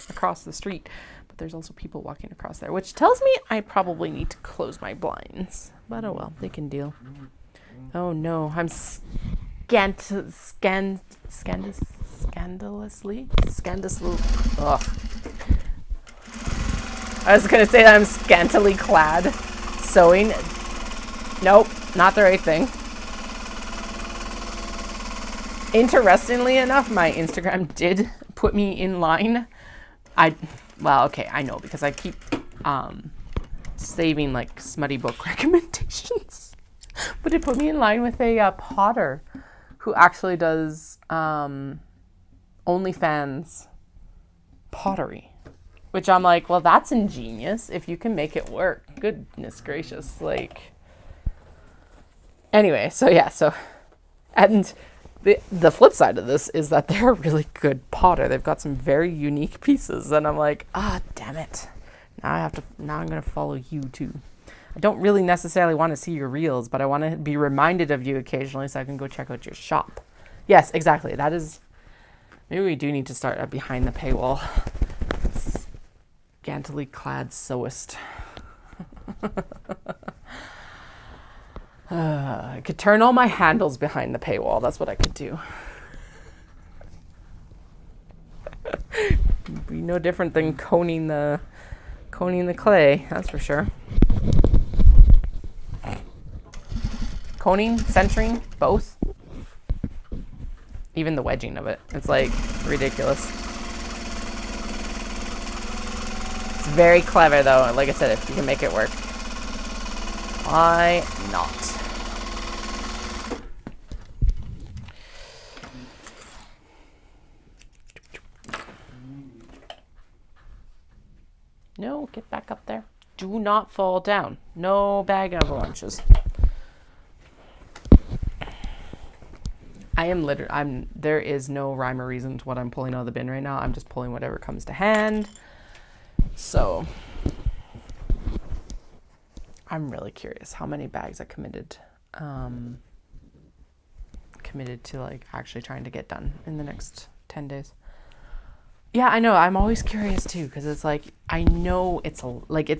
across the street, but there's also people walking across there, which tells me I probably need to close my blinds. But oh well, they can deal. Oh no, I'm scandalously. Ugh. I was gonna say that I'm scantily clad sewing. Nope, not the right thing. Interestingly enough, my Instagram did put me in line. Well, okay, I know, because I keep saving like smutty book recommendations. But it put me in line with a potter who actually does OnlyFans pottery, which I'm like, well, that's ingenious if you can make it work. Goodness gracious. Like, anyway, so yeah, and the flip side of this is that they're a really good potter. They've got some very unique pieces, and I'm like, damn it. Now I'm going to follow you too. I don't really necessarily want to see your reels, but I want to be reminded of you occasionally so I can go check out your shop. Yes, exactly. That is, maybe we do need to start a behind the paywall. Scantily clad sewist. I could turn all my handles behind the paywall. That's what I could do. Be no different than coning the clay, that's for sure. Coning, centering, both. Even the wedging of it. It's like ridiculous. It's very clever though. Like I said, if you can make it work. Why not? No, get back up there. Do not fall down. No bag avalanches. There is no rhyme or reason to what I'm pulling out of the bin right now. I'm just pulling whatever comes to hand. So I'm really curious how many bags I committed to like actually trying to get done in the next 10 days. Yeah, I know. I'm always curious too, because it's like, I know it's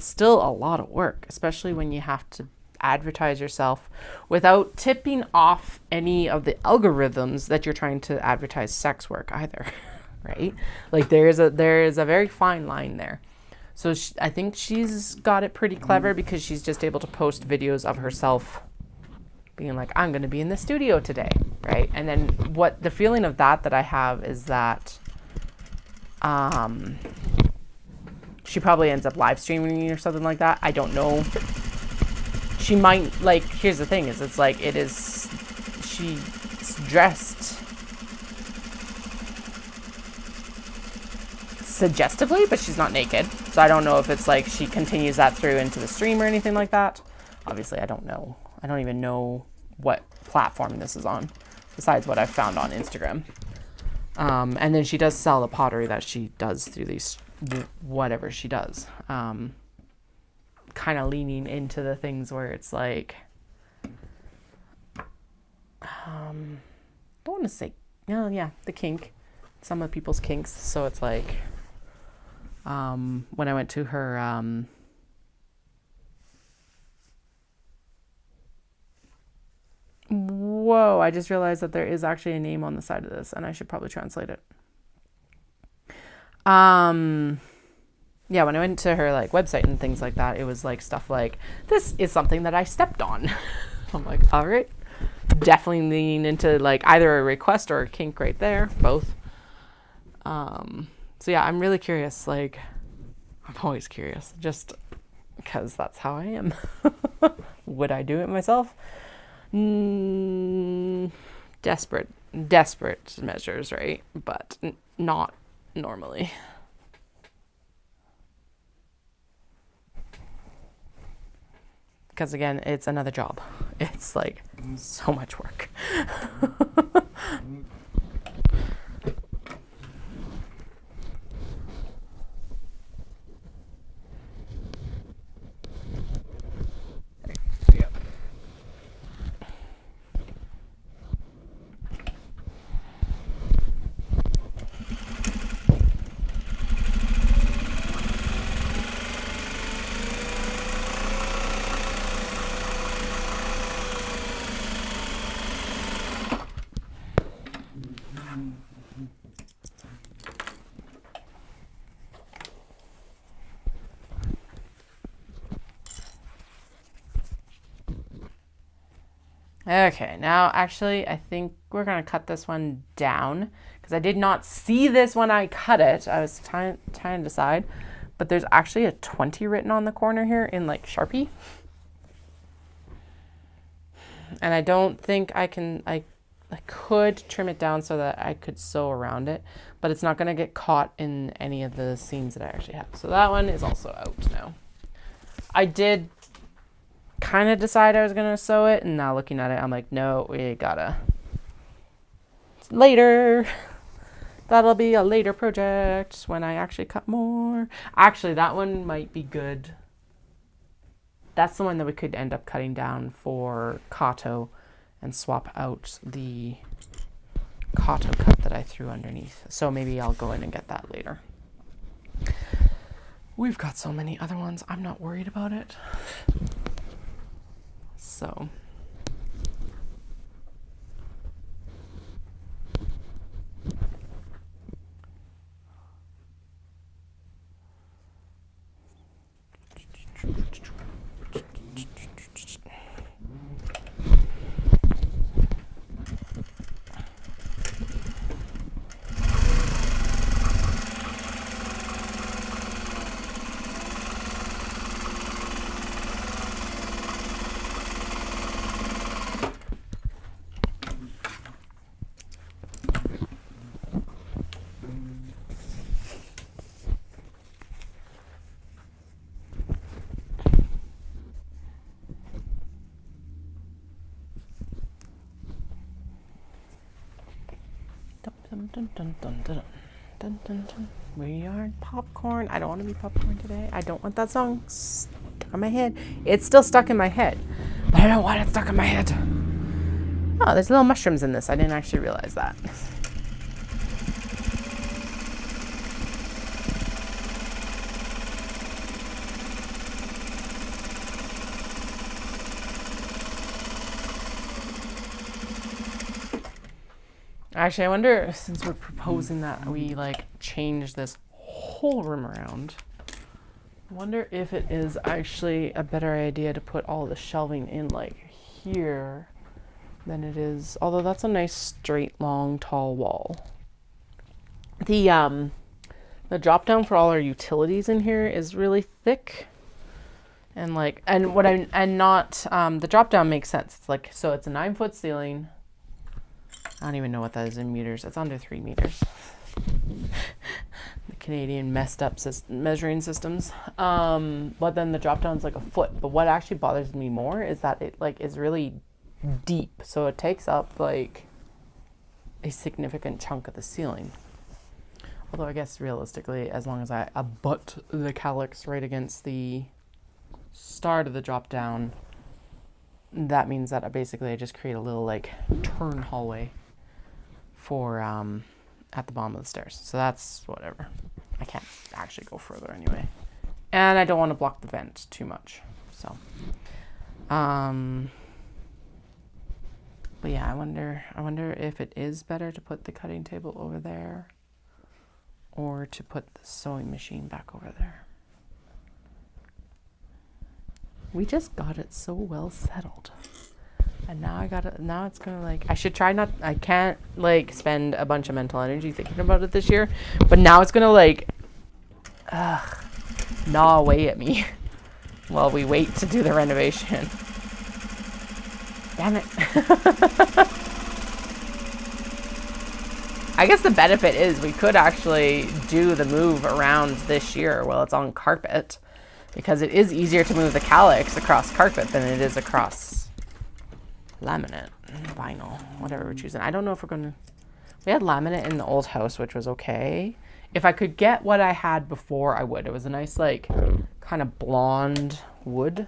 still a lot of work, especially when you have to advertise yourself without tipping off any of the algorithms that you're trying to advertise sex work either, right? Like there is a very fine line there. So I think she's got it pretty clever because she's just able to post videos of herself being like, I'm going to be in the studio today, right? And then what the feeling of that I have is that she probably ends up live streaming or something like that. I don't know. She might, like, here's the thing is it's like she's dressed suggestively, but she's not naked. So I don't know if it's like she continues that through into the stream or anything like that. Obviously, I don't know. I don't even know what platform this is on besides what I've found on Instagram. And then she does sell the pottery that she does through these, whatever she does. Kind of leaning into the things where it's like, don't want to say, the kink, some of people's kinks. So it's like, when I went to her, whoa, I just realized that there is actually a name on the side of this and I should probably translate it. Yeah, when I went to her like website and things like that, it was like stuff like, this is something that I stepped on. I'm like, all right, definitely leaning into like either a request or a kink right there, both. So yeah, I'm really curious. Like, I'm always curious just because that's how I am. Would I do it myself? Desperate measures, right? But not normally. Because again, it's another job. It's like so much work. Okay, now actually I think we're going to cut this one down because I did not see this when I cut it. I was trying to decide, but there's actually a 20 written on the corner here in like Sharpie. And I don't think I I could trim it down so that I could sew around it, but it's not going to get caught in any of the seams that I actually have. So that one is also out now. I did kind of decide I was going to sew it, and now looking at it, I'm like, no, we gotta. It's later. That'll be a later project when I actually cut more. Actually, that one might be good. That's the one that we could end up cutting down for Kato and swap out the Kato cut that I threw underneath. So maybe I'll go in and get that later. We've got so many other ones. I'm not worried about it. So. Dun, dun, dun, dun, dun, dun, dun. We are popcorn. I don't want to be popcorn today. I don't want that song stuck in my head. It's still stuck in my head, but I don't want it stuck in my head. Oh, there's little mushrooms in this. I didn't actually realize that. Actually, I wonder, since we're proposing that we like change this whole room around, I wonder if it is actually a better idea to put all the shelving in like here than it is, although that's a nice straight, long, tall wall. The drop down for all our utilities in here is really thick. And like, and what I, and not, the drop down makes sense. It's like, so it's a 9-foot ceiling. I don't even know what that is in meters. It's under 3 meters. The Canadian messed up measuring systems. But then the drop down is like a foot. But what actually bothers me more is that it like is really deep. So it takes up like a significant chunk of the ceiling. Although I guess realistically, as long as I abut the calyx right against the start of the drop down, that means that I just create a little like turn hallway for at the bottom of the stairs. So that's whatever. I can't actually go further anyway. And I don't want to block the vent too much. So but yeah, I wonder if it is better to put the cutting table over there or to put the sewing machine back over there. We just got it so well settled. And now now it's gonna like, I can't like spend a bunch of mental energy thinking about it this year, but now it's gonna like, gnaw away at me while we wait to do the renovation. Damn it. I guess the benefit is we could actually do the move around this year while it's on carpet, because it is easier to move the calyx across carpet than it is across laminate, vinyl, whatever we're choosing. I don't know if we're gonna, we had laminate in the old house, which was okay. If I could get what I had before, I would. It was a nice like kind of blonde wood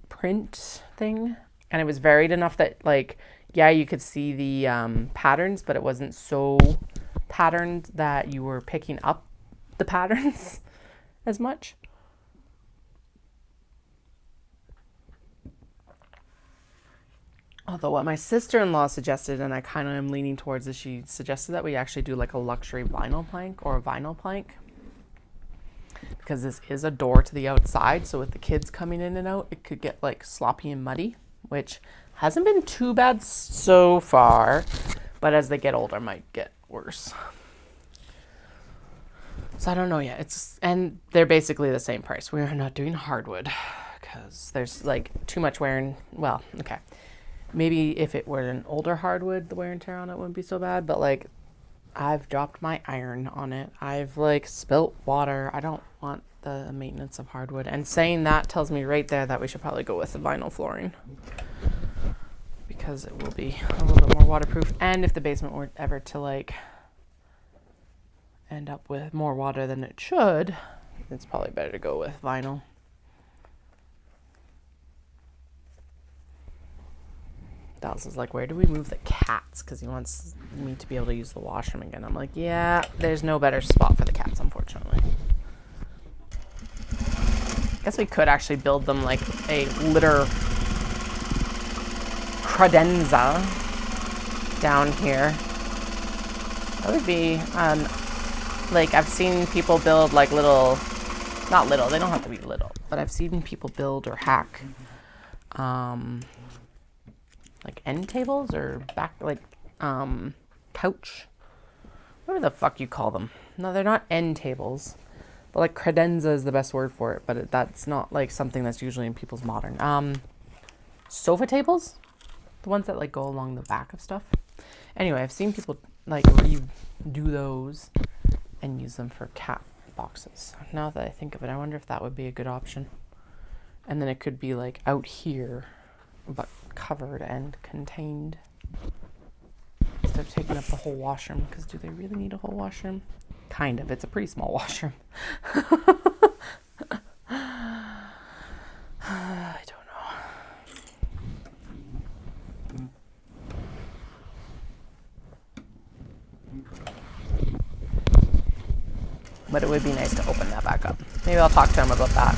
print thing, and it was varied enough that like, yeah, you could see the patterns, but it wasn't so patterned that you were picking up the patterns as much. Although what my sister-in-law suggested, and I kind of am leaning towards this, she suggested that we actually do like a luxury vinyl plank or a vinyl plank, because this is a door to the outside. So with the kids coming in and out, it could get like sloppy and muddy, which hasn't been too bad so far, but as they get older, might get worse. So I don't know yet. And they're basically the same price. We are not doing hardwood because there's like too much wear and, well, okay. maybe if it were an older hardwood, the wear and tear on it wouldn't be so bad. But like, I've dropped my iron on it. I've like spilt water. I don't want the maintenance of hardwood. And saying that tells me right there that we should probably go with the vinyl flooring, because it will be a little bit more waterproof. And if the basement were ever to like end up with more water than it should, it's probably better to go with vinyl. Dallas is like, where do we move the cats? Because he wants me to be able to use the washroom again. I'm like, yeah, there's no better spot for the cats, unfortunately. I guess we could actually build them like a litter credenza down here. That would be, like, I've seen people build like little, not little, they don't have to be little, but I've seen people build or hack, like end tables or back, like, couch, whatever the fuck you call them. No, they're not end tables, but like credenza is the best word for it, but that's not like something that's usually in people's modern, sofa tables, the ones that like go along the back of stuff. Anyway, I've seen people like redo those and use them for cat boxes. Now that I think of it, I wonder if that would be a good option. And then it could be like out here, but covered and contained, instead of taking up the whole washroom. Because do they really need a whole washroom? Kind of. It's a pretty small washroom. I don't know. But it would be nice to open that back up. Maybe I'll talk to him about that.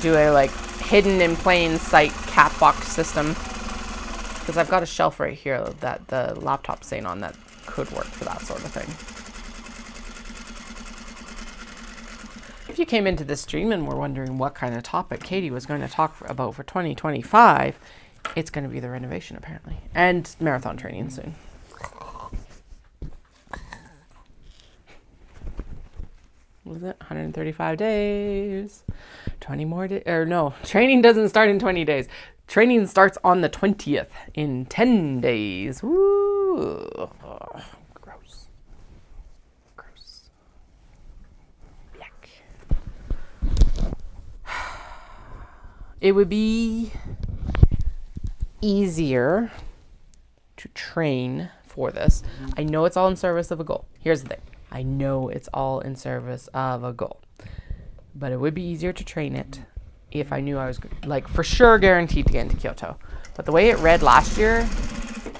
Do a like hidden in plain sight cat box system. Because I've got a shelf right here that the laptop's sitting on that could work for that sort of thing. If you came into this stream and were wondering what kind of topic Katie was going to talk about for 2025, it's going to be the renovation apparently. And marathon training soon. What is it? 135 days. 20 more days. Or no, training doesn't start in 20 days. Training starts on the 20th in 10 days. Woo. Oh, gross. Gross. Yuck. It would be easier to train for this. I know it's all in service of a goal. Here's the thing. I know it's all in service of a goal. But it would be easier to train it if I knew I was, like, for sure guaranteed to get into Kyoto. But the way it read last year,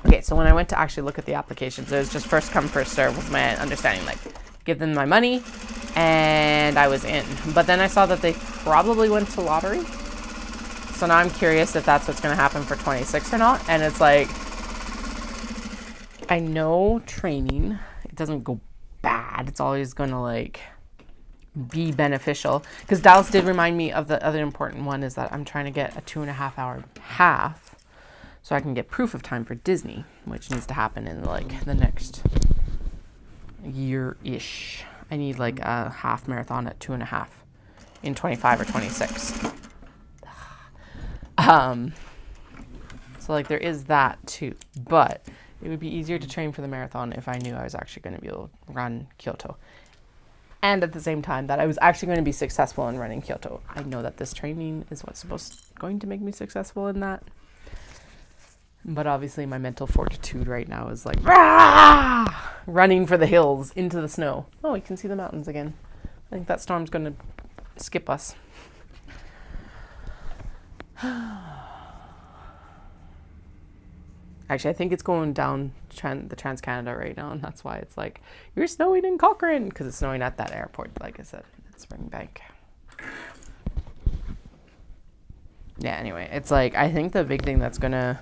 okay, so when I went to actually look at the applications, it was just first come, first serve was my understanding. Like, give them my money, and I was in. But then I saw that they probably went to lottery. So now I'm curious if that's what's going to happen for 26 or not. And it's like, I know training, it doesn't go bad. It's always going to, like, be beneficial. Because Dallas did remind me of the other important one is that I'm trying to get a 2.5 hour half so I can get proof of time for Disney, which needs to happen in like the next year-ish. I need like a half marathon at 2.5 in 25 or 26. So like there is that too, but it would be easier to train for the marathon if I knew I was actually going to be able to run Kyoto. And at the same time that I was actually going to be successful in running Kyoto. I know that this training is what's going to make me successful in that. But obviously my mental fortitude right now is like, rah! Running for the hills into the snow. Oh, we can see the mountains again. I think that storm's going to skip us. Actually, I think it's going down the Trans-Canada right now, and that's why it's like, you're snowing in Cochrane, because it's snowing at that airport, like I said, at Springbank. Yeah, anyway, it's like, I think the big thing that's going to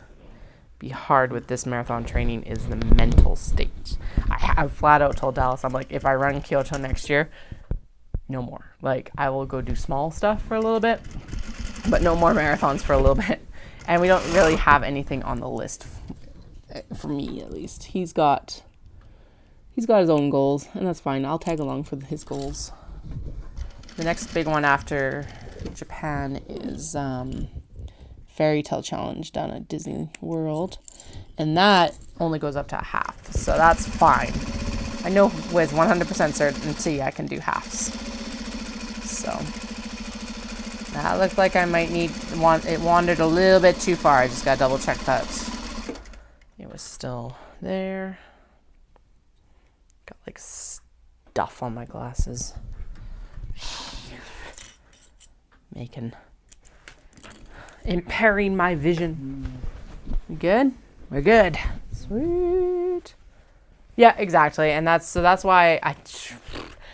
be hard with this marathon training is the mental state. I have flat out told Dallas, I'm like, if I run Kyoto next year, no more. Like, I will go do small stuff for a little bit, but no more marathons for a little bit. And we don't really have anything on the list, for me at least. He's got his own goals, and that's fine. I'll tag along for his goals. The next big one after Japan is fairy tale challenge down at Disney World. And that only goes up to a half. So that's fine. I know with 100% certainty I can do halves. So that looked like I might it wandered a little bit too far. I just got to double check that it was still there. Got like stuff on my glasses. Impairing my vision. We good? We're good. Sweet. Yeah, exactly. And that's why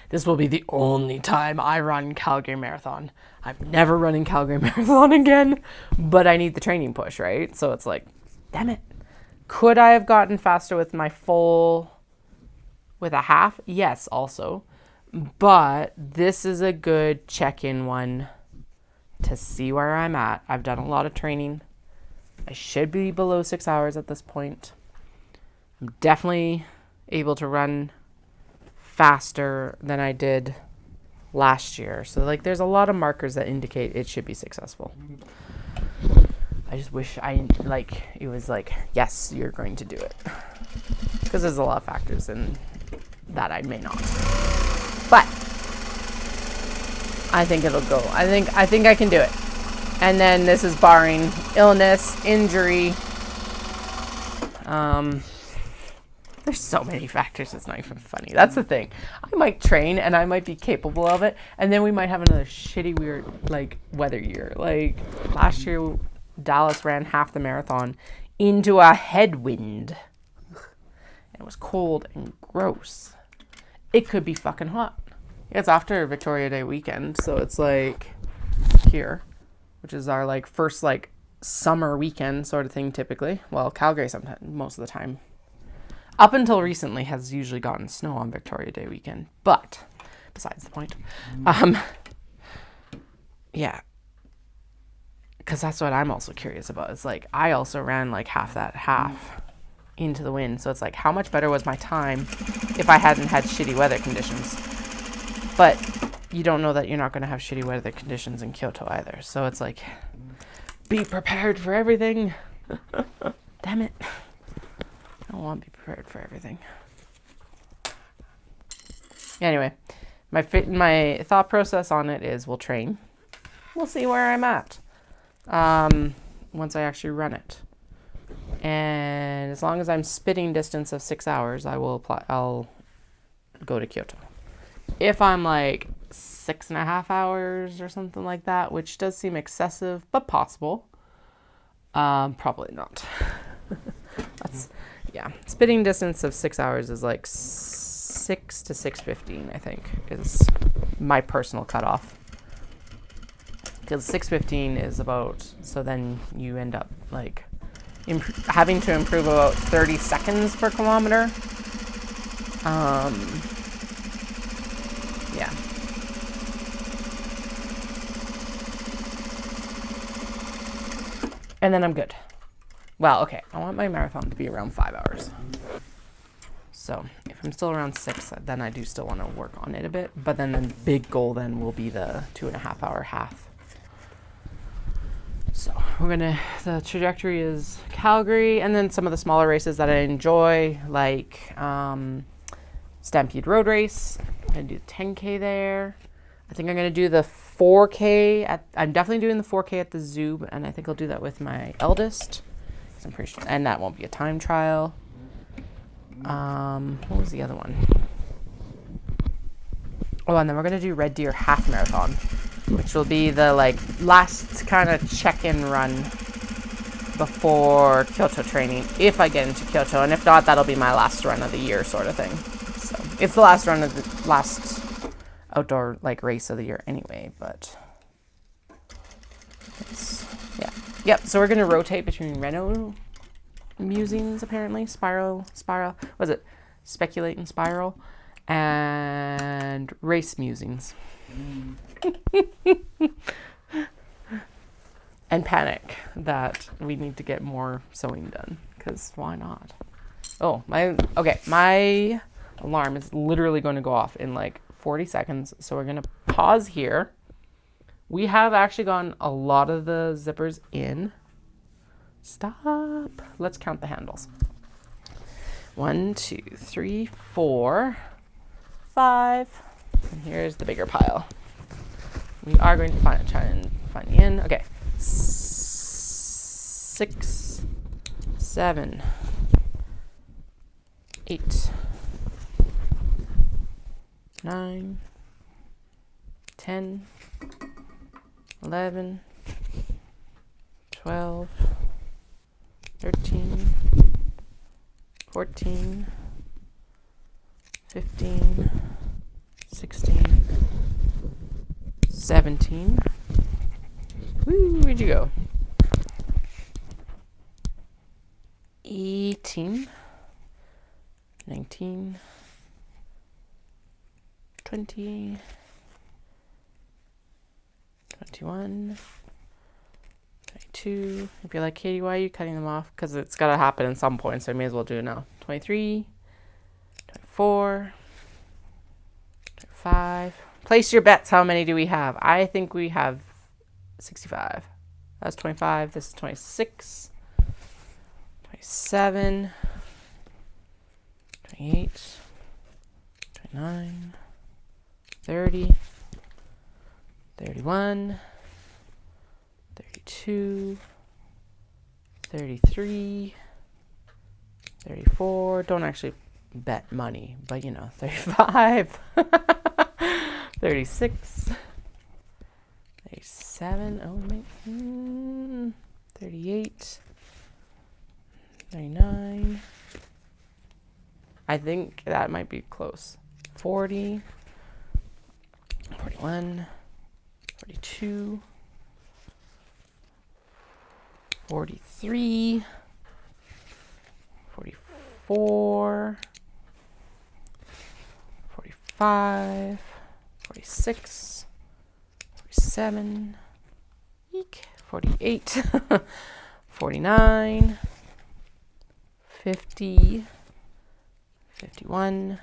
this will be the only time I run Calgary Marathon. I'm never running Calgary Marathon again, but I need the training push, right? So it's like, damn it. Could I have gotten faster with my full, with a half? Yes, also. But this is a good check-in one to see where I'm at. I've done a lot of training. I should be below 6 hours at this point. I'm definitely able to run faster than I did last year. So like there's a lot of markers that indicate it should be successful. I just wish it was like, yes, you're going to do it. Because there's a lot of factors in that I may not. But I think it'll go. I think I can do it. And then this is barring illness, injury. There's so many factors, it's not even funny. That's the thing. I might train and I might be capable of it. And then we might have another shitty, weird, weather year. Like, last year, Dallas ran half the marathon into a headwind. It was cold and gross. It could be fucking hot. It's after Victoria Day weekend, so it's like here, which is our first summer weekend sort of thing typically. Well, Calgary sometimes, most of the time. Up until recently has usually gotten snow on Victoria Day weekend, but besides the point. Yeah. Because that's what I'm also curious about. It's like, I also ran half that half into the wind. So it's like, how much better was my time if I hadn't had shitty weather conditions? But you don't know that you're not going to have shitty weather conditions in Kyoto either. So it's like, be prepared for everything. Damn it. I don't want to be prepared for everything. Anyway, my thought process on it is we'll train. We'll see where I'm at once I actually run it. And as long as I'm spitting distance of 6 hours, I'll go to Kyoto. If I'm 6.5 hours or something like that, which does seem excessive, but possible, probably not. Yeah, spitting distance of 6 hours is 6 to 6:15, I think, is my personal cutoff. Because 6:15 is about, so then you end up having to improve about 30 seconds per kilometer. Yeah. And then I'm good. Well, okay, I want my marathon to be around 5 hours. So if I'm still around 6, then I do still want to work on it a bit. But then the big goal then will be the 2.5 hour half. So the trajectory is Calgary, and then some of the smaller races that I enjoy, like Stampede Road Race. I'm going to do 10K there. I think I'm going to do the 4K. I'm definitely doing the 4K at the zoo, and I think I'll do that with my eldest. I'm pretty sure, and that won't be a time trial. What was the other one? Oh, and then we're going to do Red Deer Half Marathon, which will be the last kind of check-in run before Kyoto training, if I get into Kyoto, and if not, that'll be my last run of the year sort of thing. So it's the last outdoor race of the year anyway, but yeah. Yep, so we're going to rotate between Reno musings, apparently. Spiral, was it? Speculate and Spiral. And race musings. And panic that we need to get more sewing done, because why not? Oh, my alarm is literally going to go off in 40 seconds, so we're going to pause here. We have actually gotten a lot of the zippers in. Stop. Let's count the handles. 1, 2, 3, 4, 5. And here's the bigger pile. We are going to try and find the end. Okay. 6, 7, 8, 9, 10, 11, 12, 13, 14, 15, 16, 17. Woo, where'd you go? 18, 19, 20, 21, 22. If you're like, Katie, why are you cutting them off? Because it's got to happen at some point, so I may as well do it now. 23, 24, 25. Place your bets. How many do we have? I think we have 65. That's 25. This is 26, 27, 28, 29, 30, 31, 32, 33, 34. Don't actually bet money, but 35, 36, 37, oh wait, 38, 39. I think that might be close. 40, 41, 42, 43, 44, 45, 46, 47, eek, 48, 49, 50, 51,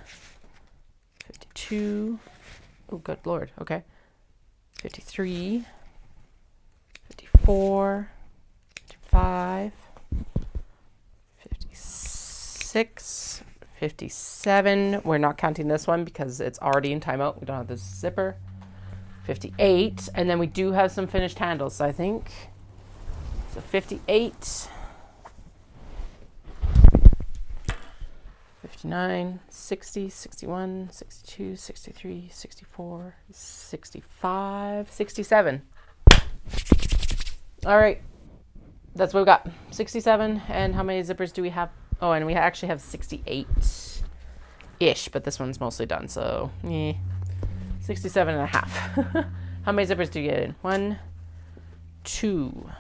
52, oh good lord, okay, 53, 54, 55, 56, 57. We're not counting this one because it's already in timeout. We don't have this zipper. 58. And then we do have some finished handles, so I think. So 58. 59, 60, 61, 62, 63, 64, 65, 67. All right. That's what we got. 67. And how many zippers do we have? Oh, and we actually have 68-ish, but this one's mostly done, so 67 and a half. How many zippers do you get in? 1, 2,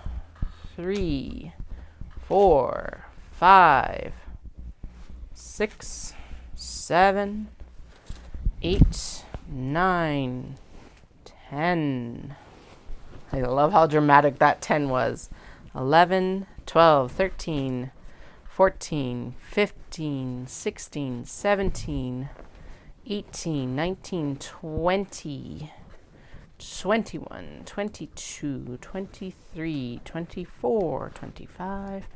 3, 4, 5, 6, 7, 8, 9, 10. I love how dramatic that 10 was. 11, 12, 13, 14, 15, 16, 17, 18, 19, 20, 21, 22, 23, 24, 25,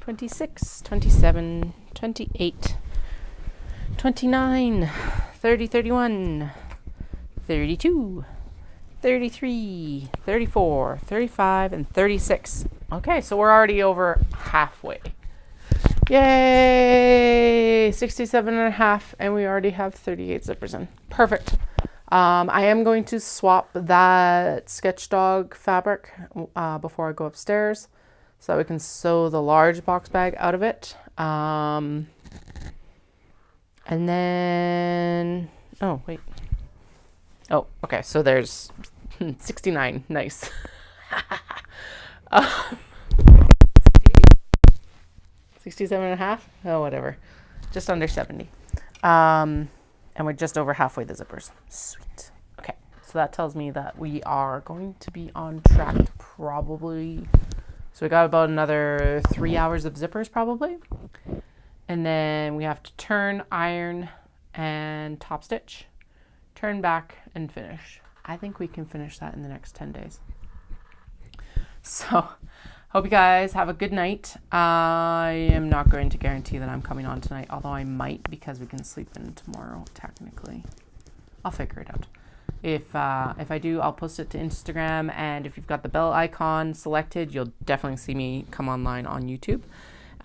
26, 27, 28, 29, 30, 31, 32, 33, 34, 35, and 36. Okay, so we're already over halfway. Yay! 67 and a half, and we already have 38 zippers in. Perfect. I am going to swap that sketch dog fabric before I go upstairs so that we can sew the large box bag out of it. And then, oh, wait. Oh, okay, so there's 69. Nice. 67 and a half? Oh, whatever. Just under 70. And we're just over halfway the zippers. Sweet. Okay, so that tells me that we are going to be on track to probably... So we got about another 3 hours of zippers probably. And then we have to turn, iron, and top stitch. Turn back and finish. I think we can finish that in the next 10 days. So Hope you guys have a good night. I am not going to guarantee that I'm coming on tonight, although I might because we can sleep in tomorrow, technically. I'll figure it out. If I do, I'll post it to Instagram, and if you've got the bell icon selected, you'll definitely see me come online on YouTube.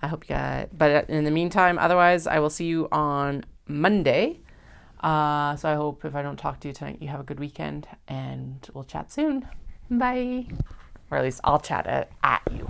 I hope you guys, but in the meantime, otherwise, I will see you on Monday. So I hope if I don't talk to you tonight, you have a good weekend, and we'll chat soon. Bye. Or at least I'll chat at you.